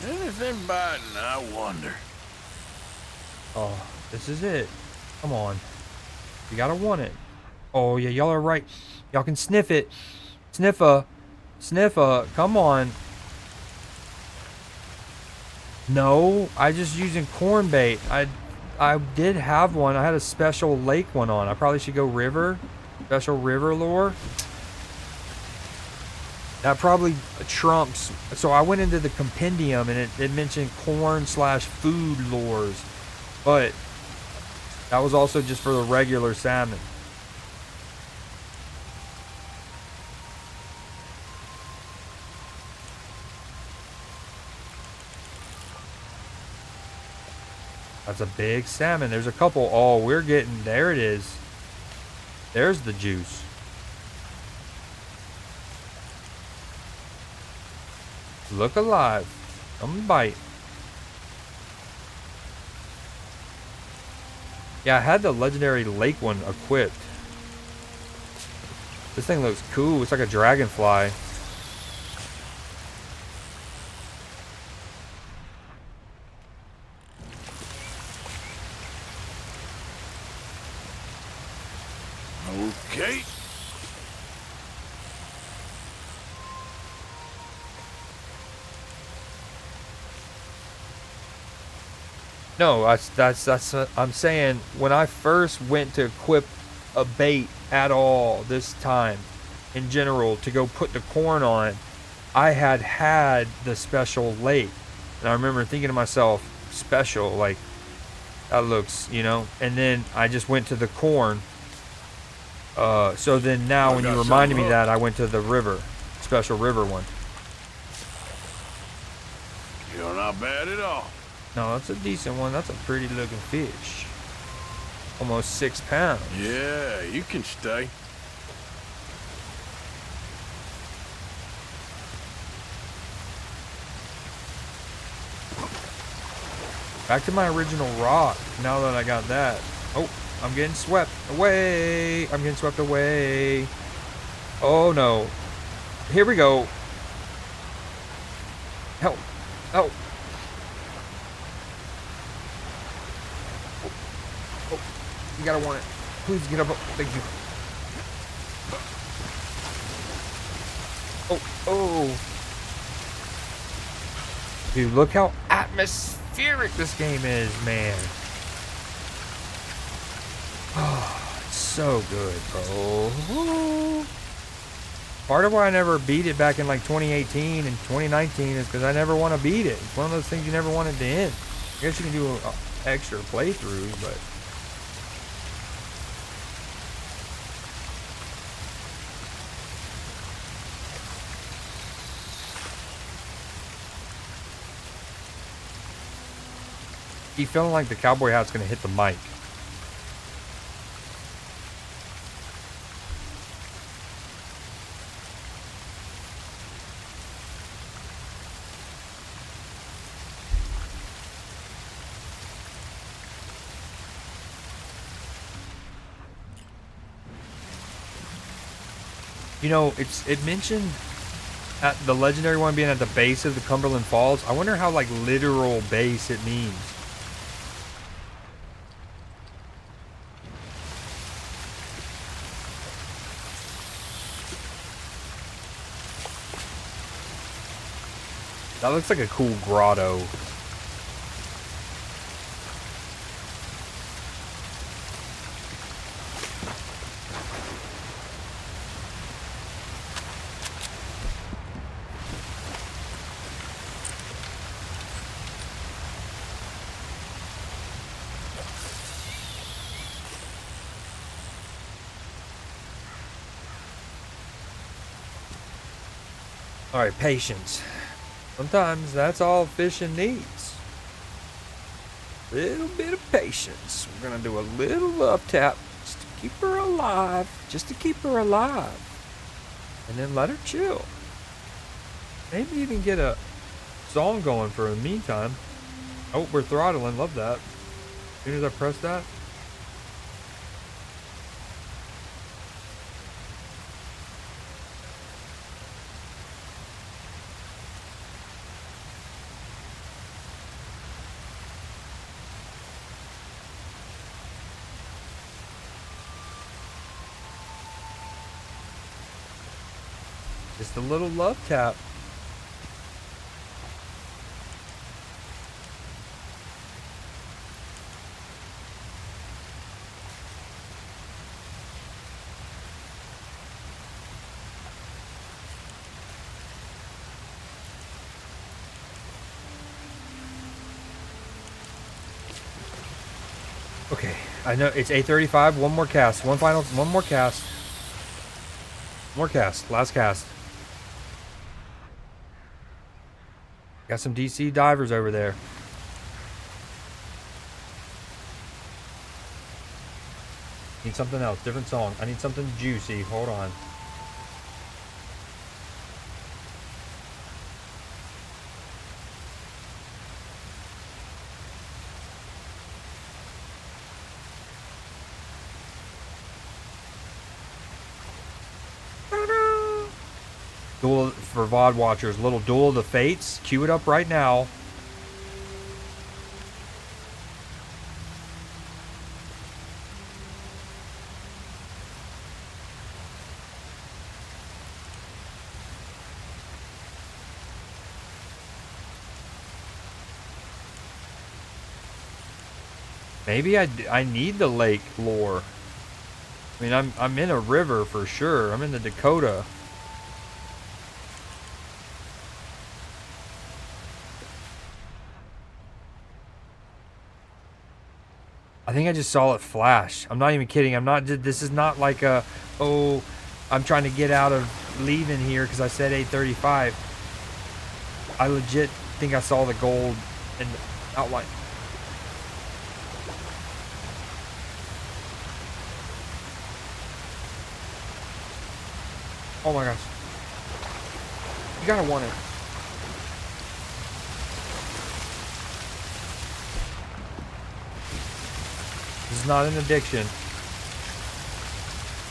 Anything biting, I wonder. Oh, this is it. Come on. You gotta want it. Oh, yeah, y'all are right. Y'all can sniff it. Sniffa. Sniffa. Come on. No, I just using corn bait. I did have one. I had a special lake one on. I probably should go river. Special river lure. That probably trumps. So I went into the compendium and it mentioned corn/food lures. But that was also just for the regular salmon. That's a big salmon. There's a couple. Oh, we're getting, there it is. There's the juice. Look alive. Come bite. Yeah, I had the legendary lake one equipped. This thing looks cool. It's like a dragonfly. Okay. No, that's I'm saying when I first went to equip a bait at all this time in general to go put the corn on, I had the special lake. And I remember thinking to myself, special, like that looks, you know, and then I just went to the corn. So then now when you reminded me that, I went to the river, special river one. You're not bad at all. No, that's a decent one. That's a pretty looking fish. Almost 6 pounds. Yeah, you can stay. Back to my original rock, now that I got that. Oh, I'm getting swept away. I'm getting swept away. Oh no. Here we go. Help. Help. Oh, you gotta want it. Please get up. Thank you. Oh, oh. Dude, look how atmospheric this game is, man. Oh, it's so good, bro. Part of why I never beat it back in like 2018 and 2019 is because I never want to beat it. It's one of those things you never wanted to end. I guess you can do extra playthroughs, but... keep feeling like the cowboy hat's going to hit the mic. You know, it mentioned at the legendary one being at the base of the Cumberland Falls. I wonder how like literal base it means. That looks like a cool grotto. Alright, patience. Sometimes that's all fishing needs. Little bit of patience. We're gonna do a little love tap just to keep her alive. Just to keep her alive. And then let her chill. Maybe even get a song going for the meantime. Oh, we're throttling. Love that. As soon as I press that. Just a little love tap. Okay, I know it's 8:35. One more cast. One more cast. More cast. Last cast. Got some DC divers over there. Need something else. Different song. I need something juicy. Hold on. Duel for VOD watchers, little Duel of the Fates. Cue it up right now. Maybe I need the lake lore. I mean, I'm in a river for sure. I'm in the Dakota. I think I just saw it flash. I'm not even kidding. This is not like a, oh, I'm trying to get out of leaving here because I said 8:35. I legit think I saw the gold in the outline. Oh my gosh. You gotta want it. This is not an addiction.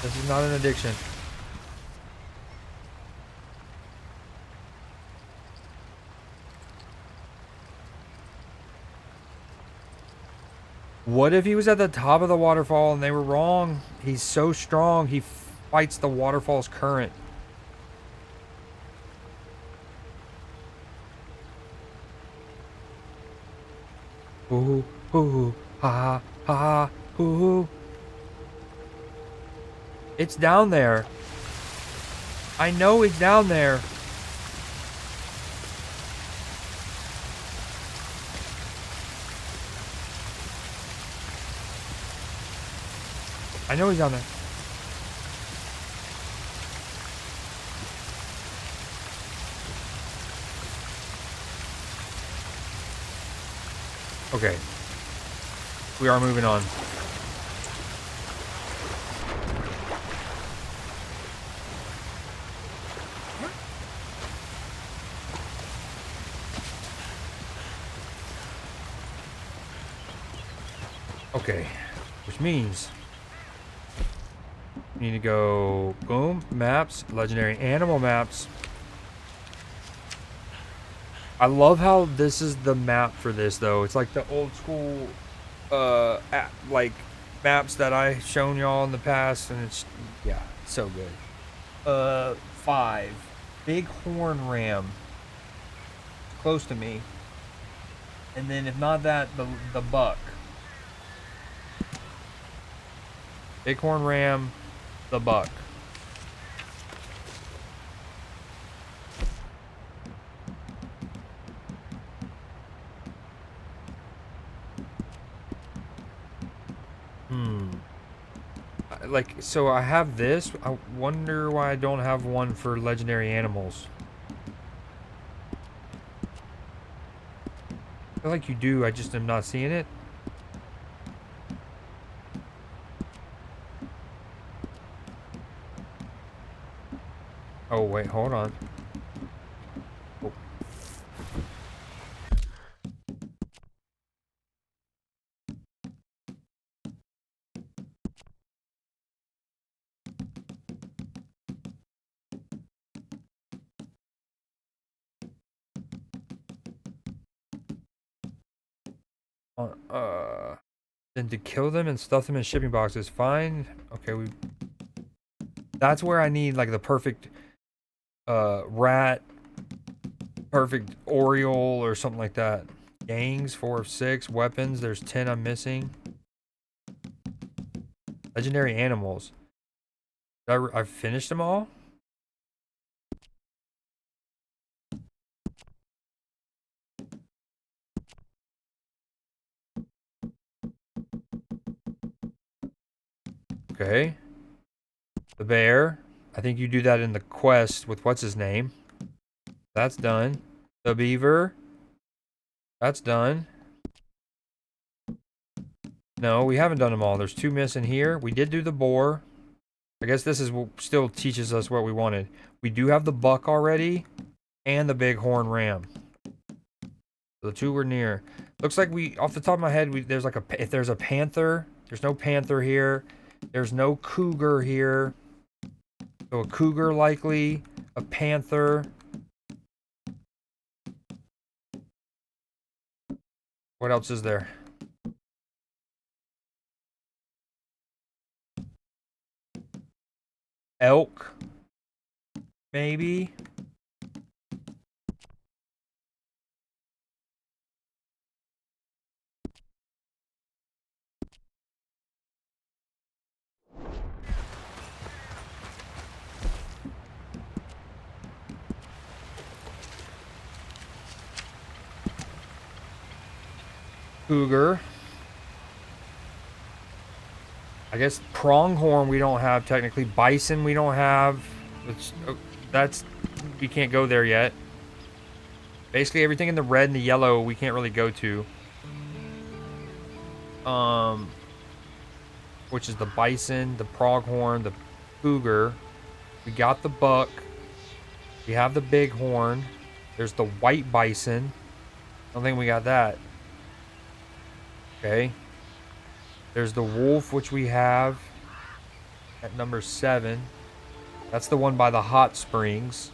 This is not an addiction. What if he was at the top of the waterfall and they were wrong? He's so strong, he fights the waterfall's current. Ooh, ooh, ha, ha, ooh. It's down there. I know it's down there. I know he's down there. Okay. We are moving on. Okay. Which means we need to go boom, maps, legendary animal maps. I love how this is the map for this though. It's like the old school like maps that I shown y'all in the past, and it's yeah, so good. 5 bighorn ram close to me, and then if not that, the buck. Bighorn ram, the buck. Like, so I have this. I wonder why I don't have one for legendary animals. feel like you do, I just am not seeing it. Oh, wait, hold on. Oh. Then to kill them and stuff them in shipping boxes. Fine. Okay, that's where I need like the perfect rat, perfect Oriole or something like that. Gangs, 4 of 6. Weapons, there's 10 I'm missing. Legendary animals. I've finished them all? Okay. The bear. I think you do that in the quest with what's his name. That's done. The beaver. That's done. No, we haven't done them all. There's 2 missing here. We did do the boar. I guess this is what still teaches us what we wanted. We do have the buck already and the bighorn ram. So the 2 were near. Looks like we, off the top of my head, there's like if there's a panther, there's no panther here. There's no cougar here. So a cougar likely, a panther. What else is there? Elk, maybe. Cougar. I guess pronghorn we don't have technically. Bison we don't have. That's we can't go there yet. Basically everything in the red and the yellow we can't really go to. Which is the bison, the pronghorn, the cougar. We got the buck. We have the bighorn. There's the white bison. I don't think we got that. Okay. There's the wolf, which we have at number 7. That's the one by the hot springs.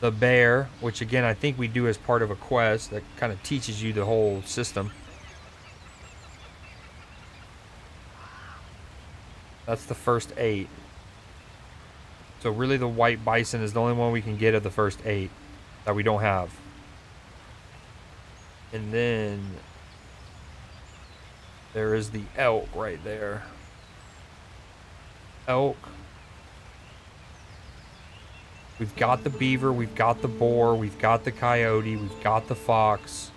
The bear, which again I think we do as part of a quest that kind of teaches you the whole system. That's the first 8. So really the white bison is the only one we can get of the first 8 that we don't have. And then there is the elk right there. Elk. We've got the beaver, we've got the boar, we've got the coyote, we've got the fox.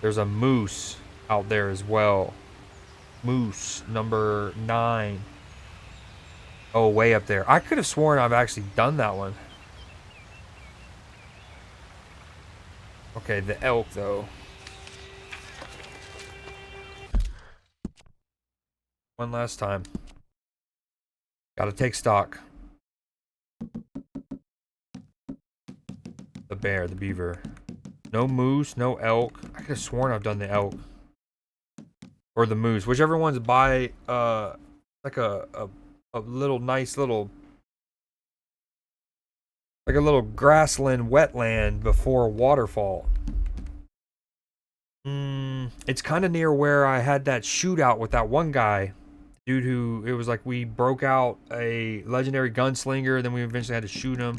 There's a moose out there as well. Moose, number 9. Oh, way up there. I could have sworn I've actually done that one. Okay, the elk though. One last time. Gotta take stock. The bear, the beaver. No moose, no elk. I could have sworn I've done the elk. Or the moose. Whichever one's by, like a little nice little... like a little grassland, wetland before a waterfall. It's kind of near where I had that shootout with that one guy. Dude who, it was like we broke out a legendary gunslinger, then we eventually had to shoot him.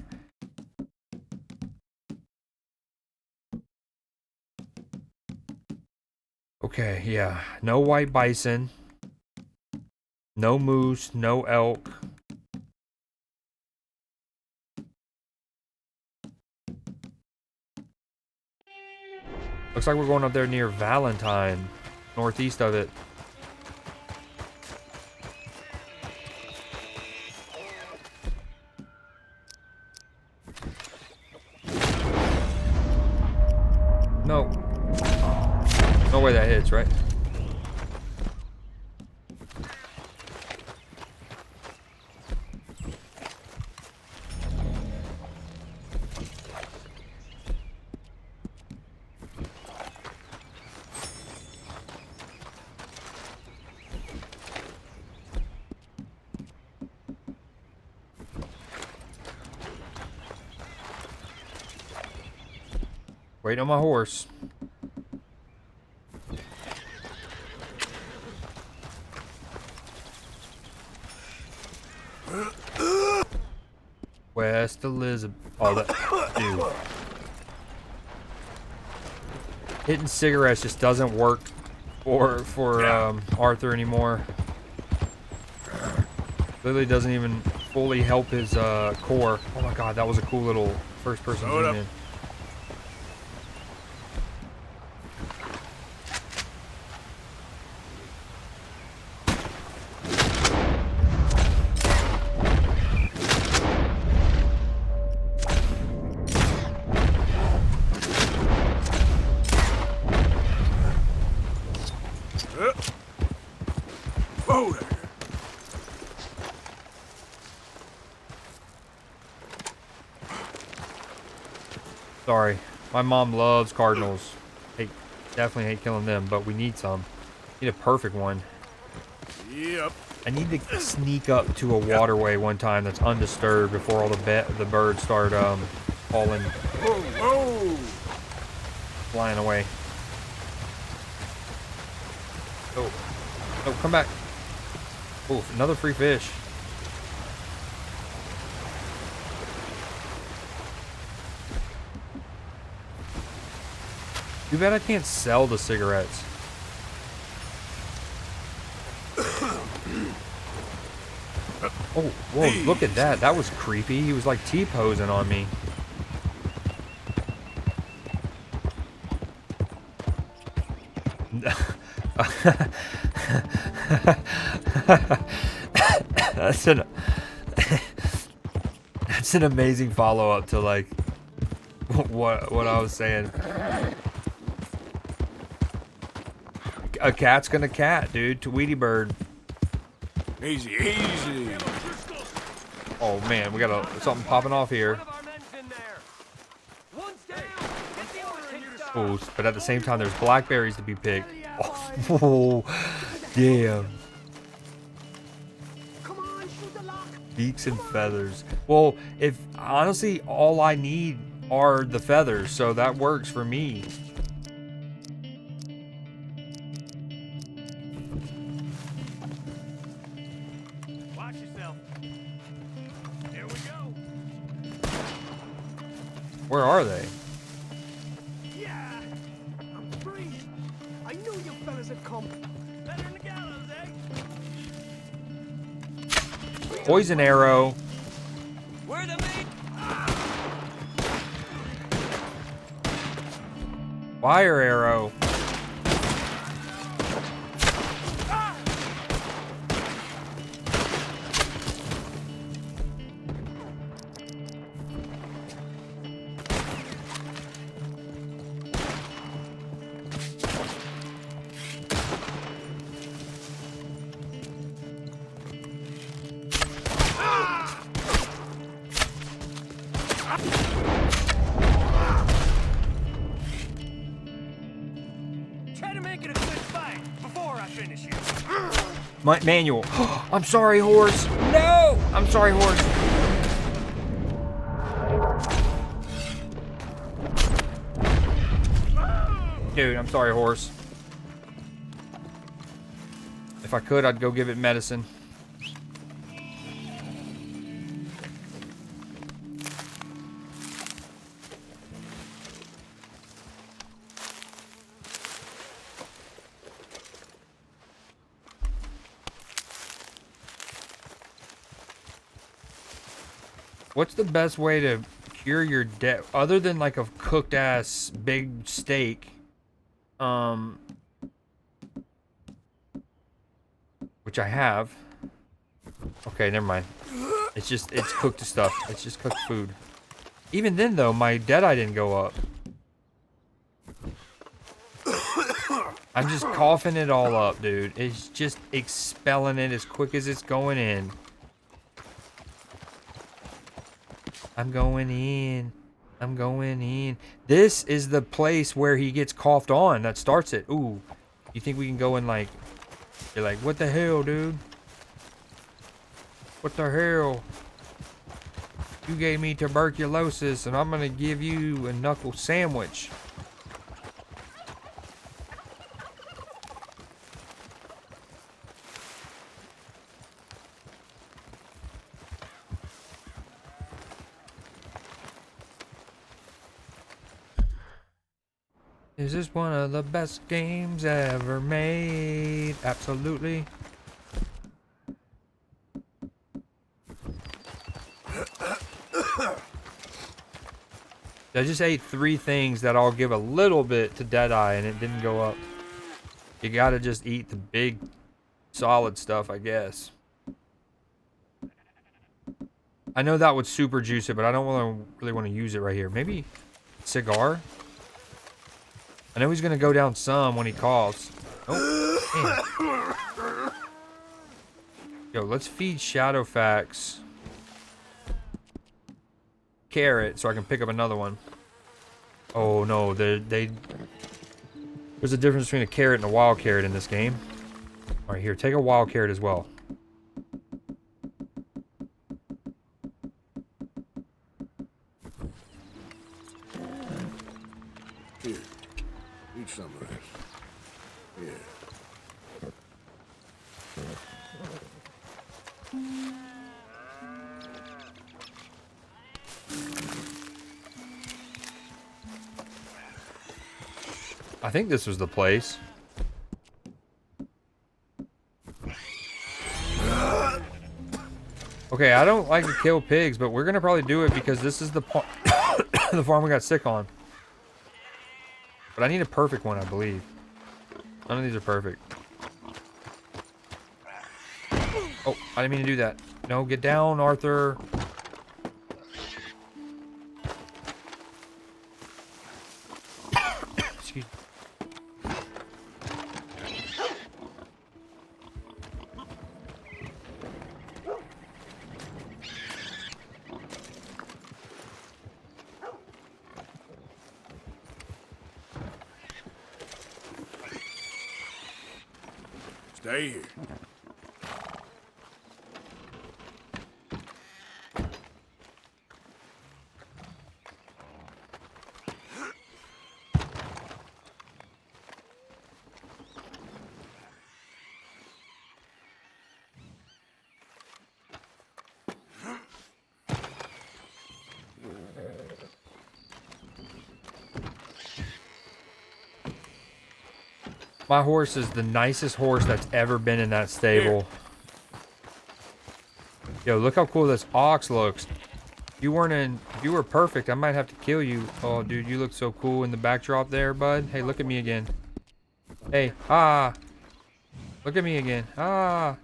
Okay, yeah. No white bison. No moose, no elk. Looks like we're going up there near Valentine, northeast of it. No. No way that hits, right? Wait on my horse. West Elizabeth. Oh, that dude. Hitting cigarettes just doesn't work for Arthur anymore. Literally doesn't even fully help his core. Oh my god, that was a cool little first person zoom in. Sorry, my mom loves cardinals. Definitely hate killing them, but we need some. Need a perfect one. Yep. I need to sneak up to a waterway one time that's undisturbed before all the birds start falling, flying away. Oh, come back. Oh, another free fish. Too bad I can't sell the cigarettes. Oh, whoa, look at that. That was creepy. He was like T-posing on me. That's an amazing follow-up to like what I was saying. A cat's gonna cat, dude. Tweety bird. Easy, easy. Oh man, we got something popping off here. Oh, but at the same time, there's blackberries to be picked. Oh, damn. Beaks and feathers. Well, if honestly, all I need are the feathers, so that works for me. Watch yourself. Here we go. Where are they? Yeah, I'm free. I knew you fellas would come. Better than the gallows, eh? Poison arrow. Where the meat? Fire arrow. Try to make it a good fight before I finish you. My manual. I'm sorry, horse. No! I'm sorry, horse. Dude, I'm sorry, horse. If I could, I'd go give it medicine. What's the best way to cure your death other than like a cooked ass big steak? Which I have. Okay, never mind. It's cooked stuff. It's just cooked food. Even then though, my deadeye didn't go up. I'm just coughing it all up, dude. It's just expelling it as quick as it's going in. I'm going in. I'm going in. This is the place where he gets coughed on. That starts it. Ooh. You think we can go in like... You're like, what the hell, dude? What the hell? You gave me tuberculosis and I'm gonna give you a knuckle sandwich. Is this one of the best games ever made? Absolutely. I just ate 3 things that all give a little bit to Deadeye and it didn't go up. You gotta just eat the big solid stuff, I guess. I know that would super juice it, but I don't really want to use it right here. Maybe cigar? I know he's gonna go down some when he coughs. Oh, damn. Yo, let's feed Shadowfax carrot so I can pick up another one. Oh no, there's a difference between a carrot and a wild carrot in this game. All right, here, take a wild carrot as well. Here, eat some of this. Here. I think this was the place. Okay, I don't like to kill pigs, but we're gonna probably do it because this is the the farm we got sick on. But I need a perfect one, I believe. None of these are perfect. Oh, I didn't mean to do that. No, get down, Arthur. Excuse me. Stay here. My horse is the nicest horse that's ever been in that stable. Yo, look how cool this ox looks. If you were perfect, I might have to kill you. Oh, dude, you look so cool in the backdrop there, bud. Hey, look at me again. Hey, ah. Look at me again. Ah.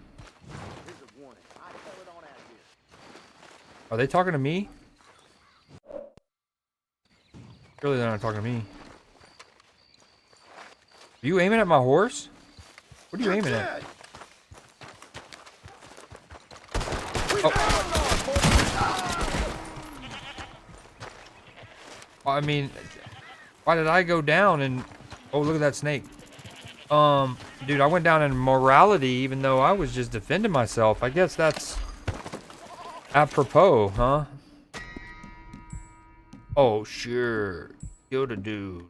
Are they talking to me? Surely they're not talking to me. Are you aiming at my horse? What are you aiming at? Oh. I mean, why did I go down and... Oh, look at that snake. Dude, I went down in morality even though I was just defending myself. I guess that's apropos, huh? Oh, sure. Killed a dude.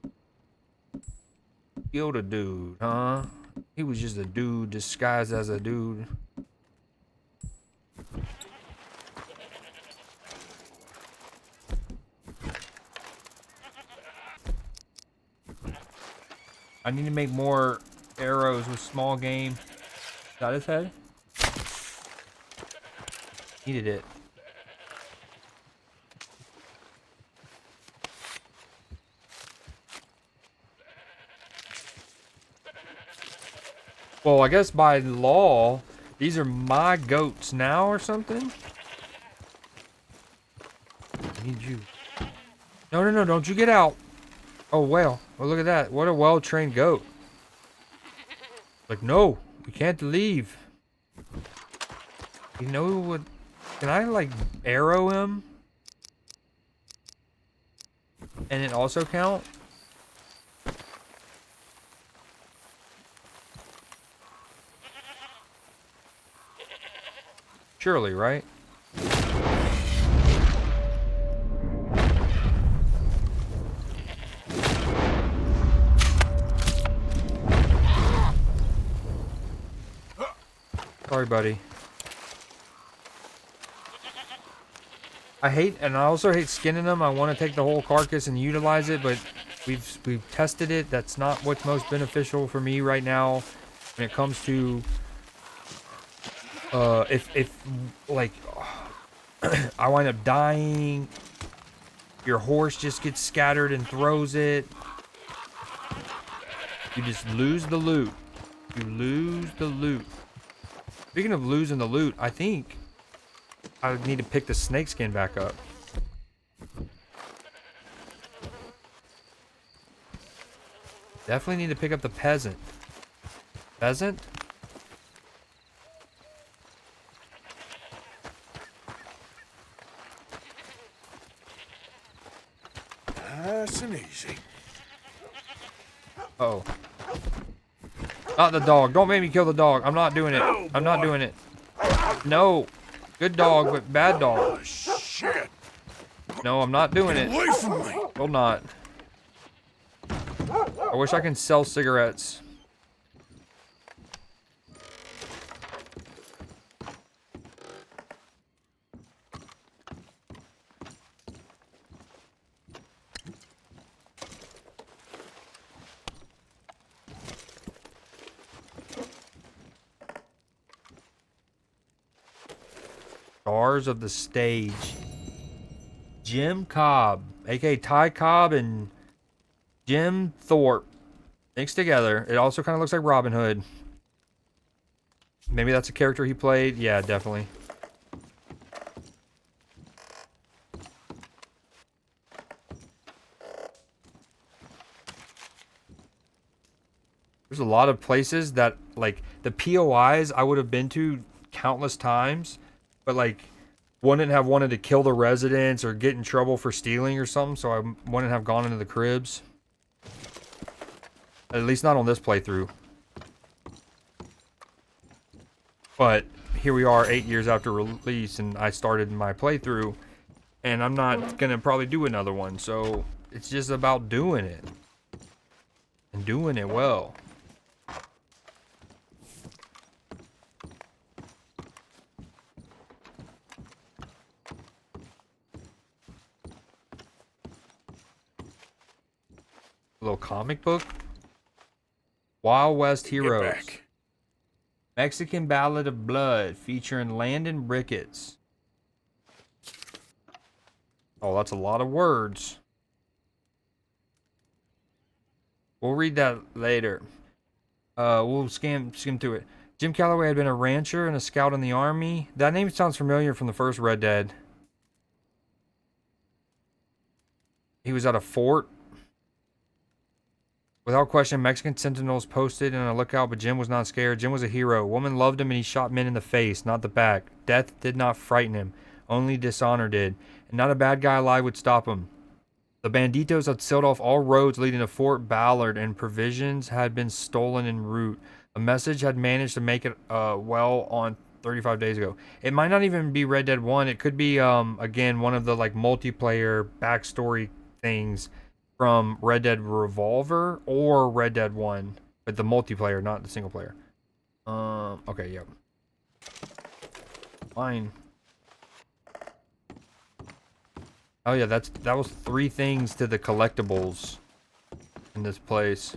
Killed a dude, huh? He was just a dude disguised as a dude. I need to make more arrows with small game. Is that his head? Needed it. Well, I guess by law, these are my goats now or something? I need you. No, no, no, don't you get out. Oh, well. Well, look at that. What a well-trained goat. Like, no, we can't leave. You know what? Can I, like, arrow him? And it also count? Surely, right? Sorry, buddy. I also hate skinning them. I want to take the whole carcass and utilize it, but we've tested it. That's not what's most beneficial for me right now when it comes to if like I wind up dying, your horse just gets scattered and throws it. You just lose the loot. You lose the loot. Speaking of losing the loot, I think I need to pick the snakeskin back up. Definitely need to pick up the peasant. Peasant? Nice and easy. Uh-oh. Not the dog. Don't make me kill the dog. I'm not doing it. I'm not doing it. No. Good dog, but bad dog. Oh, shit. No, I'm not doing it. Get away from me. Will not. I wish I can sell cigarettes. Stars of the stage. Jim Cobb, aka Ty Cobb and Jim Thorpe mixed together. It also kind of looks like Robin Hood. Maybe that's a character he played. Yeah, definitely. There's a lot of places that, like, the POIs I would have been to countless times, but, like, wouldn't have wanted to kill the residents or get in trouble for stealing or something, so I wouldn't have gone into the cribs. At least not on this playthrough. But here we are 8 years after release, and I started my playthrough, and I'm not gonna probably do another one, so it's just about doing it. And doing it well. A little comic book. Wild West Heroes. Mexican Ballad of Blood featuring Landon Ricketts. Oh, that's a lot of words. We'll read that later. We'll skim through it. Jim Calloway had been a rancher and a scout in the army. That name sounds familiar from the first Red Dead. He was at a fort. Without question, Mexican sentinels posted on a lookout, but Jim was not scared. Jim was a hero. Woman loved him and he shot men in the face, not the back. Death did not frighten him. Only dishonor did. And not a bad guy alive would stop him. The banditos had sealed off all roads leading to Fort Ballard, and provisions had been stolen en route. A message had managed to make it well on 35 days ago. It might not even be Red Dead 1. It could be, again, one of the like multiplayer backstory things from Red Dead Revolver or Red Dead 1. But the multiplayer, not the single player. Okay, yep. Fine. Oh yeah, that was 3 things to the collectibles in this place.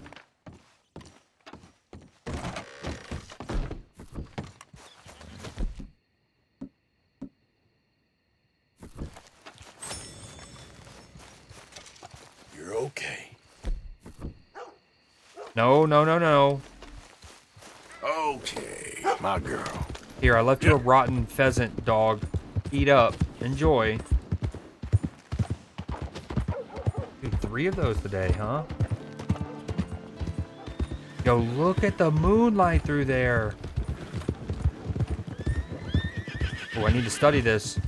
You're okay. No, no, no, no. Okay, my girl. Here, I left you a rotten pheasant, dog. Eat up. Enjoy. Dude, 3 of those today, huh? Yo, look at the moonlight through there. Oh, I need to study this.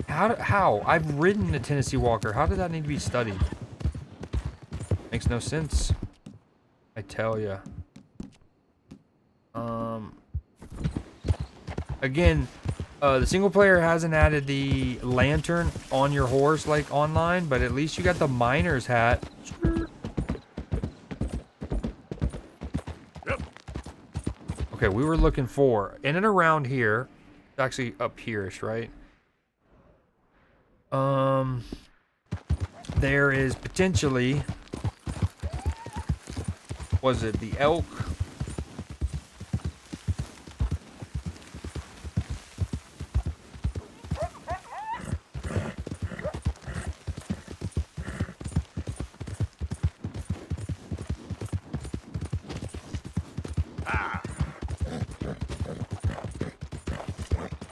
How? I've ridden a Tennessee Walker. How did that need to be studied? Makes no sense. I tell ya. Again, the single player hasn't added the lantern on your horse like online, but at least you got the miner's hat. Okay, we were looking for in and around here. It's actually up here-ish, right? There is potentially, was it the elk?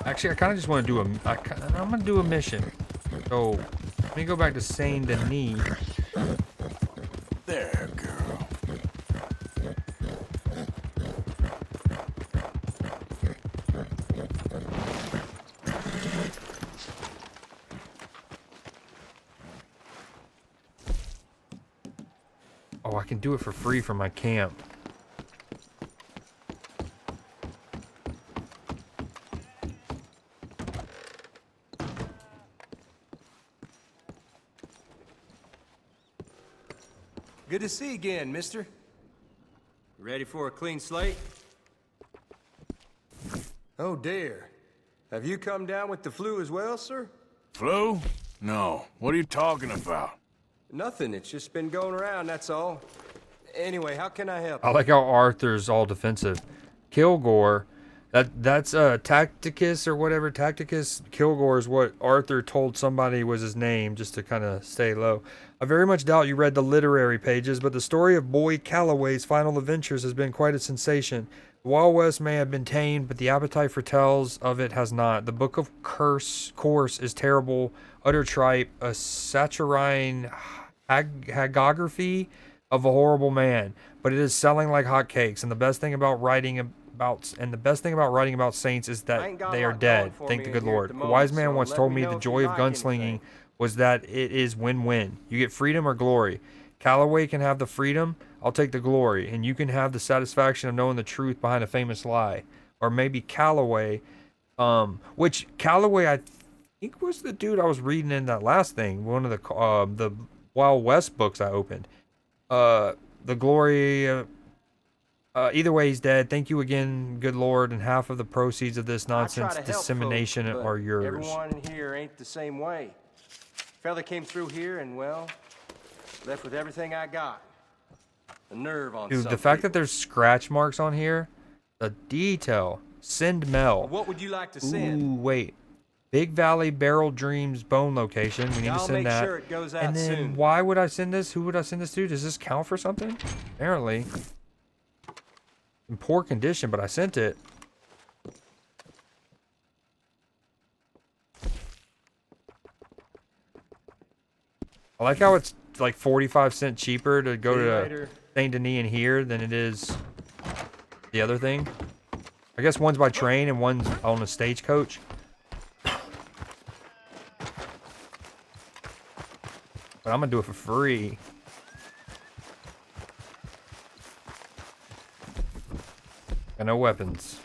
Actually, I kind of just want to do I'm going to do a mission. So, let me go back to Saint Denis. There, girl. Oh, I can do it for free from my camp. Good to see you again, mister. Ready for a clean slate? Oh dear. Have you come down with the flu as well, sir? Flu? No. What are you talking about? Nothing. It's just been going around, that's all. Anyway, how can I help? I like how Arthur's all defensive. Kilgore, that's Tacticus or whatever. Tacticus Kilgore is what Arthur told somebody was his name, just to kind of stay low. I very much doubt you read the literary pages, but the story of Boyd Calloway's final adventures has been quite a sensation. The Wild West may have been tamed, but the appetite for tales of it has not. The Book of Course is terrible, utter tripe, a saturine hagiography of a horrible man, but it is selling like hotcakes. And the best thing about writing about saints is that they are dead. Thank the good Lord. A wise man once told me the joy of gunslinging was that it is win-win. You get freedom or glory. Calloway can have the freedom, I'll take the glory, and you can have the satisfaction of knowing the truth behind a famous lie. Or maybe Calloway, which Calloway I think was the dude I was reading in that last thing, one of the Wild West books I opened. The glory, either way he's dead. Thank you again, good Lord, and half of the proceeds of this nonsense dissemination are yours. Everyone here ain't the same way. Fella came through here and, well, left with everything I got. A nerve on Dude, the fact that there's scratch marks on here, the detail. Send Mel. What would you like to send? Ooh, wait. Big Valley Barrel Dreams bone location. We need to send that. Sure it goes out and then soon. Why would I send this? Who would I send this to? Does this count for something? Apparently. In poor condition, but I sent it. I like how it's like 45 cents cheaper to go to Saint Denis and here than it is the other thing. I guess one's by train and one's on a stagecoach. But I'm gonna do it for free. Got no weapons.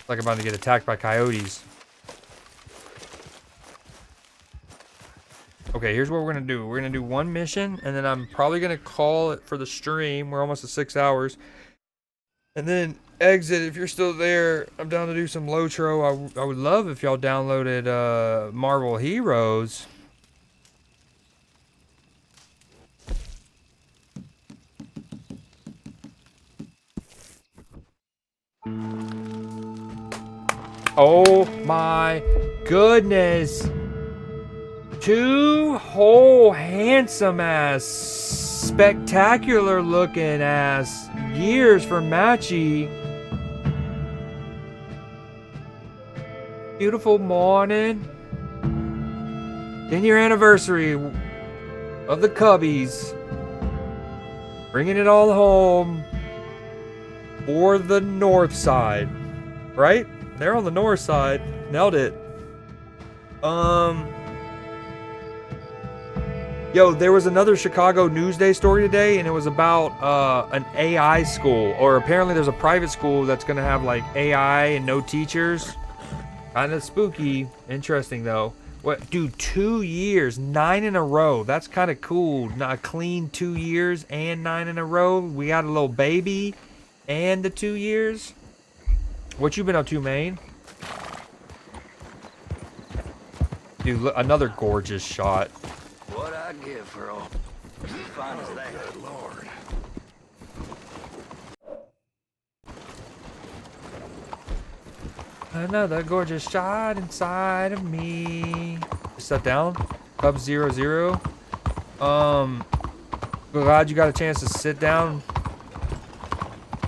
Like I'm about to get attacked by coyotes. Okay, here's what we're gonna do. We're gonna do one mission, and then I'm probably gonna call it for the stream. We're almost at 6 hours. And then exit. If you're still there, I'm down to do some Lotro. I would love if y'all downloaded Marvel Heroes. Oh my goodness. Two whole handsome ass, spectacular looking ass gears for Matchy. Beautiful morning. 10-year anniversary of the Cubbies. Bringing it all home for the north side. Right? They're on the north side. Nailed it. Yo, there was another Chicago Newsday story today, and it was about an AI school. Or apparently there's a private school that's going to have like AI and no teachers. Kind of spooky. Interesting though. What, dude, 2 years, 9 in a row. That's kind of cool. Not a clean 2 years and 9 in a row. We got a little baby and the 2 years. What you been up to, Maine? Dude, look, another gorgeous shot. What I give for all as fine as that. Good Lord. Another gorgeous shot inside of me. Set down. Up 0-0. Glad you got a chance to sit down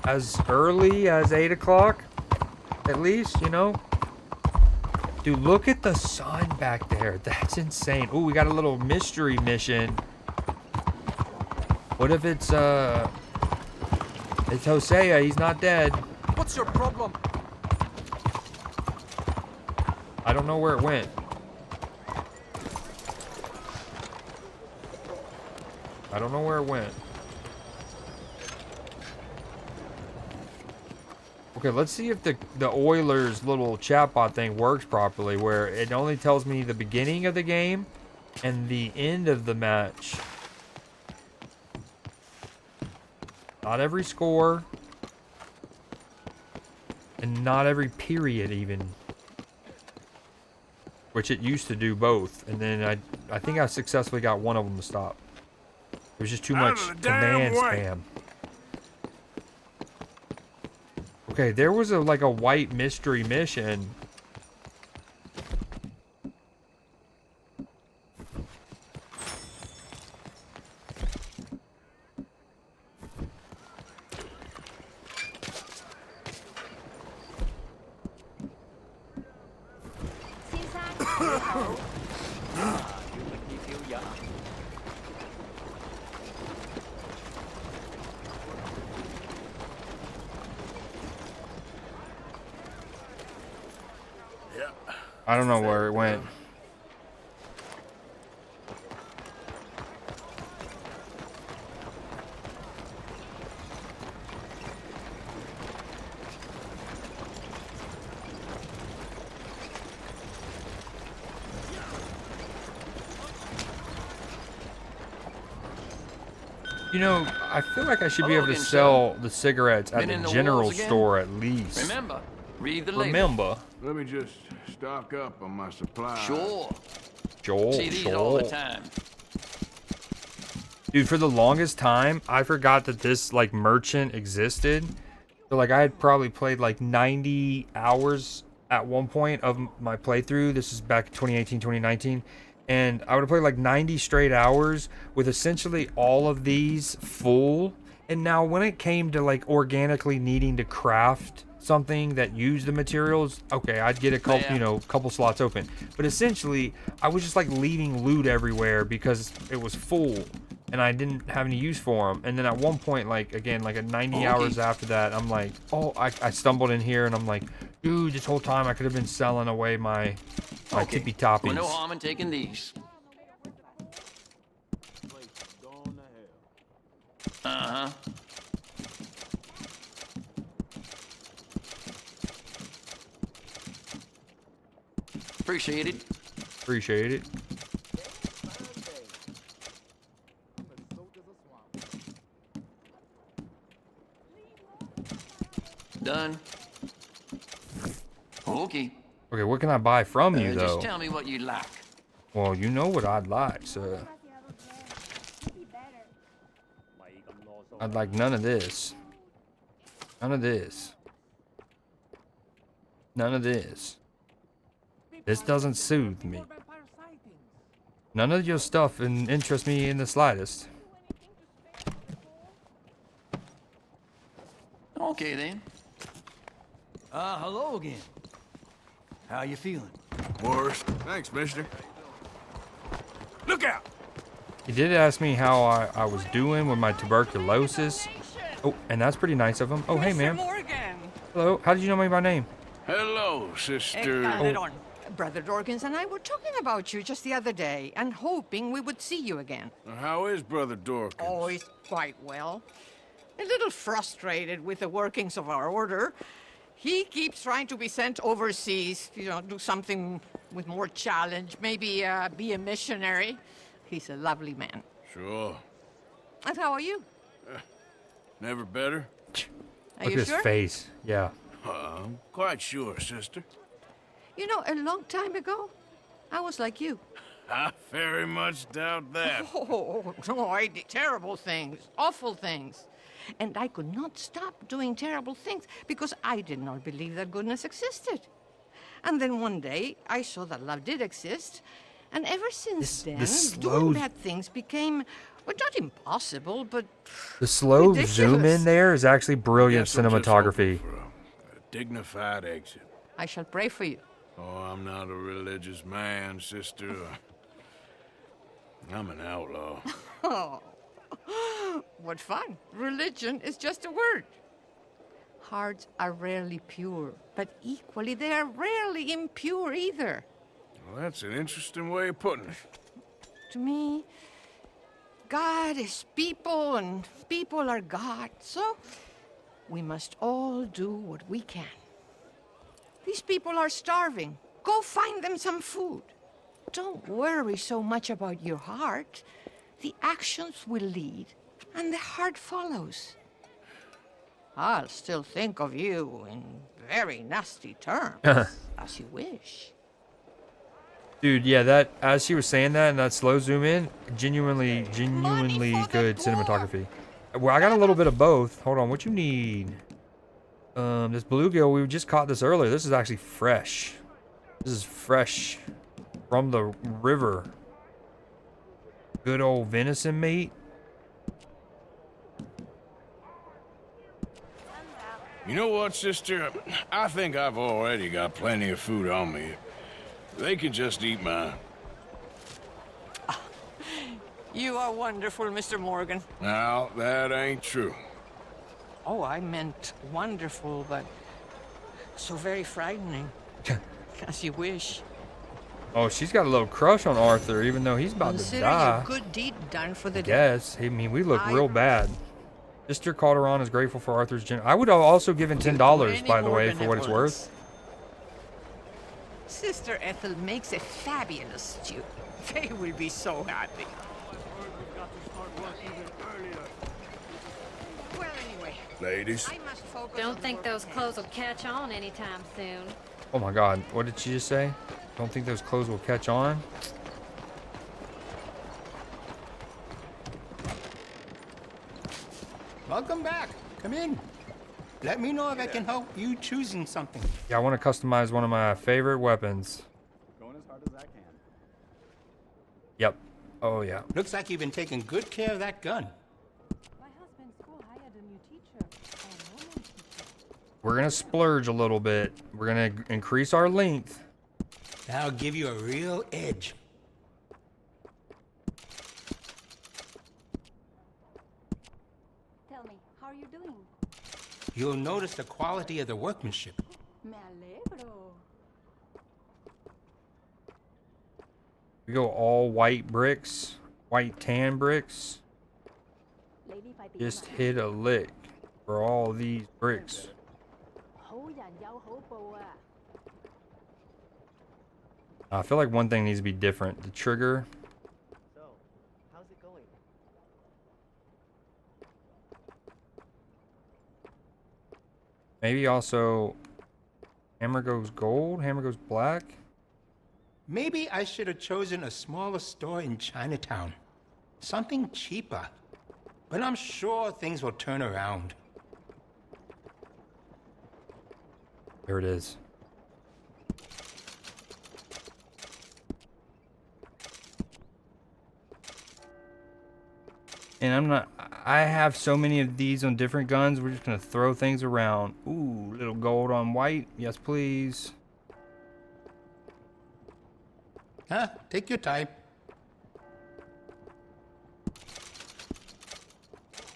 as early as 8 o'clock. At least, you know. Dude, look at the sun back there. That's insane. Ooh, we got a little mystery mission. What if it's Hosea? He's not dead. What's your problem? I don't know where it went. I don't know where it went. Okay, let's see if the Oilers little chatbot thing works properly, where it only tells me the beginning of the game and the end of the match. Not every score. And not every period even. Which it used to do both, and then I think I successfully got one of them to stop. It was just too much command spam. Okay, there was like a white mystery mission. I don't know where it went. You know, I feel like I should be able to sell the cigarettes at the general store at least. Remember, read the label. Remember. Let me just stock up on my supplies. Sure. Joel, See these all the time. Dude, for the longest time, I forgot that this like merchant existed. So like I had probably played like 90 hours at one point of my playthrough. This is back 2018, 2019. And I would have played like 90 straight hours with essentially all of these full. And now when it came to like organically needing to craft something that used the materials, okay, I'd get a couple, you know, couple slots open. But essentially, I was just like leaving loot everywhere because it was full and I didn't have any use for them. And then at one point, like again, like at 90 hours after that, I'm like, oh, I stumbled in here and I'm like, dude, this whole time I could have been selling away my tippy toppies. Well, no harm in taking these. Uh-huh. Appreciate it. Appreciate it. Done. Okay. Okay, what can I buy from you, though? Just tell me what you'd like. Well, you know what I'd like, sir. I'd like none of this. None of this. None of this. This doesn't soothe me. None of your stuff interests me in the slightest. Okay, then. Hello again. How you feeling? Worse. Thanks, mister. Look out! He did ask me how I was doing with my tuberculosis. Oh, and that's pretty nice of him. Oh, hey, ma'am. Hello. How did you know me by name? Hello, sister. Brother Dorkins and I were talking about you just the other day and hoping we would see you again. How is Brother Dorkins? Oh, he's quite well. A little frustrated with the workings of our order. He keeps trying to be sent overseas, you know, do something with more challenge, maybe be a missionary. He's a lovely man. Sure. And how are you? Never better? Are Look you at his sure? face. Yeah. I'm quite sure, sister. You know, a long time ago, I was like you. I very much doubt that. Oh, no, I did terrible things, awful things. And I could not stop doing terrible things because I did not believe that goodness existed. And then one day, I saw that love did exist. And ever since then, doing bad things became, well, not impossible, but The slow ridiculous. zoom in there is actually brilliant Guess I'm just cinematography. hoping for a dignified exit. I shall pray for you. Oh, I'm not a religious man, sister. I'm an outlaw. Oh, what fun. Religion is just a word. Hearts are rarely pure, but equally they are rarely impure either. Well, that's an interesting way of putting it. To me, God is people and people are God, so we must all do what we can. These people are starving. Go find them some food. Don't worry so much about your heart. The actions will lead, and the heart follows. I'll still think of you in very nasty terms, as you wish. Dude, yeah, that as she was saying that and that slow zoom in, genuinely good cinematography. Well, I got a little bit of both. Hold on, what you need? This bluegill, we just caught this earlier. This is actually fresh. This is fresh from the river. Good old venison meat. You know what, sister? I think I've already got plenty of food on me. They can just eat mine. You are wonderful, Mr. Morgan. Now, that ain't true. Oh, I meant wonderful, but so very frightening. As you wish. Oh, she's got a little crush on Arthur, even though he's about to Consider die. your good deed done for the day. Yes, I mean, we look real bad. Sister Calderon is grateful for Arthur's I would have also given $10, by the way, for what it's worth. Sister Ethel makes a fabulous stew. They will be so happy. Well, anyway. Ladies. Don't think those clothes will catch on anytime soon. Oh my God, what did she just say? Don't think those clothes will catch on? Welcome back. Come in. Let me know if I can help you choosing something. Yeah, I want to customize one of my favorite weapons. Going as hard as I can. Yep. Oh, yeah. Looks like you've been taking good care of that gun. My husband's school hired a new teacher, a woman teacher. We're going to splurge a little bit. We're going to increase our length. That'll give you a real edge. Tell me, how are you doing? You'll notice the quality of the workmanship. Me alegro. We go all white bricks, white tan bricks. Just hit a lick for all these bricks. I feel like one thing needs to be different. The trigger. So, how's it going? Maybe also hammer goes gold, hammer goes black. Maybe I should have chosen a smaller store in Chinatown. Something cheaper. But I'm sure things will turn around. There it is. And I have so many of these on different guns. We're just gonna throw things around. Ooh, little gold on white. Yes, please. Huh? Take your time.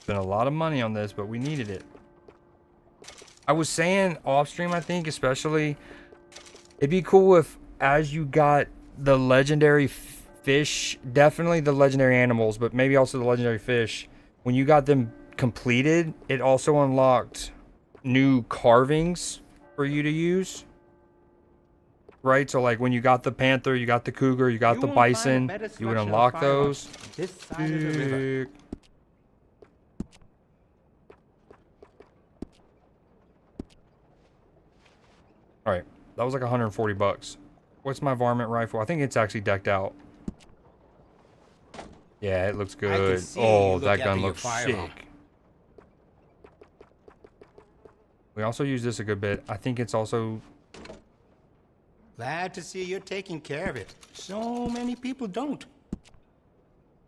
Spent a lot of money on this, but we needed it. I was saying off stream, I think, especially, it'd be cool if as you got the legendary fish, definitely the legendary animals, but maybe also the legendary fish, when you got them completed, it also unlocked new carvings for you to use. Right? So like when you got the panther, you got the cougar, you got the bison, you would unlock those. This side of the river. All right, that was like 140 bucks. What's my varmint rifle? I think it's actually decked out. Yeah, it looks good. Oh, that gun looks sick. We also use this a good bit. I think it's also... Glad to see you're taking care of it. So many people don't.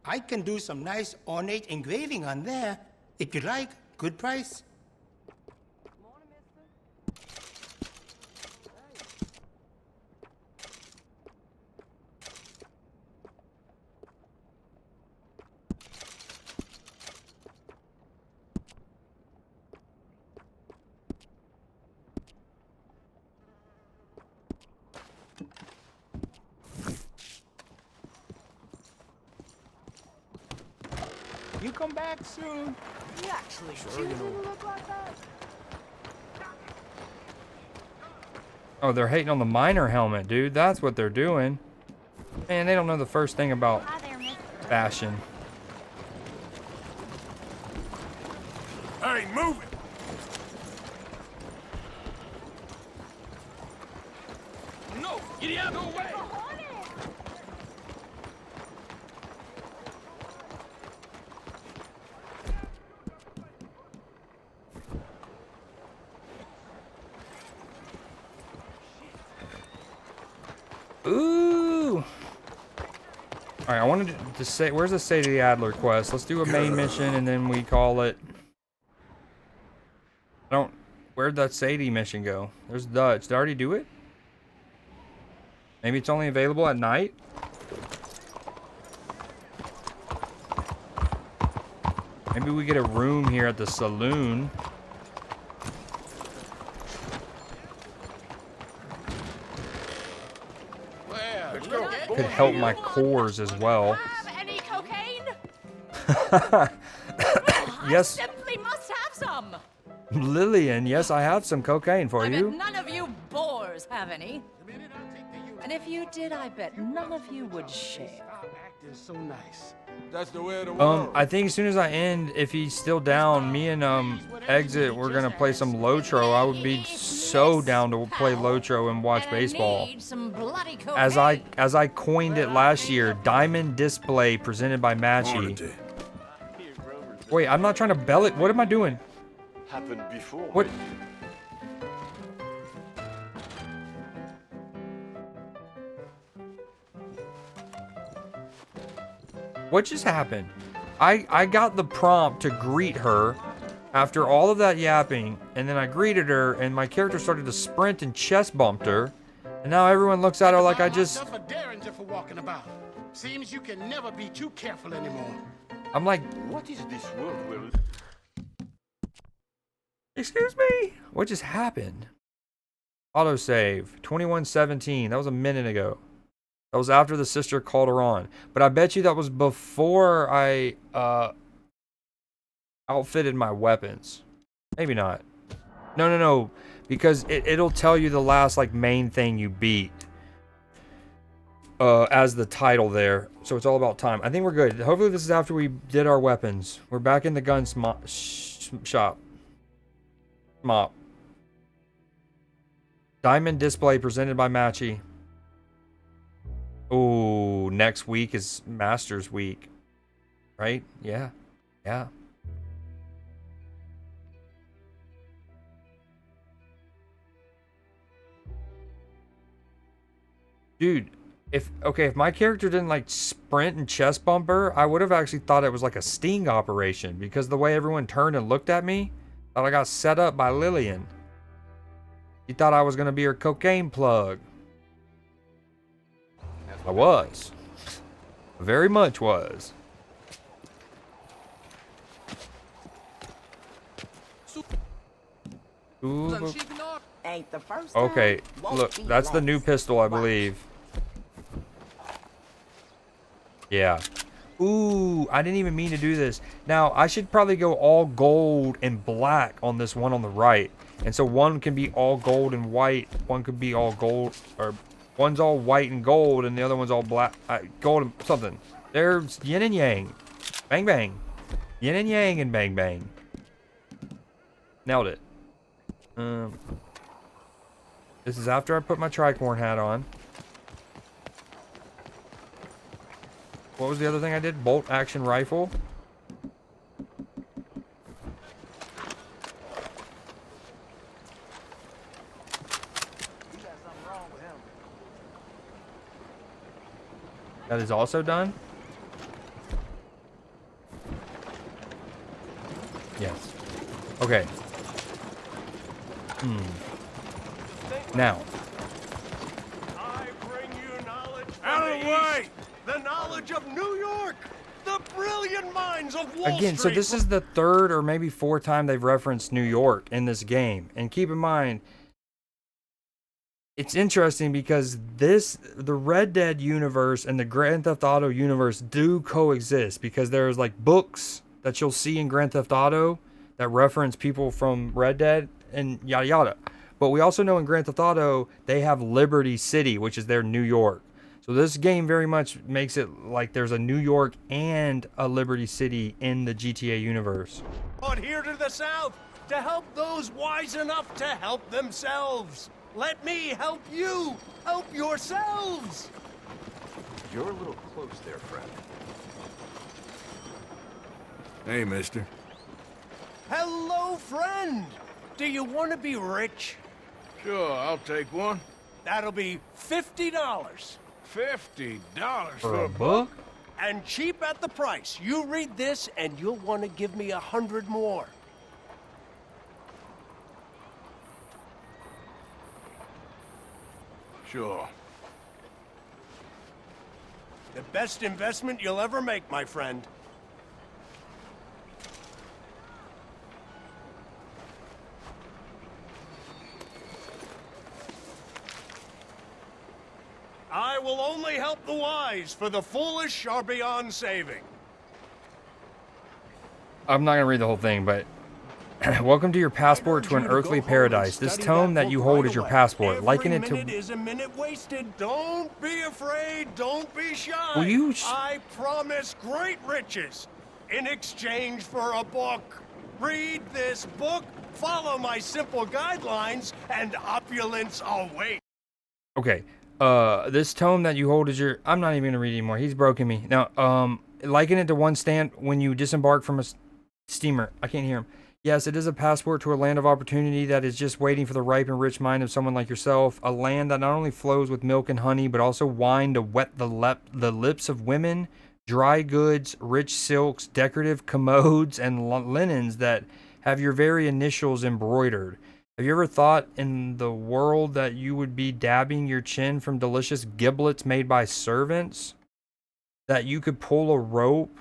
I can do some nice ornate engraving on there. If you like, good price. You come back soon. You actually do look like that. Oh, they're hating on the miner helmet, dude. That's what they're doing. Man, they don't know the first thing about fashion. Hey, move it! No, get out of the way! Ooh. All right, I wanted to say, where's the Sadie Adler quest? Let's do a main mission and then we call it. Where'd that Sadie mission go? There's Dutch. Did I already do it? Maybe it's only available at night? Maybe we get a room here at the saloon. Could help my cores as well. Any cocaine? Yes. Simply must have some. Lillian, yes, I have some cocaine for I you. bet none of you bores have any. And if you did, I bet none of you would share. So nice. That's the way of the world. I think as soon as I end, if he's still down, me and Exit, we're gonna play some Lotro. I would be so down to play Lotro and watch baseball. As I coined it last year, Diamond Display presented by Matchy. Wait, I'm not trying to bell it. What am I doing? Happened before. What? What just happened? I got the prompt to greet her after all of that yapping, and then I greeted her, and my character started to sprint and chest bumped her, and now everyone looks at her like I just... For Derringer for walking about. Seems you can never be too careful anymore. I'm like... What is this world will... Excuse me? What just happened? Autosave. 2117. That was a minute ago. That was after the sister called her on. But I bet you that was before I outfitted my weapons. Maybe not. No. Because it'll tell you the last like main thing you beat. As the title there. So it's all about time. I think we're good. Hopefully this is after we did our weapons. We're back in the gun shop. Mop. Diamond Display presented by Matchy. Oh, next week is Masters Week. Right? Yeah. Yeah. Dude, if my character didn't like sprint and chest bump her, I would have actually thought it was like a sting operation because the way everyone turned and looked at me, thought I got set up by Lillian. He thought I was going to be her cocaine plug. I was. Very much was. Ooh. Ain't the first Okay, time, look, that's the new pistol, I believe. Yeah. Ooh, I didn't even mean to do this. Now, I should probably go all gold and black on this one on the right. And so one can be all gold and white. One could be all gold, or one's all white and gold, and the other one's all black, gold and something. There's yin and yang. Bang, bang. Yin and yang and bang, bang. Nailed it. This is after I put my tricorn hat on. What was the other thing I did? Bolt action rifle. That is also done. Yes. Okay. Now. I bring you knowledge out of the way. The knowledge of New York. The brilliant minds of Wall Again, so Street. this is the third or maybe fourth time they've referenced New York in this game. And keep in mind, it's interesting because the Red Dead universe and the Grand Theft Auto universe do coexist, because there's like books that you'll see in Grand Theft Auto that reference people from Red Dead and yada yada. But we also know in Grand Theft Auto, they have Liberty City, which is their New York. So this game very much makes it like there's a New York and a Liberty City in the GTA universe. Brought here to the South to help those wise enough to help themselves. Let me help you. Help yourselves. You're a little close there, friend. Hey, mister. Hello, friend. Do you want to be rich? Sure, I'll take one. That'll be $50. $50 For a book? And cheap at the price. You read this and you'll want to give me 100 more. Sure. The best investment you'll ever make, my friend. I will only help the wise, for the foolish are beyond saving. I'm not going to read the whole thing, but welcome to your passport to an earthly paradise. This tome that you hold is your passport. Liken it to... Every minute is a minute wasted. Don't be afraid. Don't be shy. Will you... I promise great riches in exchange for a book. Read this book, follow my simple guidelines, and opulence await. Okay. This tome that you hold is your... I'm not even going to read anymore. He's broken me. Now, liken it to one stand when you disembark from a steamer. I can't hear him. Yes, it is a passport to a land of opportunity that is just waiting for the ripe and rich mind of someone like yourself. A land that not only flows with milk and honey, but also wine to wet the lips of women, dry goods, rich silks, decorative commodes, and linens that have your very initials embroidered. Have you ever thought in the world that you would be dabbing your chin from delicious giblets made by servants? That you could pull a rope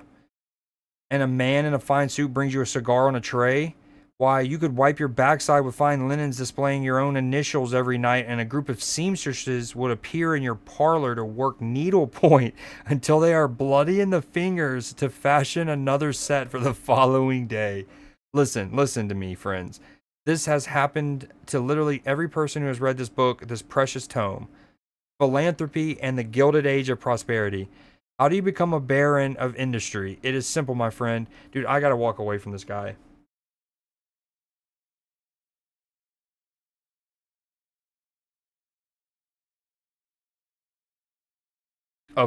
and a man in a fine suit brings you a cigar on a tray? Why, you could wipe your backside with fine linens displaying your own initials every night, and a group of seamstresses would appear in your parlor to work needlepoint until they are bloody in the fingers to fashion another set for the following day. Listen to me, friends. This has happened to literally every person who has read this book, this precious tome. Philanthropy and the Gilded Age of Prosperity. How do you become a baron of industry? It is simple, my friend. Dude, I gotta walk away from this guy.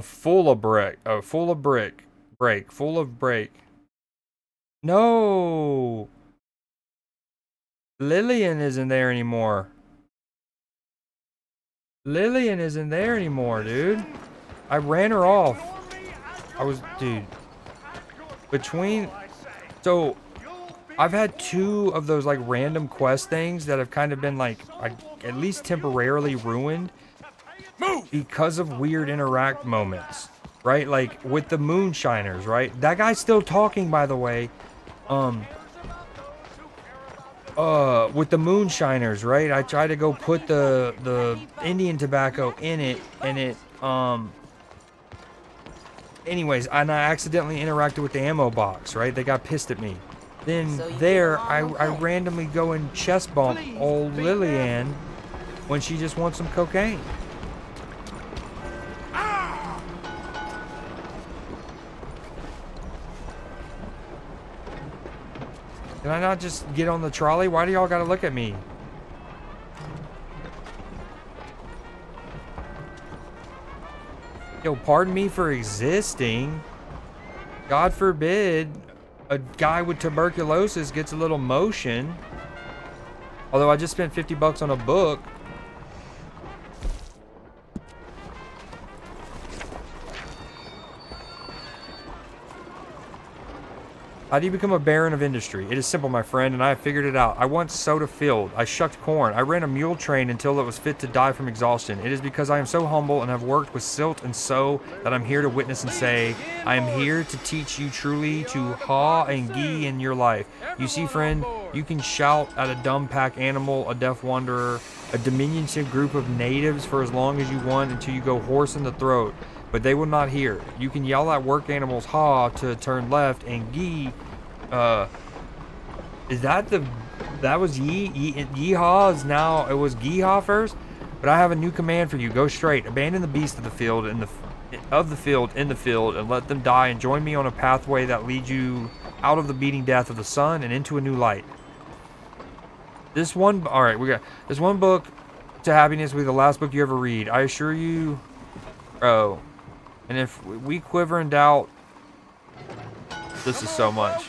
Full of break. No! Lillian isn't there anymore. Dude. I ran her off. So, I've had 2 of those, like, random quest things that have kind of been, like, at least temporarily ruined. because of weird interact moments, right? Like with the moonshiners, right? That guy's still talking, by the way. With the moonshiners, right? I tried to go put the Indian tobacco in it, and it anyways, and I accidentally interacted with the ammo box, right? They got pissed at me. Then I randomly go and chest bump old Lillian when she just wants some cocaine. Can I not just get on the trolley? Why do y'all gotta look at me? Yo, pardon me for existing. God forbid a guy with tuberculosis gets a little motion. Although I just spent 50 bucks on a book. How do you become a baron of industry? It is simple, my friend, and I have figured it out. I once sowed a field. I shucked corn. I ran a mule train until it was fit to die from exhaustion. It is because I am so humble and have worked with silt and sow that I'm here to witness and say, I am here to teach you truly to haw and gee in your life. You see, friend, you can shout at a dumb pack animal, a deaf wanderer, a diminutive group of natives for as long as you want until you go hoarse in the throat. But they will not hear. You can yell at work animals haw to turn left and gee. Is that was yeehaw is now, it was geehaw first? But I have a new command for you. Go straight. Abandon the beast of the field in the field and let them die and join me on a pathway that leads you out of the beating death of the sun and into a new light. Alright, we got this one book to happiness will be the last book you ever read. I assure you, bro. And if we quiver in doubt, this is so much.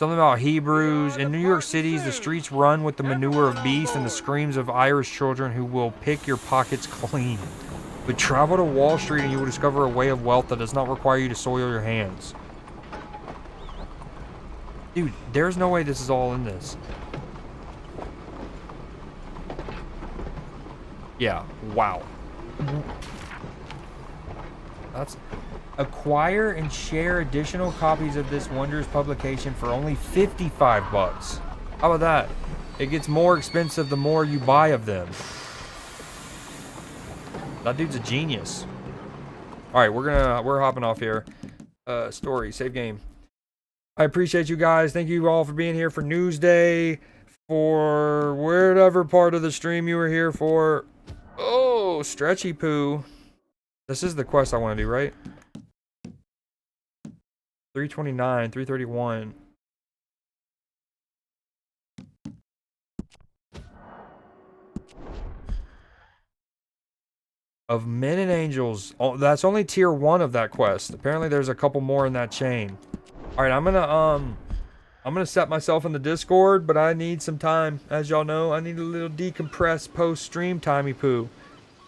Something about Hebrews. In New York City, the streets run with the manure of beasts and the screams of Irish children who will pick your pockets clean. But travel to Wall Street and you will discover a way of wealth that does not require you to soil your hands. Dude, there's no way this is all in this. Yeah, wow. That's acquire and share additional copies of this wondrous publication for only 55 bucks. How about that? It gets more expensive the more you buy of them. That dude's a genius. All right, we're hopping off here. Story, save game. I appreciate you guys. Thank you all for being here for Newsday, for whatever part of the stream you were here for. Oh, stretchy poo. This is the quest I want to do, right? 329, 331. Of men and angels. Oh, that's only tier 1 of that quest. Apparently there's a couple more in that chain. All right, I'm gonna set myself in the Discord, but I need some time. As y'all know, I need a little decompress post-stream timey poo.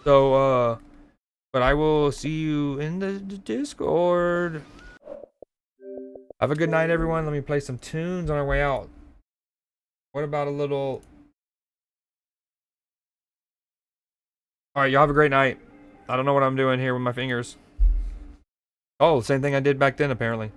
So, but I will see you in the Discord. Have a good night, everyone. Let me play some tunes on our way out. What about a little... Alright, y'all have a great night. I don't know what I'm doing here with my fingers. Oh, same thing I did back then, apparently.